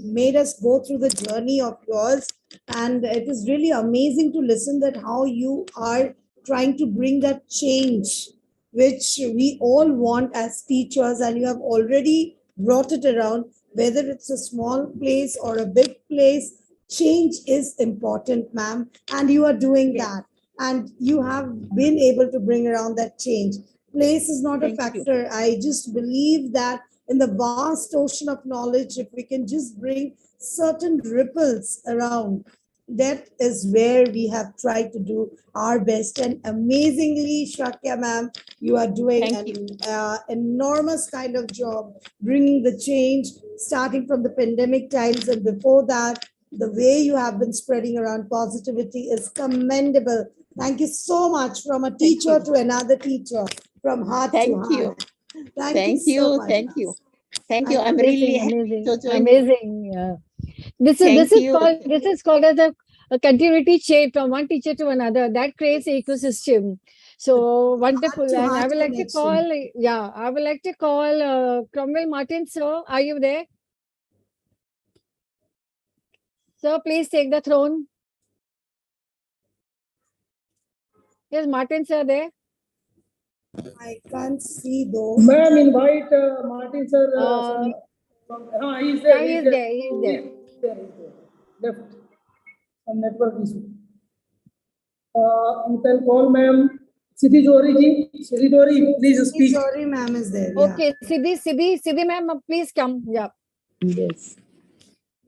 Speaker 4: made us go through the journey of yours, and it is really amazing to listen that how you are trying to bring that change, which we all want as teachers, and you have already brought it around. Whether it's a small place or a big place, change is important, ma'am, and you are doing that, and you have been able to bring around that change. Place is not a
Speaker 16: Thank you.
Speaker 4: factor. I just believe that in the vast ocean of knowledge, if we can just bring certain ripples around, that is where we have tried to do our best. And amazingly, Shakya ma'am, you are doing
Speaker 16: Thank
Speaker 4: an
Speaker 16: you.
Speaker 4: enormous kind of job, bringing the change, starting from the pandemic times and before that. The way you have been spreading around positivity is commendable. Thank you so much, from a teacher to another teacher, from heart to
Speaker 16: Thank you.
Speaker 4: heart. Thank you so much.
Speaker 16: Thank
Speaker 4: ma'am.
Speaker 16: you. Thank you. I'm
Speaker 20: Amazing,
Speaker 16: really happy
Speaker 20: amazing,
Speaker 16: to join you.
Speaker 20: amazing. Yeah.
Speaker 16: Thank
Speaker 20: This
Speaker 16: you.
Speaker 20: is called as a continuity chain from one teacher to another. That creates an ecosystem. So wonderful.
Speaker 4: To
Speaker 20: And I
Speaker 4: heart
Speaker 20: would like to
Speaker 4: connection.
Speaker 20: call, I would like to call Cromwell Martin, sir. Are you there? Sir, please take the throne. Is Martin sir there?
Speaker 4: I can't see though.
Speaker 5: Ma'am, invite Martin sir. He's there.
Speaker 20: Yeah,
Speaker 5: He's
Speaker 20: he's
Speaker 5: there.
Speaker 20: there. He's there.
Speaker 5: He's there. He's there. Left. Some network issue. You can call ma'am Siddhi Johri ji. Siddhi Johri, please speak.
Speaker 4: Sorry, ma'am is there. Yeah.
Speaker 20: Okay, Siddhi, ma'am, please come. Yeah.
Speaker 10: Yes.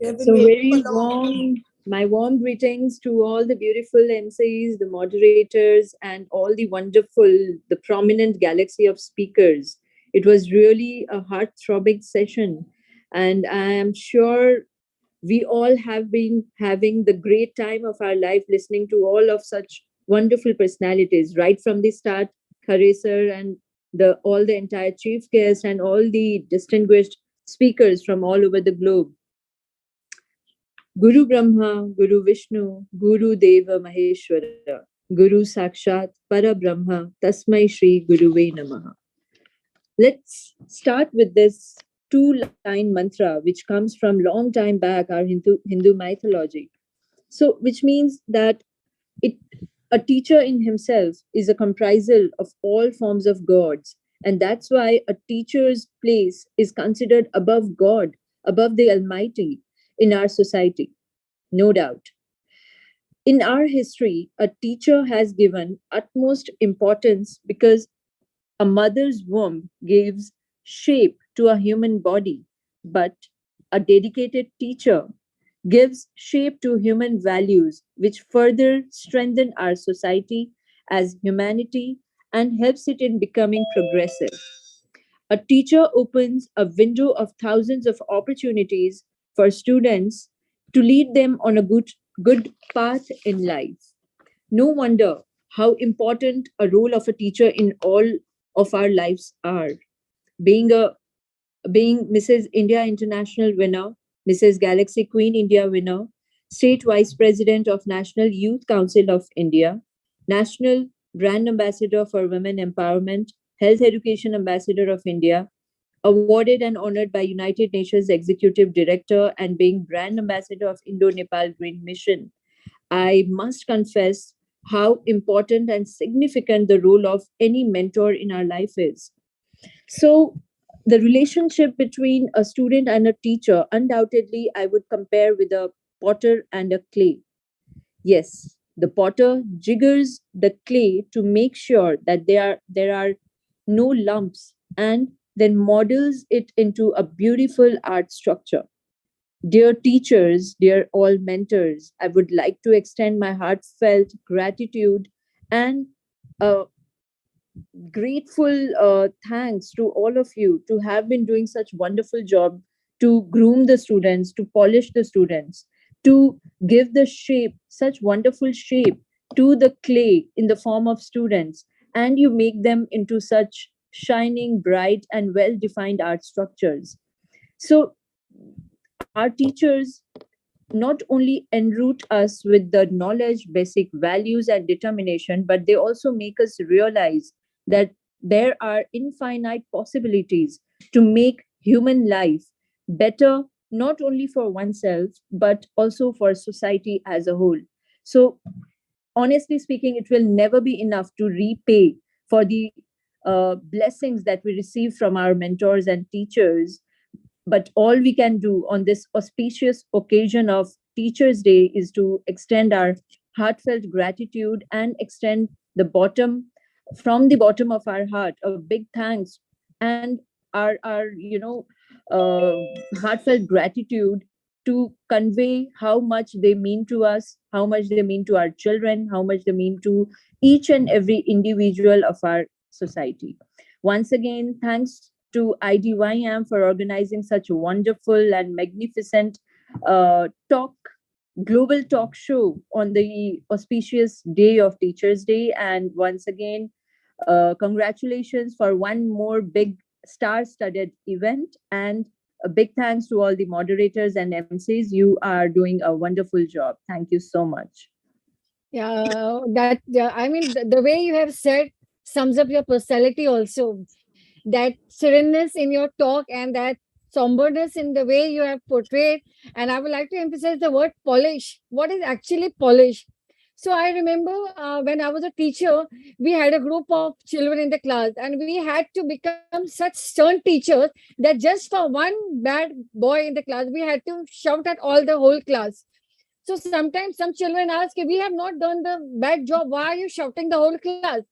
Speaker 4: We have been
Speaker 10: So
Speaker 4: waiting
Speaker 10: very
Speaker 4: for long.
Speaker 10: my warm greetings to all the beautiful MCs, the moderators, and all the wonderful, the prominent galaxy of speakers. It was really a heart-throbbing session, and I am sure we all have been having the great time of our life listening to all of such wonderful personalities, right from the start, Khare sir and all the entire chief guests and all the distinguished speakers from all over the globe. Guru Brahma, Guru Vishnu, Guru Deva Maheshwara, Guru Sakshat Parabrahma, Tasmai Shri Guruve Namaha. Let's start with this two-line mantra, which comes from long time back, our Hindu mythology. So, which means that a teacher in himself is a comprisal of all forms of gods, and that's why a teacher's place is considered above God, above the Almighty in our society, no doubt. In our history, a teacher has given utmost importance because a mother's womb gives shape to a human body, but a dedicated teacher gives shape to human values, which further strengthen our society as humanity and helps it in becoming progressive. A teacher opens a window of thousands of opportunities for students to lead them on a good path in life. No wonder how important a role of a teacher in all of our lives are. Being a being Mrs. India International winner, Mrs. Galaxy Queen India winner, State Vice President of National Youth Council of India, National Brand Ambassador for Women Empowerment, Health Education Ambassador of India, awarded and honored by United Nations Executive Director and being Brand Ambassador of Indo-Nepal Green Mission. I must confess how important and significant the role of any mentor in our life is. So, the relationship between a student and a teacher, undoubtedly, I would compare with a potter and a clay. Yes, the potter jiggers the clay to make sure that there are no lumps and then models it into a beautiful art structure. Dear teachers, dear all mentors, I would like to extend my heartfelt gratitude and a grateful thanks to all of you to have been doing such wonderful job to groom the students, to polish the students, to give the shape, such wonderful shape to the clay in the form of students, and you make them into such shining, bright, and well defined art structures. So, our teachers not only enroot us with the knowledge, basic values, and determination, but they also make us realize that there are infinite possibilities to make human life better, not only for oneself, but also for society as a whole. So, honestly speaking, it will never be enough to repay for the blessings that we receive from our mentors and teachers, but all we can do on this auspicious occasion of Teachers' Day is to extend our heartfelt gratitude and extend from the bottom of our heart, a big thanks and our heartfelt gratitude to convey how much they mean to us, how much they mean to our children, how much they mean to each and every individual of our society. Once again, thanks to IDYM for organizing such a wonderful and magnificent global talk show on the auspicious day of Teachers' Day. And once again, congratulations for one more big star-studded event. And a big thanks to all the moderators and MCs. You are doing a wonderful job. Thank you so much.
Speaker 20: I mean, the way you have said sums up your personality also. That serenness in your talk and that somberness in the way you have portrayed. And I would like to emphasize the word polish. What is actually polish? So I remember when I was a teacher, we had a group of children in the class, and we had to become such stern teachers that just for one bad boy in the class, we had to shout at all the whole class. So sometimes some children ask, we have not done the bad job. Why are you shouting the whole class?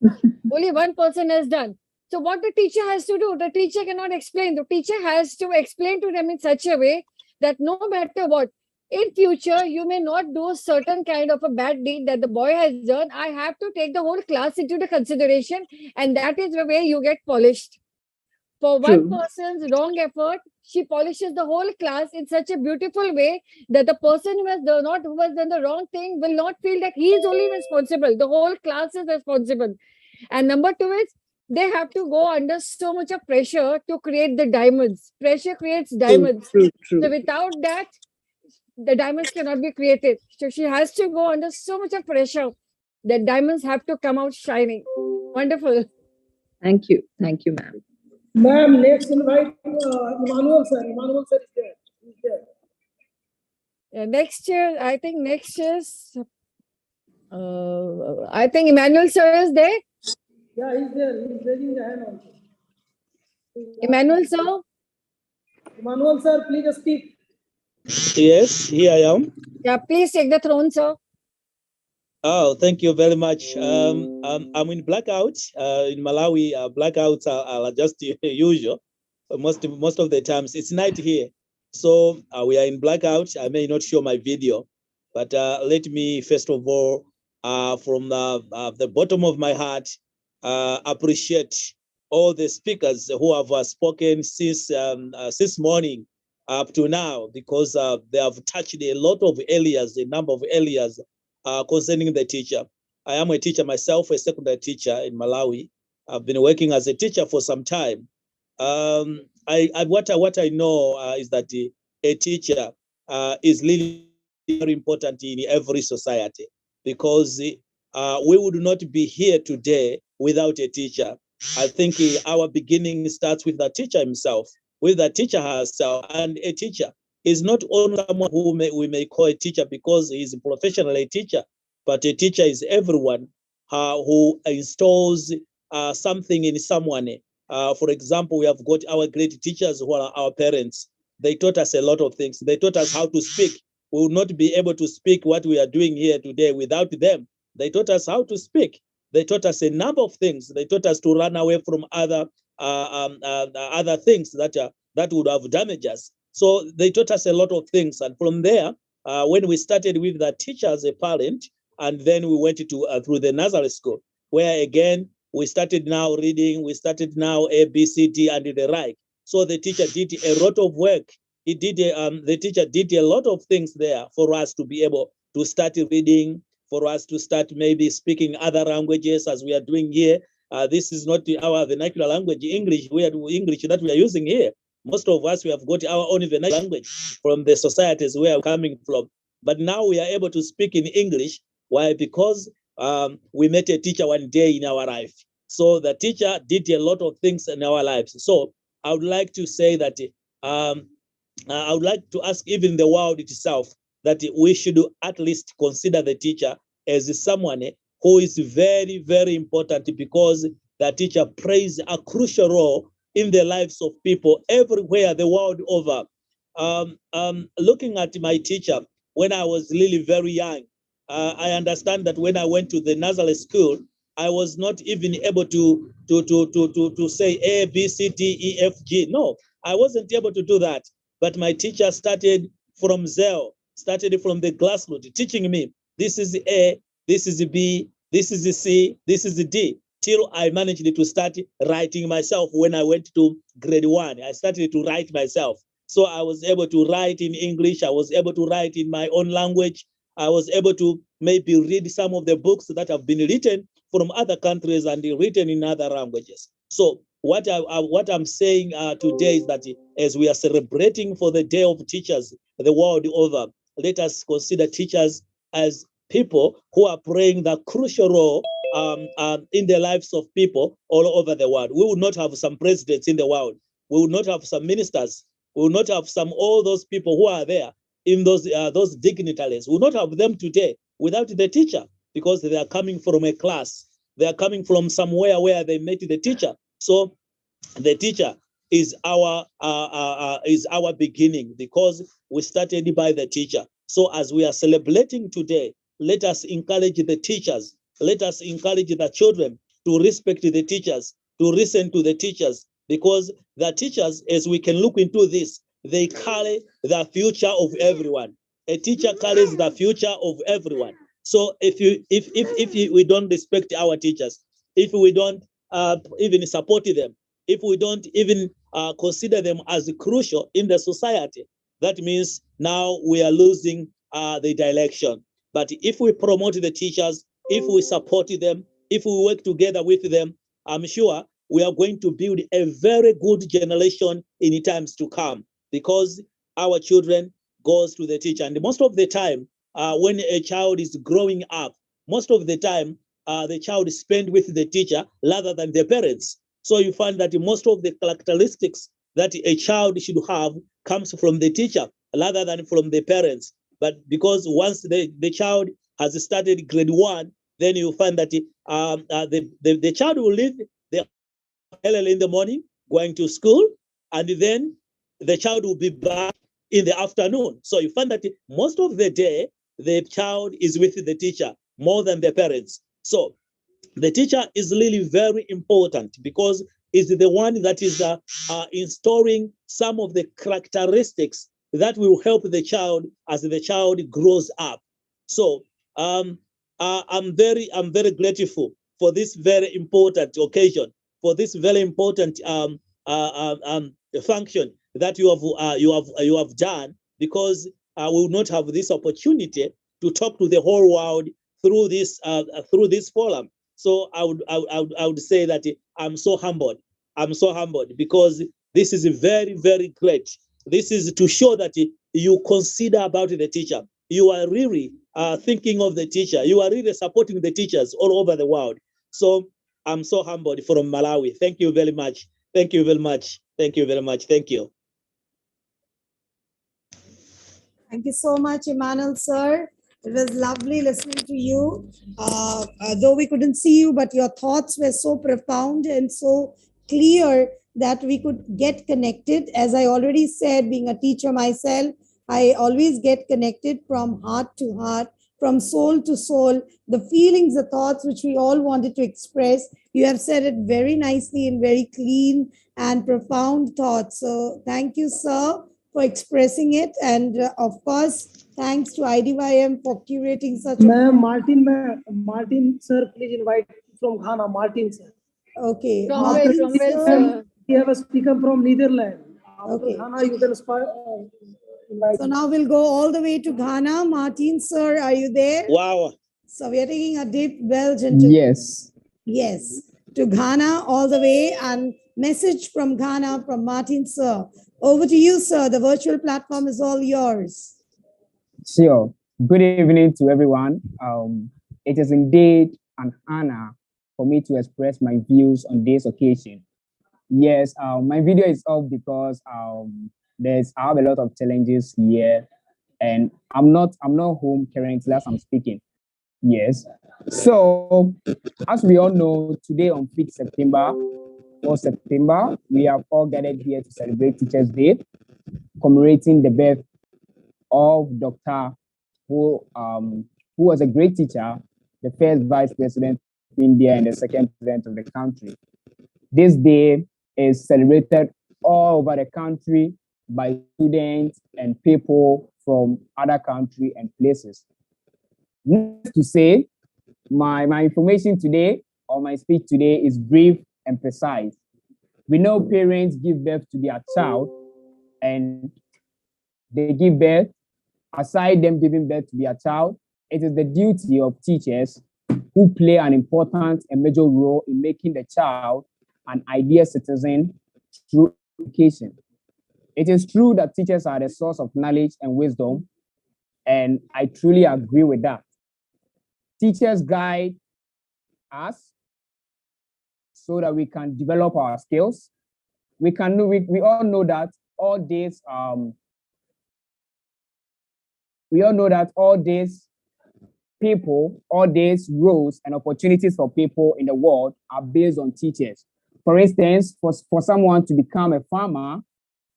Speaker 20: Only one person has done. So what the teacher has to do, the teacher cannot explain. The teacher has to explain to them in such a way that no matter what, in future, you may not do certain kind of a bad deed that the boy has done. I have to take the whole class into the consideration, and that is the way you get polished. For one person's wrong effort, she polishes the whole class in such a beautiful way that the person who has done the wrong thing will not feel that he is only responsible. The whole class is responsible. And number two is they have to go under so much of pressure to create the diamonds. Pressure creates diamonds. So without that, the diamonds cannot be created. So she has to go under so much of pressure that diamonds have to come out shining. Wonderful.
Speaker 10: Thank you. Thank you, ma'am.
Speaker 5: Ma'am, next invite Emmanuel sir. Emmanuel sir is there. He's there.
Speaker 20: Yeah, I think Emmanuel sir is there.
Speaker 5: Yeah, he's there. He's raising the hand also.
Speaker 20: Emmanuel sir.
Speaker 5: Emmanuel sir, please speak.
Speaker 11: Yes, here I am.
Speaker 20: Yeah, please take the throne, sir.
Speaker 11: Oh, thank you very much. I'm in blackout. In Malawi, blackouts are just usual. Most of the times, it's night here, so we are in blackout. I may not show my video, but let me first of all, from the bottom of my heart, appreciate all the speakers who have spoken since morning up to now, because they have touched a lot of areas, a number of areas concerning the teacher. I am a teacher myself, a secondary teacher in Malawi. I've been working as a teacher for some time. What I know is that a teacher is really very important in every society, because we would not be here today without a teacher. I think our beginning starts with the teacher himself, with the teacher herself. And a teacher is not only someone who we may call a teacher because he is professionally a teacher, but a teacher is everyone who installs something in someone. For example, we have got our great teachers who are our parents. They taught us a lot of things. They taught us how to speak. We would not be able to speak what we are doing here today without them. They taught us how to speak. They taught us a number of things. They taught us to run away from other other things that would have damaged us. So they taught us a lot of things, and from there, when we started with the teacher as a parent, and then we went to through the nursery school, where again we started now reading, we started now A, B, C, D, and the like. So the teacher did a lot of work. He did the teacher did a lot of things there for us to be able to start reading, for us to start maybe speaking other languages as we are doing here. This is not our vernacular language, English. English that we are using here. Most of us, we have got our own vernacular language from the societies where we're coming from. But now we are able to speak in English. Why? Because we met a teacher one day in our life. So the teacher did a lot of things in our lives. So I would like to say that I would like to ask even the world itself that we should at least consider the teacher as someone who is very, very important, because the teacher plays a crucial role in the lives of people everywhere the world over. Looking at my teacher when I was really very young, I understand that when I went to the nursery school, I was not even able to say A, B, C, D, E, F, G. No, I wasn't able to do that. But my teacher started from zero, started from the grassroots, teaching me this is A, this is B, this is C, this is D, till I managed to start writing myself. When I went to grade 1, I started to write myself. So I was able to write in English. I was able to write in my own language. I was able to maybe read some of the books that have been written from other countries and written in other languages. So what I'm saying today is that as we are celebrating for the Day of Teachers the world over, let us consider teachers as people who are playing the crucial role in the lives of people all over the world. We would not have some presidents in the world. We would not have some ministers. We would not have all those people who are there in those dignitaries. We would not have them today without the teacher, because they are coming from a class. They are coming from somewhere where they met the teacher. So the teacher is our beginning, because we started by the teacher. So as we are celebrating today, let us encourage the teachers. Let us encourage the children to respect the teachers, to listen to the teachers, because the teachers, as we can look into this, they carry the future of everyone. A teacher carries the future of everyone. So if we don't respect our teachers, if we don't even support them, if we don't even consider them as crucial in the society, that means now we are losing the direction. But if we promote the teachers, if we support them, if we work together with them, I'm sure we are going to build a very good generation in times to come, because our children goes to the teacher. And most of the time, when a child is growing up, most of the time, the child is spent with the teacher rather than the parents. So you find that most of the characteristics that a child should have comes from the teacher rather than from the parents. But because once the child has started grade 1, then you find that the child will leave the early in the morning going to school, and then the child will be back in the afternoon. So you find that most of the day, the child is with the teacher more than the parents. So the teacher is really very important, because is the one that is installing some of the characteristics that will help the child as the child grows up. So I'm very grateful for this very important occasion, for this very important function that you have done, because we will not have this opportunity to talk to the whole world through this forum. So I would say that I'm so humbled. I'm so humbled, because this is very, very great. This is to show that you consider about the teacher. You are really thinking of the teacher. You are really supporting the teachers all over the world. So I'm so humbled from Malawi. Thank you very much. Thank you very much. Thank you very much. Thank you.
Speaker 4: Thank you so much, Emmanuel, sir. It was lovely listening to you. Though we couldn't see you, but your thoughts were so profound and so clear that we could get connected. As I already said, being a teacher myself, I always get connected from heart to heart, from soul to soul, the feelings, the thoughts which we all wanted to express. You have said it very nicely in very clean and profound thoughts. So thank you, sir, for expressing it. And of course, thanks to IDYM for curating such a...
Speaker 5: Ma'am, Martin, sir, please invite from Ghana, Martin, sir.
Speaker 4: Okay.
Speaker 20: From
Speaker 4: Martin,
Speaker 20: where,
Speaker 4: sir.
Speaker 20: sir?
Speaker 5: We have a speaker from Netherlands.
Speaker 4: Okay.
Speaker 5: Ghana, you can invite.
Speaker 4: So now we'll go all the way to Ghana. Martin, sir, are you there?
Speaker 11: Wow.
Speaker 4: So we are taking a deep belch into...
Speaker 12: Yes.
Speaker 4: Yes, to Ghana all the way, and message from Ghana from Martin, sir. Over to you, sir. The virtual platform is all yours.
Speaker 12: Sure. Good evening to everyone. It is indeed an honor for me to express my views on this occasion. Yes, my video is up because I have a lot of challenges here, and I'm not home currently as I'm speaking. Yes. So, as we all know, today on 5th September, 4th September, we have all gathered here to celebrate Teachers' Day, commemorating the birth of Dr. who was a great teacher, the first vice president of India and the second president of the country. This day is celebrated all over the country by students and people from other countries and places. Needless to say, my information today or my speech today is brief and precise. We know parents give birth to their child and they give birth. Aside them giving birth to their child, it is the duty of teachers who play an important and major role in making the child an ideal citizen through education. It is true that teachers are the source of knowledge and wisdom, and I truly agree with that. Teachers guide us so that we can develop our skills. We all know that all these people, all these roles and opportunities for people in the world are based on teachers. For instance, for someone to become a farmer,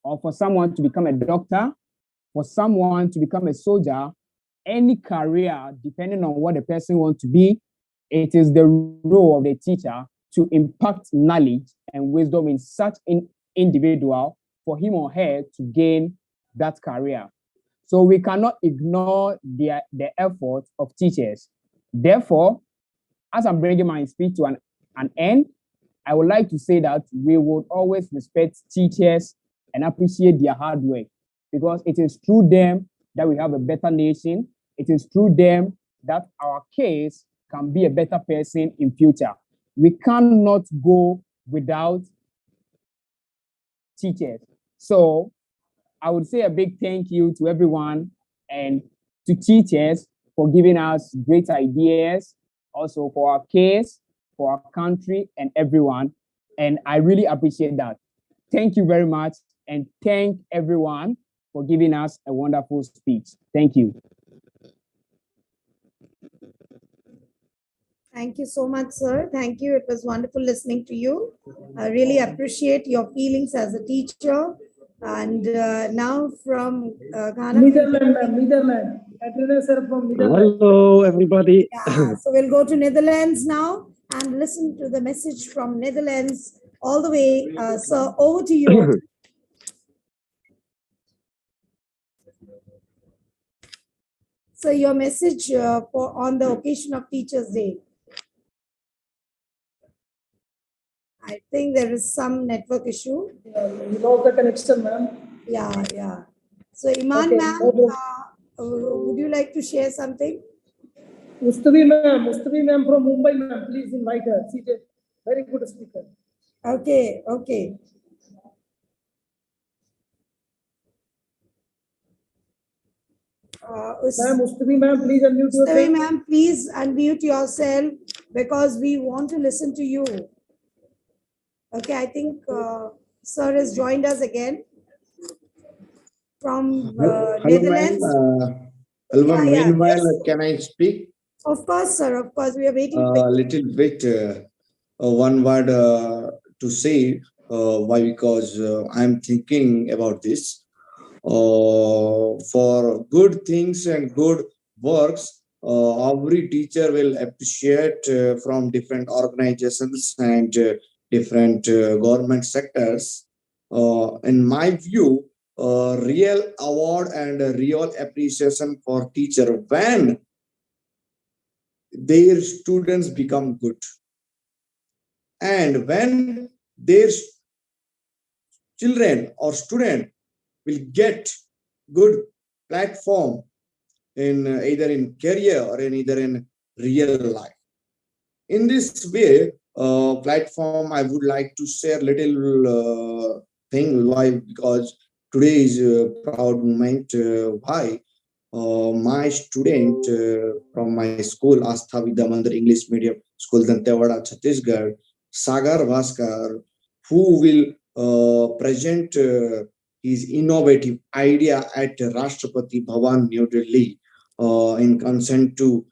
Speaker 12: or for someone to become a doctor, for someone to become a soldier, any career, depending on what the person wants to be, it is the role of the teacher to impact knowledge and wisdom in such an individual for him or her to gain that career. So we cannot ignore the efforts of teachers. Therefore, as I'm bringing my speech to an end, I would like to say that we would always respect teachers and appreciate their hard work, because it is through them that we have a better nation. It is through them that our kids can be a better person in future. We cannot go without teachers. So I would say a big thank you to everyone and to teachers for giving us great ideas, also for our kids, for our country and everyone. And I really appreciate that. Thank you very much. And thank everyone for giving us a wonderful speech. Thank you.
Speaker 4: Thank you so much, sir. Thank you. It was wonderful listening to you. I really appreciate your feelings as a teacher. And now from Ghana.
Speaker 5: Netherlands. Sir from Netherlands.
Speaker 21: Hello, everybody.
Speaker 4: Yeah, so we'll go to Netherlands now and listen to the message from Netherlands all the way. So over to you. So your message on the occasion of Teachers' Day. I think there is some network issue.
Speaker 5: We lost the connection, ma'am.
Speaker 4: Yeah. So Iman,
Speaker 5: Okay.
Speaker 4: ma'am, would you like to share something?
Speaker 5: Mustafi ma'am from Mumbai, ma'am. Please invite her. She's a very good speaker.
Speaker 4: Okay.
Speaker 5: Ma'am, Mustafi ma'am, please unmute yourself.
Speaker 4: Mustafi ma'am, please unmute yourself because we want to listen to you. Okay, I think sir has joined us again from Netherlands.
Speaker 7: Hello, meanwhile, can I speak?
Speaker 4: Of course, sir. Of course, we are waiting.
Speaker 7: A little bit, one word to say. Why? Because I'm thinking about this. For good things and good works, every teacher will appreciate from different organizations and different government sectors. In my view, real award and real appreciation for teacher when their students become good, and when their children or student will get good platform in either in career or in either in real life. In this way, platform, I would like to share little thing. Why? Because today is a proud moment. Why? My student from my school, Astha Vidya Mandir English Medium School, Dantewada, Chhattisgarh, Sagar Bhaskar, who will present his innovative idea at Rashtrapati Bhavan, New Delhi, in consent to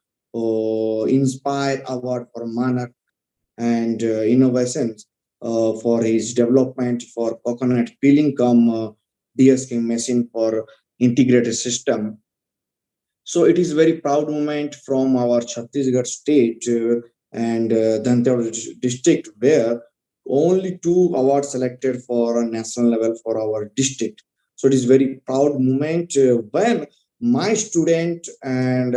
Speaker 7: Inspire Award for Manak and innovations for his development for coconut peeling cum DSK machine for integrated system. So it is very proud moment from our Chhattisgarh state and Dantewada district, where only 2 awards selected for a national level for our district. So it is very proud moment when my student and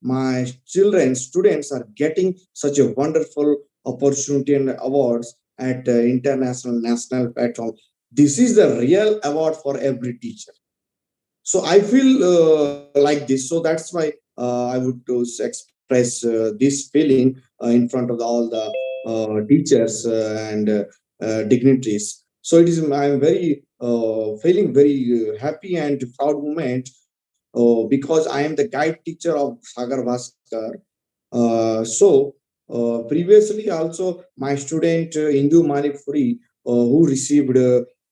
Speaker 7: my children, students are getting such a wonderful opportunity and awards at international, national platform. This is the real award for every teacher. So I feel like this. So that's why I would express this feeling in front of all the teachers and dignitaries. So it is, I'm very feeling very happy and proud moment because I am the guide teacher of Sagar Bhaskar. Previously also my student Indu Malik Furi, who received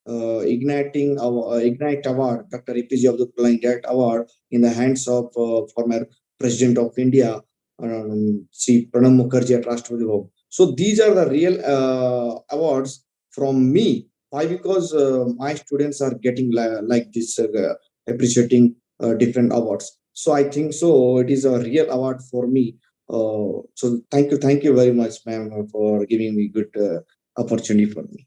Speaker 7: Ignite Award, Dr. APJ Abdul Kalam Ignite Award in the hands of former President of India, Sri Pranab Mukherjee at Rashtrapati Bhavan. So these are the real awards from me. Why? Because my students are getting like this, appreciating different awards. So I think so it is a real award for me. So thank you very much, ma'am, for giving me good opportunity for me.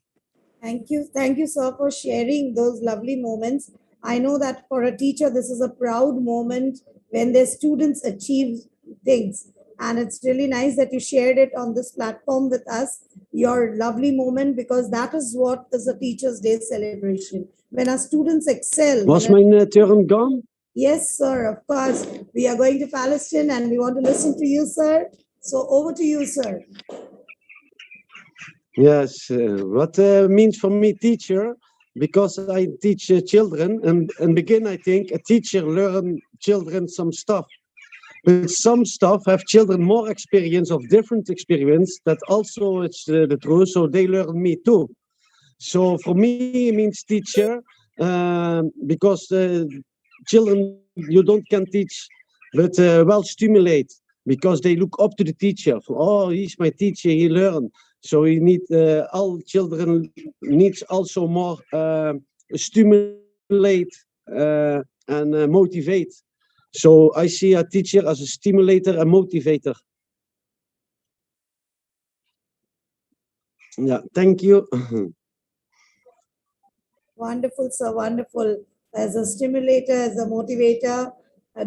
Speaker 4: Thank you, sir, for sharing those lovely moments. I know that for a teacher, this is a proud moment when their students achieve things. And it's really nice that you shared it on this platform with us, your lovely moment, because that is what is a Teacher's Day celebration. When our students excel.
Speaker 18: Was mijn turn gone?
Speaker 4: Yes, sir, of course. We are going to Palestine and we want to listen to you, sir. So over to you, sir.
Speaker 18: Yes, what means for me teacher, because I teach children, and in begin I think a teacher learn children some stuff, but some stuff have children more experience of different experience, that also it's the truth, so they learn me too. So for me it means teacher, because children you don't can teach, but well stimulate, because they look up to the teacher. Oh, he's my teacher, he learn. So you need all children needs also more stimulate and motivate. So I see a teacher as a stimulator and motivator. Yeah, thank you.
Speaker 4: Wonderful, sir, wonderful. As a stimulator, as a motivator,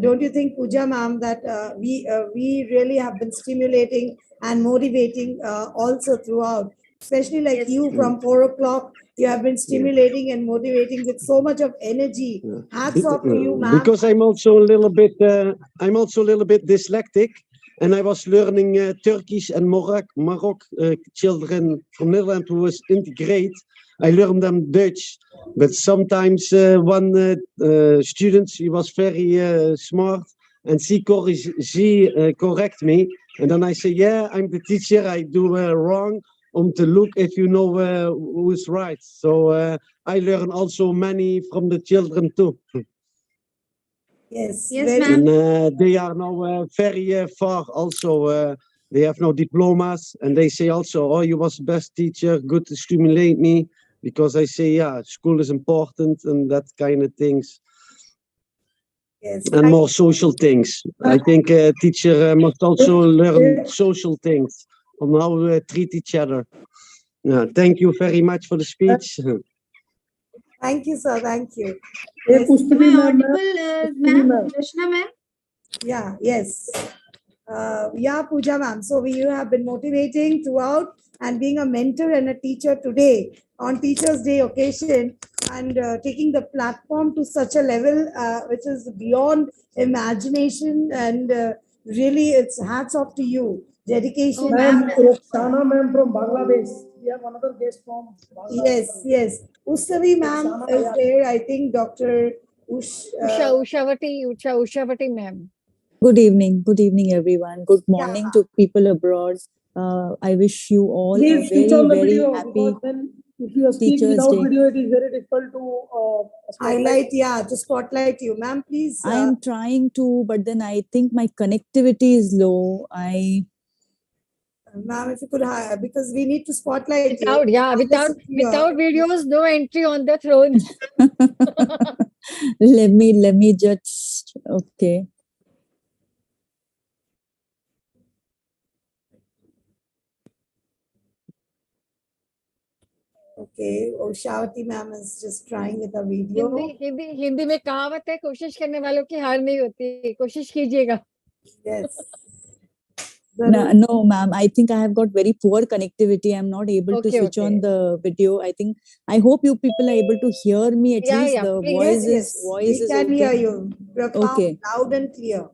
Speaker 4: don't you think, Pooja ma'am, that we really have been stimulating and motivating also throughout, especially like yes. You from 4 o'clock, you have been stimulating and motivating with so much of energy. Hats off to you, ma'am.
Speaker 18: Because I'm also a little bit dyslexic, and I was learning Turkish and Morocco children from Netherlands who was integrate. I learned them Dutch, but sometimes one student, she was very smart, and she correct me, and then I say, yeah, I'm the teacher, I do wrong, to look if you know who's right. So I learn also many from the children too.
Speaker 4: Yes,
Speaker 18: and they are now very far also. They have no diplomas, and they say also, oh, you was the best teacher, good to stimulate me, because I say, yeah, school is important and that kind of things.
Speaker 4: Yes.
Speaker 18: and more social things. I think a teacher must also learn social things on how to treat each other. Thank you very much for the speech.
Speaker 4: Thank you, sir. Thank you.
Speaker 5: Hey,
Speaker 4: Yes.
Speaker 2: Am I audible, ma'am? Rachna ma'am?
Speaker 4: Yeah, yes. Yeah, Pooja ma'am. So you have been motivating throughout and being a mentor and a teacher today on Teachers' Day occasion and taking the platform to such a level which is beyond imagination and really it's hats off to you. Dedication.
Speaker 5: Ma'am, Roxana ma'am from Bangladesh. We have another guest from Bangladesh.
Speaker 4: Yes, yes. Usavi ma'am
Speaker 5: Roxana,
Speaker 4: is
Speaker 5: yeah.
Speaker 4: there. I think Dr.
Speaker 20: Ushavati ma'am.
Speaker 19: Good evening. Good evening, everyone. Good morning to people abroad. I wish you all a
Speaker 5: Please switch
Speaker 19: very,
Speaker 5: on the
Speaker 19: very
Speaker 5: video
Speaker 19: happy
Speaker 5: because then if you speak
Speaker 19: Teachers'
Speaker 5: without
Speaker 19: Day.
Speaker 5: video, it is very difficult to
Speaker 4: highlight. Yeah, to spotlight you, ma'am. Please.
Speaker 19: I am trying to, but then I think my connectivity is low.
Speaker 4: Ma'am, if you could hire, because we need to spotlight
Speaker 20: Without,
Speaker 4: you.
Speaker 20: yeah, without videos, no entry on the throne.
Speaker 19: let me just okay.
Speaker 4: Okay, Ushavati ma'am is just trying with a video.
Speaker 20: Hindi में कहावत है, कोशिश करने वालों की हार नहीं होती, कोशिश कीजिएगा.
Speaker 4: Yes.
Speaker 19: No, ma'am. I think I have got very poor connectivity. I'm not able to switch on the video. I hope you people are able to hear me. At least the voice
Speaker 4: we
Speaker 19: is
Speaker 4: can
Speaker 19: okay.
Speaker 4: hear you.
Speaker 19: Okay.
Speaker 4: Loud and clear.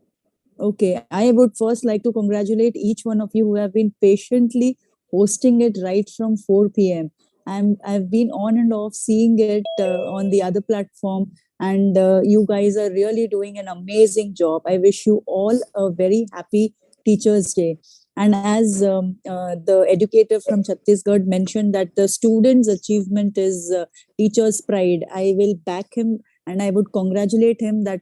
Speaker 19: Okay, I would first like to congratulate each one of you who have been patiently hosting it right from 4 p.m. I've been on and off seeing it on the other platform, and you guys are really doing an amazing job. I wish you all a very happy Teachers' Day. And as the educator from Chhattisgarh mentioned that the student's achievement is teacher's pride, I will back him and I would congratulate him that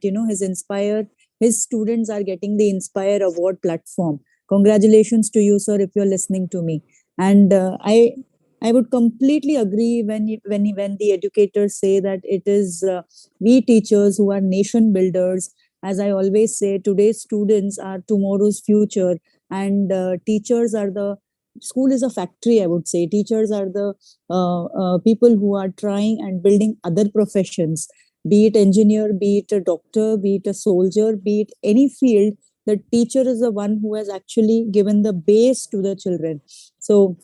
Speaker 19: his students are getting the Inspire Award platform. Congratulations to you, sir, if you're listening to me. And I would completely agree when the educators say that it is we teachers who are nation builders. As I always say, today's students are tomorrow's future, and teachers are the school is a factory. I would say teachers are the people who are trying and building other professions, be it engineer, be it a doctor, be it a soldier, be it any field. The teacher is the one who has actually given the base to the children. So,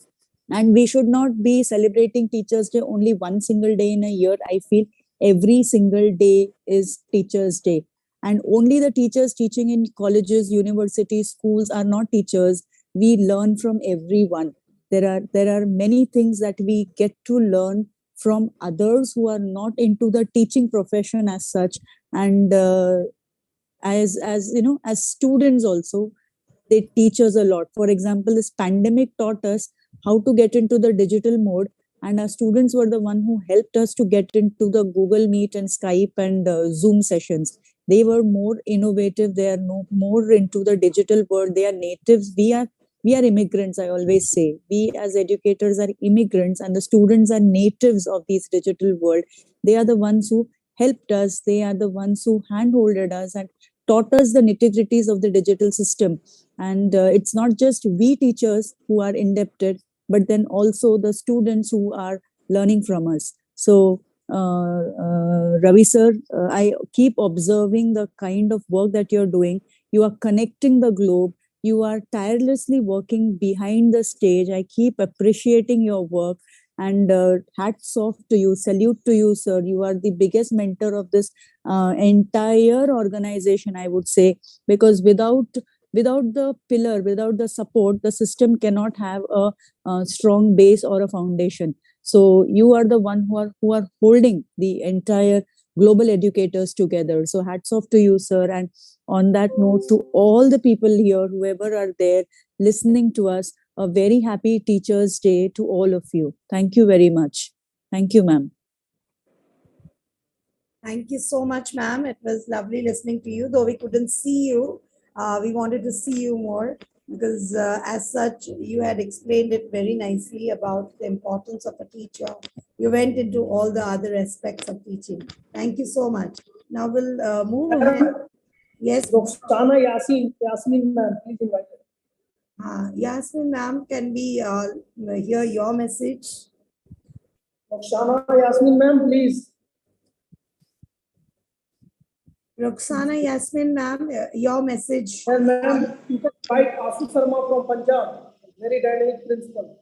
Speaker 19: and we should not be celebrating Teachers' Day only one single day in a year. I feel every single day is Teachers' Day. And only the teachers teaching in colleges, universities, schools are not teachers. We learn from everyone. There are many things that we get to learn from others who are not into the teaching profession as such. And as you know, as students also, they teach us a lot. For example, this pandemic taught us how to get into the digital mode, and our students were the one who helped us to get into the Google Meet and Skype and Zoom sessions. They were more innovative. They are more into the digital world. They are natives. We are immigrants. I always say we as educators are immigrants, and the students are natives of this digital world. They are the ones who helped us. They are the ones who handholded us and taught us the nitty-gritties of the digital system. And it's not just we teachers who are indebted, but then also the students who are learning from us. So Ravi sir, I keep observing the kind of work that you're doing. You are connecting the globe. You are tirelessly working behind the stage. I keep appreciating your work, and hats off to you. Salute to you, sir. You are the biggest mentor of this entire organization, I would say, because without the pillar, without the support, the system cannot have a strong base or a foundation. So you are the one who are holding the entire global educators together. So hats off to you, sir. And on that note, to all the people here, whoever are there listening to us, a very happy Teachers' Day to all of you. Thank you very much. Thank you, ma'am.
Speaker 4: Thank you so much, ma'am. It was lovely listening to you, though we couldn't see you. We wanted to see you more because as such, you had explained it very nicely about the importance of a teacher. You went into all the other aspects of teaching. Thank you so much. Now we'll move ahead. Yes.
Speaker 5: Roxana Yasmin ma'am, please invite her.
Speaker 4: Yasmin ma'am, can we hear your message?
Speaker 5: Roxana Yasmin ma'am, please.
Speaker 4: Roxana Yasmin ma'am, your message.
Speaker 5: And ma'am, you can invite Ashu Sharma from Punjab, very dynamic principal.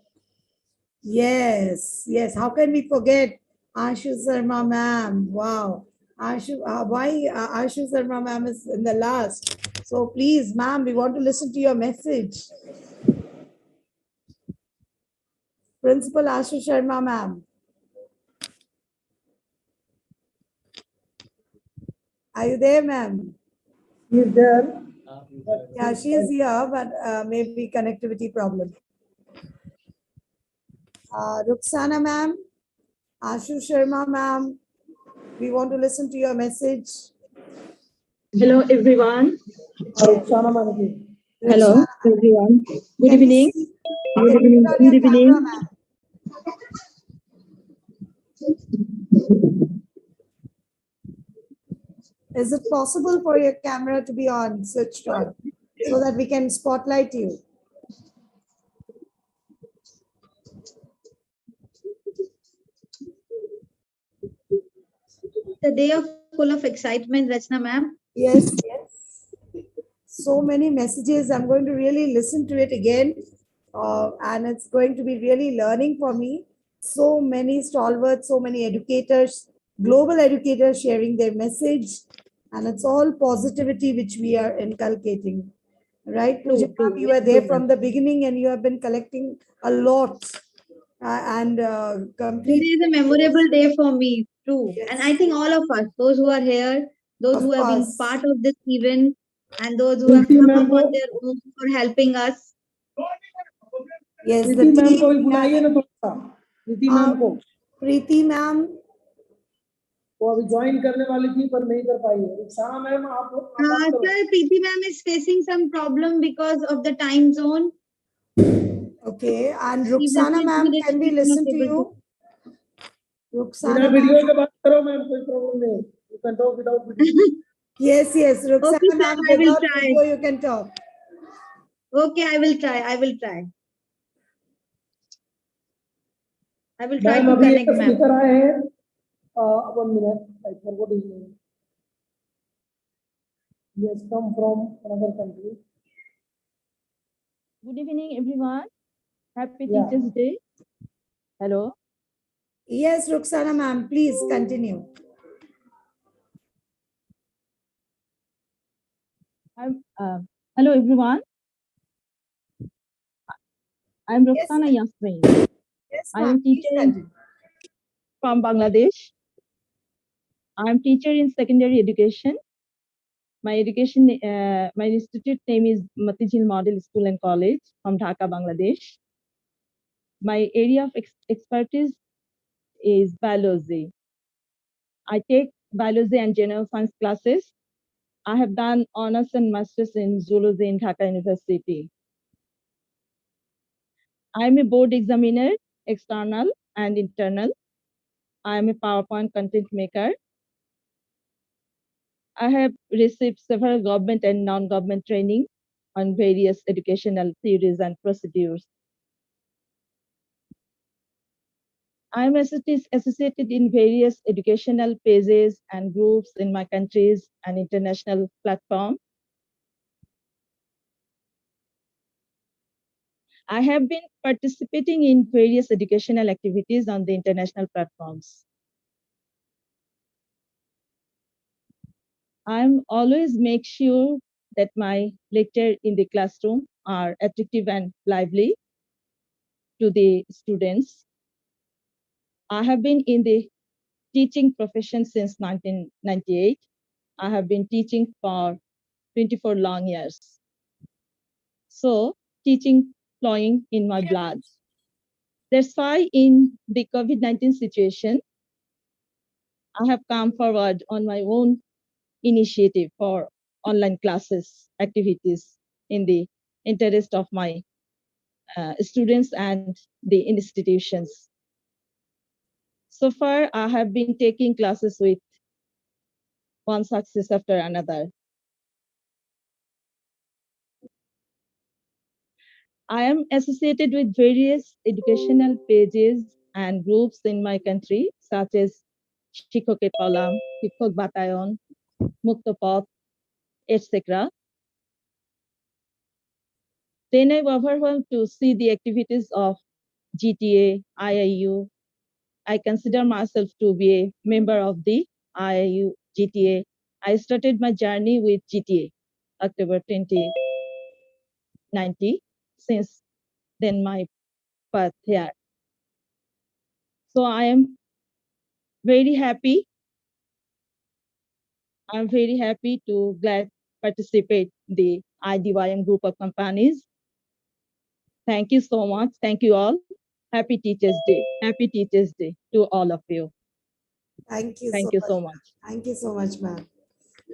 Speaker 4: Yes, yes. How can we forget Ashu Sharma ma'am? Wow. Ashu, why Ashu Sharma ma'am is in the last? So please, ma'am, we want to listen to your message. Principal Ashu Sharma ma'am. Are you there, ma'am?
Speaker 5: She is there.
Speaker 4: Yeah, she is here, but maybe connectivity problem. Ruxana ma'am, Ashu Sharma ma'am, we want to listen to your message.
Speaker 14: Hello, everyone.
Speaker 5: Ruxana ma'am.
Speaker 14: Hello, everyone. Good
Speaker 4: Can we
Speaker 14: evening.
Speaker 4: see-
Speaker 14: Good
Speaker 4: can we
Speaker 14: evening.
Speaker 4: put on
Speaker 14: Good
Speaker 4: your
Speaker 14: evening.
Speaker 4: camera, ma'am? Is it possible for your camera to be on, switched on, so that we can spotlight you?
Speaker 2: The day of full of excitement, Rachna ma'am.
Speaker 4: Yes, yes. So many messages. I'm going to really listen to it again. And it's going to be really learning for me. So many stalwarts, so many educators, global educators sharing their message. And it's all positivity which we are inculcating. Right, Pooja? You were there from the beginning and you have been collecting a lot. And complete.
Speaker 2: Today is a memorable day for me, true. And I think all of us, those who are here, those who have been part of this event, and those who have come up on their own for helping us.
Speaker 4: Yes, the
Speaker 5: Preeti ma'am
Speaker 4: team.
Speaker 5: को भी बुलाइए ना थोड़ा सा. Preeti ma'am को.
Speaker 4: Preeti ma'am.
Speaker 5: वो अभी join करने वाली थी पर नहीं कर पाई है. रुखसाना मैम आप बात करो.
Speaker 2: Sir, Preeti ma'am is facing some problem because of the time zone.
Speaker 4: Okay, and Ruxana ma'am, can we listen to you?
Speaker 5: बिना
Speaker 4: Ruxana
Speaker 5: वीडियो
Speaker 4: ma'am.
Speaker 5: के बात करो मैम, कोई प्रॉब्लम नहीं. You can talk without video.
Speaker 4: Yes, yes, Ruxana
Speaker 2: Okay, sir,
Speaker 4: ma'am,
Speaker 2: I will
Speaker 4: without
Speaker 2: try.
Speaker 4: video you can talk.
Speaker 2: Okay, I will try. I will try. I will try
Speaker 5: ma'am
Speaker 2: to
Speaker 5: अभी एक
Speaker 2: connect, ma'am.
Speaker 5: Speaker आए हैं. 1 minute. I forgot his name. He has come from another country.
Speaker 14: Good evening, everyone. Happy
Speaker 5: Yeah.
Speaker 14: Teachers Day. Hello.
Speaker 4: Yes, Ruxana ma'am, please continue.
Speaker 14: Hello, everyone. I'm Roxana Yasmin.
Speaker 4: Yes,
Speaker 14: I am teacher from Bangladesh. I'm teacher in secondary education. My institute name is Matijil Model School and College from Dhaka, Bangladesh. My area of expertise is biology. I take biology and general science classes. I have done honors and masters in zoology in Dhaka University. I am a board examiner, external and internal. I am a PowerPoint content maker. I have received several government and non-government training on various educational theories and procedures. I am associated in various educational pages and groups in my countries and international platform. I have been participating in various educational activities on the international platforms. I'm always make sure that my lecture in the classroom are attractive and lively to the students. I have been in the teaching profession since 1998. I have been teaching for 24 long years. So teaching flowing in my blood. That's why in the COVID-19 situation, I have come forward on my own initiative for online classes activities in the interest of my students and the institutions. So far, I have been taking classes with one success after another. I am associated with various educational pages and groups in my country, such as Shikoket Palam, Shikok Batayon, Muktopath, etc. Then I overwhelmed to see the activities of GTA, IIU. I consider myself to be a member of the IIU GTA. I started my journey with GTA, October 2019. Since then, my path here. So I am very happy. I'm very happy to glad participate the IDYM group of companies. Thank you so much. Thank you all. Happy Teachers Day. Happy Teachers Day to all of you.
Speaker 4: Thank you
Speaker 14: Thank
Speaker 4: so
Speaker 14: you
Speaker 4: much.
Speaker 14: so much.
Speaker 4: Thank you so much, ma'am.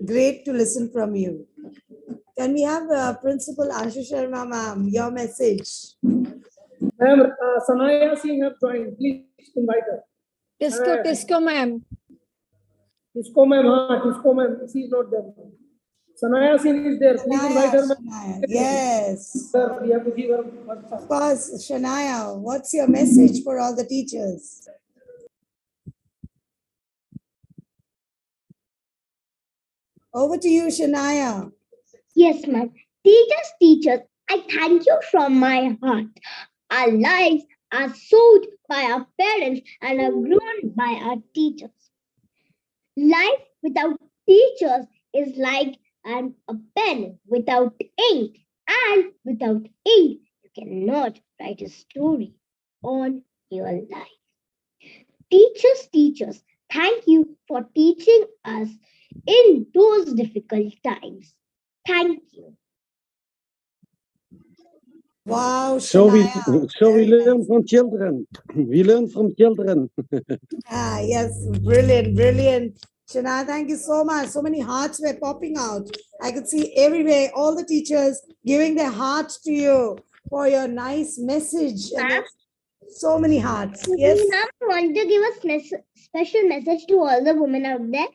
Speaker 4: Great to listen from you. Can we have Principal Ashu Sharma, ma'am, your message?
Speaker 5: Ma'am, Sanaya Singh have joined. Please invite her.
Speaker 20: Tisco, ma'am.
Speaker 5: Tisco, ma'am. Tisco, ma'am. She is not there. Sanaya Singh is there. Please invite her, ma'am.
Speaker 4: Yes.
Speaker 5: Sir, we have to give her first chance.
Speaker 4: Of course, Shania, what's your message for all the teachers? Over to you, Shania.
Speaker 13: Yes, ma'am. Teachers, I thank you from my heart. Our lives are sold by our parents and are grown by our teachers. Life without teachers is like a pen without ink, and without ink, you cannot write a story on your life. Teachers, thank you for teaching us in those difficult times. Thank you.
Speaker 4: Wow,
Speaker 18: So
Speaker 4: Shania.
Speaker 18: we learn from children. We learn from children.
Speaker 4: Yes, brilliant, brilliant. Shania, thank you so much. So many hearts were popping out. I could see everywhere, all the teachers giving their hearts to you for your nice message. And there's so many hearts. Yes.
Speaker 13: Ma'am, want to give a special message to all the women out there?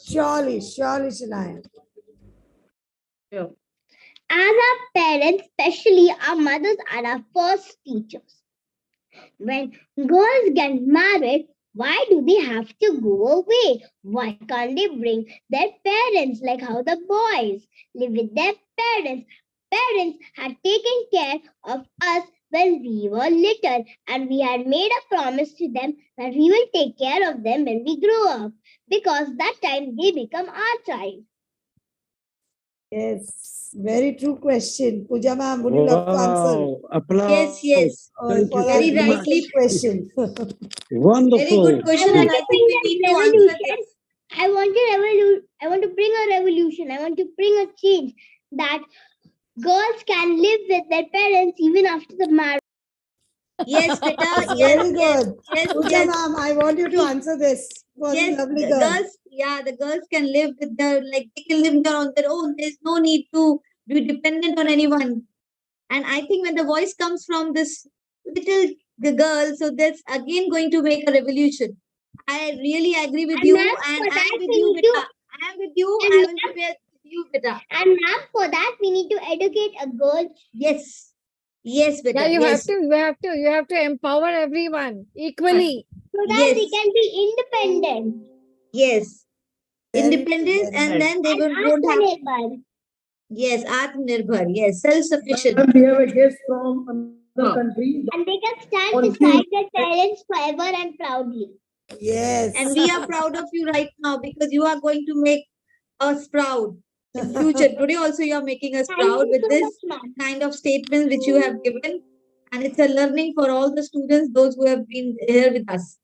Speaker 4: Surely, Shania.
Speaker 13: Sure. As our parents, especially our mothers, are our first teachers. When girls get married, why do they have to go away? Why can't they bring their parents like how the boys live with their parents? Parents had taken care of us when we were little, and we had made a promise to them that we will take care of them when we grow up, because that time they become our child.
Speaker 4: Yes, very true question. Puja ma'am, would you love to answer?
Speaker 18: Wow, applause.
Speaker 21: Yes.
Speaker 18: Thank you
Speaker 21: Very
Speaker 18: very much.
Speaker 21: rightly
Speaker 4: question.
Speaker 18: Wonderful.
Speaker 21: Very good question, and I think we need to answer this.
Speaker 13: I want to bring a revolution. I want to bring a change that girls can live with their parents even after the marriage.
Speaker 21: Yes, beta.
Speaker 4: That's
Speaker 21: Yes,
Speaker 4: very
Speaker 21: yes,
Speaker 4: good.
Speaker 21: yes,
Speaker 4: Puja
Speaker 21: yes.
Speaker 4: ma'am, I want you to answer this for the
Speaker 21: Yes,
Speaker 4: lovely
Speaker 21: the
Speaker 4: girl.
Speaker 21: girls. Yeah, the girls can live with their they can live on their own. There's no need to be dependent on anyone. And I think when the voice comes from this the girl, so that's again going to make a revolution. I really agree with you, and I'm with you, beta. I'm with you. I will be with you, beta.
Speaker 13: And ma'am, for that we need to educate a girl.
Speaker 21: Yes. Yes, beta.
Speaker 20: Yeah, you
Speaker 21: yes.
Speaker 20: have to empower everyone equally.
Speaker 13: So that they can be independent.
Speaker 21: Yes.
Speaker 4: Very
Speaker 21: Independent,
Speaker 4: very
Speaker 21: and
Speaker 4: good.
Speaker 21: then they won't have. Yes, Atmanirbhar. Yes, self-sufficient.
Speaker 5: Ma'am, we have a guest from another country.
Speaker 13: And they can stand
Speaker 5: On
Speaker 13: beside
Speaker 5: you.
Speaker 13: their parents forever and proudly.
Speaker 4: Yes.
Speaker 21: And we are proud of you right now because you are going to make us proud in future. Today also you are making us proud with this kind of statements which you have given. And it's a learning for all the students, those who have been here with us.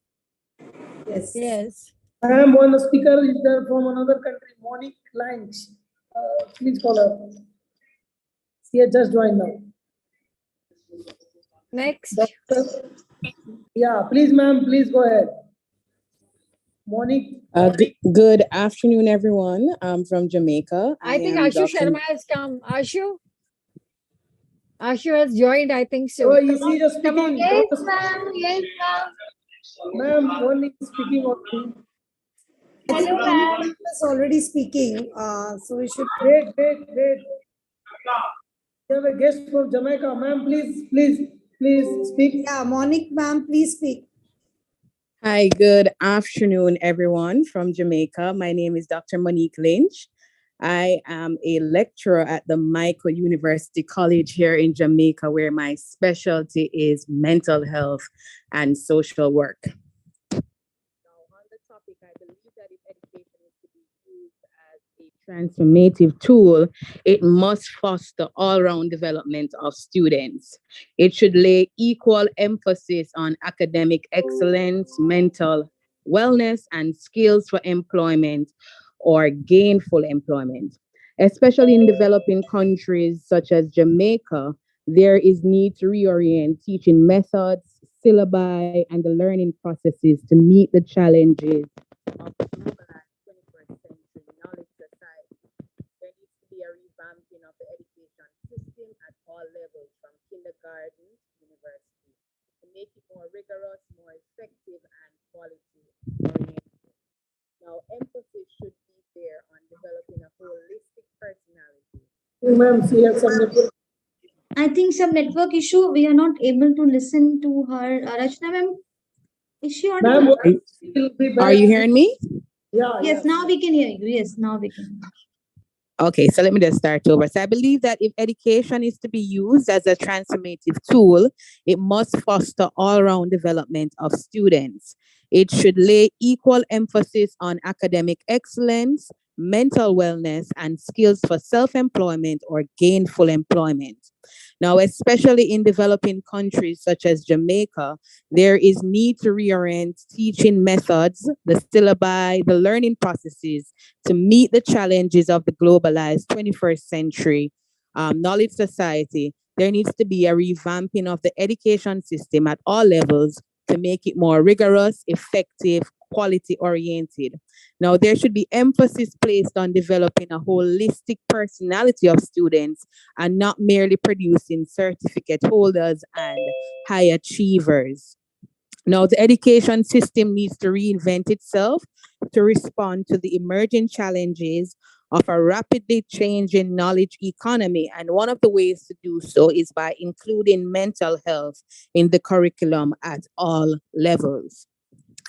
Speaker 4: Yes.
Speaker 21: Yes.
Speaker 5: Ma'am, one speaker is there from another country, Monique Lange. Please call her. She has just joined now.
Speaker 20: Next.
Speaker 5: Doctor. Yeah, please, ma'am, please go ahead. Monique.
Speaker 22: Good afternoon, everyone. I'm from Jamaica.
Speaker 20: I think
Speaker 22: am
Speaker 20: Ashu
Speaker 22: Dr.
Speaker 20: Sharma has come. Ashu has joined. I think so.
Speaker 5: Oh, is he just speaking?
Speaker 13: Yes, ma'am. Yes, ma'am.
Speaker 5: Ma'am, one is speaking already.
Speaker 4: I think
Speaker 13: Hello,
Speaker 4: Monique
Speaker 13: ma'am.
Speaker 4: is already speaking. So we should
Speaker 5: Wait. We have a guest from Jamaica. Ma'am, please speak.
Speaker 4: Yeah, Monique, ma'am, please speak.
Speaker 22: Hi, good afternoon, everyone from Jamaica. My name is Dr. Monique Lynch. I am a lecturer at the Michael University College here in Jamaica, where my specialty is mental health and social work. Transformative tool, it must foster all-round development of students. It should lay equal emphasis on academic excellence, mental wellness, and skills for employment or gainful employment. Especially in developing countries such as Jamaica, there is need to reorient teaching methods, syllabi, and the learning processes to meet the challenges of the globalized 21st century knowledge society. There needs to be a revamping of the education system at all levels, from kindergarten to university, to make it more rigorous, more effective, and quality oriented. Now, emphasis should be there on developing a holistic personality.
Speaker 5: Ma'am, she has some network.
Speaker 2: I think some network issue. We are not able to listen to her. Rachna ma'am, is she
Speaker 5: Ma'am,
Speaker 2: audible?
Speaker 5: will be
Speaker 22: Are
Speaker 5: back.
Speaker 22: you hearing me?
Speaker 5: Yeah,
Speaker 2: Yes, now we can hear you. Yes, now we can.
Speaker 22: Okay, so let me just start over. So I believe that if education is to be used as a transformative tool, it must foster all-round development of students. It should lay equal emphasis on academic excellence, mental wellness, and skills for self-employment or gainful employment. Now, especially in developing countries such as Jamaica, there is need to reorient teaching methods, the syllabi, the learning processes to meet the challenges of the globalized 21st century knowledge society. There needs to be a revamping of the education system at all levels to make it more rigorous, effective, quality oriented. Now, there should be emphasis placed on developing a holistic personality of students and not merely producing certificate holders and high achievers. Now, the education system needs to reinvent itself to respond to the emerging challenges of a rapidly changing knowledge economy. And one of the ways to do so is by including mental health in the curriculum at all levels.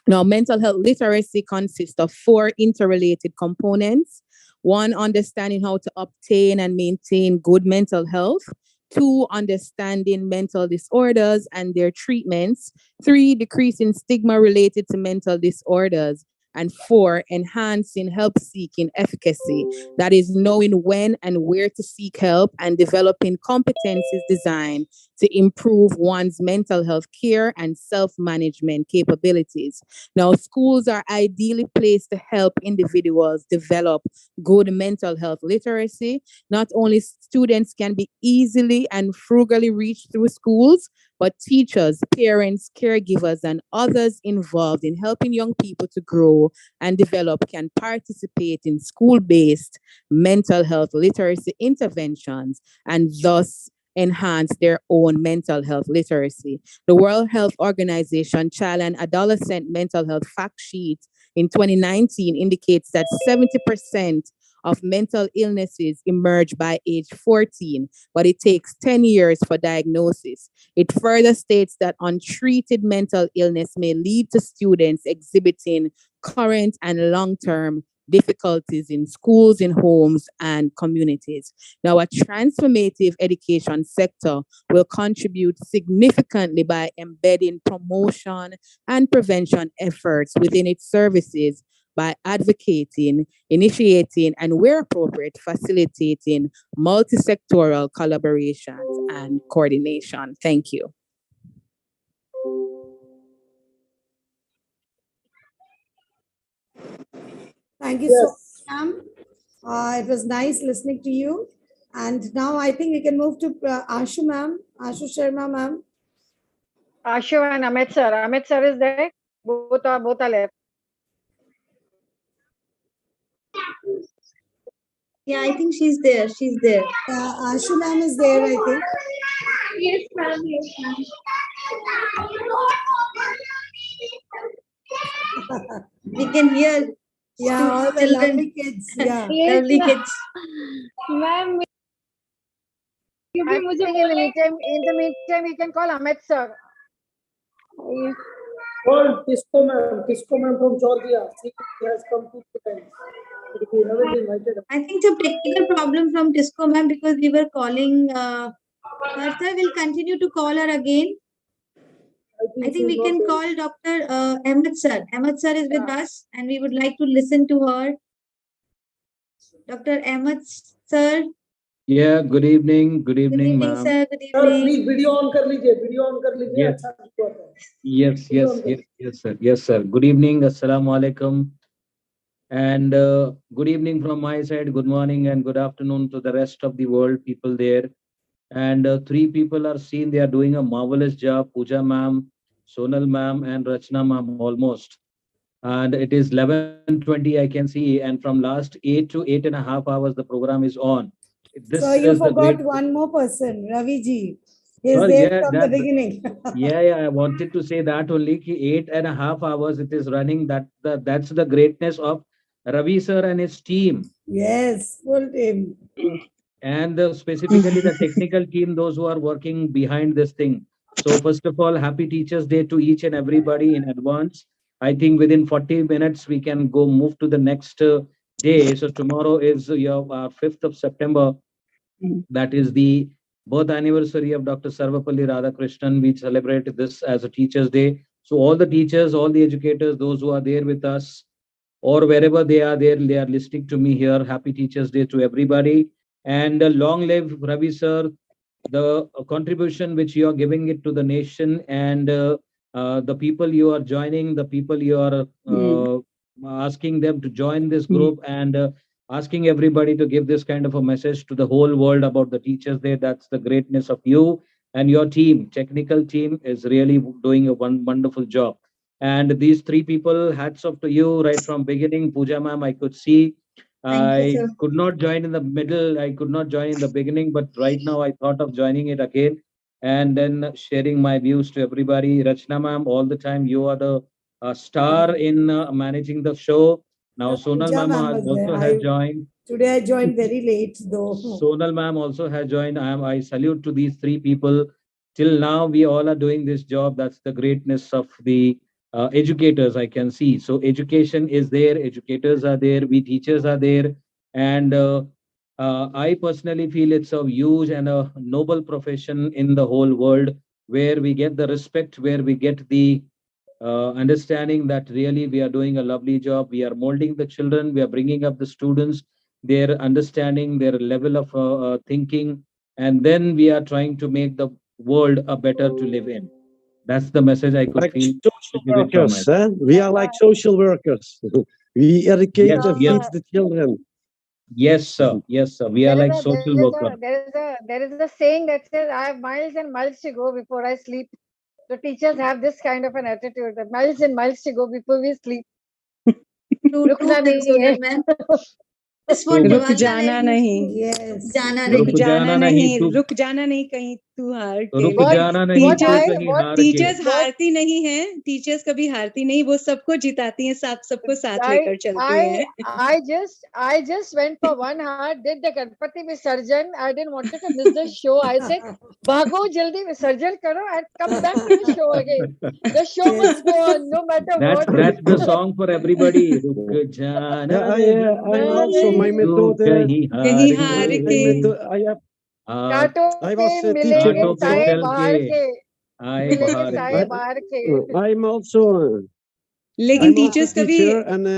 Speaker 22: Now, mental health literacy consists of four interrelated components. One, understanding how to obtain and maintain good mental health. Two, understanding mental disorders and their treatments. Three, decreasing stigma related to mental disorders. And four, enhancing help seeking efficacy. That is knowing when and where to seek help and developing competencies designed to improve one's mental health care and self management capabilities. Now, schools are ideally placed to help individuals develop good mental health literacy. Not only students can be easily and frugally reached through schools, but teachers, parents, caregivers, and others involved in helping young people to grow and develop can participate in school-based mental health literacy interventions and thus enhance their own mental health literacy. The World Health Organization Child and Adolescent Mental Health Fact Sheet in 2019 indicates that 70% of mental illnesses emerge by age 14, but it takes 10 years for diagnosis. It further states that untreated mental illness may lead to students exhibiting current and long-term difficulties in schools, in homes, and communities. Now, a transformative education sector will contribute significantly by embedding promotion and prevention efforts within its services by advocating, initiating, and where appropriate, facilitating multi-sectoral collaborations and coordination. Thank you.
Speaker 4: Thank you so much, ma'am. It was nice listening to you. And now I think we can move to Ashu, ma'am. Ashu Sharma, ma'am.
Speaker 20: Ashu and Amit sir. Amit sir is there. Both are left.
Speaker 2: Yeah, I think she's there. She's there.
Speaker 4: Yeah, Ashu ma'am is there, I think.
Speaker 13: Yes, ma'am. Yes, ma'am.
Speaker 2: We can hear.
Speaker 4: Yeah, all the
Speaker 2: children.
Speaker 4: lovely kids. Yeah.
Speaker 2: Lovely kids.
Speaker 13: Ma'am,
Speaker 20: I think in the meantime, we can call Amit sir.
Speaker 5: Call Tisco ma'am from Georgia. She has come 2 times. We haven't invited her.
Speaker 2: I think some technical problem from Tisco ma'am because we were calling her. Sir, we'll continue to call her again. I think we can call Dr. Ahmed sir. Ahmed sir is with us and we would like to listen to her. Dr. Ahmed sir.
Speaker 1: Yeah, good evening. Good
Speaker 2: Good
Speaker 1: evening,
Speaker 2: evening,
Speaker 1: ma'am.
Speaker 2: sir. Good
Speaker 5: Sir,
Speaker 2: evening.
Speaker 5: please video on कर लीजिए. Video on कर लीजिए.
Speaker 1: Yes.
Speaker 5: अच्छा video आता है.
Speaker 1: Yes,
Speaker 5: Video
Speaker 1: yes,
Speaker 5: on कर.
Speaker 1: yes, yes, sir. Yes, sir. Good evening. Assalamu alaikum. And good evening from my side. Good morning and good afternoon to the rest of the world, people there. And three people are seen. They are doing a marvelous job. Pooja ma'am, Sonal ma'am, and Rachna ma'am almost. And it is 11:20, I can see. And from last 8 to 8.5 hours, the program is on. This
Speaker 4: So you
Speaker 1: is the
Speaker 4: forgot
Speaker 1: great.
Speaker 4: one more person, Ravi ji. He's
Speaker 1: Sorry,
Speaker 4: there
Speaker 1: yeah,
Speaker 4: from the beginning.
Speaker 1: yeah, I wanted to say that only. Ki 8.5 hours it is running. That's the greatness of Ravi sir and his team.
Speaker 4: Yes, full team.
Speaker 1: And specifically the technical team, those who are working behind this thing. So first of all, happy Teachers Day to each and everybody in advance. I think within 40 minutes we can go move to the next day. So tomorrow is your 5th of September. That is the birth anniversary of Dr. Sarvapalli Radhakrishnan. We celebrate this as a Teachers Day. So all the teachers, all the educators, those who are there with us, or wherever they are there, they are listening to me here. Happy Teachers Day to everybody. And long live Ravi sir, the contribution which you are giving it to the nation, and the people you are joining, the people you are asking them to join this group, and asking everybody to give this kind of a message to the whole world about the Teachers Day. That's the greatness of you and your team. Technical team is really doing a wonderful job. And these three people, hats off to you right from beginning. Pooja ma'am, I could see.
Speaker 2: Thank you,
Speaker 1: I
Speaker 2: sir.
Speaker 1: could not join in the middle. I could not join in the beginning, but right now I thought of joining it again and then sharing my views to everybody. Rachna ma'am, all the time you are the star in managing the show. Now Sonal
Speaker 4: Pooja
Speaker 1: ma'am
Speaker 4: ma'am was there.
Speaker 1: also has joined.
Speaker 4: Today I joined very late though.
Speaker 1: Sonal ma'am also has joined. I salute to these three people. Till now, we all are doing this job. That's the greatness of the educators, I can see. So education is there, educators are there, we teachers are there. And I personally feel it's a huge and a noble profession in the whole world, where we get the respect, where we get the understanding that really we are doing a lovely job. We are molding the children, we are bringing up the students, their understanding, their level of thinking, and then we are trying to make the world a better to live in. That's the message I could
Speaker 18: Like
Speaker 1: feel to
Speaker 18: social
Speaker 1: give it from my
Speaker 18: workers, eh? We are like social workers. We educate
Speaker 1: Yes,
Speaker 18: and
Speaker 1: yes,
Speaker 18: feed the children.
Speaker 1: yes, sir. Yes, sir. We are like social workers.
Speaker 20: There is a saying that says, I have miles and miles to go before I sleep. The teachers have this kind of an attitude, that miles and miles to go before we sleep. रुकना नहीं है.
Speaker 2: This one
Speaker 3: रुक जाना नहीं.
Speaker 2: Yes. जाना
Speaker 3: रुक
Speaker 2: नहीं.
Speaker 3: जाना नहीं, रुक जाना नहीं कहीं तू हार के.
Speaker 1: रुक जाना नहीं तू कहीं हार के.
Speaker 3: टीचर्स हारती नहीं है, टीचर्स कभी हारती नहीं, वो सबको जिताती हैं, सबको साथ लेकर चलती हैं.
Speaker 20: I just went for 1 hour, did the Ganpati Visarjan. I didn't want to miss the show. I said, "Bhago, jaldi Visarjan karo and come back to the show again." The show must go on, no matter what.
Speaker 1: That's the song for everybody. रुक जाना
Speaker 18: I also my method.
Speaker 1: कहीं हार के.
Speaker 18: I have.
Speaker 20: कांटों
Speaker 18: I
Speaker 20: से
Speaker 18: was a
Speaker 20: मिलेंगे
Speaker 18: teacher also.
Speaker 20: साए बाहर के.
Speaker 1: आए
Speaker 20: मिलेंगे
Speaker 1: बाहर
Speaker 20: साए
Speaker 1: के.
Speaker 20: बाहर के.
Speaker 18: I'm also.
Speaker 3: लेकिन
Speaker 18: I'm also
Speaker 3: teachers
Speaker 18: a
Speaker 3: कभी
Speaker 18: teacher, and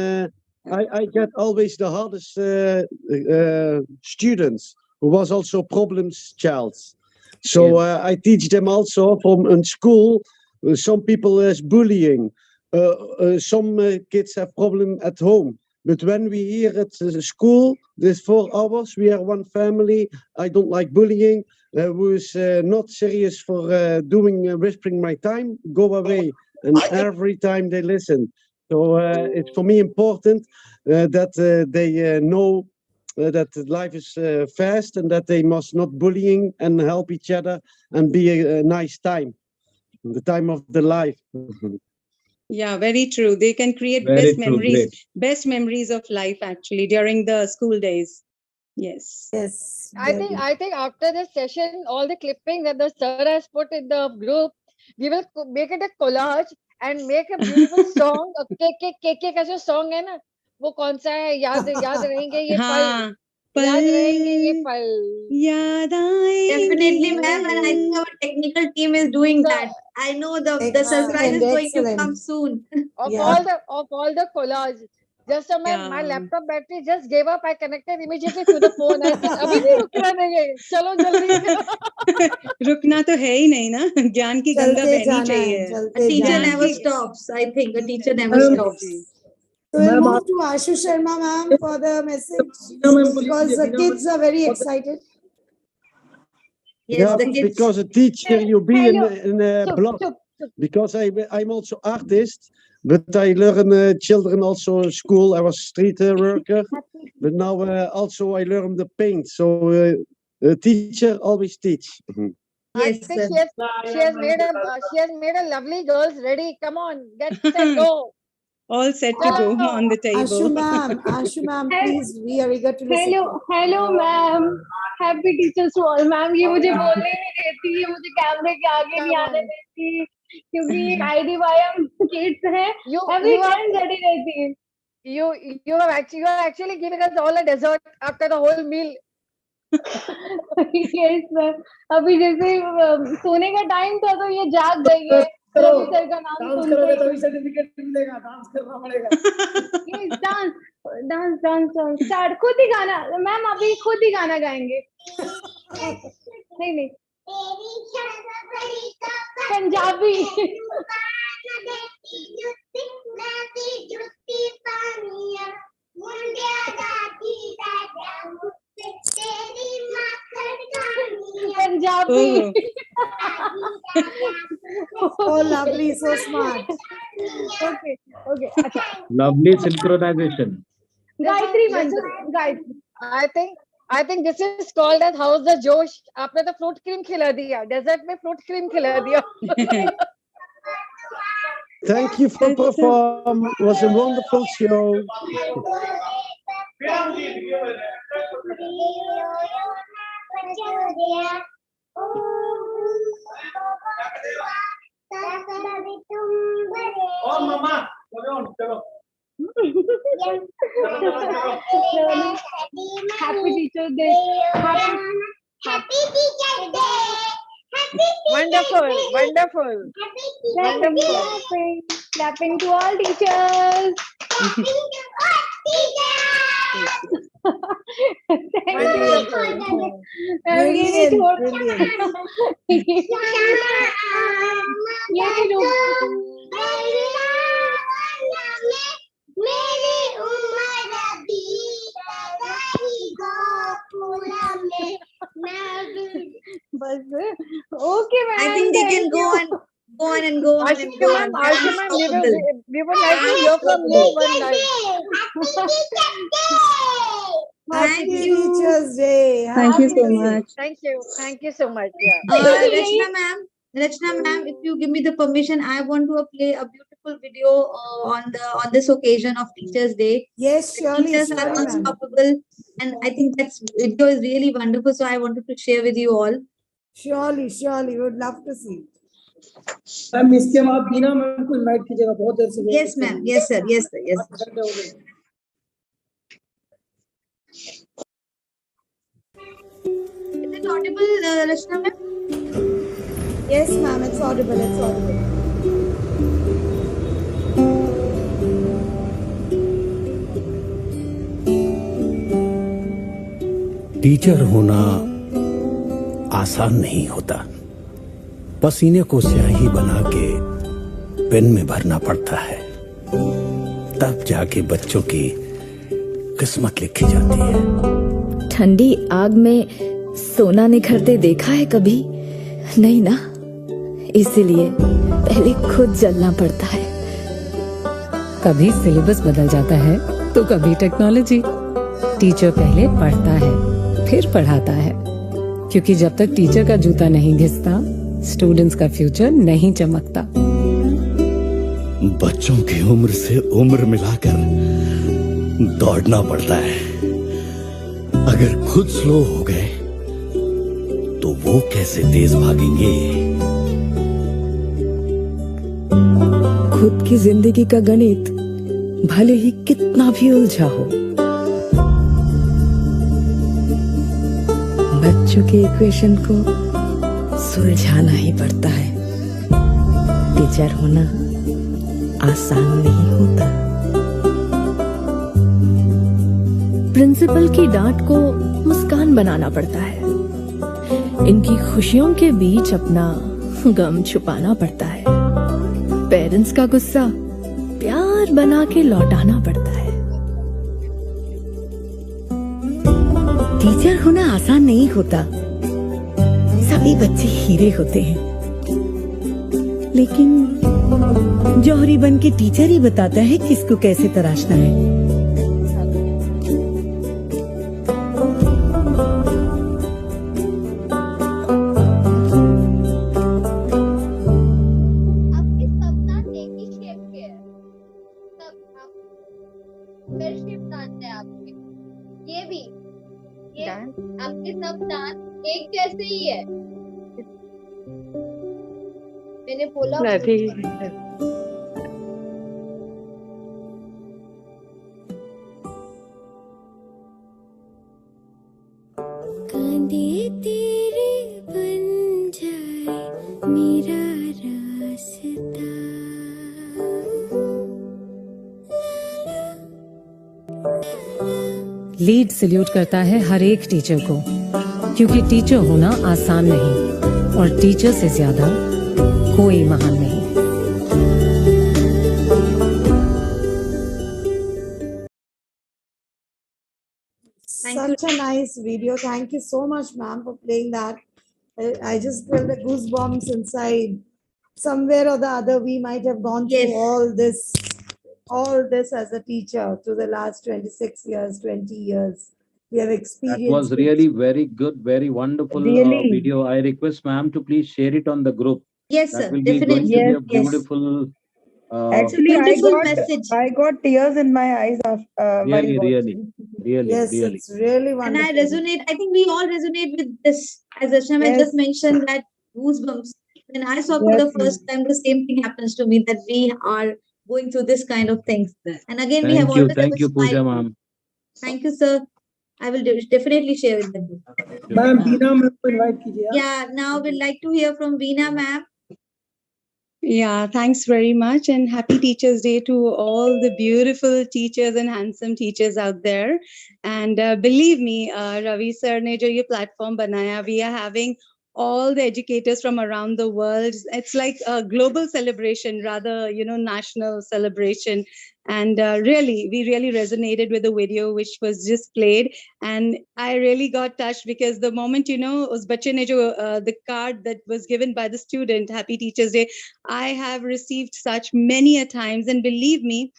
Speaker 18: I get always the hardest students who was also problems child. So I teach them also from in school. Some people is bullying. Some kids have problem at home. But when we here at school, this 4 hours, we are one family. I don't like bullying. Who is not serious for doing whispering my time, go away. And every time they listen. So it's for me important that they know that life is fast and that they must not bullying and help each other and be a nice time, the time of the life.
Speaker 3: Yeah, very true. They can create
Speaker 1: Very
Speaker 3: best
Speaker 1: true,
Speaker 3: memories,
Speaker 1: great.
Speaker 3: best memories of life actually during the school days. Yes.
Speaker 4: Yes.
Speaker 20: I think after this session, all the clipping that the sir has put in the group, we will make it a collage and make a beautiful song. के का जो song है ना, वो कौन सा है? याद रहेंगे ये पल, याद रहेंगे ये पल.
Speaker 3: याद आएंगे.
Speaker 2: Definitely, ma'am, and I think our technical team is doing that. I know the surprise is going to come soon.
Speaker 20: Of all the collage. Just my laptop battery just gave up. I connected immediately to the phone. I said, अभी भी रुकना नहीं है. चलो जल्दी.
Speaker 3: रुकना तो है ही नहीं ना. ज्ञान की गंगा बहनी चाहिए.
Speaker 2: A teacher never stops. I think a teacher never stops.
Speaker 4: So we'll move to Ashu Sharma, ma'am, for the message because the kids are very excited.
Speaker 18: Yes, because a teacher, you be in a blog. Because I'm also artist, but I learn children also school. I was street worker, but now also I learn the paint. So a teacher always teach.
Speaker 20: I think she has made a lovely girls ready. Come on, get set, go.
Speaker 3: All set to go on the table.
Speaker 4: Ashu ma'am, please, we are eager to listen.
Speaker 6: Hello ma'am. Happy teachers to all. Ma'am, ये मुझे बोलने नहीं देती, ये मुझे कैमरे के आगे नहीं आने देती, क्योंकि IDYM kids हैं. Everyone ready रहती.
Speaker 20: You are actually giving us all a dessert after the whole meal.
Speaker 6: Yes ma'am. अभी जैसे सोने का टाइम था तो ये जाग गई है. सर का नाम सुन
Speaker 5: करोगे तभी सर्टिफिकेट मिलेगा. डांस करना पड़ेगा.
Speaker 6: Yes, dance start. खुद ही गाना मैम, अभी खुद ही गाना गाएंगे. नहीं Punjabi.
Speaker 20: Punjabi.
Speaker 4: Oh, lovely, so smart.
Speaker 6: Okay.
Speaker 1: Lovely synchronization.
Speaker 6: Gayatri mantra.
Speaker 20: I think this is called as How's the Josh. आपने तो fruit cream खिला दिया. Desert में fruit cream खिला दिया.
Speaker 18: Thank you for performing. It was a wonderful show.
Speaker 5: Oh, mama. Chalo.
Speaker 6: Happy Teacher's Day.
Speaker 13: Happy Teacher's Day.
Speaker 20: Wonderful.
Speaker 6: Clapping to all teachers. Okay, man.
Speaker 2: I think they can go on and go on.
Speaker 20: We would like to hear from you one night.
Speaker 4: Happy Teachers' Day.
Speaker 10: Thank you so much.
Speaker 20: Thank you so much. Yeah.
Speaker 2: Rachna ma'am, if you give me the permission, I want to play a beautiful video on this occasion of Teachers' Day.
Speaker 4: Yes, surely.
Speaker 2: Teachers are unstoppable, and I think that video is really wonderful. So I wanted to share with you all.
Speaker 4: Surely, we would love to see.
Speaker 5: Ma'am इसके बाद बीना ma'am को invite कीजिएगा. बहुत देर से.
Speaker 2: Yes ma'am. Yes sir. Is it audible, Rachna ma'am?
Speaker 4: Yes ma'am, it's audible.
Speaker 15: Teacher होना आसान नहीं होता. पसीने को स्याही बना के पेन में भरना पड़ता है, तब जाके बच्चों की किस्मत लिखी जाती है.
Speaker 23: ठंडी आग में सोना निखरते देखा है कभी? नहीं ना, इसीलिए पहले खुद जलना पड़ता है.
Speaker 24: कभी सिलेबस बदल जाता है तो कभी टेक्नोलॉजी. टीचर पहले पढ़ता है फिर पढ़ाता है, क्योंकि जब तक टीचर का जूता नहीं घिसता स्टूडेंट्स का फ्यूचर नहीं चमकता.
Speaker 15: बच्चों की उम्र से उम्र मिलाकर दौड़ना पड़ता है. अगर खुद स्लो हो गए तो वो कैसे तेज भागेंगे।
Speaker 23: खुद की जिंदगी का गणित भले ही कितना भी उलझा हो, बच्चों के इक्वेशन को सुलझाना ही पड़ता है। टीचर होना आसान नहीं होता। प्रिंसिपल की डांट को मुस्कान बनाना पड़ता है। इनकी खुशियों के बीच अपना गम छुपाना पड़ता है। पेरेंट्स का गुस्सा प्यार बना के लौटाना पड़ता है। टीचर होना आसान नहीं होता। सभी बच्चे हीरे होते हैं, लेकिन जौहरी बन के टीचर ही बताता है किसको कैसे तराशना है।
Speaker 6: आपके सब दांत एक जैसे ही है। मैंने बोला
Speaker 23: कांधे तेरे बन जाए मेरा रास्ता।
Speaker 24: लीड सल्यूट करता है हर एक टीचर को, क्योंकि टीचर होना आसान नहीं और टीचर से ज्यादा कोई महान नहीं।
Speaker 4: Such a nice video. Thank you so much, ma'am, for playing that. I just feel the goosebumps inside. Somewhere or the other, we might have gone through all this as a teacher through the last 26 years, 20 years. We have experienced.
Speaker 1: That was really very good, very wonderful video. I request ma'am to please share it on the group.
Speaker 2: Yes,
Speaker 1: That
Speaker 2: sir.
Speaker 1: will be going to
Speaker 2: Definitely.
Speaker 1: be a beautiful.
Speaker 8: Actually, I got tears in my eyes while
Speaker 1: Really,
Speaker 8: watching.
Speaker 1: really,
Speaker 4: Yes,
Speaker 1: really.
Speaker 4: it's really
Speaker 2: And
Speaker 4: wonderful.
Speaker 2: I resonate. I think we all resonate with this. As Ashram has just mentioned, that goosebumps. When I saw for the first time, the same thing happens to me, that we are going through this kind of things. And again, we have always
Speaker 1: Thank you, Pooja
Speaker 2: smile.
Speaker 1: ma'am.
Speaker 2: Thank you, sir. I will definitely share with the group.
Speaker 5: Ma'am, Veena ma'am को invite कीजिए.
Speaker 2: Yeah, now we'd like to hear from Veena ma'am.
Speaker 3: Yeah, thanks very much, and happy Teachers' Day to all the beautiful teachers and handsome teachers out there. And believe me, Ravi sir ne jo ye platform banaya, we are having all the educators from around the world. It's like a global celebration, rather, national celebration. And we really resonated with the video which was just played. And I really got touched because the moment, us bache ne jo, the card that was given by the student, Happy Teachers' Day, I have received such many a times. And believe me,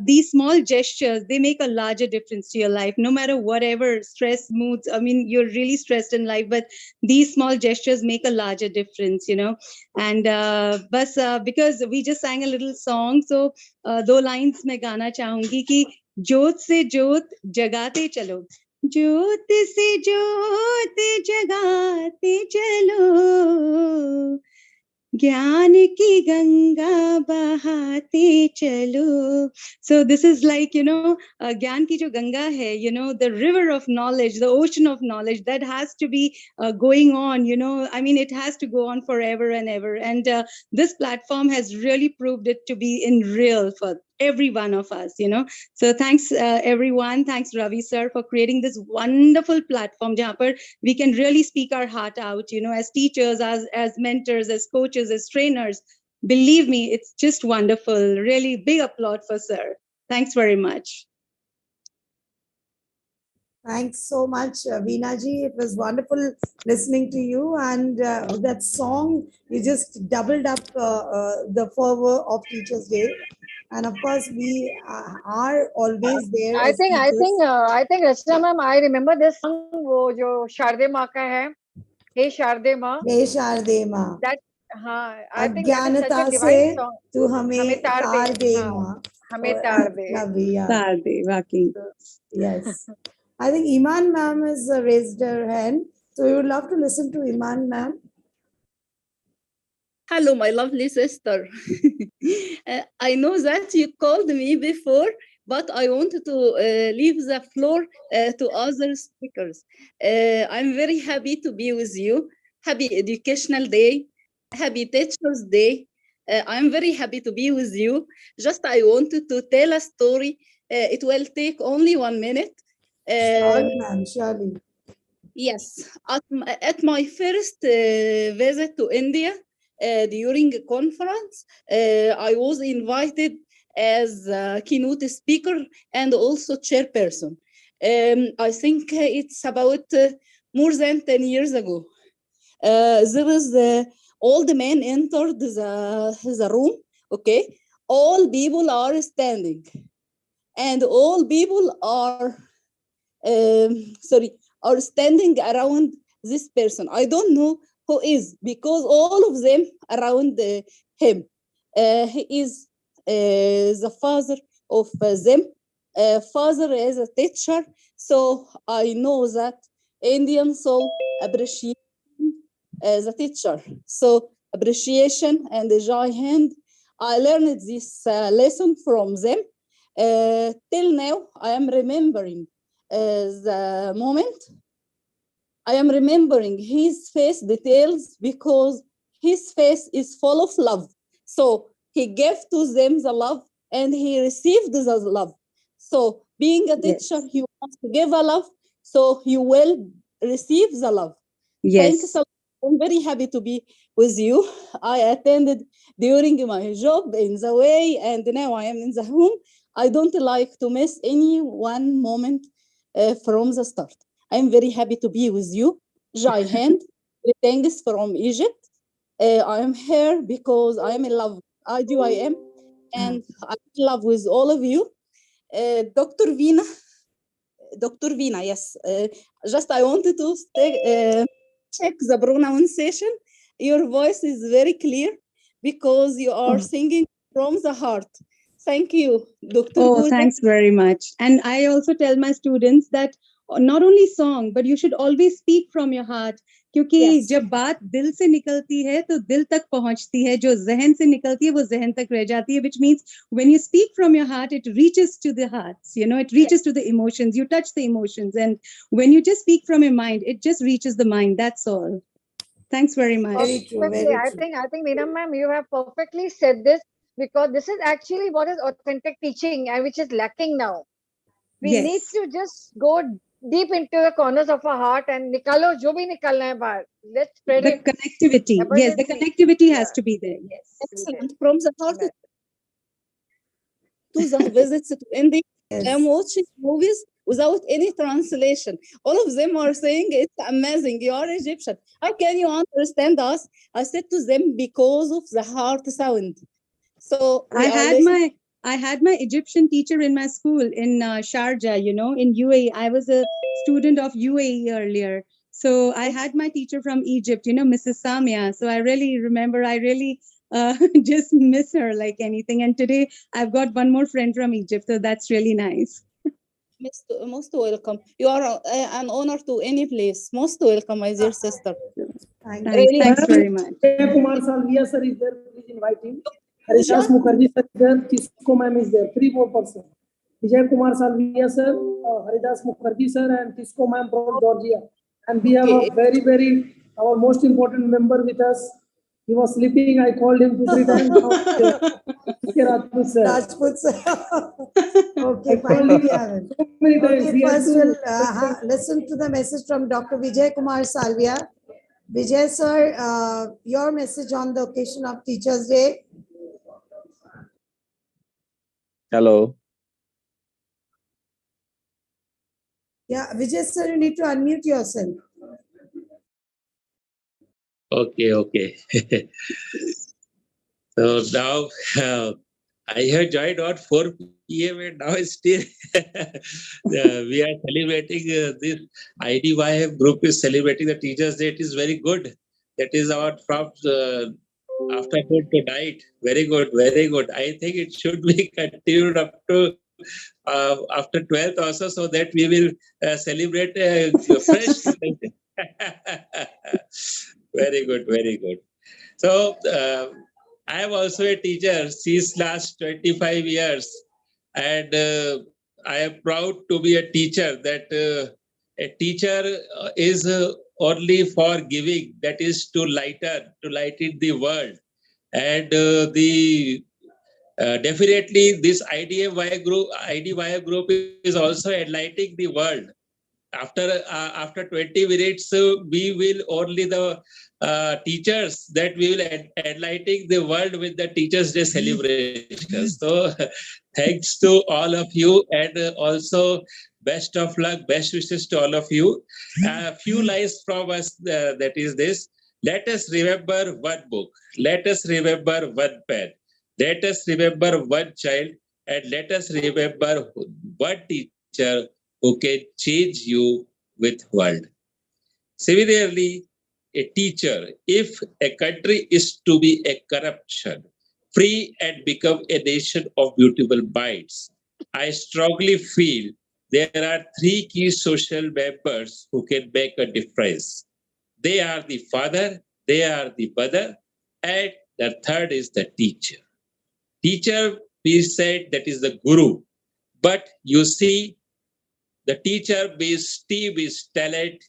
Speaker 3: these small gestures, they make a larger difference to your life, no matter whatever stress moods. I mean, you're really stressed in life, but these small gestures make a larger difference, And because we just sang a little song, so दो lines मैं गाना चाहूंगी कि ज्योत से ज्योत जगाते चलो, ज्योत से ज्योत जगाते चलो, ज्ञान की गंगा बहाते चलो. So this is like, ज्ञान की जो गंगा है, the river of knowledge, the ocean of knowledge, that has to be going on, I mean, it has to go on forever and ever. And this platform has really proved it to be in real for every one of us, So thanks everyone. Thanks Ravi sir for creating this wonderful platform jahan par we can really speak our heart out, as teachers, as mentors, as coaches, as trainers. Believe me, it's just wonderful. Really big applaud for sir. Thanks very much.
Speaker 4: Thanks so much, Veena ji. It was wonderful listening to you. And that song, you just doubled up the fervor of Teachers' Day. And of course, we are always there.
Speaker 20: I think, Rachna ma'am, I remember this song, वो जो शारदे माँ का है, हे शारदे माँ.
Speaker 4: हे शारदे माँ.
Speaker 20: That, हाँ, I think that is such
Speaker 4: अज्ञानता
Speaker 20: a
Speaker 4: से
Speaker 20: divine song.
Speaker 4: तू हमें तार दे
Speaker 20: हाँ,
Speaker 4: माँ.
Speaker 20: हमें तार दे.
Speaker 4: Lovely, yeah.
Speaker 3: Taar de, वाकई.
Speaker 4: Yes. I think Iman ma'am has raised her hand. So we would love to listen to Iman ma'am.
Speaker 9: Hello, my lovely sister. I know that you called me before, but I wanted to leave the floor to other speakers. I'm very happy to be with you. Happy Educational Day. Happy Teachers Day. I'm very happy to be with you. Just I wanted to tell a story. It will take only 1 minute.
Speaker 4: Surely, ma'am, surely.
Speaker 9: Yes, at my first visit to India, during a conference, I was invited as a keynote speaker and also chairperson. I think it's about more than 10 years ago. There was all the men entered the room, okay? All people are standing and all people are are standing around this person. I don't know who is because all of them around him. He is the father of them. Father is a teacher, so I know that Indian soul appreciate the teacher. So appreciation and the joy hand. I learned this lesson from them. Till now, I am remembering the moment. I am remembering his face details because his face is full of love. So he gave to them the love and he received the love. So being a teacher, you must give a love, so you will receive the love. Thank you so much. I'm very happy to be with you. I attended during my job in the way, and now I am in the home. I don't like to miss any one moment from the start. I'm very happy to be with you. Jai Hind, greetings from Egypt. I am here because I am in love with IDYM, and I'm in love with all of you. Dr. Vina, yes. Just I wanted to check the pronunciation. Your voice is very clear because you are singing from the heart. Thank you, Dr.
Speaker 3: Oh, thanks very much. And I also tell my students that not only song, but you should always speak from your heart. क्योंकि जब बात दिल से निकलती है तो दिल तक पहुंचती है, जो जहन से निकलती है वो जहन तक रह जाती है, which means when you speak from your heart, it reaches to the hearts, you know, it reaches to the emotions, you touch the emotions. And when you just speak from your mind, it just reaches the mind. That's all. Thanks very much.
Speaker 4: Very true, very true.
Speaker 20: I think Neelam ma'am, you have perfectly said this because this is actually what is authentic teaching and which is lacking now. We need to just go deep into the corners of our heart and nikalo jo bhi nikalna hai bahar. Let's spread
Speaker 3: the
Speaker 20: it.
Speaker 3: Connectivity. Yes, the connectivity has to be there. Yes.
Speaker 9: Excellent. From the heart to the visits to India, I am watching movies without any translation. All of them are saying it's amazing. You are Egyptian. How can you understand us? I said to them because of the heart sound. So
Speaker 3: I had my Egyptian teacher in my school in Sharjah, you know, in UAE. I was a student of UAE earlier. So I had my teacher from Egypt, you know, Mrs. Samia. So I really remember, I really just miss her like anything. And today I've got one more friend from Egypt. So that's really nice.
Speaker 9: Most welcome. You are an honor to any place. Most welcome, my dear sister.
Speaker 3: Thanks very much.
Speaker 5: Kumar Salvia sir is there. Please invite him. Haridas Mukherjee sir is there. Tisco ma'am is there. 3 more persons. Vijay Kumar Salvia sir, Haridas Mukherjee sir, and Tisco ma'am from Georgia. And we have a very, our most important member with us. He was sleeping. I called him 2-3 times. Rajput sir.
Speaker 4: Rajput sir. Okay, finally we have it.
Speaker 5: So many times.
Speaker 4: Okay, first we'll listen to the message from Dr. Vijay Kumar Salvia. Vijay sir, your message on the occasion of Teachers' Day.
Speaker 11: Hello.
Speaker 4: Yeah, Vijay sir, you need to unmute yourself.
Speaker 16: Okay. So now I have joined on 4 p.m. and now still we are celebrating this IDYF group is celebrating the Teachers' Day. It is very good. That is our from afternoon to night. Very good, very good. I think it should be continued up to after 12th also, so that we will celebrate fresh students. Very good, very good. So I am also a teacher since last 25 years, and I am proud to be a teacher. That a teacher is only for giving, that is to lighten the world, and the definitely this IDY group is also enlightening the world. After 20 minutes, we will only the teachers that we will enlightening the world with the Teachers Day celebration. So thanks to all of you, and also best of luck, best wishes to all of you. A few lines from us, that is this: let us remember one book, let us remember one pen, let us remember one child, and let us remember one teacher who can change you with world. Similarly, a teacher, if a country is to be a corruption, free and become a nation of beautiful minds, I strongly feel there are three key social members who can make a difference. They are the father, they are the mother, and the third is the teacher. Teacher, we said, that is the guru. But you see, the teacher means T is talent,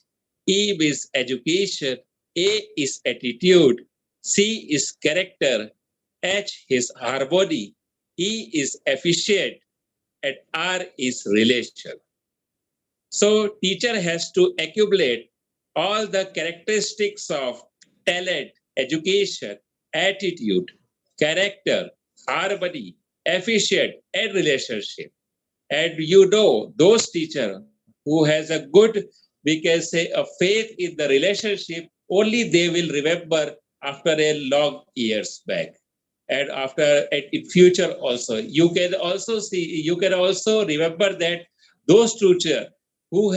Speaker 16: E is education, A is attitude, C is character, H is harmony, E is efficient, and R is relation. So teacher has to accumulate all the characteristics of talent, education, attitude, character, harmony, efficient, and relationship. And you know, those teacher who has a good, we can say, a faith in the relationship, only they will remember after a long years back. And after in future also, you can also see, you can also remember that those teacher who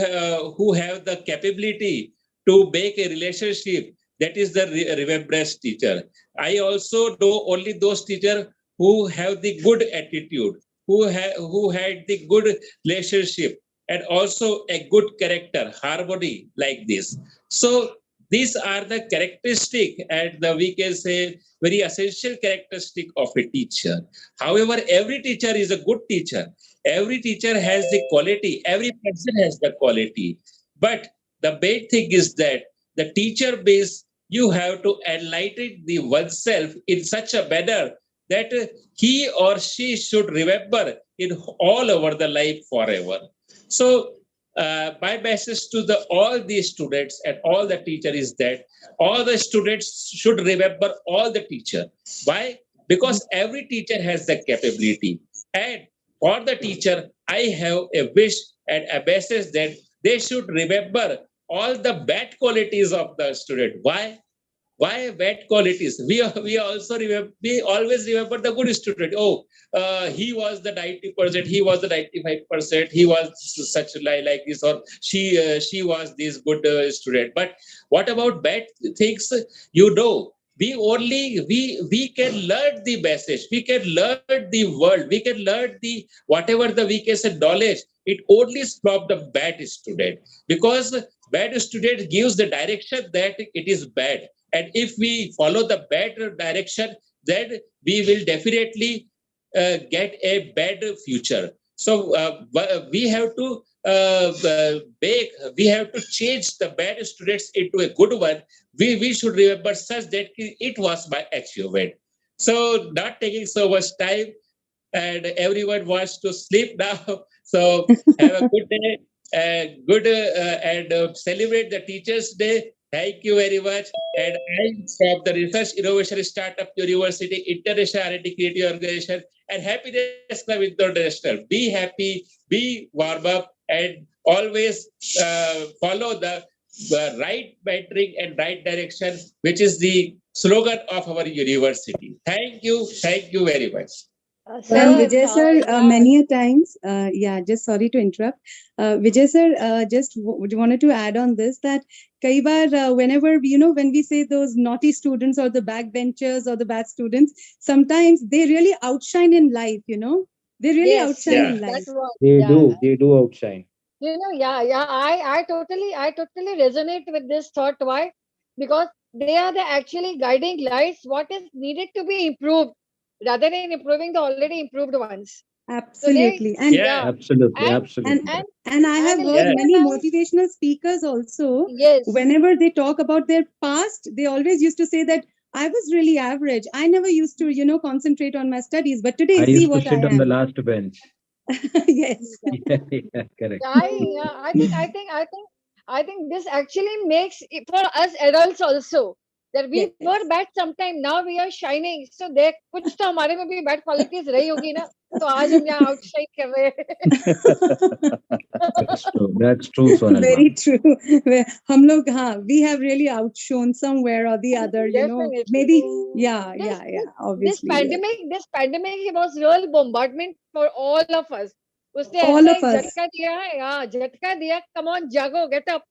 Speaker 16: have the capability to make a relationship, that is the remembrance teacher. I also know only those teacher who have the good attitude, who had the good relationship, and also a good character, harmony, like this. So these are the characteristic, and we can say very essential characteristic of a teacher. However, every teacher is a good teacher. Every teacher has the quality. Every person has the quality. But the main thing is that the teacher base, you have to enlighten the oneself in such a manner that he or she should remember in all over the life forever. So my message to all these students and all the teacher is that all the students should remember all the teacher. Why? Because every teacher has the capability. And for the teacher, I have a wish and a message that they should remember all the bad qualities of the student. Why? Why bad qualities? We also remember, we always remember the good student. Oh, he was the 90%, he was the 95%, he was such like this, or she was this good student. But what about bad things? You know, we can learn the message, we can learn the world, we can learn the whatever the we can say knowledge. It only from the bad student, because bad student gives the direction that it is bad. And if we follow the bad direction, then we will definitely get a bad future. So we have to we have to change the bad students into a good one. We should remember such that it was my achievement. So not taking so much time, and everyone wants to sleep now. So have a good day, and celebrate the Teachers' Day. Thank you very much. And I'm from the Research Innovation Startup University International R&D Creative Organization and Happiness Club International. Be happy, be warm up, and always follow the right mentoring and right direction, which is the slogan of our university. Thank you very much.
Speaker 3: Vijay sir, many a times, just sorry to interrupt. Vijay sir, just wanted to add on this that kai baar, whenever, when we say those naughty students or the backbenchers or the bad students, sometimes they really outshine in life, They really
Speaker 20: Yes,
Speaker 3: outshine
Speaker 20: yes,
Speaker 3: in
Speaker 20: that's
Speaker 3: life.
Speaker 20: what.
Speaker 1: They
Speaker 20: Yeah,
Speaker 1: do. They do outshine.
Speaker 20: I totally resonate with this thought. Why? Because they are the actually guiding lights. What is needed to be improved, rather than improving the already improved ones. So they,
Speaker 3: Absolutely.
Speaker 20: yeah,
Speaker 1: Absolutely.
Speaker 20: and
Speaker 1: Absolutely.
Speaker 20: and
Speaker 3: And I have
Speaker 20: and
Speaker 3: heard
Speaker 16: Yeah.
Speaker 3: many motivational speakers also,
Speaker 20: yes,
Speaker 3: whenever they talk about their past, they always used to say that I was really average. I never used to, concentrate on my studies, but today
Speaker 1: I
Speaker 3: see
Speaker 1: used to
Speaker 3: what I
Speaker 1: sit on the
Speaker 3: am.
Speaker 1: last bench.
Speaker 3: Yes.
Speaker 1: Yeah, yeah, correct.
Speaker 20: I think this actually makes it for us adults also, that we
Speaker 3: Yes.
Speaker 20: were bad sometime, now we are shining. So there कुछ तो हमारे में भी bad qualities रही होगी ना, तो आज हम यहाँ outshine कर रहे हैं.
Speaker 1: That's true. That's true, Sonal
Speaker 3: Very
Speaker 1: ma'am.
Speaker 3: true. हम लोग, हाँ, we have really outshone somewhere or the other,
Speaker 20: Definitely.
Speaker 3: maybe, yeah,
Speaker 20: This
Speaker 3: yeah, yeah,
Speaker 20: this this
Speaker 3: obviously, yes.
Speaker 20: pandemic it was real bombardment for all of us. उसने
Speaker 3: All
Speaker 20: ऐसा
Speaker 3: of
Speaker 20: एक
Speaker 3: us.
Speaker 20: झटका दिया है, हाँ झटका दिया. Come on, जागो, get up.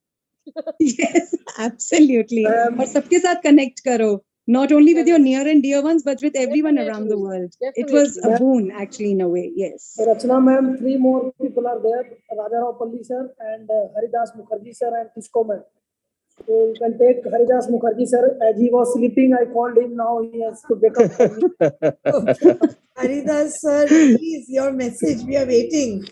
Speaker 3: Yes, absolutely. और सबके साथ connect करो. Not only with your near and dear ones, but with everyone around the world. It was a boon, actually, in a way. Yes.
Speaker 5: Rachna ma'am, 3 more people are there: Raja Rao Palli sir and Haridas Mukherjee sir and Tisco ma'am. So you can take Haridas Mukherjee sir. As he was sleeping, I called him. Now he has to wake up for me.
Speaker 4: Haridas sir, please, your message. We are waiting.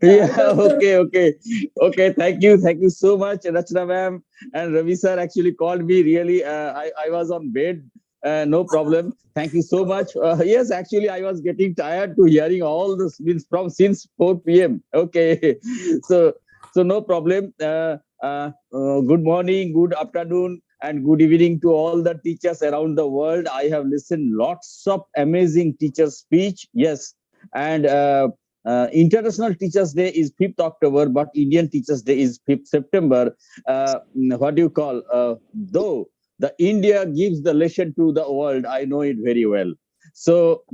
Speaker 11: Yeah, okay. Thank you so much, Rachna ma'am and Ravi sir. Actually called me. Really, I was on bed. No problem. Thank you so much. Yes, actually, I was getting tired to hearing all this means from since 4 p.m. Okay, so no problem. Good morning, good afternoon, and good evening to all the teachers around the world. I have listened lots of amazing teacher speech. Yes, and. International Teachers Day is 5th October, but Indian Teachers Day is 5th September. What do you call? Though the India gives the lesson to the world, I know it very well. So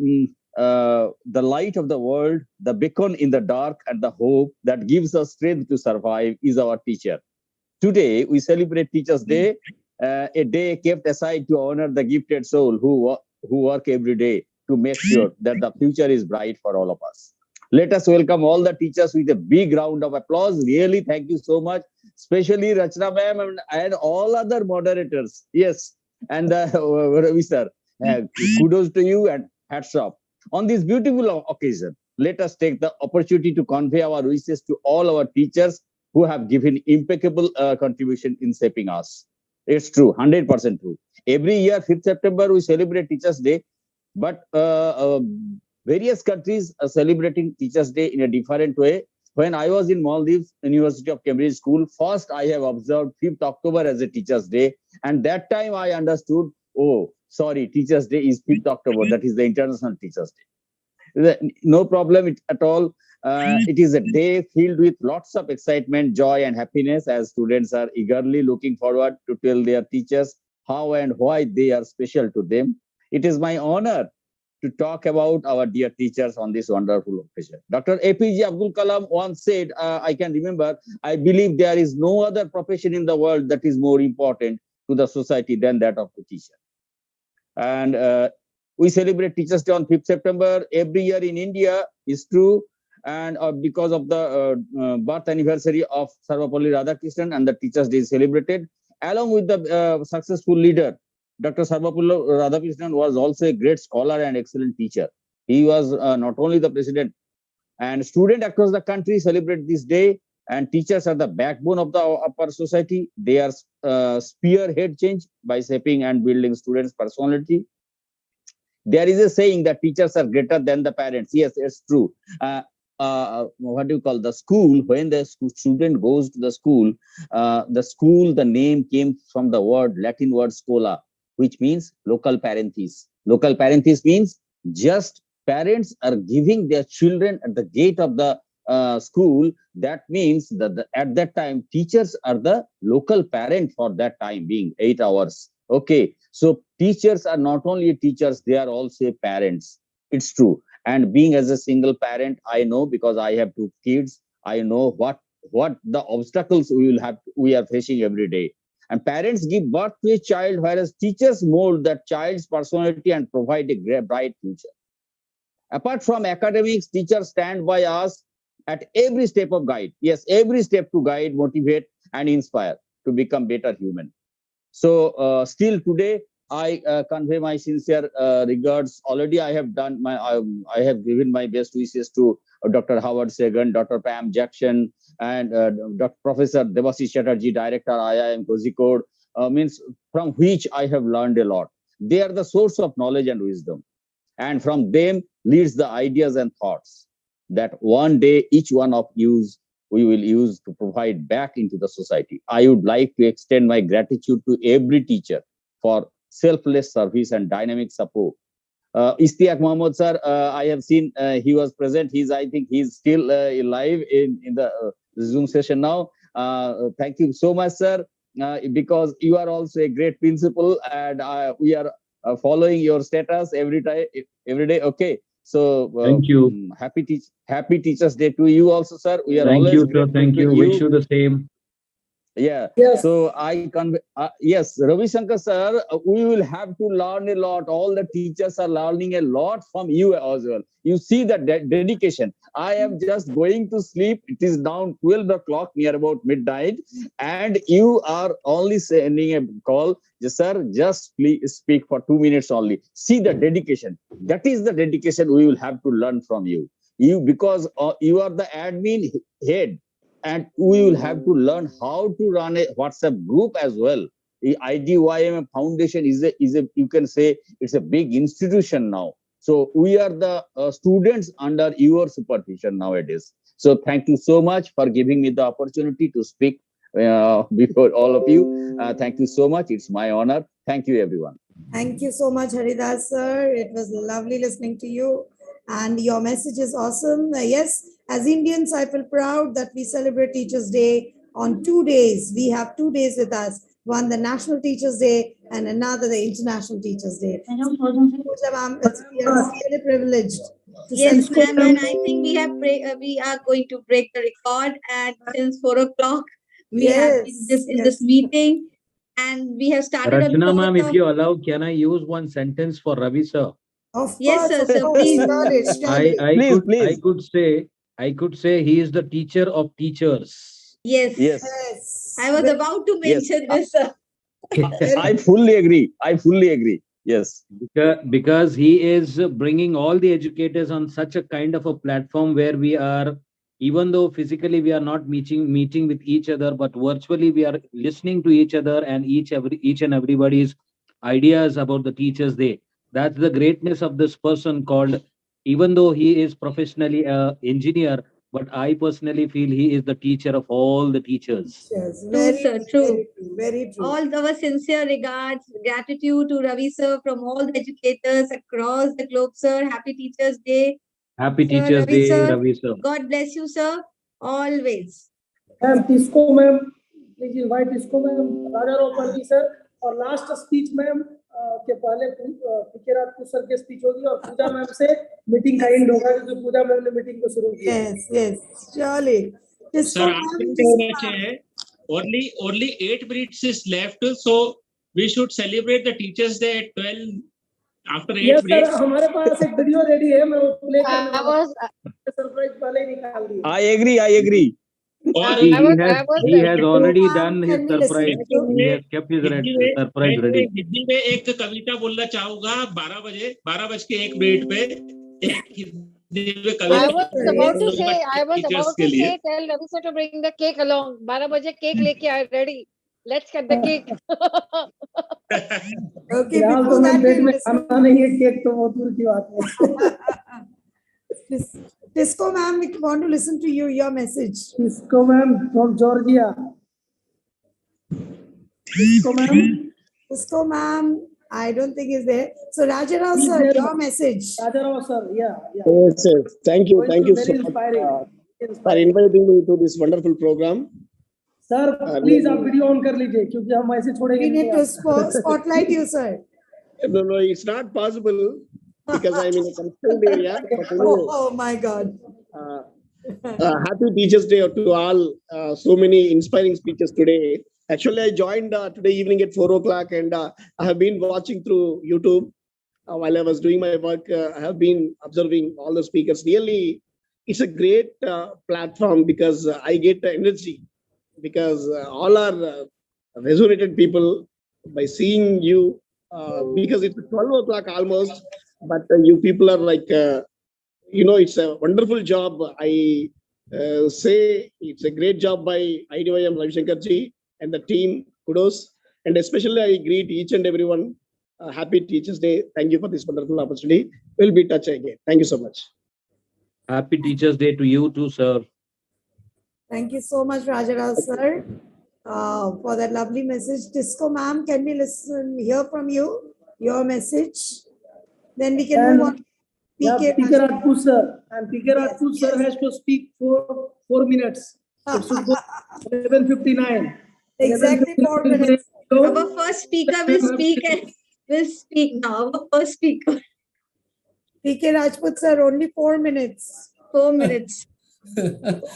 Speaker 11: the light of the world, the beacon in the dark, and the hope that gives us strength to survive is our teacher. Today we celebrate Teachers Day, a day kept aside to honor the gifted soul who work every day to make sure that the future is bright for all of us. Let us welcome all the teachers with a big round of applause. Really, thank you so much, especially Rachna ma'am and all other moderators. Yes, and Ravi sir, kudos to you and hats off. On this beautiful occasion, let us take the opportunity to convey our wishes to all our teachers who have given impeccable contribution in shaping us. It's true, 100% true. Every year, 5th September, we celebrate Teachers' Day, but various countries are celebrating Teachers' Day in a different way. When I was in Maldives, University of Cambridge School, first I have observed 5th October as a Teachers' Day, and that time I understood, oh, sorry, Teachers' Day is 5th October, that is the International Teachers' Day. No problem at all. It is a day filled with lots of excitement, joy, and happiness as students are eagerly looking forward to tell their teachers how and why they are special to them. It is my honor to talk about our dear teachers on this wonderful occasion. Dr. APJ Abdul Kalam once said, I can remember, I believe there is no other profession in the world that is more important to the society than that of the teacher. And we celebrate Teachers' Day on 5th September every year in India, is true. And because of the birth anniversary of Sarvapalli Radhakrishnan, and the Teachers' Day is celebrated. Along with the successful leader, Dr. Sarvapalli Radhakrishnan was also a great scholar and excellent teacher. He was not only the president, and students across the country celebrate this day, and teachers are the backbone of the upper society. They are spearhead change by shaping and building students' personality. There is a saying that teachers are greater than the parents. Yes, it's true. What do you call the school? When the student goes to the school, the name came from the Latin word schola, which means local parenthesis. Local parenthesis means just parents are giving their children at the gate of the school. That means that at that time, teachers are the local parent for that time being 8 hours. Okay, so teachers are not only teachers, they are also parents. It's true. And being as a single parent, I know, because I have 2 kids, I know what the obstacles we are facing every day. And parents give birth to a child, whereas teachers mold that child's personality and provide a bright future. Apart from academics, teachers stand by us at every step of guide. Yes, every step to guide, motivate, and inspire to become better human. So still today, I convey my sincere regards. Already, I have done my, I have given my best wishes to Dr. Howard Sagan, Dr. Pam Jackson, and Dr. Professor Devashish Chatterjee, Director IIM Kozhikode, means from which I have learned a lot. They are the source of knowledge and wisdom, and from them leads the ideas and thoughts that one day each one of you we will use to provide back into the society. I would like to extend my gratitude to every teacher for selfless service and dynamic support. Istiak Mohammed sir, I have seen he was present. I think he's still live in the Zoom session now. Thank you so much, sir, because you are also a great principal, and we are following your status every day. Okay. So
Speaker 1: thank you.
Speaker 11: Happy Teachers Day to you also, sir. We are
Speaker 1: Thank
Speaker 11: always
Speaker 1: you, sir.
Speaker 11: grateful
Speaker 1: Thank
Speaker 11: to
Speaker 1: you.
Speaker 11: you.
Speaker 1: Wish you the same.
Speaker 11: Yeah.
Speaker 5: Yes.
Speaker 11: So I convey. Yes, Ravi Shankar sir, we will have to learn a lot. All the teachers are learning a lot from you as well. You see the dedication. I am just going to sleep. It is now 12 o'clock, near about midnight, and you are only sending a call. Yes, sir, just please speak for 2 minutes only. See the dedication. That is the dedication we will have to learn from you. Because you are the admin head, and we will have to learn how to run a WhatsApp group as well. The IDYM Foundation is a you can say it's a big institution now. So we are the students under your supervision nowadays. So thank you so much for giving me the opportunity to speak before all of you. Thank you so much. It's my honor. Thank you, everyone.
Speaker 4: Thank you so much, Haridas sir. It was lovely listening to you, and your message is awesome. Yes, as Indians, I feel proud that we celebrate Teachers' Day on 2 days. We have 2 days with us. One, the National Teachers' Day, and another, the International Teachers' Day. Pooja ma'am, we are really privileged to
Speaker 21: Yes,
Speaker 4: celebrate.
Speaker 21: ma'am, and I think we are going to break the record at since 4 o'clock. We have been in this meeting, and we have started on
Speaker 1: Rachna ma'am,
Speaker 21: 4th
Speaker 1: if
Speaker 21: of.
Speaker 1: you allow, can I use one sentence for Ravi sir?
Speaker 4: Of
Speaker 21: Yes,
Speaker 4: course,
Speaker 21: sir, please.
Speaker 1: I could say he is the teacher of teachers.
Speaker 21: Yes.
Speaker 11: Yes.
Speaker 21: I was about to mention this, sir.
Speaker 11: I fully agree. I fully agree. Yes.
Speaker 1: Because he is bringing all the educators on such a kind of a platform where we are, even though physically we are not meeting with each other, but virtually we are listening to each other and each and everybody's ideas about the Teachers' Day. That's the greatness of this person called, even though he is professionally a engineer, but I personally feel he is the teacher of all the teachers.
Speaker 4: Yes,
Speaker 21: True, sir, true.
Speaker 4: Very true.
Speaker 21: All our sincere regards, gratitude to Ravi sir from all the educators across the globe, sir. Happy Teachers' Day.
Speaker 1: Happy
Speaker 21: Sir,
Speaker 1: Teachers'
Speaker 21: Ravi
Speaker 1: Day,
Speaker 21: sir.
Speaker 1: Ravi sir.
Speaker 21: God bless you, sir. Always.
Speaker 5: Ma'am, Tisco ma'am, please invite Tisco ma'am, Raja Ropalli sir, और last speech ma'am के पहले पीके रात को sir के speech होगी और पूजा ma'am से meeting का एंड होगा क्योंकि पूजा मैम ने मीटिंग को शुरू किया.
Speaker 4: Yes, surely.
Speaker 16: Sir, only 8 minutes is left, so we should celebrate the Teachers' Day at 12 after 8
Speaker 5: Yes,
Speaker 16: minutes.
Speaker 5: sir, हमारे पास एक वीडियो रेडी है, मैं वो प्ले करने वाला हूँ. सरप्राइज पहले ही निकाल दिया.
Speaker 11: I agree.
Speaker 1: He has already done his surprise. He has kept his surprise ready.
Speaker 16: Hindi में एक कविता बोलना चाहूंगा 12 बज के 1 मिनट पे एक हिंदी में
Speaker 20: I was about to say,
Speaker 16: teachers के लिए.
Speaker 20: tell Ravi sir to bring the cake along. 12 बजे cake लेके आए, ready. Let's get the cake.
Speaker 4: Okay,
Speaker 5: यार तो मैं पेट में खाना नहीं है केक तो बहुत दूर की बात है.
Speaker 4: Tisco ma'am, we want to listen to you, your message.
Speaker 5: Tisco ma'am from Georgia.
Speaker 4: Tisco ma'am, I don't think is there. So Rajarao sir, your message.
Speaker 5: Rajarao sir, yeah.
Speaker 7: Yes, sir. Thank you
Speaker 5: Very
Speaker 7: so much
Speaker 5: inspiring.
Speaker 7: for inviting me to this wonderful program.
Speaker 5: Sir, please आप video on कर लीजिए क्योंकि हम ऐसे छोड़ेंगे.
Speaker 4: We need to spotlight you, sir.
Speaker 7: No, it's not possible because I'm in a constrained area. But anyway,
Speaker 4: oh my God.
Speaker 7: Happy Teachers' Day to all. So many inspiring speeches today. Actually, I joined today evening at 4 o'clock and I have been watching through YouTube. while I was doing my work, I have been observing all the speakers. Really, it's a great platform because I get energy because all are resonated people by seeing you because it's 12 o'clock almost, but you people are like, it's a wonderful job. I say it's a great job by IDYM Ravishankarji and the team. Kudos. And especially I greet each and everyone. Happy Teachers Day. Thank you for this wonderful opportunity. We'll be in touch again. Thank you so much.
Speaker 1: Happy Teachers Day to you too, sir.
Speaker 4: Thank you so much, Rajarao sir, for that lovely message. Disco ma'am, can we hear from you, your message? Then we can move on.
Speaker 5: Yeah, Speaker Rajput sir. And Speaker Rajput sir has to speak for 4 minutes. It should go 11:59.
Speaker 4: Exactly 4 minutes.
Speaker 21: Our first speaker will speak now. Our first speaker.
Speaker 4: PK Rajput sir, only 4 minutes.
Speaker 21: 4 minutes.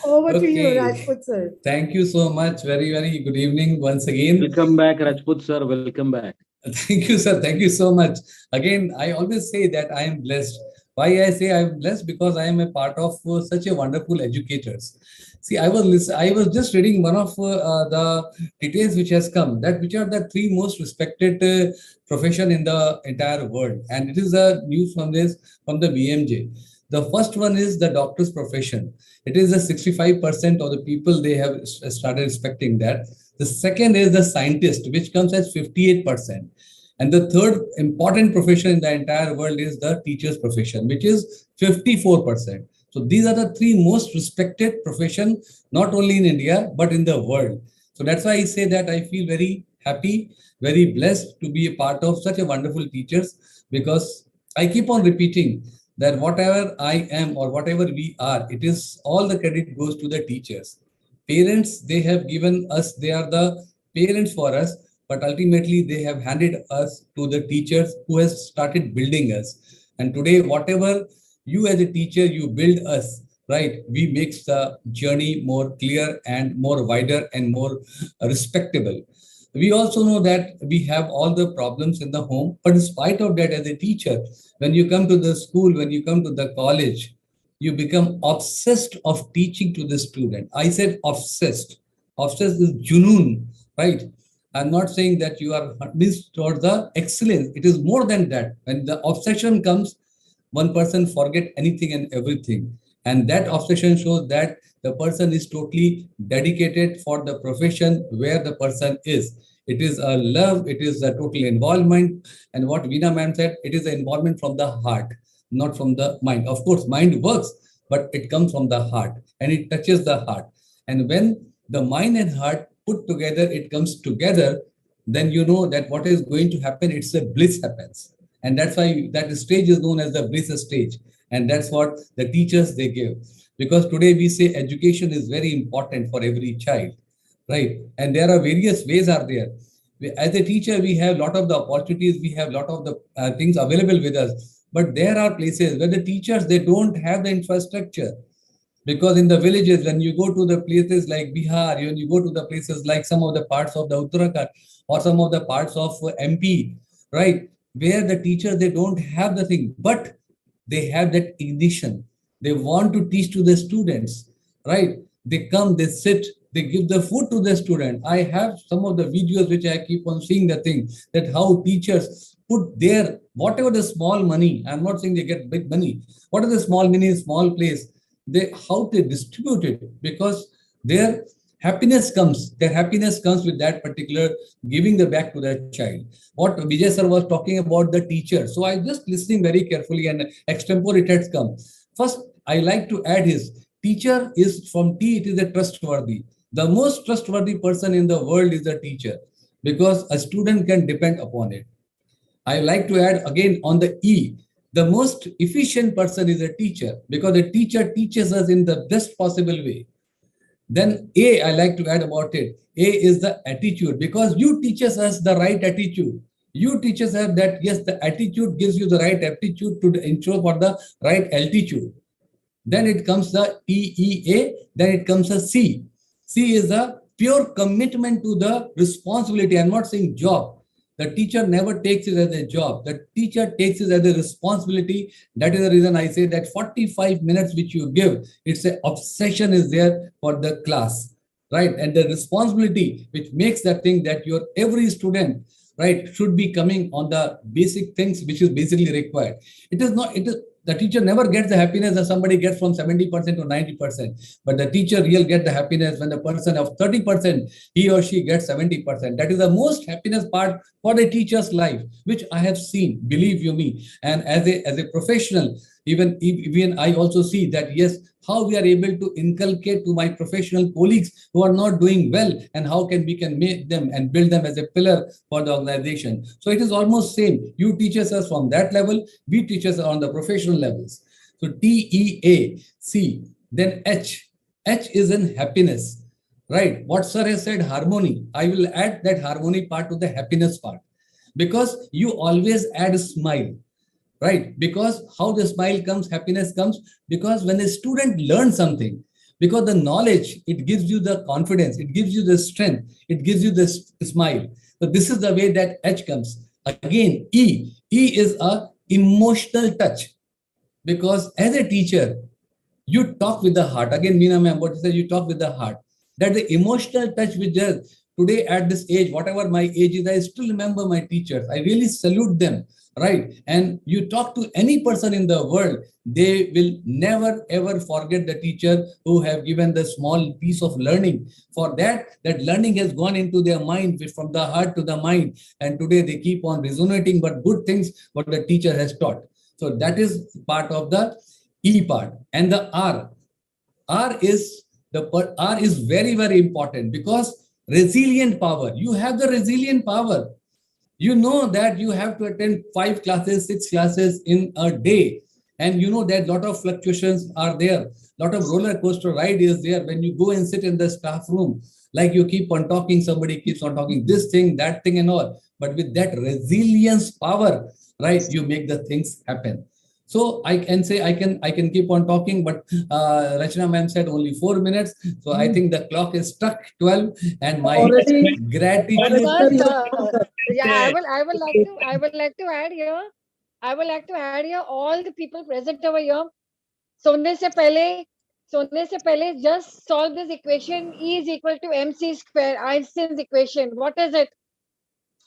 Speaker 4: Over to you, Rajput sir.
Speaker 12: Thank you so much. Very, very good evening once again.
Speaker 1: Welcome back, Rajput sir. Welcome back.
Speaker 12: Thank you, sir. Thank you so much. Again, I always say that I am blessed. Why I say I am blessed? Because I am a part of such a wonderful educators. See, I was just reading one of the details which has come, that which are the 3 most respected profession in the entire world, and it is a news from the BMJ. The first one is the doctor's profession. It is a 65% of the people they have started respecting that. The second is the scientist, which comes as 58%. And the third important profession in the entire world is the teacher's profession, which is 54%. So these are the 3 most respected profession, not only in India, but in the world. So that's why I say that I feel very happy, very blessed to be a part of such a wonderful teachers, because I keep on repeating that whatever I am or whatever we are, it is all the credit goes to the teachers. Parents, they have given us, they are the parents for us, but ultimately they have handed us to the teachers who has started building us. And today, whatever you as a teacher, you build us, right? We makes the journey more clear and more wider and more respectable. We also know that we have all the problems in the home, but in spite of that, as a teacher, when you come to the school, when you come to the college, you become obsessed of teaching to the student. I said obsessed. Obsessed is junoon, right? I'm not saying that you are missed towards the excellence. It is more than that. When the obsession comes, one person forget anything and everything. And that obsession shows that the person is totally dedicated for the profession where the person is. It is a love, it is a total involvement. And what Veena ma'am said, it is an involvement from the heart, not from the mind. Of course, mind works, but it comes from the heart and it touches the heart. And when the mind and heart put together, it comes together, then you know that what is going to happen, it's a bliss happens. And that's why that stage is known as the bliss stage. And that's what the teachers they give. Because today we say education is very important for every child, right? And there are various ways are there. As a teacher, we have a lot of the opportunities, we have a lot of the things available with us. But there are places where the teachers, they don't have the infrastructure. Because in the villages, when you go to the places like Bihar, when you go to the places like some of the parts of the Uttarakhand or some of the parts of MP, right? Where the teachers, they don't have the thing, but they have that ignition. They want to teach to the students, right? They come, they sit, they give the food to the student. I have some of the videos which I keep on seeing the thing, that how teachers put their, whatever the small money, I'm not saying they get big money, what is the small money, small place, how they distribute it, because their happiness comes with that particular giving the back to the child. What Vijay sir was talking about the teacher. So I just listening very carefully and extempore it has come. First, I like to add his teacher is from T, it is a trustworthy. The most trustworthy person in the world is a teacher, because a student can depend upon it. I like to add again on the E, the most efficient person is a teacher, because the teacher teaches us in the best possible way. Then A, I like to add about it. A is the attitude, because you teaches us the right attitude. You teaches us that, yes, the attitude gives you the right aptitude to ensure for the right altitude. Then it comes the TEA, then it comes a C. C is the pure commitment to the responsibility. I'm not saying job. The teacher never takes it as a job. The teacher takes it as a responsibility. That is the reason I say that 45 minutes which you give, it's an obsession is there for the class, right? And the responsibility which makes that thing that your every student, right, should be coming on the basic things which is basically required. It is not, it is, the teacher never gets the happiness that somebody gets from 70% to 90%, but the teacher will get the happiness when the person of 30%, he or she gets 70%. That is the most happiness part for the teacher's life, which I have seen, believe you me. And as a professional, even I also see that, yes, how we are able to inculcate to my professional colleagues who are not doing well, and how can we can make them and build them as a pillar for the organization. So it is almost same. You teach us from that level, we teach us on the professional levels. So TEAC, then H. H is in happiness, right? What sir has said, harmony. I will add that harmony part to the happiness part, because you always add a smile. Right? Because how the smile comes, happiness comes, because when a student learns something, because the knowledge, it gives you the confidence, it gives you the strength, it gives you the smile. So this is the way that H comes. Again, E. E is a emotional touch, because as a teacher, you talk with the heart. Again, Meena ma'am, what you said, you talk with the heart. That the emotional touch which does today at this age, whatever my age is, I still remember my teachers. I really salute them. Right? And you talk to any person in the world, they will never ever forget the teacher who have given the small piece of learning. For that learning has gone into their mind, from the heart to the mind. And today they keep on resonating, but good things what the teacher has taught. So that is part of the E part. And the R. R is very, very important, because resilient power. You have the resilient power. You know that you have to attend 5 classes, 6 classes in a day. And you know that a lot of fluctuations are there. A lot of roller coaster ride is there. When you go and sit in the staff room, like you keep on talking, somebody keeps on talking this thing, that thing and all. But with that resilience power, right, you make the things happen. So I can say I can keep on talking, but Rachna ma'am said only 4 minutes. So I think the clock is struck 12, and my gratitude.
Speaker 20: Yeah, I would like to add here. I would like to add here all the people present over here. सोने से पहले just solve this equation. E is equal to mc square, Einstein's equation. What is it?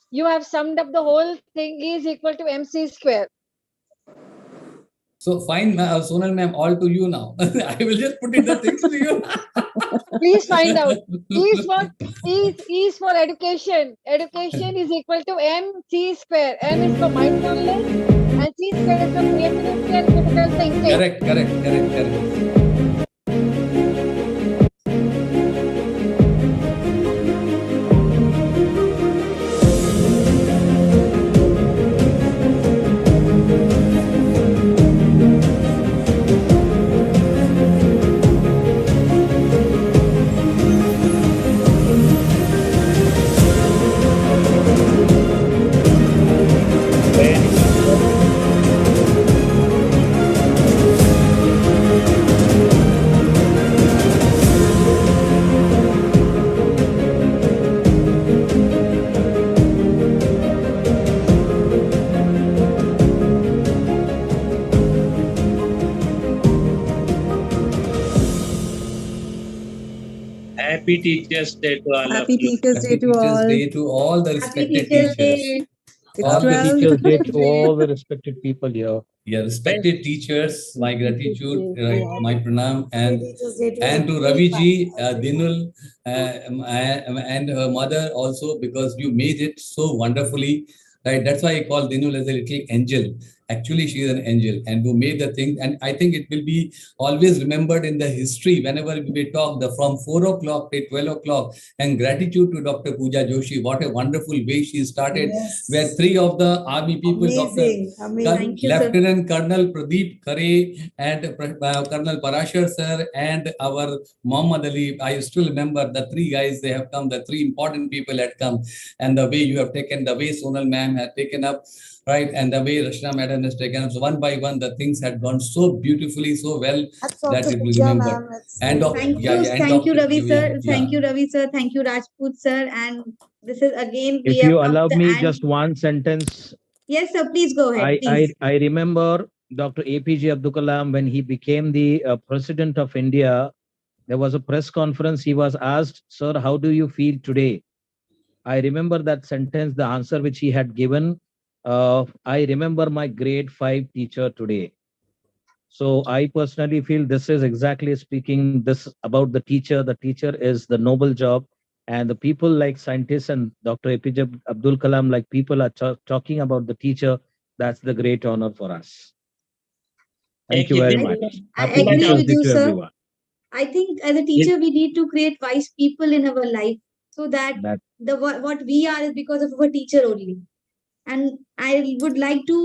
Speaker 20: You have summed up the whole thing. E is equal to mc square.
Speaker 12: So fine, Sonal ma'am, all to you now. I will just put in the things to you.
Speaker 20: Please find out. E is for education. Education is equal to mc square. M is for mindfulness, and c square is for creativity and critical thinking.
Speaker 12: Correct.
Speaker 16: Happy Teachers Day to all
Speaker 3: Happy
Speaker 16: of you.
Speaker 3: Teachers Day to all.
Speaker 12: Day to all the respected teachers.
Speaker 1: Happy Teachers Day to all the respected people here.
Speaker 12: Yeah, respected teachers, my gratitude, right, my pranam, and to Ravi ji, Dinul, and her mother also, because you made it so wonderfully. Right, that's why I call Dinul as a little angel. Actually, she is an angel, and who made the thing. And I think it will be always remembered in the history whenever we talk from 4 o'clock to 12 o'clock. And gratitude to Dr. Pooja Joshi. What a wonderful way she started, where 3 of the army people, Dr. Lieutenant Colonel Pradeep Khare and Colonel Parashar sir and our Muhammad Ali. I still remember the 3 guys, they have come, the 3 important people had come, and the way you have taken, the way Sonal ma'am had taken up, right? And the way Rachna madam has taken us one by one, the things had gone so beautifully, so well that it will remember. And
Speaker 21: Thank you, Ravi sir. Thank you, Ravi sir. Thank you, Rajput sir. And this is again we
Speaker 1: If
Speaker 21: have
Speaker 1: you
Speaker 21: come
Speaker 1: allow
Speaker 21: to the
Speaker 1: me
Speaker 21: end.
Speaker 1: just one sentence,
Speaker 21: Yes, sir. Please go ahead.
Speaker 1: I
Speaker 21: Please.
Speaker 1: remember Dr. APJ Abdul Kalam when he became the president of India. There was a press conference. He was asked, "Sir, how do you feel today?" I remember that sentence, the answer which he had given. I remember my grade 5 teacher today. So I personally feel this is exactly speaking this about the teacher. The teacher is the noble job, and the people like scientists and Dr. APJ Abdul Kalam, like people are talking about the teacher. That's the great honor for us. Thank you very much.
Speaker 21: I
Speaker 1: Happy
Speaker 21: agree
Speaker 1: Teachers
Speaker 21: with
Speaker 1: Day
Speaker 21: you,
Speaker 1: to
Speaker 21: sir.
Speaker 1: everyone.
Speaker 21: I think as a teacher, we need to create wise people in our life so that
Speaker 1: That
Speaker 21: the what we are is because of our teacher only. And I would like to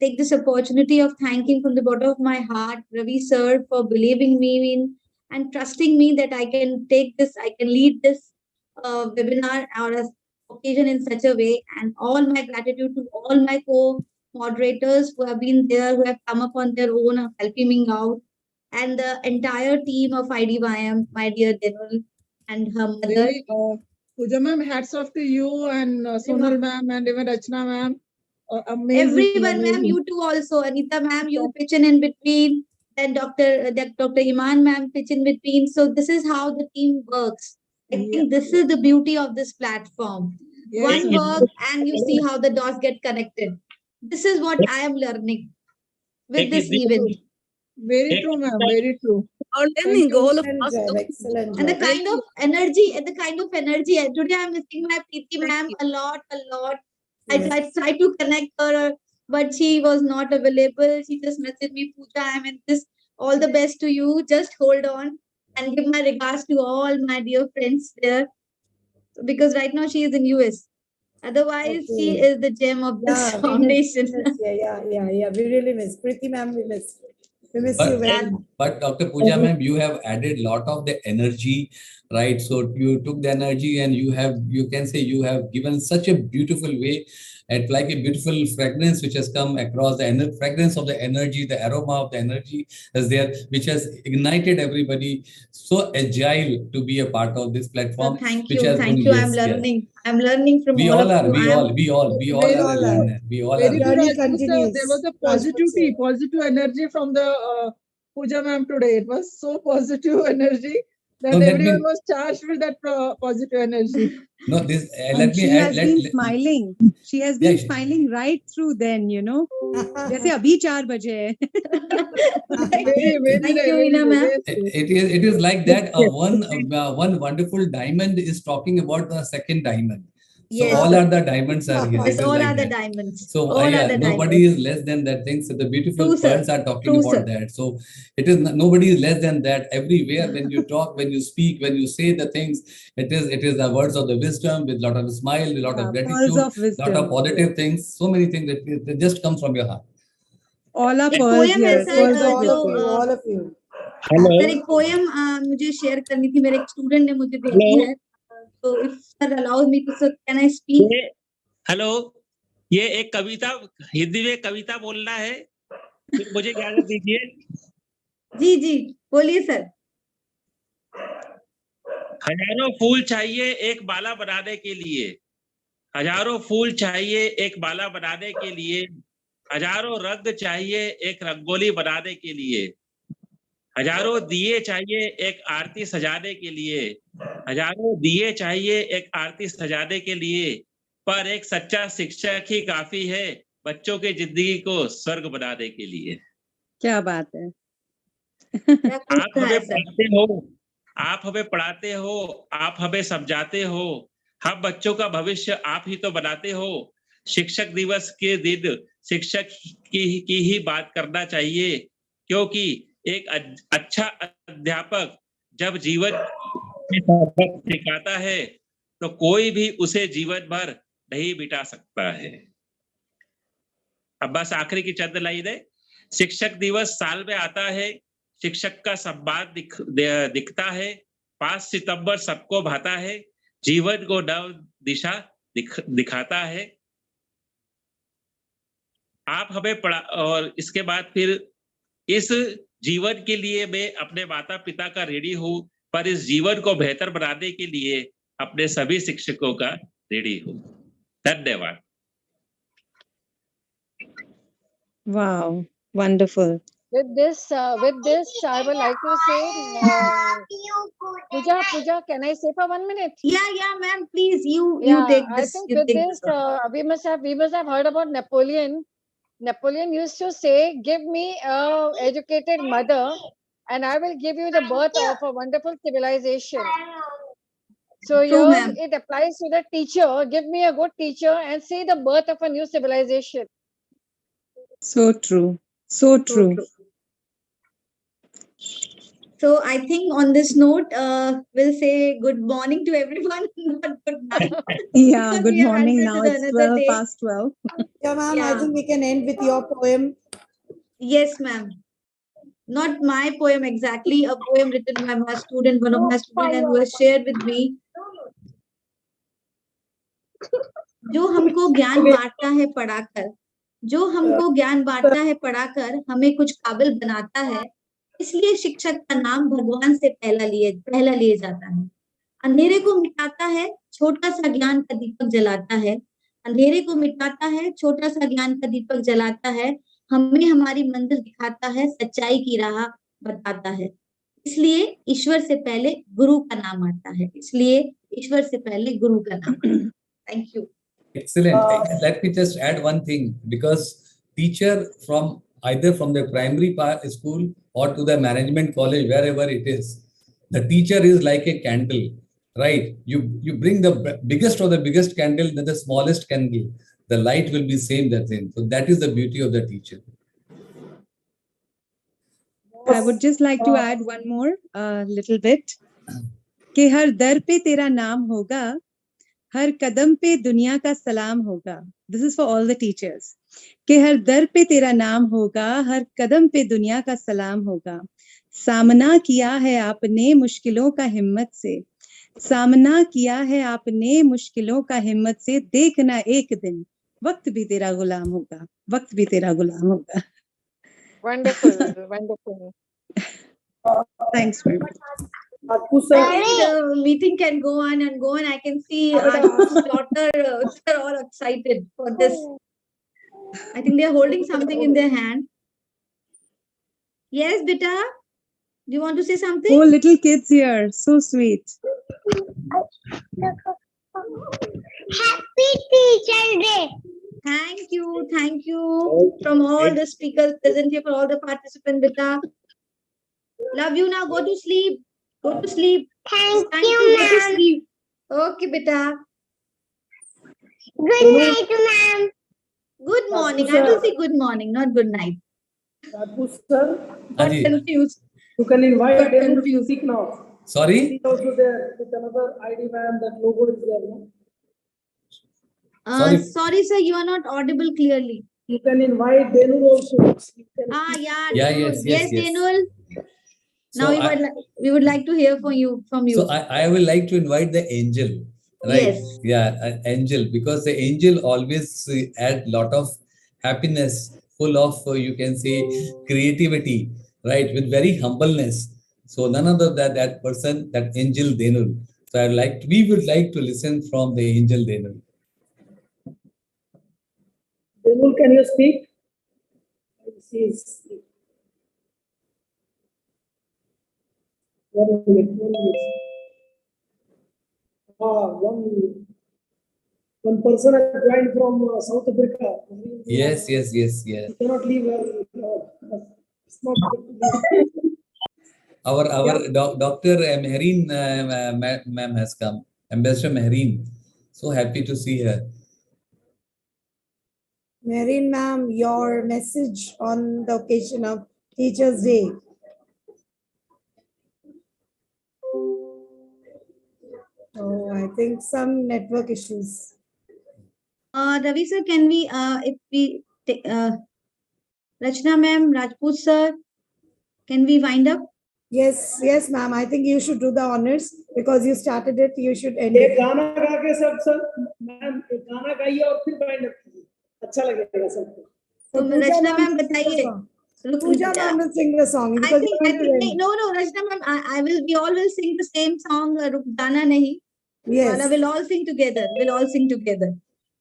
Speaker 21: take this opportunity of thanking from the bottom of my heart, Ravi sir, for believing me in and trusting me that I can take this, I can lead this webinar or a occasion in such a way. And all my gratitude to all my co-moderators who have been there, who have come up on their own, helping me out, and the entire team of IDYM, my dear Denul and her mother.
Speaker 8: Really, Pooja ma'am, hats off to you and Sonal ma'am and even Rachna ma'am. Amazing.
Speaker 21: Everyone, ma'am, you too also. Anita ma'am, you pitch in between. Then Dr. Iman ma'am pitch in between. So this is how the team works. I think this is the beauty of this platform. One work and you see how the dots get connected. This is what I am learning with this event.
Speaker 8: Very true, ma'am. Very true.
Speaker 9: Learning all of us.
Speaker 4: Excellent
Speaker 21: And the
Speaker 4: job.
Speaker 21: kind of energy, and today I'm missing my PT ma'am a lot. I tried to connect her, but she was not available. She just messaged me, Pooja, I'm in this. All the best to you. Just hold on and give my regards to all my dear friends there. Because right now she is in US. Otherwise, she is the gem of this foundation.
Speaker 4: Yeah. We really miss Preeti ma'am. We miss you very much.
Speaker 12: But Dr. Pooja ma'am, you have added lot of the energy, right? So you took the energy and you can say you have given such a beautiful way, and like a beautiful fragrance which has come across, the fragrance of the energy, the aroma of the energy is there, which has ignited everybody. So agile to be a part of this platform.
Speaker 21: Thank
Speaker 12: which
Speaker 21: you.
Speaker 12: has
Speaker 21: Thank
Speaker 12: been,
Speaker 21: you.
Speaker 12: yes,
Speaker 21: I'm
Speaker 12: yes.
Speaker 21: learning. I'm learning from
Speaker 12: We
Speaker 21: all
Speaker 12: all
Speaker 21: of
Speaker 12: are.
Speaker 21: you.
Speaker 12: We all are a learner. We all are.
Speaker 8: Very
Speaker 12: a
Speaker 8: true,
Speaker 12: learner.
Speaker 8: Rajput sir. There was a positive energy from the Pooja ma'am today. It was so positive energy that
Speaker 12: No,
Speaker 8: everyone was charged with that positive energy.
Speaker 12: No, this
Speaker 3: And
Speaker 12: let me
Speaker 3: she
Speaker 12: add.
Speaker 3: has been smiling. She has been smiling right through then, you know. जैसे अभी 4 बजे है.
Speaker 8: Very
Speaker 21: Thank you, Ina ma'am.
Speaker 12: It is like that. One wonderful diamond is talking about the second diamond. So
Speaker 21: Yes,
Speaker 12: all
Speaker 21: sir.
Speaker 12: are the diamonds are here.
Speaker 21: Yes,
Speaker 12: It is
Speaker 21: all
Speaker 12: like
Speaker 21: are the
Speaker 12: that.
Speaker 21: diamonds.
Speaker 12: So
Speaker 21: All are the
Speaker 12: nobody
Speaker 21: diamonds.
Speaker 12: is less than that thing. So the beautiful
Speaker 21: True, sir.
Speaker 12: pearls are talking
Speaker 21: True,
Speaker 12: about
Speaker 21: sir.
Speaker 12: that. So it is nobody is less than that. Everywhere when you talk, when you speak, when you say the things, it is the words of the wisdom with lot of smile, with lot of
Speaker 3: Pearls
Speaker 12: gratitude,
Speaker 3: of wisdom.
Speaker 12: lot of positive things. So many things that just comes from your heart.
Speaker 3: All are
Speaker 21: एक
Speaker 3: pearls
Speaker 21: poem है
Speaker 3: here.
Speaker 21: Sir
Speaker 3: Pearls of
Speaker 21: जो
Speaker 3: wisdom.
Speaker 4: all of you.
Speaker 21: Sir एक poem मुझे share करनी थी मेरे एक student ने मुझे भेजी है तो if sir allows me to sir can I speak
Speaker 16: hello ये एक कविता हिंदी में कविता बोलना है फिर मुझे इजाजत दीजिए
Speaker 21: जी बोलिए सर
Speaker 16: हजारों फूल चाहिए एक माला बनाने के लिए हजारों फूल चाहिए एक माला बनाने के लिए हजारों रंग चाहिए एक रंगोली बनाने के लिए हजारों दिए चाहिए एक आरती सजाने के लिए हजारों दिए चाहिए एक आरती सजाने के लिए पर एक सच्चा शिक्षक ही काफी है बच्चों की जिंदगी को स्वर्ग बनाने के लिए
Speaker 3: क्या बात है
Speaker 16: आप हमें पढ़ाते हो आप हमें पढ़ाते हो आप हमें समझाते हो हम बच्चों का भविष्य आप ही तो बनाते हो शिक्षक दिवस के दिन शिक्षक की ही बात करना चाहिए क्योंकि एक अच्छा अध्यापक जब जीवन में सबक सिखाता है तो कोई भी उसे जीवन भर नहीं मिटा सकता है अब बस आखिरी की चंद लाइन है शिक्षक दिवस साल में आता है शिक्षक का सम्मान दिखता है 5 सितंबर सबको भाता है जीवन को नव दिशा दिखाता है आप हमें पढ़ा, और इसके बाद फिर इस जीवन के लिए मैं अपने माता पिता का ऋणी हूँ, पर इस जीवन को बेहतर बनाने के लिए अपने सभी शिक्षकों का ऋणी हूँ। धन्यवाद।
Speaker 3: Wow, wonderful.
Speaker 20: With this, I would like to say, Pooja, can I say for 1 minute?
Speaker 21: Yeah, ma'am. Please, you take
Speaker 20: I
Speaker 21: this.
Speaker 20: think
Speaker 21: You
Speaker 20: with
Speaker 21: take
Speaker 20: this, we must have heard about Napoleon. Napoleon used to say, "Give me a educated mother, and I will give you the birth of a wonderful civilization." So
Speaker 21: True,
Speaker 20: here
Speaker 21: ma'am.
Speaker 20: it applies to the teacher. Give me a good teacher and see the birth of a new civilization.
Speaker 3: So true. So true.
Speaker 21: So I think on this note, we'll say good morning to everyone, not good night.
Speaker 3: Yeah,
Speaker 21: because
Speaker 3: good
Speaker 21: we have
Speaker 3: morning
Speaker 21: entered
Speaker 3: now.
Speaker 21: to the
Speaker 3: It's
Speaker 21: another
Speaker 3: 12
Speaker 21: day.
Speaker 3: past 12.
Speaker 4: Yeah, ma'am, I
Speaker 21: Yeah.
Speaker 4: think we can end with your poem.
Speaker 21: Yes, ma'am. Not my poem exactly, a poem written by my student, one of my students, and who has shared with me. जो हमको ज्ञान बांटता है पढ़ाकर, जो हमको ज्ञान बांटता है पढ़ाकर, हमें कुछ काबिल बनाता है, इसलिए शिक्षक का नाम भगवान से पहला लिए जाता है। अंधेरे को मिटाता है, छोटा सा ज्ञान का दीपक जलाता है। अंधेरे को मिटाता है, छोटा सा ज्ञान का दीपक जलाता है, हमें हमारी मंजिल दिखाता है, सच्चाई की राह बताता है। इसलिए ईश्वर से पहले गुरु का नाम आता है। इसलिए ईश्वर से पहले गुरु का नाम आता है। Thank you.
Speaker 12: Excellent. Let me just add one thing, because teacher from either from the primary school or to the management college, wherever it is, the teacher is like a candle, right? You bring the biggest of the biggest candle, then the smallest candle. The light will be same that thing. So that is the beauty of the teacher.
Speaker 3: I would just like to add one more little bit. कि हर दर पे तेरा नाम होगा, हर कदम पे दुनिया का सलाम होगा. This is for all the teachers. कि हर दर पे तेरा नाम होगा, हर कदम पे दुनिया का सलाम होगा. सामना किया है आपने मुश्किलों का हिम्मत से, सामना किया है आपने मुश्किलों का हिम्मत से. देखना एक दिन वक्त भी तेरा गुलाम होगा, वक्त भी तेरा गुलाम होगा.
Speaker 20: Wonderful, wonderful.
Speaker 3: Thanks very much.
Speaker 21: I think the meeting can go on and go on. I can see our daughter, they're all excited for this. I think they're holding something in their hand. Yes, Beta, do you want to say something?
Speaker 3: Oh, little kids here, so sweet.
Speaker 13: Happy Teacher Day.
Speaker 21: Thank you from all the speakers present here, for all the participants, Beta. Love you now. Go to sleep. Go to sleep.
Speaker 13: Thank
Speaker 21: Go
Speaker 13: you,
Speaker 21: to
Speaker 13: ma'am.
Speaker 21: sleep. Okay, Beta.
Speaker 13: Good night, ma'am.
Speaker 21: Good morning. I will say good morning, not good night.
Speaker 5: Sir,
Speaker 21: Got confused.
Speaker 5: you can invite
Speaker 21: Got
Speaker 5: them to
Speaker 21: confused.
Speaker 5: speak now.
Speaker 12: Sorry?
Speaker 5: He's also there with another ID man, that logo is there. No?
Speaker 21: Sorry, sir, you are not audible clearly.
Speaker 5: You can invite Denul also.
Speaker 21: Yeah. Yes, Denul.
Speaker 12: So
Speaker 21: Now we would like to hear from you.
Speaker 12: So I will like to invite the angel, right?
Speaker 21: Yes.
Speaker 12: Yeah, an angel, because the angel always add lot of happiness, full of you can say creativity, right? With very humbleness. So none other than that person, that angel Denul. So we would like to listen from the angel Denul.
Speaker 5: Denul, can you speak? One person has joined from South Africa.
Speaker 12: Yes.
Speaker 5: You cannot leave it's not good to leave.
Speaker 12: Our Dr. Mehreen ma'am has come. Ambassador Mehreen. So happy to see her.
Speaker 4: Marine ma'am, your message on the occasion of Teachers' Day. Oh, I think some network issues.
Speaker 21: Ravi sir, can we, if we, Rachna ma'am, Rajput sir, can we wind up?
Speaker 4: Yes, ma'am. I think you should do the honors because you started it. You should end
Speaker 5: एक
Speaker 4: it.
Speaker 5: गाना गा के सब ma'am एक गाना गाइए और फिर बाइंड अप कीजिए, अच्छा लगेगा सबको.
Speaker 2: तो
Speaker 4: Pooja
Speaker 2: रचना
Speaker 4: ma'am
Speaker 2: मैम
Speaker 4: will sing the
Speaker 2: बताइए.
Speaker 4: song. Pooja ma'am will sing the song
Speaker 2: I
Speaker 4: because
Speaker 2: think no Rachna ma'am, I will, we all will sing the same song, रुक जाना नहीं.
Speaker 4: Yes.
Speaker 2: Wala, we'll all sing together. We'll all sing together.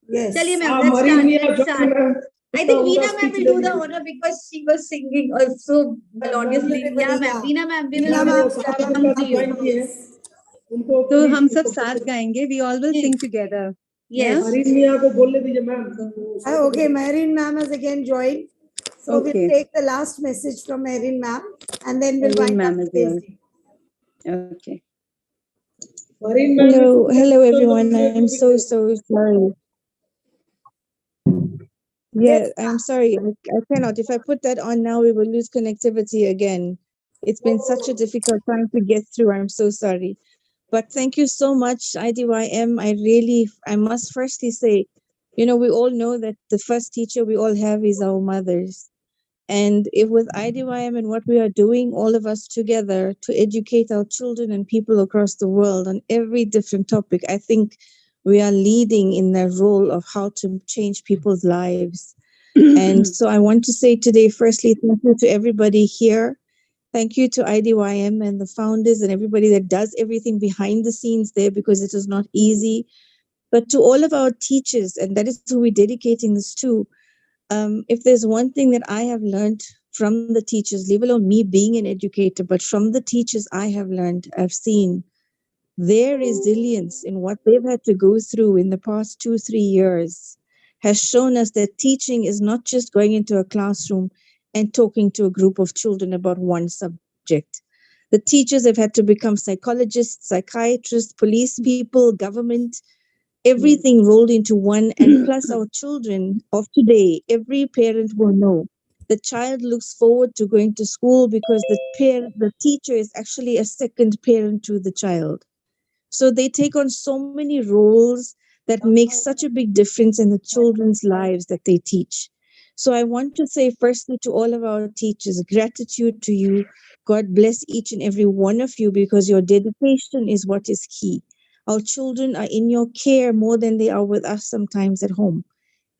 Speaker 4: Yes.
Speaker 2: Chaliye ma'am, let's start. Let's start. I think Veena ma'am will do the honor because she was singing so melodiously. Yeah ma'am, Veena ma'am, we will come to you.
Speaker 3: तो हम सब साथ गाएंगे. We all will sing together.
Speaker 2: Yes.
Speaker 4: Okay, Mehreen ma'am has again joined. So
Speaker 3: Okay.
Speaker 4: we'll take the last message from Mehreen ma'am and then we'll
Speaker 3: Mehreen
Speaker 4: wind up
Speaker 3: ma'am as
Speaker 4: today's
Speaker 3: well.
Speaker 4: day.
Speaker 3: Okay.
Speaker 14: Hello, everyone. I'm so sorry. Yeah, I'm sorry. I cannot. If I put that on now, we will lose connectivity again. It's been such a difficult time to get through. I'm so sorry. But thank you so much, IDYM. I must firstly say, we all know that the first teacher we all have is our mothers. And if with IDYM and what we are doing, all of us together to educate our children and people across the world on every different topic, I think we are leading in the role of how to change people's lives. And so I want to say today, firstly, thank you to everybody here. Thank you to IDYM and the founders and everybody that does everything behind the scenes there, because it is not easy. But to all of our teachers, and that is who we're dedicating this to, if there's one thing that I have learned from the teachers, leave alone me being an educator, but from the teachers I've seen their resilience in what they've had to go through in the past 2-3 years has shown us that teaching is not just going into a classroom and talking to a group of children about one subject. The teachers have had to become psychologists, psychiatrists, police people, government, everything rolled into one. And plus our children of today, every parent will know the child looks forward to going to school because the teacher is actually a second parent to the child. So they take on so many roles that make such a big difference in the children's lives that they teach. So I want to say firstly to all of our teachers, gratitude to you. God bless each and every one of you, because your dedication is what is key. Our children are in your care more than they are with us sometimes at home.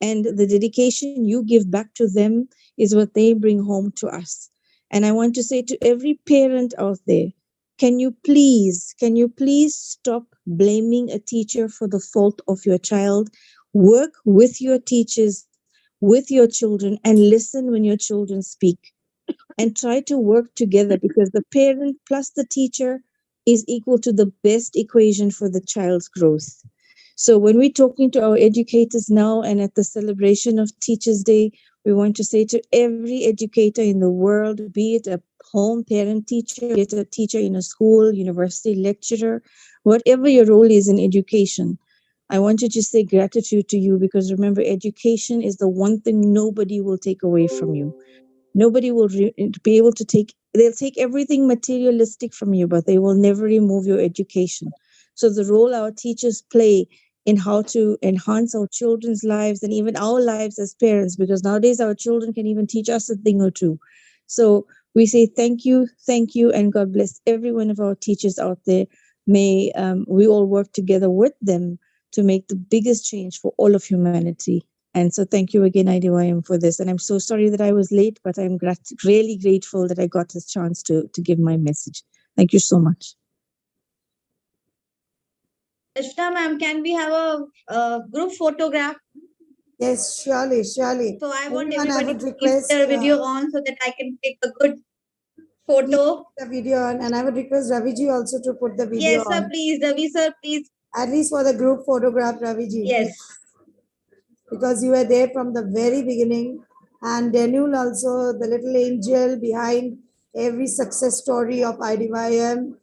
Speaker 14: And the dedication you give back to them is what they bring home to us. And I want to say to every parent out there, can you please stop blaming a teacher for the fault of your child? Work with your teachers, with your children, and listen when your children speak. And try to work together, because the parent plus the teacher is equal to the best equation for the child's growth. So when we're talking to our educators now and at the celebration of Teachers' Day, we want to say to every educator in the world, be it a home parent teacher, be it a teacher in a school, university lecturer, whatever your role is in education, I want to just say gratitude to you, because remember, education is the one thing nobody will take away from you. Nobody will be able to they'll take everything materialistic from you, but they will never remove your education. So the role our teachers play in how to enhance our children's lives and even our lives as parents, because nowadays our children can even teach us a thing or two. So we say thank you, and God bless every one of our teachers out there. May we all work together with them to make the biggest change for all of humanity. And so thank you again, IDYM, for this. And I'm so sorry that I was late, but I'm really grateful that I got this chance to give my message. Thank you so much.
Speaker 2: Rachna ma'am, can we have a group photograph?
Speaker 4: Yes, surely.
Speaker 2: So I want
Speaker 4: Everyone, I
Speaker 2: everybody
Speaker 4: would
Speaker 2: to keep
Speaker 4: request
Speaker 2: their video on so that I can take a good photo.
Speaker 4: the video on, and I would request Raviji also to put the video
Speaker 2: Yes, sir,
Speaker 4: on.
Speaker 2: please. Ravi, sir, please.
Speaker 4: At least for the group photograph, Raviji.
Speaker 2: Yes.
Speaker 4: Because you were there from the very beginning. And Daniel also, the little angel behind every success story of IDYM.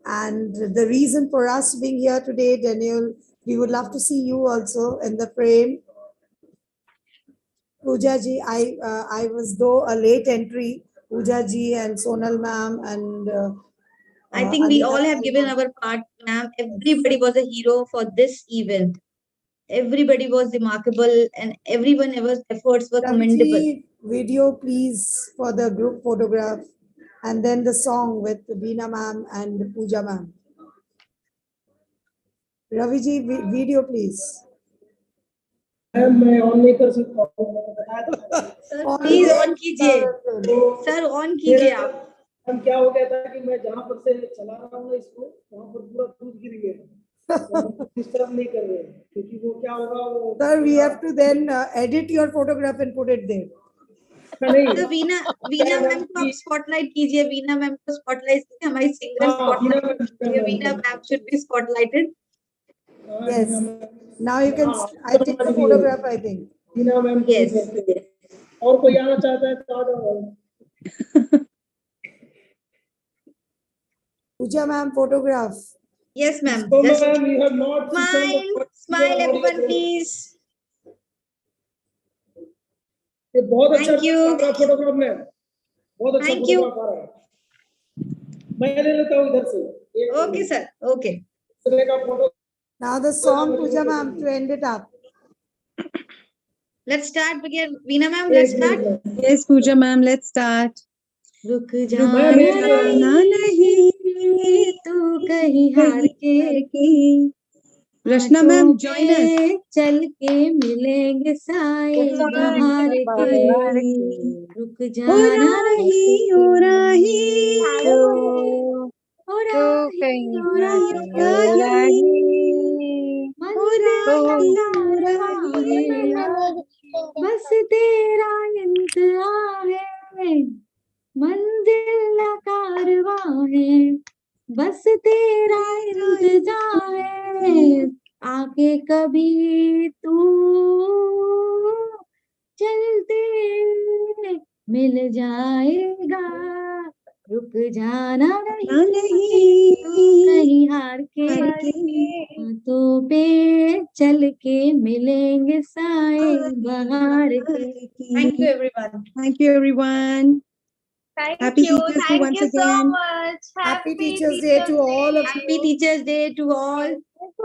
Speaker 4: And the reason for us being here today, Daniel, we would love to see you also in the frame. Pooja ji, I was though a late entry. Pooja ji and Sonal ma'am and
Speaker 2: I think we all have given our part, ma'am. Everybody was a hero for this event. Everybody was remarkable, and everyone's efforts were commendable.
Speaker 4: Video, please, for the group photograph, and then the song with Veena ma'am and Pooja ma'am. Raviji, video, please.
Speaker 5: Ma'am मैं on नहीं कर सकता हूँ, मैंने बताया था।
Speaker 21: Please on कीजिए sir, on कीजिए आप।
Speaker 5: मैम क्या हो गया था कि मैं जहाँ पर से चला रहा हूँ ना इसको, वहाँ पर पूरा दूध गिर गया, डिस्टर्ब नहीं कर रहे हैं, क्योंकि वो क्या होगा वो।
Speaker 4: Sir, we have to then edit your photograph and put it there.
Speaker 21: तो वीना मैम को आप स्पॉटलाइट कीजिए, वीना मैम को स्पॉटलाइट कीजिए, हमारी singer spotlight, Veena ma'am should be spotlighted.
Speaker 4: Yes. Now you can. I take the photograph. I think.
Speaker 5: Veena ma'am
Speaker 21: Yes.
Speaker 5: और कोई आना चाहता है तो आ जाओ।
Speaker 4: Pooja ma'am, photograph.
Speaker 21: Yes, ma'am.
Speaker 5: So,
Speaker 21: Just
Speaker 5: ma'am, you have not
Speaker 21: smile, smile, everyone, please.
Speaker 5: ये बहुत अच्छा
Speaker 21: Thank you.
Speaker 5: फोटोग्राफ में बहुत अच्छा
Speaker 21: Thank you.
Speaker 5: फोटोग्राफ आ रहा है। मैं ले लेता हूँ इधर से।
Speaker 21: Okay, sir. Okay.
Speaker 4: Now the song, Pooja ma'am, to end it up.
Speaker 21: Let's start again. Veena ma'am, let's start.
Speaker 14: Yes, Pooja ma'am, let's start.
Speaker 21: रुक
Speaker 14: जाना नहीं
Speaker 21: तू कहीं हार के,
Speaker 14: रचना मैम, join us.
Speaker 21: चल के मिलेंगे साए बाहर के, रुक जाना
Speaker 14: नहीं हो राही
Speaker 21: हो बस तेरा इंतजार है, मंजिल का कारवां है, बस तेरा इंतजार है, आके कभी तू चलते मिल जाएगा, रुक जाना नहीं तू कहीं हार के, हाथों पे चल के मिलेंगे साए बाहर के। Thank you everyone.
Speaker 14: Thank you everyone. Happy Teachers Day
Speaker 6: Thank
Speaker 14: once
Speaker 6: you so
Speaker 14: again.
Speaker 6: much.
Speaker 4: Happy Teachers Day to all of
Speaker 21: Happy Teachers Day to all.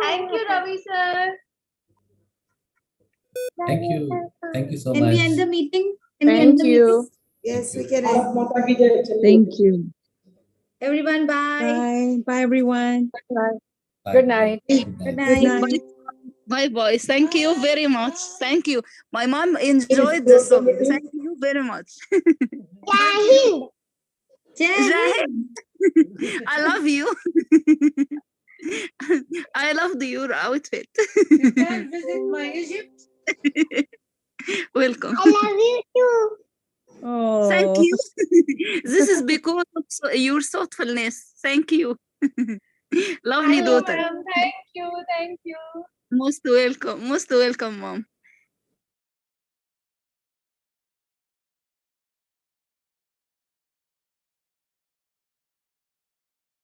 Speaker 6: Thank you, Ravi sir.
Speaker 12: Thank you. Thank you so
Speaker 21: Can
Speaker 12: much.
Speaker 21: we end the meeting? Can we end the meeting?
Speaker 4: Yes, we can end.
Speaker 14: Thank you.
Speaker 21: Everyone, bye.
Speaker 14: Bye. Bye everyone.
Speaker 20: Good night.
Speaker 21: Good night.
Speaker 9: Bye boys. Thank you very much. Thank you. My mom enjoyed the song. Thank you very much. Jahid. I love you. I loved your outfit.
Speaker 21: You can visit my Egypt.
Speaker 9: Welcome.
Speaker 13: I love you too.
Speaker 14: Oh.
Speaker 9: Thank you. This is because of your thoughtfulness. Thank you. Lovely
Speaker 6: Thank you,
Speaker 9: daughter.
Speaker 6: ma'am. Thank you. Thank you.
Speaker 9: Most welcome. Most welcome, mom.